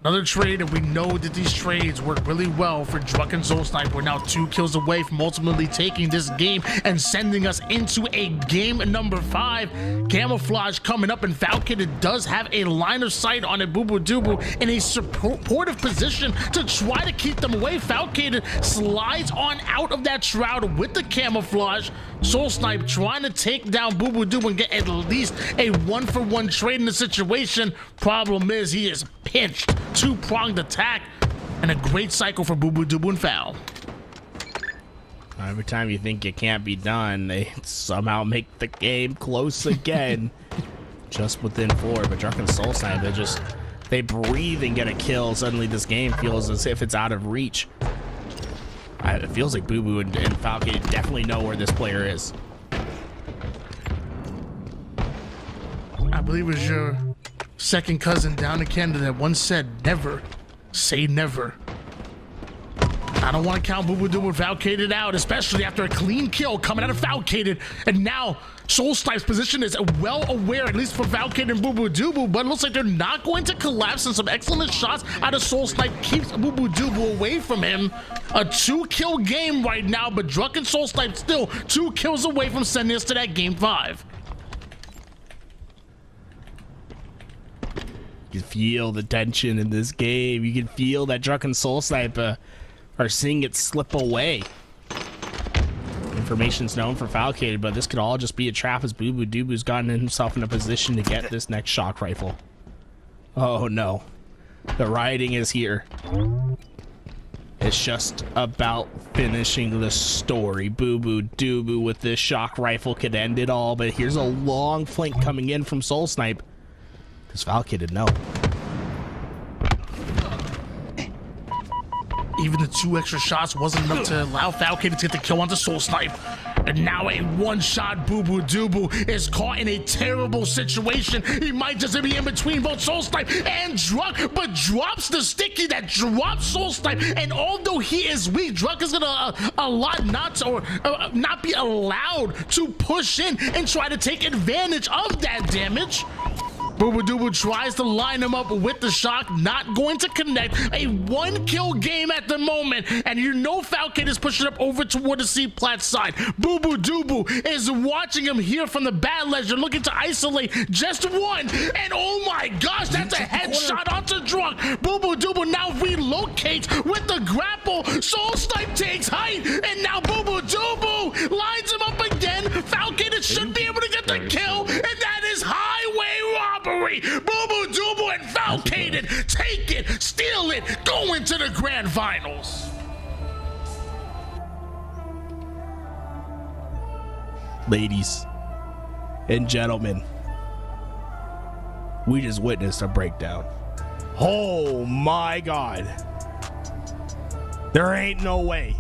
Another trade, and we know that these trades work really well for Druk and SoulSnipe. We're now 2 kills away from ultimately taking this game and sending us into a game number 5. Camouflage coming up, and Falcated does have a line of sight on a bubudubu in a supportive position to try to keep them away. Falcated slides on out of that Shroud with the camouflage. SoulSnipe trying to take down bubudubu and get at least a 1-for-1 trade in the situation. Problem is, he is pinched. 2-pronged attack and a great cycle for bubudubu and Fal. Every time you think it can't be done, they somehow make the game close again. Just within 4, but Druk and SoulSnipe, they breathe and get a kill. Suddenly this game feels as if it's out of reach. It feels like Booboo and Falcated definitely know where this player is. I believe it was your second cousin down in Canada that once said, never say never. I don't want to count bubudubu and Falcated out, especially after a clean kill coming out of Falcated. And now SoulSnipe's position is well aware, at least for Falcated and bubudubu, but it looks like they're not going to collapse, and some excellent shots out of SoulSnipe keeps bubudubu away from him. A 2-kill game right now, but Druk and SoulSnipe still 2 kills away from sending us to that game 5. You can feel the tension in this game. You can feel that Druk and SoulSnipe are seeing it slip away. Information's known for Falcated, but this could all just be a trap as bubudubu's gotten himself in a position to get this next shock rifle. Oh no. The rioting is here. It's just about finishing the story. Bubudubu with this shock rifle could end it all, but here's a long flank coming in from SoulSnipe. Because Falcated know. Even the 2 extra shots wasn't enough to allow Falcated to get the kill onto SoulSnipe. And now a 1-shot bubudubu is caught in a terrible situation. He might just be in between both SoulSnipe and Druk, but drops the sticky that drops SoulSnipe. And although he is weak, Druk is gonna not be allowed to push in and try to take advantage of that damage. bubudubu tries to line him up with the shock, not going to connect. A 1-kill game at the moment, and you know Falcated is pushing up over toward the C-plat side. bubudubu is watching him here from the bad legend, looking to isolate just one, and oh my gosh, that's a headshot onto Druk. bubudubu now relocates with the grapple. SoulSnipe takes height, and now bubudubu lines him up again. Falcated should be able to get the kill, and that is highway robbery. bubudubu and Falcated take it, steal it, go into the grand finals. Ladies and gentlemen, we just witnessed a breakdown. Oh my God. There ain't no way.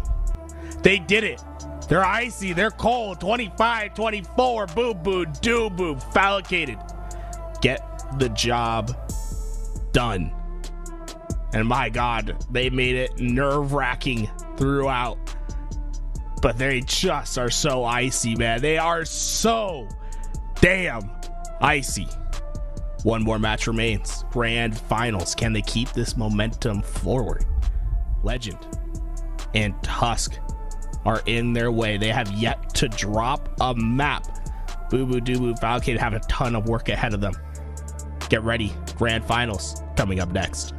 They did it. They're icy, they're cold. 25-24, bubudubu, Falcated. Get the job done. And my God, they made it nerve-wracking throughout. But they just are so icy, man. They are so damn icy. One more match remains. Grand finals. Can they keep this momentum forward? Legend and Tusk are in their way. They have yet to drop a map. bubudubu, Falcated have a ton of work ahead of them. Get ready. Grand finals coming up next.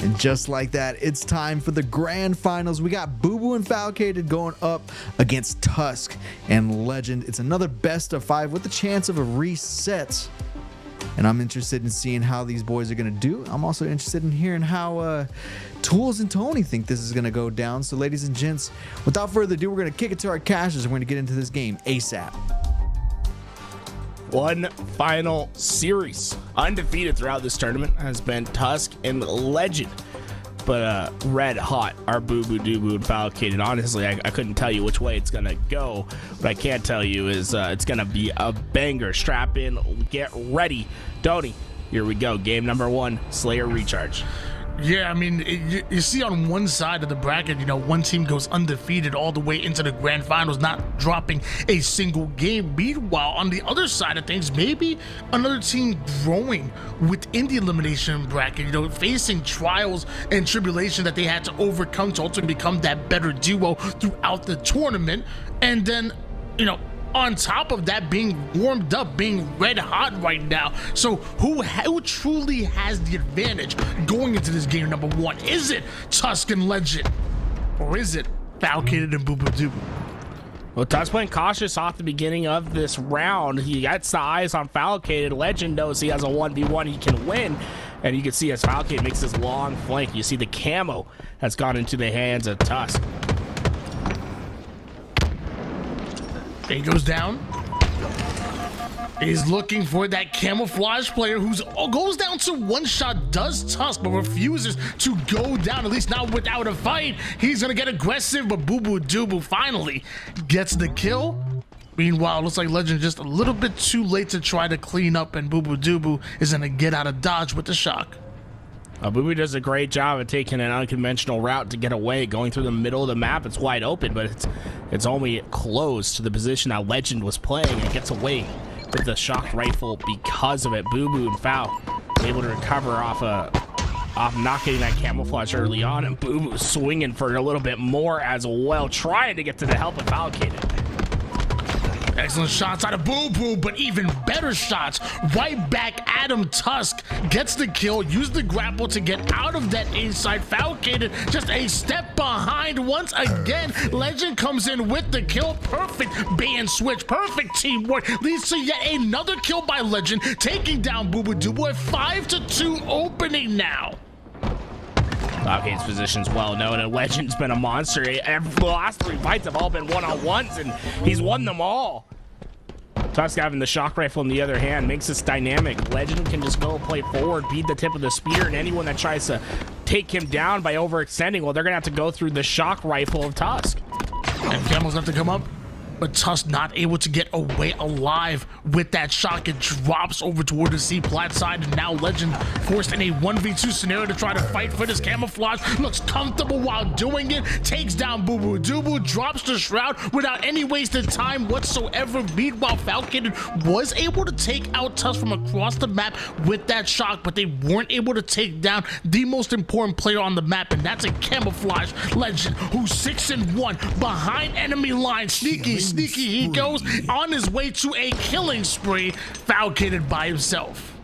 And just like that, it's time for the grand finals. We got Booboo and Falcated going up against Tusk and Legend. It's another best of 5 with the chance of a reset. And I'm interested in seeing how these boys are going to do. I'm also interested in hearing how Tools and Tony think this is going to go down. So ladies and gents, without further ado, we're going to kick it to our caches and we're going to get into this game ASAP. One final series. Undefeated throughout this tournament has been Tusk and Legend. But red hot are bubudubu and Falcated. Honestly, I couldn't tell you which way it's going to go. What I can tell you is it's going to be a banger. Strap in, get ready. Tony, here we go. Game number 1, Slayer Recharge. Yeah, I mean, you see on one side of the bracket, you know, one team goes undefeated all the way into the grand finals, not dropping a single game. Meanwhile, on the other side of things, maybe another team growing within the elimination bracket, you know, facing trials and tribulation that they had to overcome to ultimately become that better duo throughout the tournament. And then, you know, on top of that, being warmed up, being red hot right now. So who truly has the advantage going into this game number 1? Is it Tusk and Legend, or is it Falcated and bubudubu? Well, Tusk playing cautious off the beginning of this round. He gets the eyes on Falcated. Legend knows he has a 1v1 he can win. And you can see as Falcated makes this long flank, you see the camo has gone into the hands of Tusk. He goes down. He's looking for that camouflage player who goes down to one shot, does Tusk, but refuses to go down, at least not without a fight. He's gonna get aggressive, but bubudubu finally gets the kill. Meanwhile, it looks like Legend just a little bit too late to try to clean up, and bubudubu is gonna get out of dodge with the shock. Booo does a great job of taking an unconventional route to get away, going through the middle of the map. It's wide open, but it's only close to the position that Legend was playing, and gets away with the shock rifle because of it. Booboo and Foul able to recover off not getting that camouflage early on, and Booboo swinging for a little bit more as well, trying to get to the help of Falcated. Excellent shots out of Booboo, but even better shots right back at him. Tusk gets the kill, used the grapple to get out of that inside. Falcated just a step behind once again. Legend comes in with the kill. Perfect bait and switch, perfect teamwork, leads to yet another kill by Legend, taking down bubudubu. A 5-2 opening now. Falcated's position's well known, and Legend's been a monster. The last 3 fights have all been one-on-ones, and he's won them all. Tusk having the shock rifle in the other hand makes this dynamic. Legend can just go play forward, beat the tip of the spear, and anyone that tries to take him down by overextending, well, they're gonna have to go through the shock rifle of Tusk. And Camel's have to come up, but Tusk not able to get away alive with that shock. It drops over toward the C-plat side, and now Legend forced in a 1v2 scenario to try to fight for this camouflage. Looks comfortable while doing it, takes down bubudubu, drops the shroud without any wasted time whatsoever. Meanwhile, Falcated was able to take out Tusk from across the map with that shock, but they weren't able to take down the most important player on the map, and that's a camouflage Legend who's 6-1 behind enemy line. Sneaky he goes on his way to a killing spree. Falcated by himself.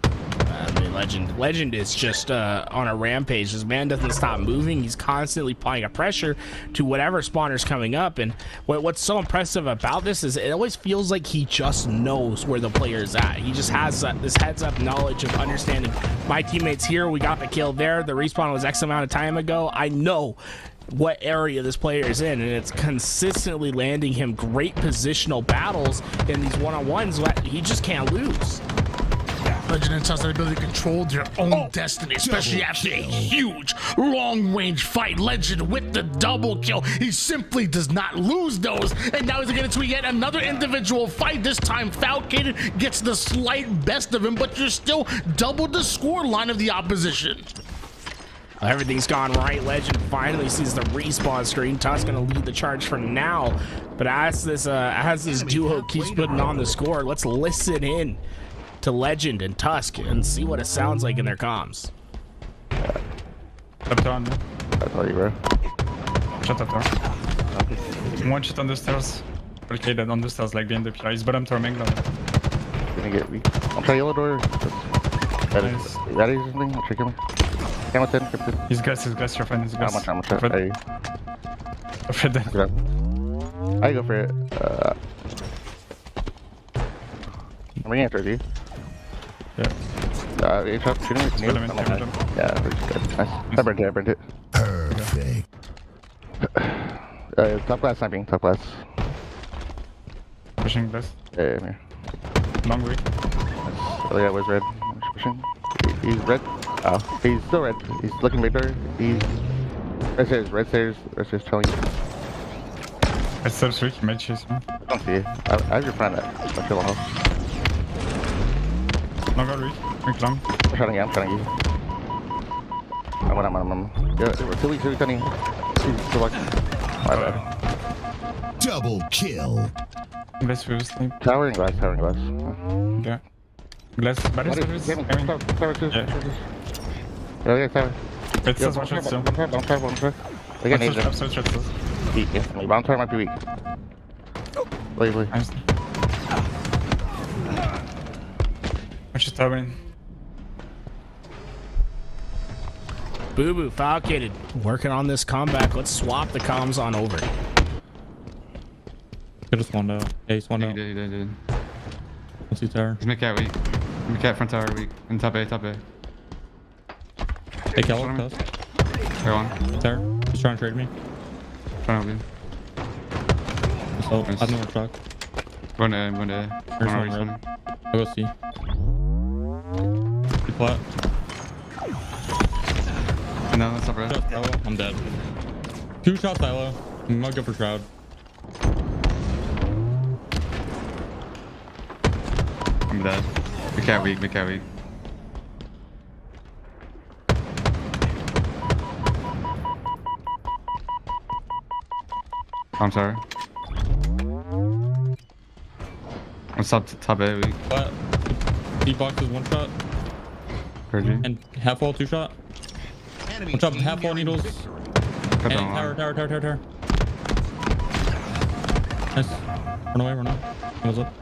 I mean, Legend is just on a rampage. This man doesn't stop moving. He's constantly applying a pressure to whatever spawner's coming up. And what's so impressive about this is it always feels like he just knows where the player is at. He just has this heads-up knowledge of understanding, my teammate's here, we got the kill there, the respawn was X amount of time ago. I know what area this player is in, and it's consistently landing him great positional battles in these one-on-ones. He just can't lose. Legend and Tusk have the ability to control their own destiny, especially after a huge long-range fight. Legend with the double kill. He simply does not lose those, and now he's getting into yet another individual fight. This time Falcated gets the slight best of him, but you're still double the score line of the opposition. Everything's gone right. Legend finally sees the respawn screen. Tusk gonna lead the charge for now, but as this duo keeps putting on the score, let's listen in to Legend and Tusk and see what it sounds like in their comms. Up down. That's all you, bro. Shut up, door. One shot on the stairs. Okay, then on the stairs, like behind the pier. He's bottom turning now. Gonna get weak. I'll try yellow door. That is something. I'll try killing. Camo 10, camo 10. He's glass, you're fine, he's glass. I'm gonna try. Afraid that. I go for it. I'm bringing it towards you. Yeah. You shot shooting me. Yeah, pretty good. Nice. I burned it. Perfect. Top glass sniping, top glass. Pushing glass. Yeah, here. Long way. Oh yeah, where's red? Pushing. He's red. Oh, he's still red. He's looking victor. He's red stairs telling you. I still switch, he might chase me. I don't see it. I have your friend at my kill house. Long got weak. Weak long. I'm shooting you. I'm. Yeah, we're 2 weeks, 2 weeks, He's still like. My bad. Double kill. Glass will sleep. Towering glass. Yeah. Glass, but it's Yeah, tower. It's just one shot still. Don't try. They got nades. Weak, yeah. Bomb tower might be weak. Wait. Nice. Watch the towering. Booboo, Falcated, working on this comeback. Let's swap the comms on over. Could have spawned out. Yeah, he spawned out. He did. Let's see tower. He's mid-cat weak. Mid-cat front tower weak. And top A. Hey, Cal, Tusk. Go on. Tower. He's trying to trade me. Trying to win. So, I have no more truck. Going to A. There's one red. I'll go C. He flat. No, that's not red. I'm dead. 2 shots silo. I'm gonna go for Shroud. I'm dead. Mid-cat weak. I'm sorry. What's up? Top A weak. Flat. D-box is 1 shot. Heard you. And half wall 2 shot. One shot, half wall needles. And tower. Nice. Run away. What's up?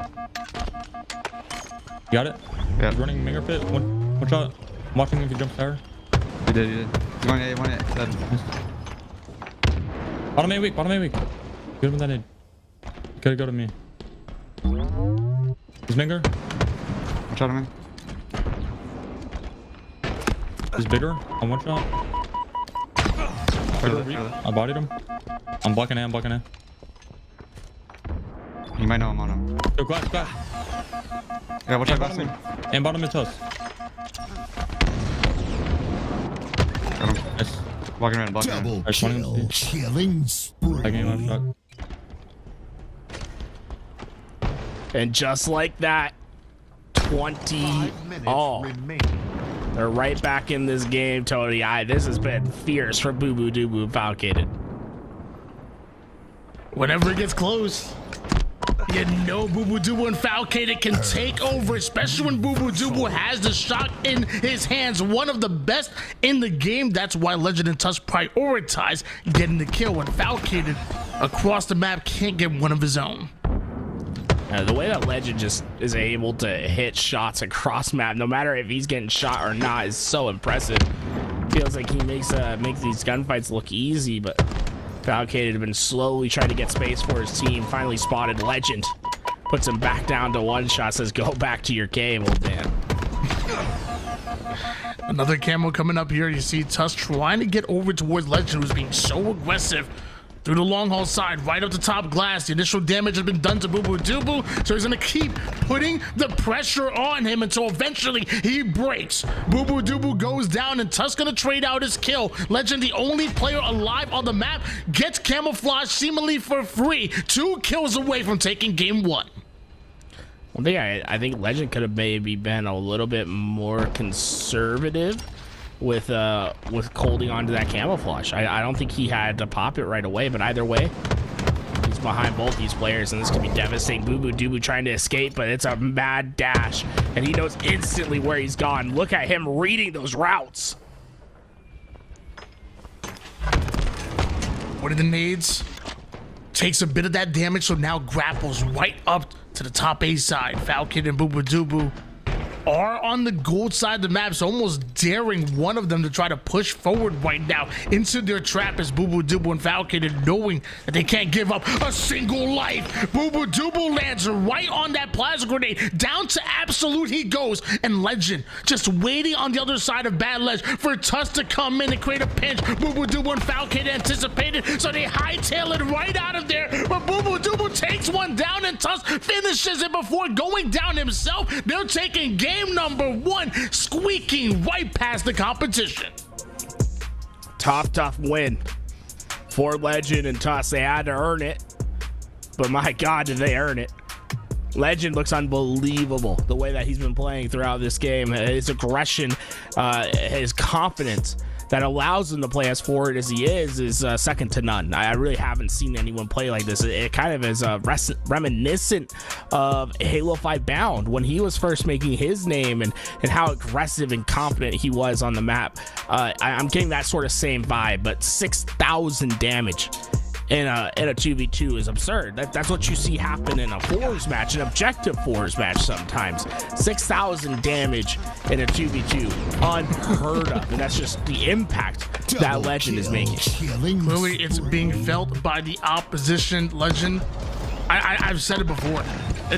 You got it? Yeah. He's running Minger pit. One shot. I'm watching him if he jumps tower. You did. He's going A, one hit. Dead. Nice. Bottom A weak. Good with that nade. Could go to me. He's Minger. One shot him in. He's bigger on 1 shot. I bodied him. I'm blocking A. You might know I'm on him. Yo, glass. Yeah, watch out, glass him. And bottom mid Tusk. Got him. Nice. Blocking red. Double Nice. kill. Killing spree. That game left shot. And just like that, 20 all. They're right back in this game, Tony. This has been fierce for bubudubu Falcated. Whenever it gets close, you know bubudubu and Falcated can take over, especially when bubudubu has the shot in his hands. One of the best in the game. That's why Legend and Tusk prioritize getting the kill when Falcated across the map can't get one of his own. The way that Legend just is able to hit shots across map, no matter if he's getting shot or not, is so impressive. Feels like he makes these gunfights look easy, but Falcated had been slowly trying to get space for his team. Finally spotted Legend, puts him back down to 1 shot. Says, "Go back to your game, old man." Another camo coming up here. You see Tusk trying to get over towards Legend, who's being so aggressive. Through the long haul side, right up the top glass. The initial damage has been done to bubudubu, so he's gonna keep putting the pressure on him until eventually he breaks. Bubudubu goes down, and Tusk gonna trade out his kill. Legend, the only player alive on the map, gets camouflage seemingly for free. 2 kills away from taking game 1. One thing I think Legend could have maybe been a little bit more conservative with holding onto that camouflage. I don't think he had to pop it right away, but either way, he's behind both these players, and this could be devastating. bubudubu trying to escape, but it's a mad dash, and he knows instantly where he's gone. Look at him reading those routes. One of the nades takes a bit of that damage, so now grapples right up to the top A side. Falcated and bubudubu are on the gold side of the map, so almost daring one of them to try to push forward right now into their trap as bubudubu and Falcated, knowing that they can't give up a single life. bubudubu lands right on that plasma grenade. Down to absolute he goes, and Legend just waiting on the other side of Bad Ledge for Tusk to come in and create a pinch. bubudubu and Falcated anticipated, so they hightail it right out of there, but bubudubu takes one down and Tusk finishes it before going down himself. They're taking game number 1, squeaking right past the competition. Tough win for Legend and Tusk. They had to earn it, but my God, did they earn it. Legend looks unbelievable the way that he's been playing throughout this game. His aggression, his confidence that allows him to play as forward as he is second to none. I really haven't seen anyone play like this. It kind of is reminiscent of Halo 5 Bound when he was first making his name, and how aggressive and confident he was on the map. I'm getting that sort of same vibe, but 6,000 damage in a 2v2 is absurd. That's what you see happen in a fours match, an objective fours match sometimes. 6,000 damage in a 2v2, unheard of, and that's just the impact that Legend is making. Clearly, it's being felt by the opposition. Legend, I've said it before,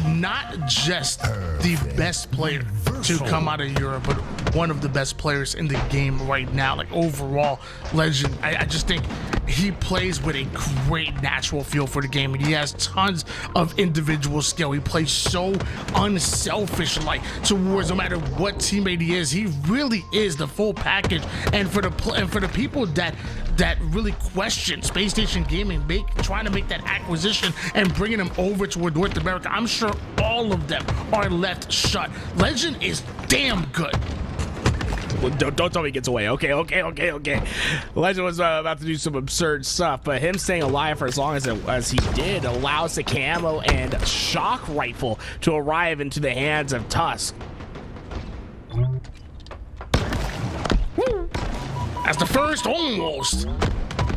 not just the best player to come out of Europe, but one of the best players in the game right now. Like overall, Legend, I just think he plays with a great natural feel for the game, and he has tons of individual skill. He plays so unselfish, like towards no matter what teammate he is. He really is the full package. And for the people that really question Space Station Gaming trying to make that acquisition and bringing them over toward North America, I'm sure all of them are left shut. Legend is damn good. Well, don't tell me he gets away. Okay. Legend was about to do some absurd stuff, but him staying alive for as long as he did allows the camo and shock rifle to arrive into the hands of Tusk. As the first almost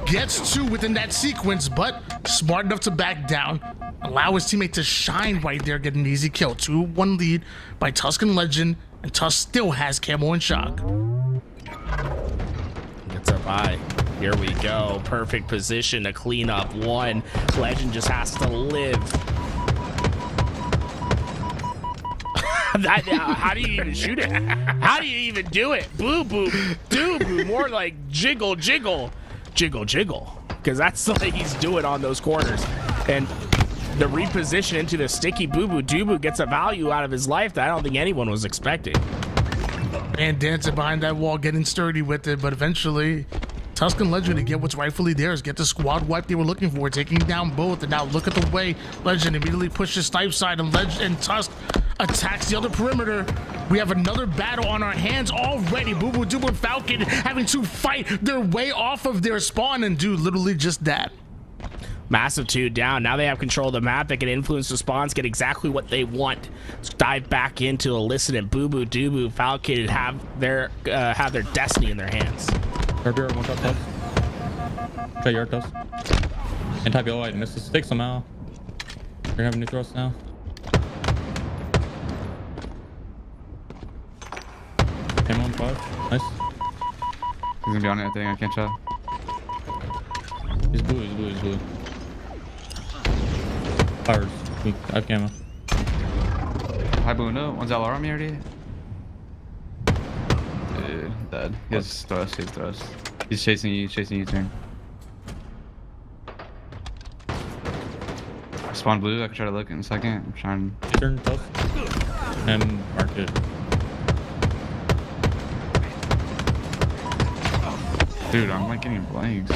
gets 2 within that sequence, but smart enough to back down, allow his teammate to shine right there, get an easy kill. 2-1 lead by Tusk and Legend, and Tusk still has camo and shock. Gets up high. Here we go. Perfect position to clean up 1. Legend just has to live. How do you even shoot it? How do you even do it? Bubudubu, more like jiggle, because that's the way he's doing on those corners. And the reposition into the sticky bubudubu gets a value out of his life that I don't think anyone was expecting. And dancing behind that wall, getting sturdy with it, but eventually Tusk and Legend to get what's rightfully theirs, get the squad wipe they were looking for, taking down both. And now look at the way Legend immediately pushes Snipe side, and Tusk attacks the other perimeter. We have another battle on our hands already. bubudubu and Falcon having to fight their way off of their spawn and do literally just that. Massive 2 down. Now they have control of the map. They can influence the spawns, get exactly what they want. Let's dive back into Illicit, and bubudubu, Falcated have their destiny in their hands. One shot Tusk. Try your Tusk. And type yellow, I missed the stick somehow. You're gonna have a new thrust now. Came on 5. Nice. He's gonna be on it, I think. I can't tell. He's blue. Fires. I have camo. Hi, Booo. No, one's LR on me already. Dude, dead. He has thrust. He's chasing you, turn. Spawn blue. I can try to look in a second. I'm trying. Turn Tusk. And mark it. Dude, I'm like getting blanks.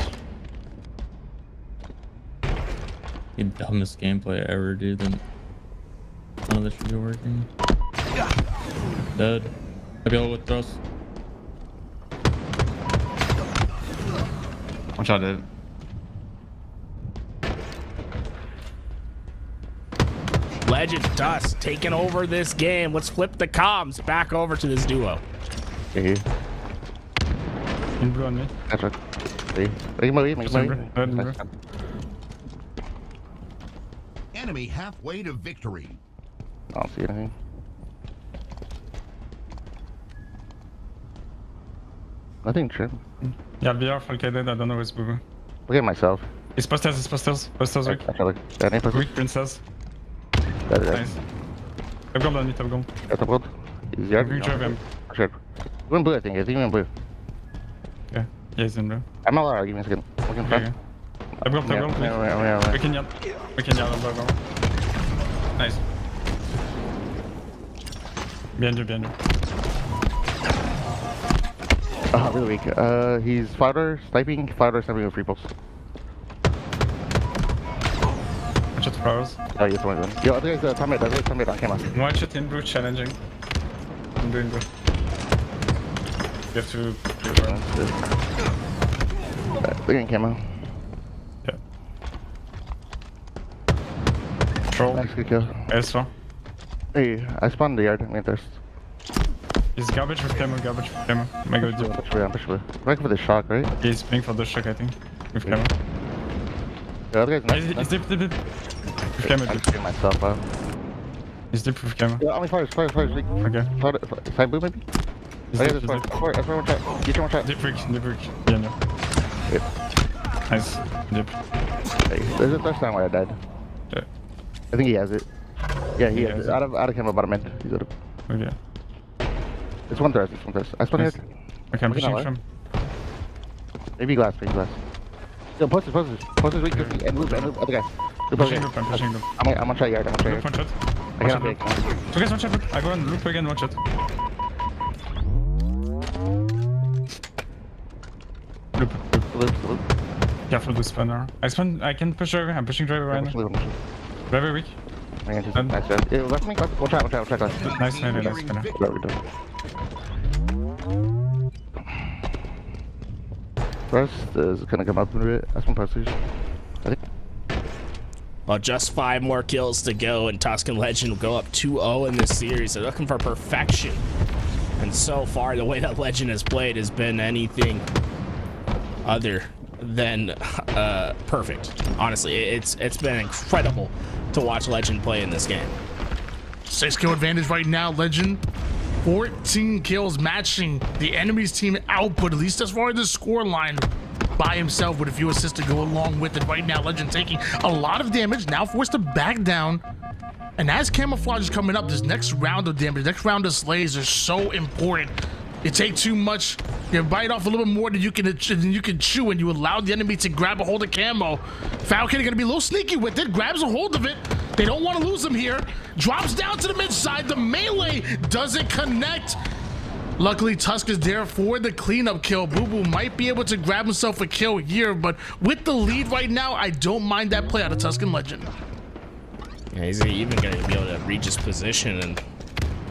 The dumbest gameplay ever, dude. Then none of this should be working. Dead. Maybe I'll with thrust. One shot did. Legend Tusk taking over this game. Let's flip the comms back over to this duo. In blue on me. That's right. Make Enemy halfway to victory. I don't see anything. Nothing trim. Yeah, VR, Falcated, I don't know where's Booo. Look at myself. It's posters, Posters weak. Weak princess. Nice. Top gold on me, top gold. Got the gold. He's yard. You drive him. Sure. We're in blue, I think. I think we're in blue. Okay. Yeah, he's in blue. I'm not allowed. Give me a second. Look in front. Top gold, please. Yeah. We can yard. Top gold. Nice. Behind you. Really weak. He's flounder sniping with free pulse. Watch out flowers. Oh, yes, one. Yo, other guy's time mid on camera. Watch it in blue, challenging. I'm doing good. You have to keep Look at camo. Yeah. Troll. Nice, good kill. Elsewhere. Hey, I spawned in the yard. I'm gonna thirst. He's garbage with camo. Mega deal. Push blue. Right for the shock, right? He's playing for the shock, I think. With camo. The other guy's He's deep. With camo, I'm shooting myself out. He's deep with camo. Yeah, only fires. Okay. Side blue, maybe? He's Oh, yeah, deep, that's fire. That's one shot. Get your one shot. Deep freak. Behind you. Yep. Nice. Deep. Hey, there's a thirst down where I died. Yeah. I think he has it. Yeah, he has it. Out of camo, bottom end. He's out of. Okay. It's one thirst. I spawned here. Okay, I'm pushing from. Maybe glass. Yo, posters weak, and loop, other guy. I'm pushing loop. I'm gonna try yard, Loop, one shot. I cannot make. Two guys, one shot, loop. I go on loop again, one shot. Loop. Careful with spawner. I can push driver, I'm pushing driver right now. Driver weak. Nice, yeah, left me, watch out, glass. Nice spawner. First is gonna come up in a bit. That's one posters. I think. Well, just 5 more kills to go, and Tusk and Legend will go up 2-0 in this series. They're looking for perfection. And so far, the way that Legend has played has been anything other than perfect. Honestly, it's been incredible to watch Legend play in this game. 6 kill advantage right now, Legend. 14 kills, matching the enemy's team output, at least as far as the score line, by himself with a few assists to go along with it. Right now, Legend taking a lot of damage, now forced to back down. And as camouflage is coming up, this next round of damage, next round of slays is so important. You take too much, you bite off a little bit more than you can chew, and you allow the enemy to grab a hold of camo. Falcated gonna be a little sneaky with it, grabs a hold of it. They don't want to lose him here. Drops down to the mid side. The melee doesn't connect. Luckily, Tusk is there for the cleanup kill. Booo might be able to grab himself a kill here, but with the lead right now, I don't mind that play out of Tusk and Legend. Yeah, he's even going to be able to reach his position, and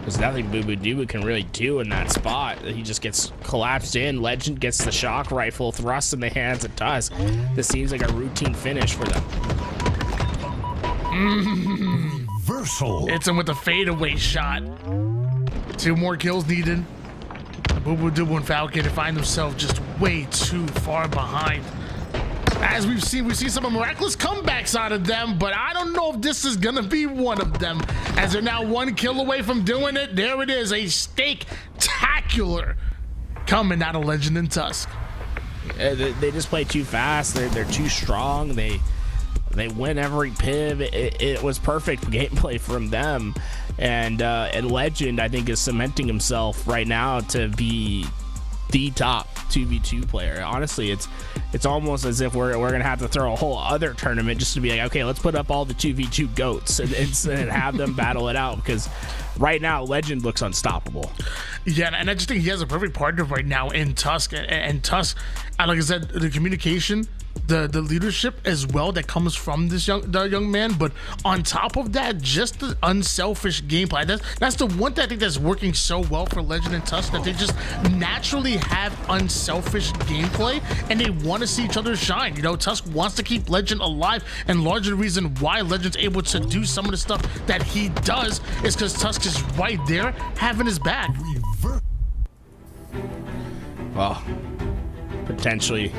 there's nothing bubudubu can really do in that spot. He just gets collapsed in. Legend gets the shock rifle thrust in the hands of Tusk. This seems like a routine finish for them. Reversal. Hits him with a fadeaway shot. 2 more kills needed. Bubudubu and Falcated find themselves just way too far behind. As we see some miraculous comebacks out of them, but I don't know if this is gonna be one of them. As they're now 1 kill away from doing it. There it is, a steak-tacular coming out of Legend and Tusk. They just play too fast. They're too strong. They win every piv. It was perfect gameplay from them, and Legend, I think, is cementing himself right now to be the top 2v2 player. Honestly, it's almost as if we're gonna have to throw a whole other tournament just to be like, okay, let's put up all the 2v2 goats and have them battle it out, because right now Legend looks unstoppable. Yeah, and I just think he has a perfect partner right now in Tusk, and Tusk, like I said, the communication the leadership as well that comes from this young man, but on top of that, just the unselfish gameplay. That's the one thing I think that's working so well for Legend and Tusk, that they just naturally have unselfish gameplay and they want to see each other shine. You know, Tusk wants to keep Legend alive, and larger reason why Legend's able to do some of the stuff that he does is because Tusk is right there having his back. Well, potentially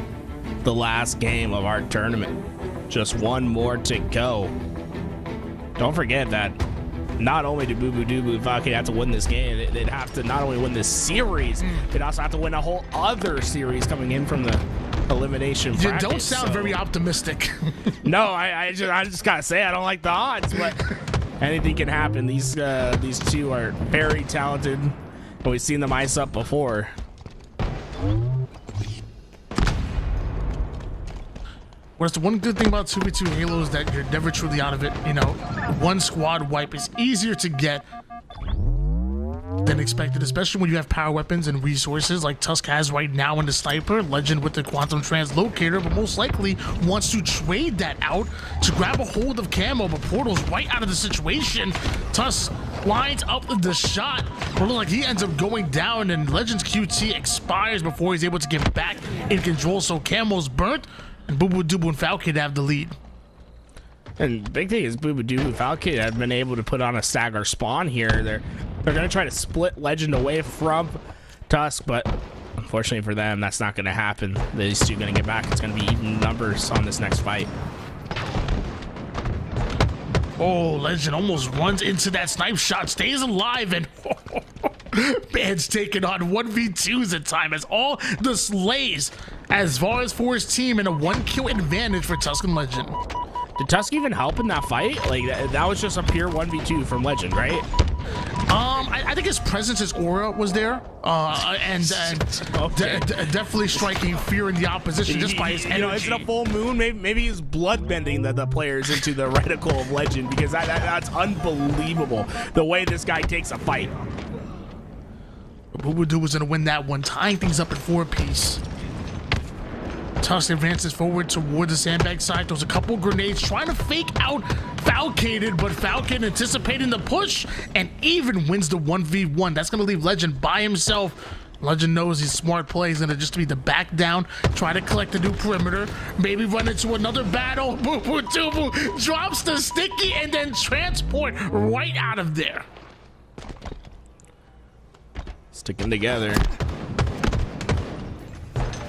the last game of our tournament. Just one more to go. Don't forget that not only do bubudubu and Falcated have to win this game, they'd have to not only win this series, they'd also have to win a whole other series coming in from the elimination bracket. You don't sound very optimistic. No, I just gotta say I don't like the odds, but anything can happen. These two are very talented, and we've seen them ice up before. Whereas the one good thing about 2v2 Halo is that you're never truly out of it. You know, one squad wipe is easier to get than expected, especially when you have power weapons and resources like Tusk has right now in the sniper, Legend with the quantum translocator, but most likely wants to trade that out to grab a hold of camo, but Portal's right out of the situation. Tusk lines up the shot, but look like he ends up going down, and Legend's QT expires before he's able to get back in control, so camo's burnt, and bubudubu and Falcated have the lead. And the big thing is bubudubu and Falcated have been able to put on a stagger spawn here. They're going to try to split Legend away from Tusk, but unfortunately for them, that's not going to happen. These two going to get back. It's going to be even numbers on this next fight. Oh, Legend almost runs into that snipe shot, stays alive, and man's taking on 1v2s at time as all the slays as far as for his team, and a 1-kill advantage for Tusk and Legend. Did Tusk even help in that fight? Like, that was just a pure 1v2 from Legend, right? I think his presence, his aura was there, and definitely striking fear in the opposition just by his energy. You know, is it a full moon? Maybe he's blood bending the players into the reticle of Legend, because that's unbelievable the way this guy takes a fight. bubudubu was gonna win that one, tying things up at 4-piece. Tusk advances forward toward the sandbag side, throws a couple grenades, trying to fake out Falcated, but Falcated anticipating the push and even wins the 1v1. That's gonna leave Legend by himself. Legend knows his smart play is gonna just be the back down, try to collect a new perimeter, maybe run into another battle. bubudubu drops the sticky and then transport right out of there. Sticking together.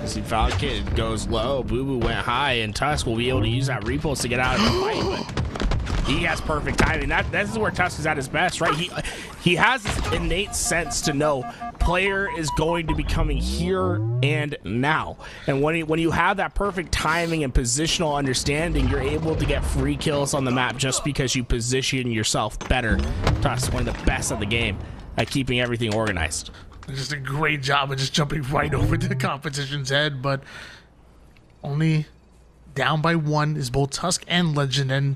See, Falcated goes low, Bubu went high, and Tusk will be able to use that repulse to get out of the fight, but he has perfect timing. This is where Tusk is at his best, right? He has this innate sense to know player is going to be coming here and now. And when you have that perfect timing and positional understanding, you're able to get free kills on the map just because you position yourself better. Tusk is one of the best at the game at keeping everything organized. Just a great job of just jumping right over the competition's head, but only down by 1 is both Tusk and Legend, and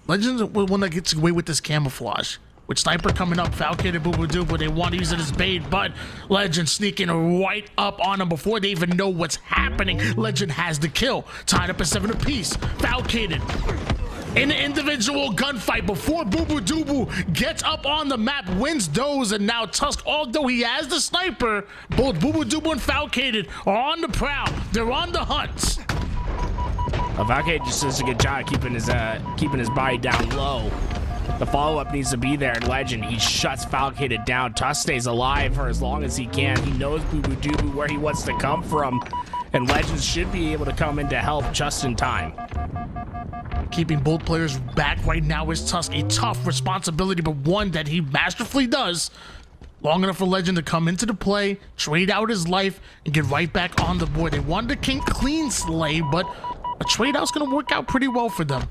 Legend's the one that gets away with this camouflage. With Sniper coming up, Falcated, bubudubu, they want to use it as bait, but Legend sneaking right up on them before they even know what's happening. Legend has the kill, tied up at 7 apiece. Falcated in an individual gunfight before bubudubu gets up on the map, wins those, and now Tusk, although he has the sniper, both bubudubu and Falcated are on the prowl. They're on the hunt. Falcated just does a good job keeping his body down low. The follow-up needs to be there, and Legend, he shuts Falcated down. Tusk stays alive for as long as he can. He knows bubudubu where he wants to come from, and Legend should be able to come in to help just in time. Keeping both players back right now is Tusk, a tough responsibility, but one that he masterfully does. Long enough for Legend to come into the play, trade out his life, and get right back on the board. They wanted to clean slay, but a trade out's gonna work out pretty well for them.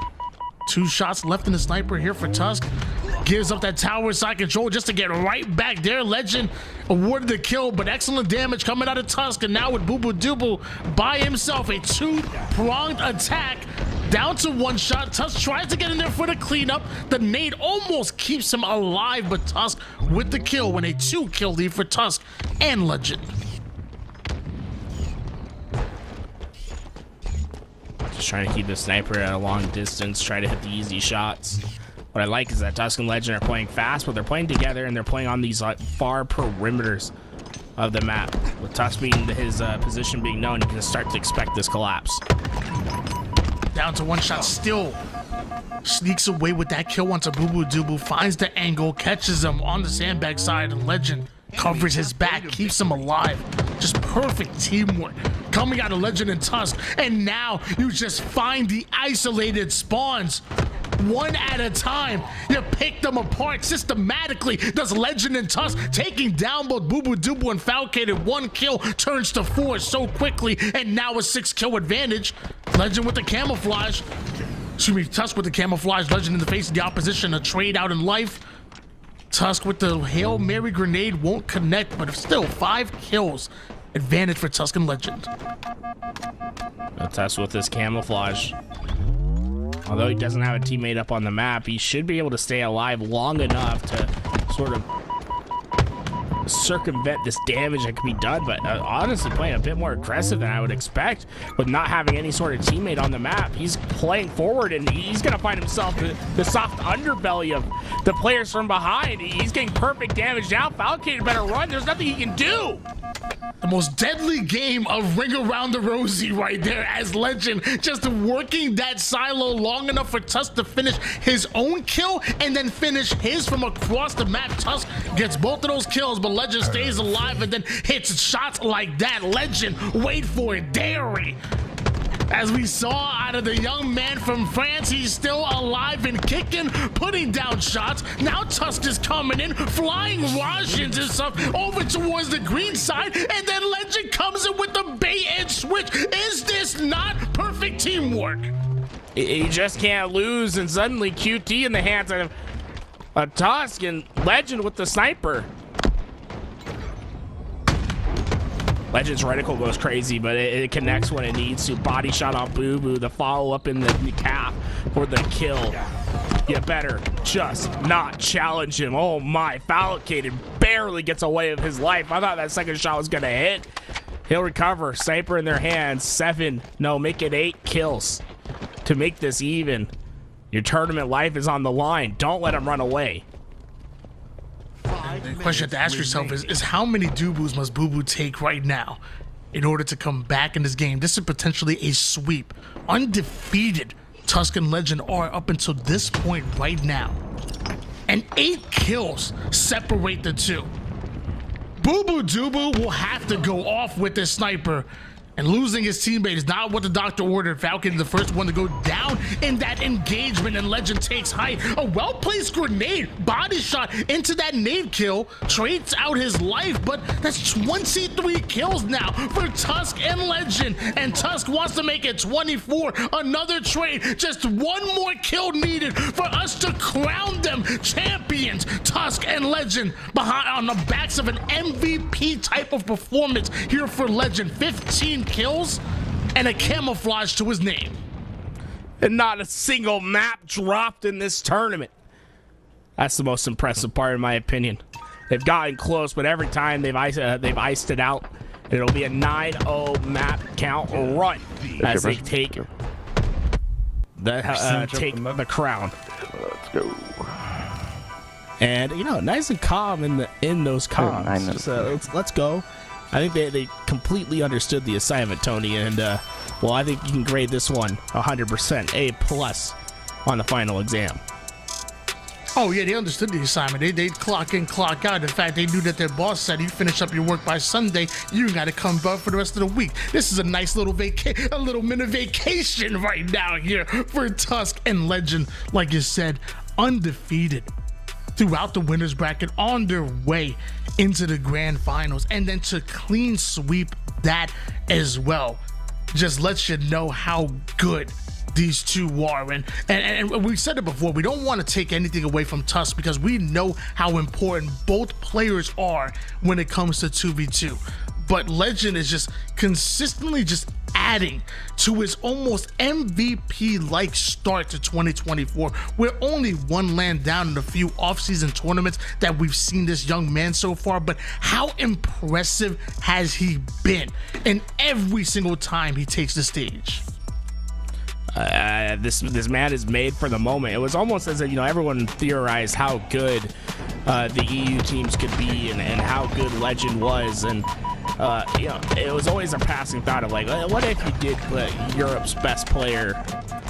2 shots left in the sniper here for Tusk. Gives up that tower side control just to get right back there. Legend awarded the kill, but excellent damage coming out of Tusk, and now with bubudubu by himself, a 2-pronged attack. Down to 1 shot. Tusk tries to get in there for the cleanup. The nade almost keeps him alive, but Tusk with the kill when a 2-kill lead for Tusk and Legend. Just trying to keep the sniper at a long distance, try to hit the easy shots. What I like is that Tusk and Legend are playing fast, but they're playing together and they're playing on these like far perimeters of the map. With Tusk being his position being known, you can start to expect this collapse. Down to one shot still. Sneaks away with that kill onto bubudubu, finds the angle, catches him on the sandbag side, and Legend covers his back, keeps him alive. Just perfect teamwork coming out of Legend and Tusk. And now you just find the isolated spawns. One at a time, you pick them apart systematically. Does Legend and Tusk taking down both bubudubu and Falcated. 1 kill turns to 4 so quickly, and now a 6 kill advantage. Legend with the camouflage. Excuse me, Tusk with the camouflage. Legend in the face of the opposition. A trade out in life. Tusk with the Hail Mary grenade won't connect, but still 5 kills. Advantage for Tusk and Legend. Tusk with this camouflage. Although he doesn't have a teammate up on the map, he should be able to stay alive long enough to sort of circumvent this damage that can be done, but honestly playing a bit more aggressive than I would expect with not having any sort of teammate on the map. He's playing forward and he's going to find himself the soft underbelly of the players from behind. He's getting perfect damage now. Falcated better run. There's nothing he can do. The most deadly game of Ring Around the Rosie right there, as Legend just working that silo long enough for Tusk to finish his own kill and then finish his from across the map. Tusk gets both of those kills, but Legend stays alive and then hits shots like that. Legend, wait for it, Dairy. As we saw out of the young man from France, he's still alive and kicking, putting down shots. Now Tusk is coming in, flying Rajans and stuff over towards the green side, and then Legend comes in with the bait and switch. Is this not perfect teamwork? He just can't lose, and suddenly QT in the hands of a Tusk and Legend with the sniper. Legend's reticle goes crazy, but it connects when it needs to. Body shot on Booo, the follow-up in the calf for the kill. You better just not challenge him. Oh my, Falcated barely gets away with his life. I thought that second shot was gonna hit. He'll recover, sniper in their hands. 7, no, make it 8 kills to make this even. Your tournament life is on the line. Don't let him run away. The question you have to ask yourself is how many dubus must Booboo take right now in order to come back in this game? This is potentially a sweep. Undefeated Tusk and Legend are up until this point right now. And 8 kills separate the two. bubudubu will have to go off with this sniper. And losing his teammate is not what the doctor ordered. Falcon is the first one to go down in that engagement, and Legend takes height. A well-placed grenade, body shot into that nade kill, trades out his life, but that's 23 kills now for Tusk and Legend. And Tusk wants to make it 24. Another trade, just 1 more kill needed for us to crown them champions. Tusk and Legend behind on the backs of an MVP type of performance here for Legend. 15 kills and a camouflage to his name, and not a single map dropped in this tournament. That's the most impressive part, in my opinion. They've gotten close, but every time they've iced it out. It'll be a 9-0 map count run as they take the crown. Let's go. And you know, nice and calm in those comms. So let's go. I think they completely understood the assignment, Tony, and well, I think you can grade this one 100% A+ on the final exam. Oh yeah, they understood the assignment. They clock in, clock out. In fact, they knew that their boss said, you finish up your work by Sunday, you got to come back for the rest of the week. This is a nice little a little mini vacation right now here for Tusk and Legend. Like you said, undefeated throughout the winners bracket, on their way into the grand finals, and then to clean sweep that as well just lets you know how good these two are. And we said it before, we don't want to take anything away from Tusk because we know how important both players are when it comes to 2v2. But Legend is just consistently just adding to his almost MVP-like start to 2024. We're only 1 land down in a few offseason tournaments that we've seen this young man so far, but how impressive has he been in every single time he takes the stage? This man is made for the moment. It was almost as if, everyone theorized how good the EU teams could be and how good Legend was, and it was always a passing thought of like, what if you did put Europe's best player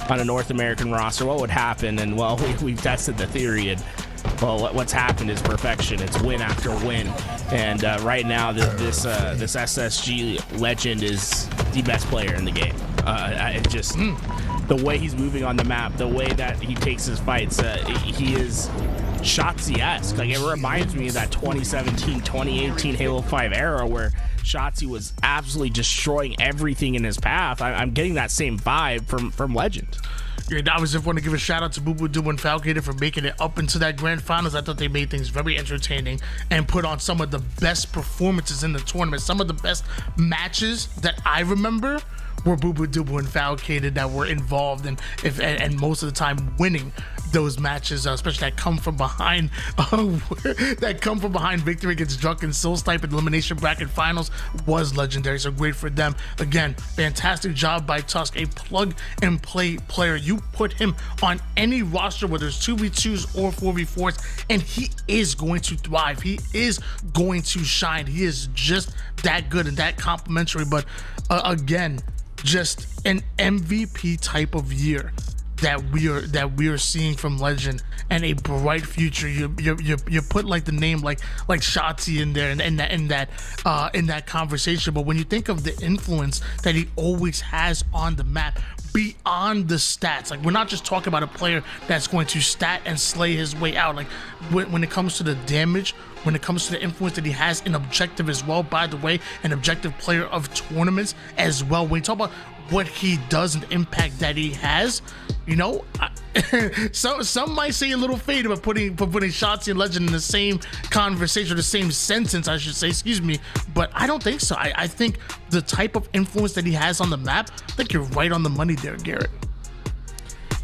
on a North American roster? What would happen? And well, we've tested the theory, and well, what's happened is perfection. It's win after win, and right now this SSG Lqgend is the best player in the game. The way he's moving on the map, the way that he takes his fights, he is Shotzzy-esque. Like, it reminds me of that 2017, 2018 Halo 5 era where Shotzzy was absolutely destroying everything in his path. I'm getting that same vibe from Legend. Yeah, I was just want to give a shout out to bubudubu and Falcated for making it up into that grand finals. I thought they made things very entertaining and put on some of the best performances in the tournament. Some of the best matches that I remember were bubudubu and Falcated that were involved and most of the time winning those matches, especially that come from behind victory against Druk and SoulSnipe in the elimination bracket finals was legendary. So great for them. Again, fantastic job by Tusk, a plug and play player. You put him on any roster, whether it's 2v2s or 4v4s, and he is going to thrive. He is going to shine. He is just that good and that complimentary. But again, just an MVP type of year that we are seeing from Legend, and a bright future. You put like the name like Shotzzy in there and in that conversation, but when you think of the influence that he always has on the map beyond the stats, like, we're not just talking about a player that's going to stat and slay his way out. Like, when it comes to the damage, when it comes to the influence that he has in objective as well, by the way, an objective player of tournaments as well. When you talk about what he does and the impact that he has, some might say a little faded, but putting Shotzzy and Legend in the same conversation, or the same sentence, I should say, excuse me, but I don't think so. I think the type of influence that he has on the map, I think you're right on the money there, Garrett.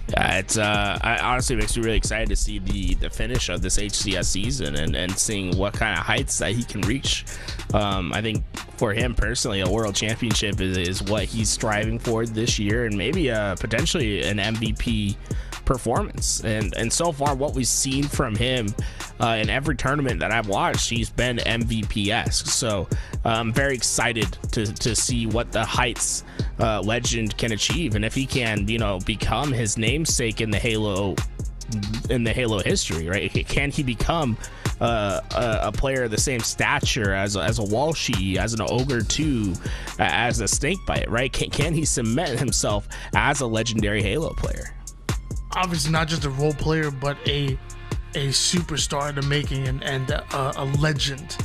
Yeah, it's I honestly makes me really excited to see the finish of this HCS season and seeing what kind of heights that he can reach. I think for him personally, a world championship is what he's striving for this year, and maybe potentially an MVP performance. And so far, what we've seen from him in every tournament that I've watched, he's been MVP-esque. So I'm very excited to see what the heights Legend can achieve, and if he can, become his namesake in the Halo history, right? Can he become a player of the same stature as a Walshy, as an Ogre 2, as a Snakebite, right? Can he cement himself as a legendary Halo player? Obviously not just a role player, but a superstar in the making, and a legend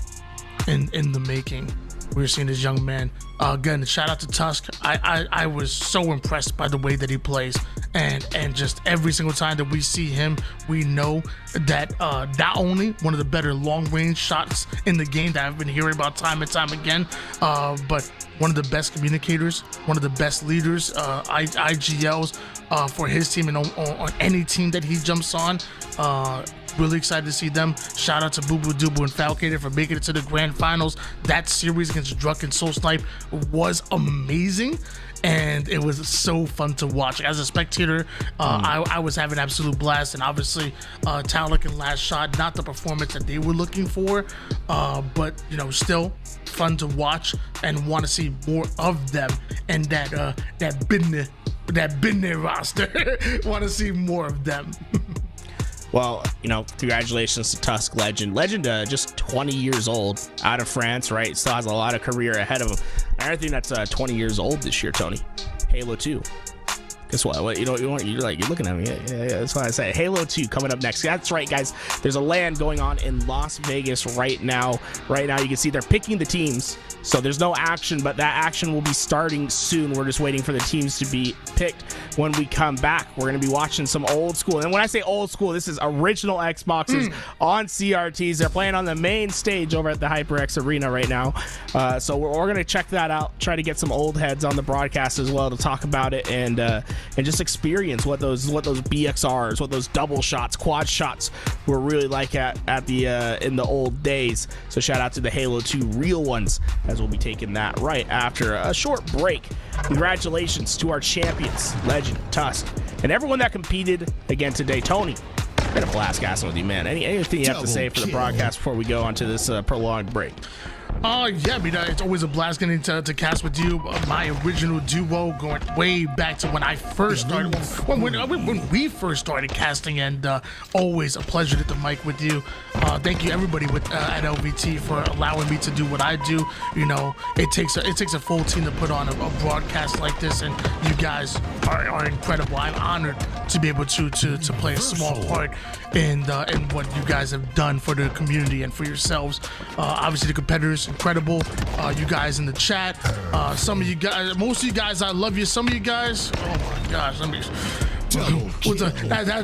in the making. We're seeing this young man. Again, shout out to Tusk. I was so impressed by the way that he plays, and just every single time that we see him, we know that not only one of the better long-range shots in the game that I've been hearing about time and time again, but one of the best communicators, one of the best leaders, IGLs for his team and on any team that he jumps on. Really excited to see them. Shout out to bubudubu and Falcated for making it to the grand finals. That series against Druk and SoulSnipe was amazing, and it was so fun to watch. As a spectator, I was having an absolute blast, and obviously Taulek and LastShot, not the performance that they were looking for, but still fun to watch and want to see more of them, and that been there roster. Want to see more of them. Well, congratulations to Tusk Lqgend. Legend, just 20 years old, out of France, right? Still has a lot of career ahead of him. Another thing that's 20 years old this year, Tony. Halo 2. Guess what? You're looking at me. Yeah, that's what I say. Halo 2 coming up next. That's right, guys. There's a LAN going on in Las Vegas right now. Right now, you can see they're picking the teams. So there's no action, but that action will be starting soon. We're just waiting for the teams to be picked. When we come back, we're going to be watching some old school. And when I say old school, this is original Xboxes on CRTs. They're playing on the main stage over at the HyperX Arena right now. So we're going to check that out, try to get some old heads on the broadcast as well to talk about it, and and just experience what those BXRs, what those double shots, quad shots were really like at the in the old days. So shout out to the Halo 2 real ones, as we'll be taking that right after a short break. Congratulations to our champions, Legend, Tusk, and everyone that competed again today. Tony, been a blast casting with you, man. Anything you have to say for the broadcast before we go on to this prolonged break? Yeah, I mean, it's always a blast getting to cast with you. My original duo going way back to when I first started, when we first started casting, and always a pleasure to the mic with you. Thank you everybody at LVT for allowing me to do what I do. You know, it takes a full team to put on a broadcast like this, and you guys are incredible. I'm honored to be able to play a small part in what you guys have done for the community and for yourselves. Obviously, the competitors, incredible. You guys in the chat, some of you guys, most of you guys, I love you. Some of you guys, oh my gosh,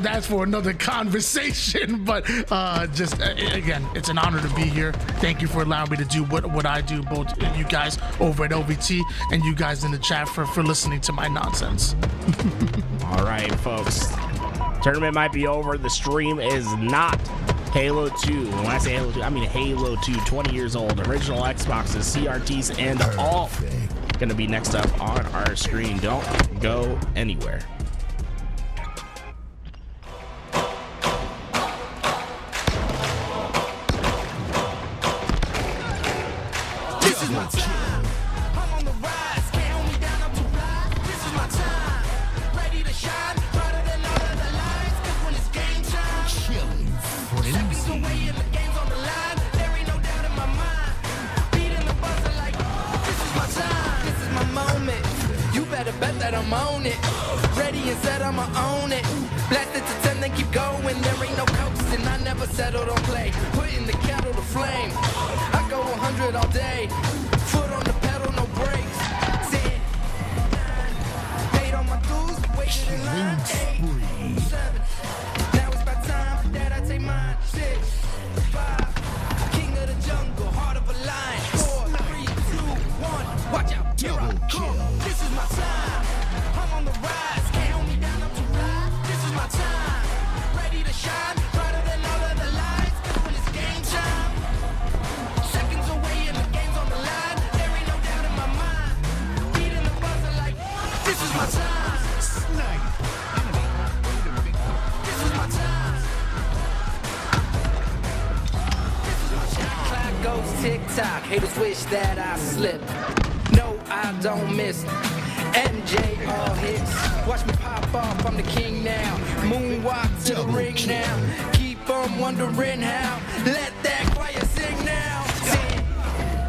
that's for another conversation. But just again, it's an honor to be here. Thank you for allowing me to do what I do, both you guys over at LVT and you guys in the chat for listening to my nonsense. All right, folks. Tournament might be over. The stream is not. Halo 2. When I say Halo 2, I mean Halo 2, 20 years old. Original Xboxes, CRTs, and all going to be next up on our screen. Don't go anywhere. This is my time. I'm on the rise. Can't hold me down. I'm too fly. This is my time. Ready to shine. Brighter than all of the lights. 'Cause when it's game time, seconds away and the game's on the line. There ain't no doubt in my mind. Beating the buzzer like, this is my time. This is my moment. You better bet that I'm on it. Ready and set, I'ma own it. Blast it to 10, then keep going. There ain't no coasting. I never settled on play. Putting the kettle to flame. I go 100 all day. Foot on the pedal, no brakes. 10, 9, paid on my dues, waited in line. 8, 7. Now it's my time that I take mine. 6, 5. King of the jungle, heart of a lion. 4, 3, 2, 1. Watch out, here I come. This is my time. I'm on the rise. Can't hold me down, I'm too fly. This is my time. Ready to shine, brighter than all of the lights. 'Cause when it's game time, seconds away and the game's on the line. There ain't no doubt in my mind. Beating the buzzer like, this is my time. Snipe. This is my time. This is my time. Clock goes tick-tock. Haters wish that I slip. No, I don't miss. MJ all hits. Watch me pop off, I'm the king now. Moonwalk to the ring now. Keep on wondering how. Let that choir sing now. 10,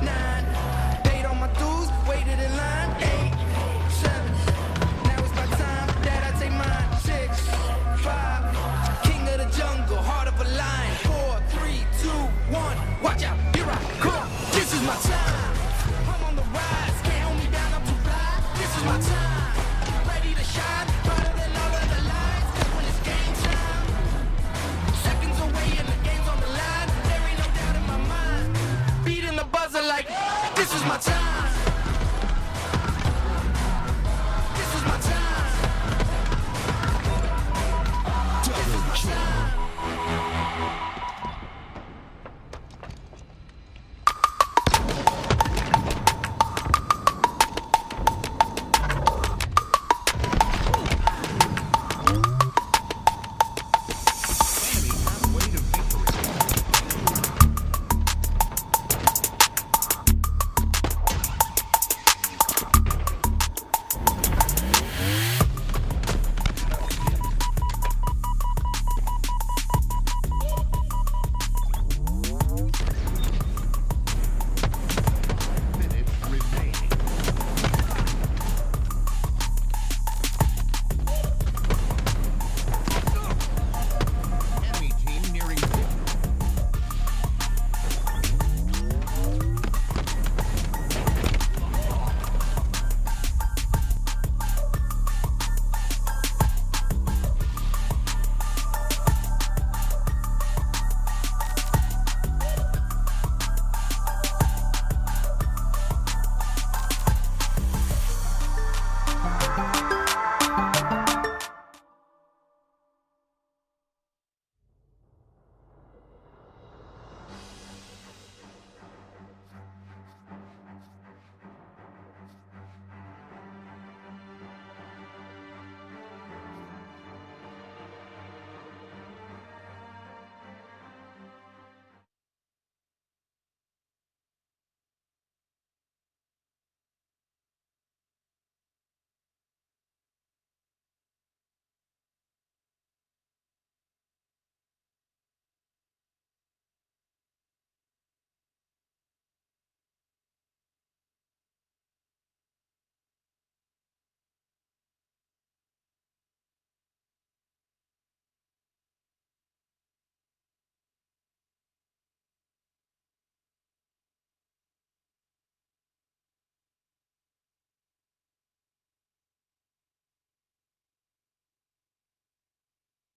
9, paid on my dues, waited in line. 8, 7, now it's my time that I take mine. 6, 5, king of the jungle, heart of a lion. 4, 3, 2, 1, watch out, here I come. This is my time. I'm on the rise, can't hold me down, I'm too fly. This is my time, ready to shine, brighter than all of the lights. 'Cause when it's game time, seconds away and the game's on the line. There ain't no doubt in my mind. Beating the buzzer like, this is my time.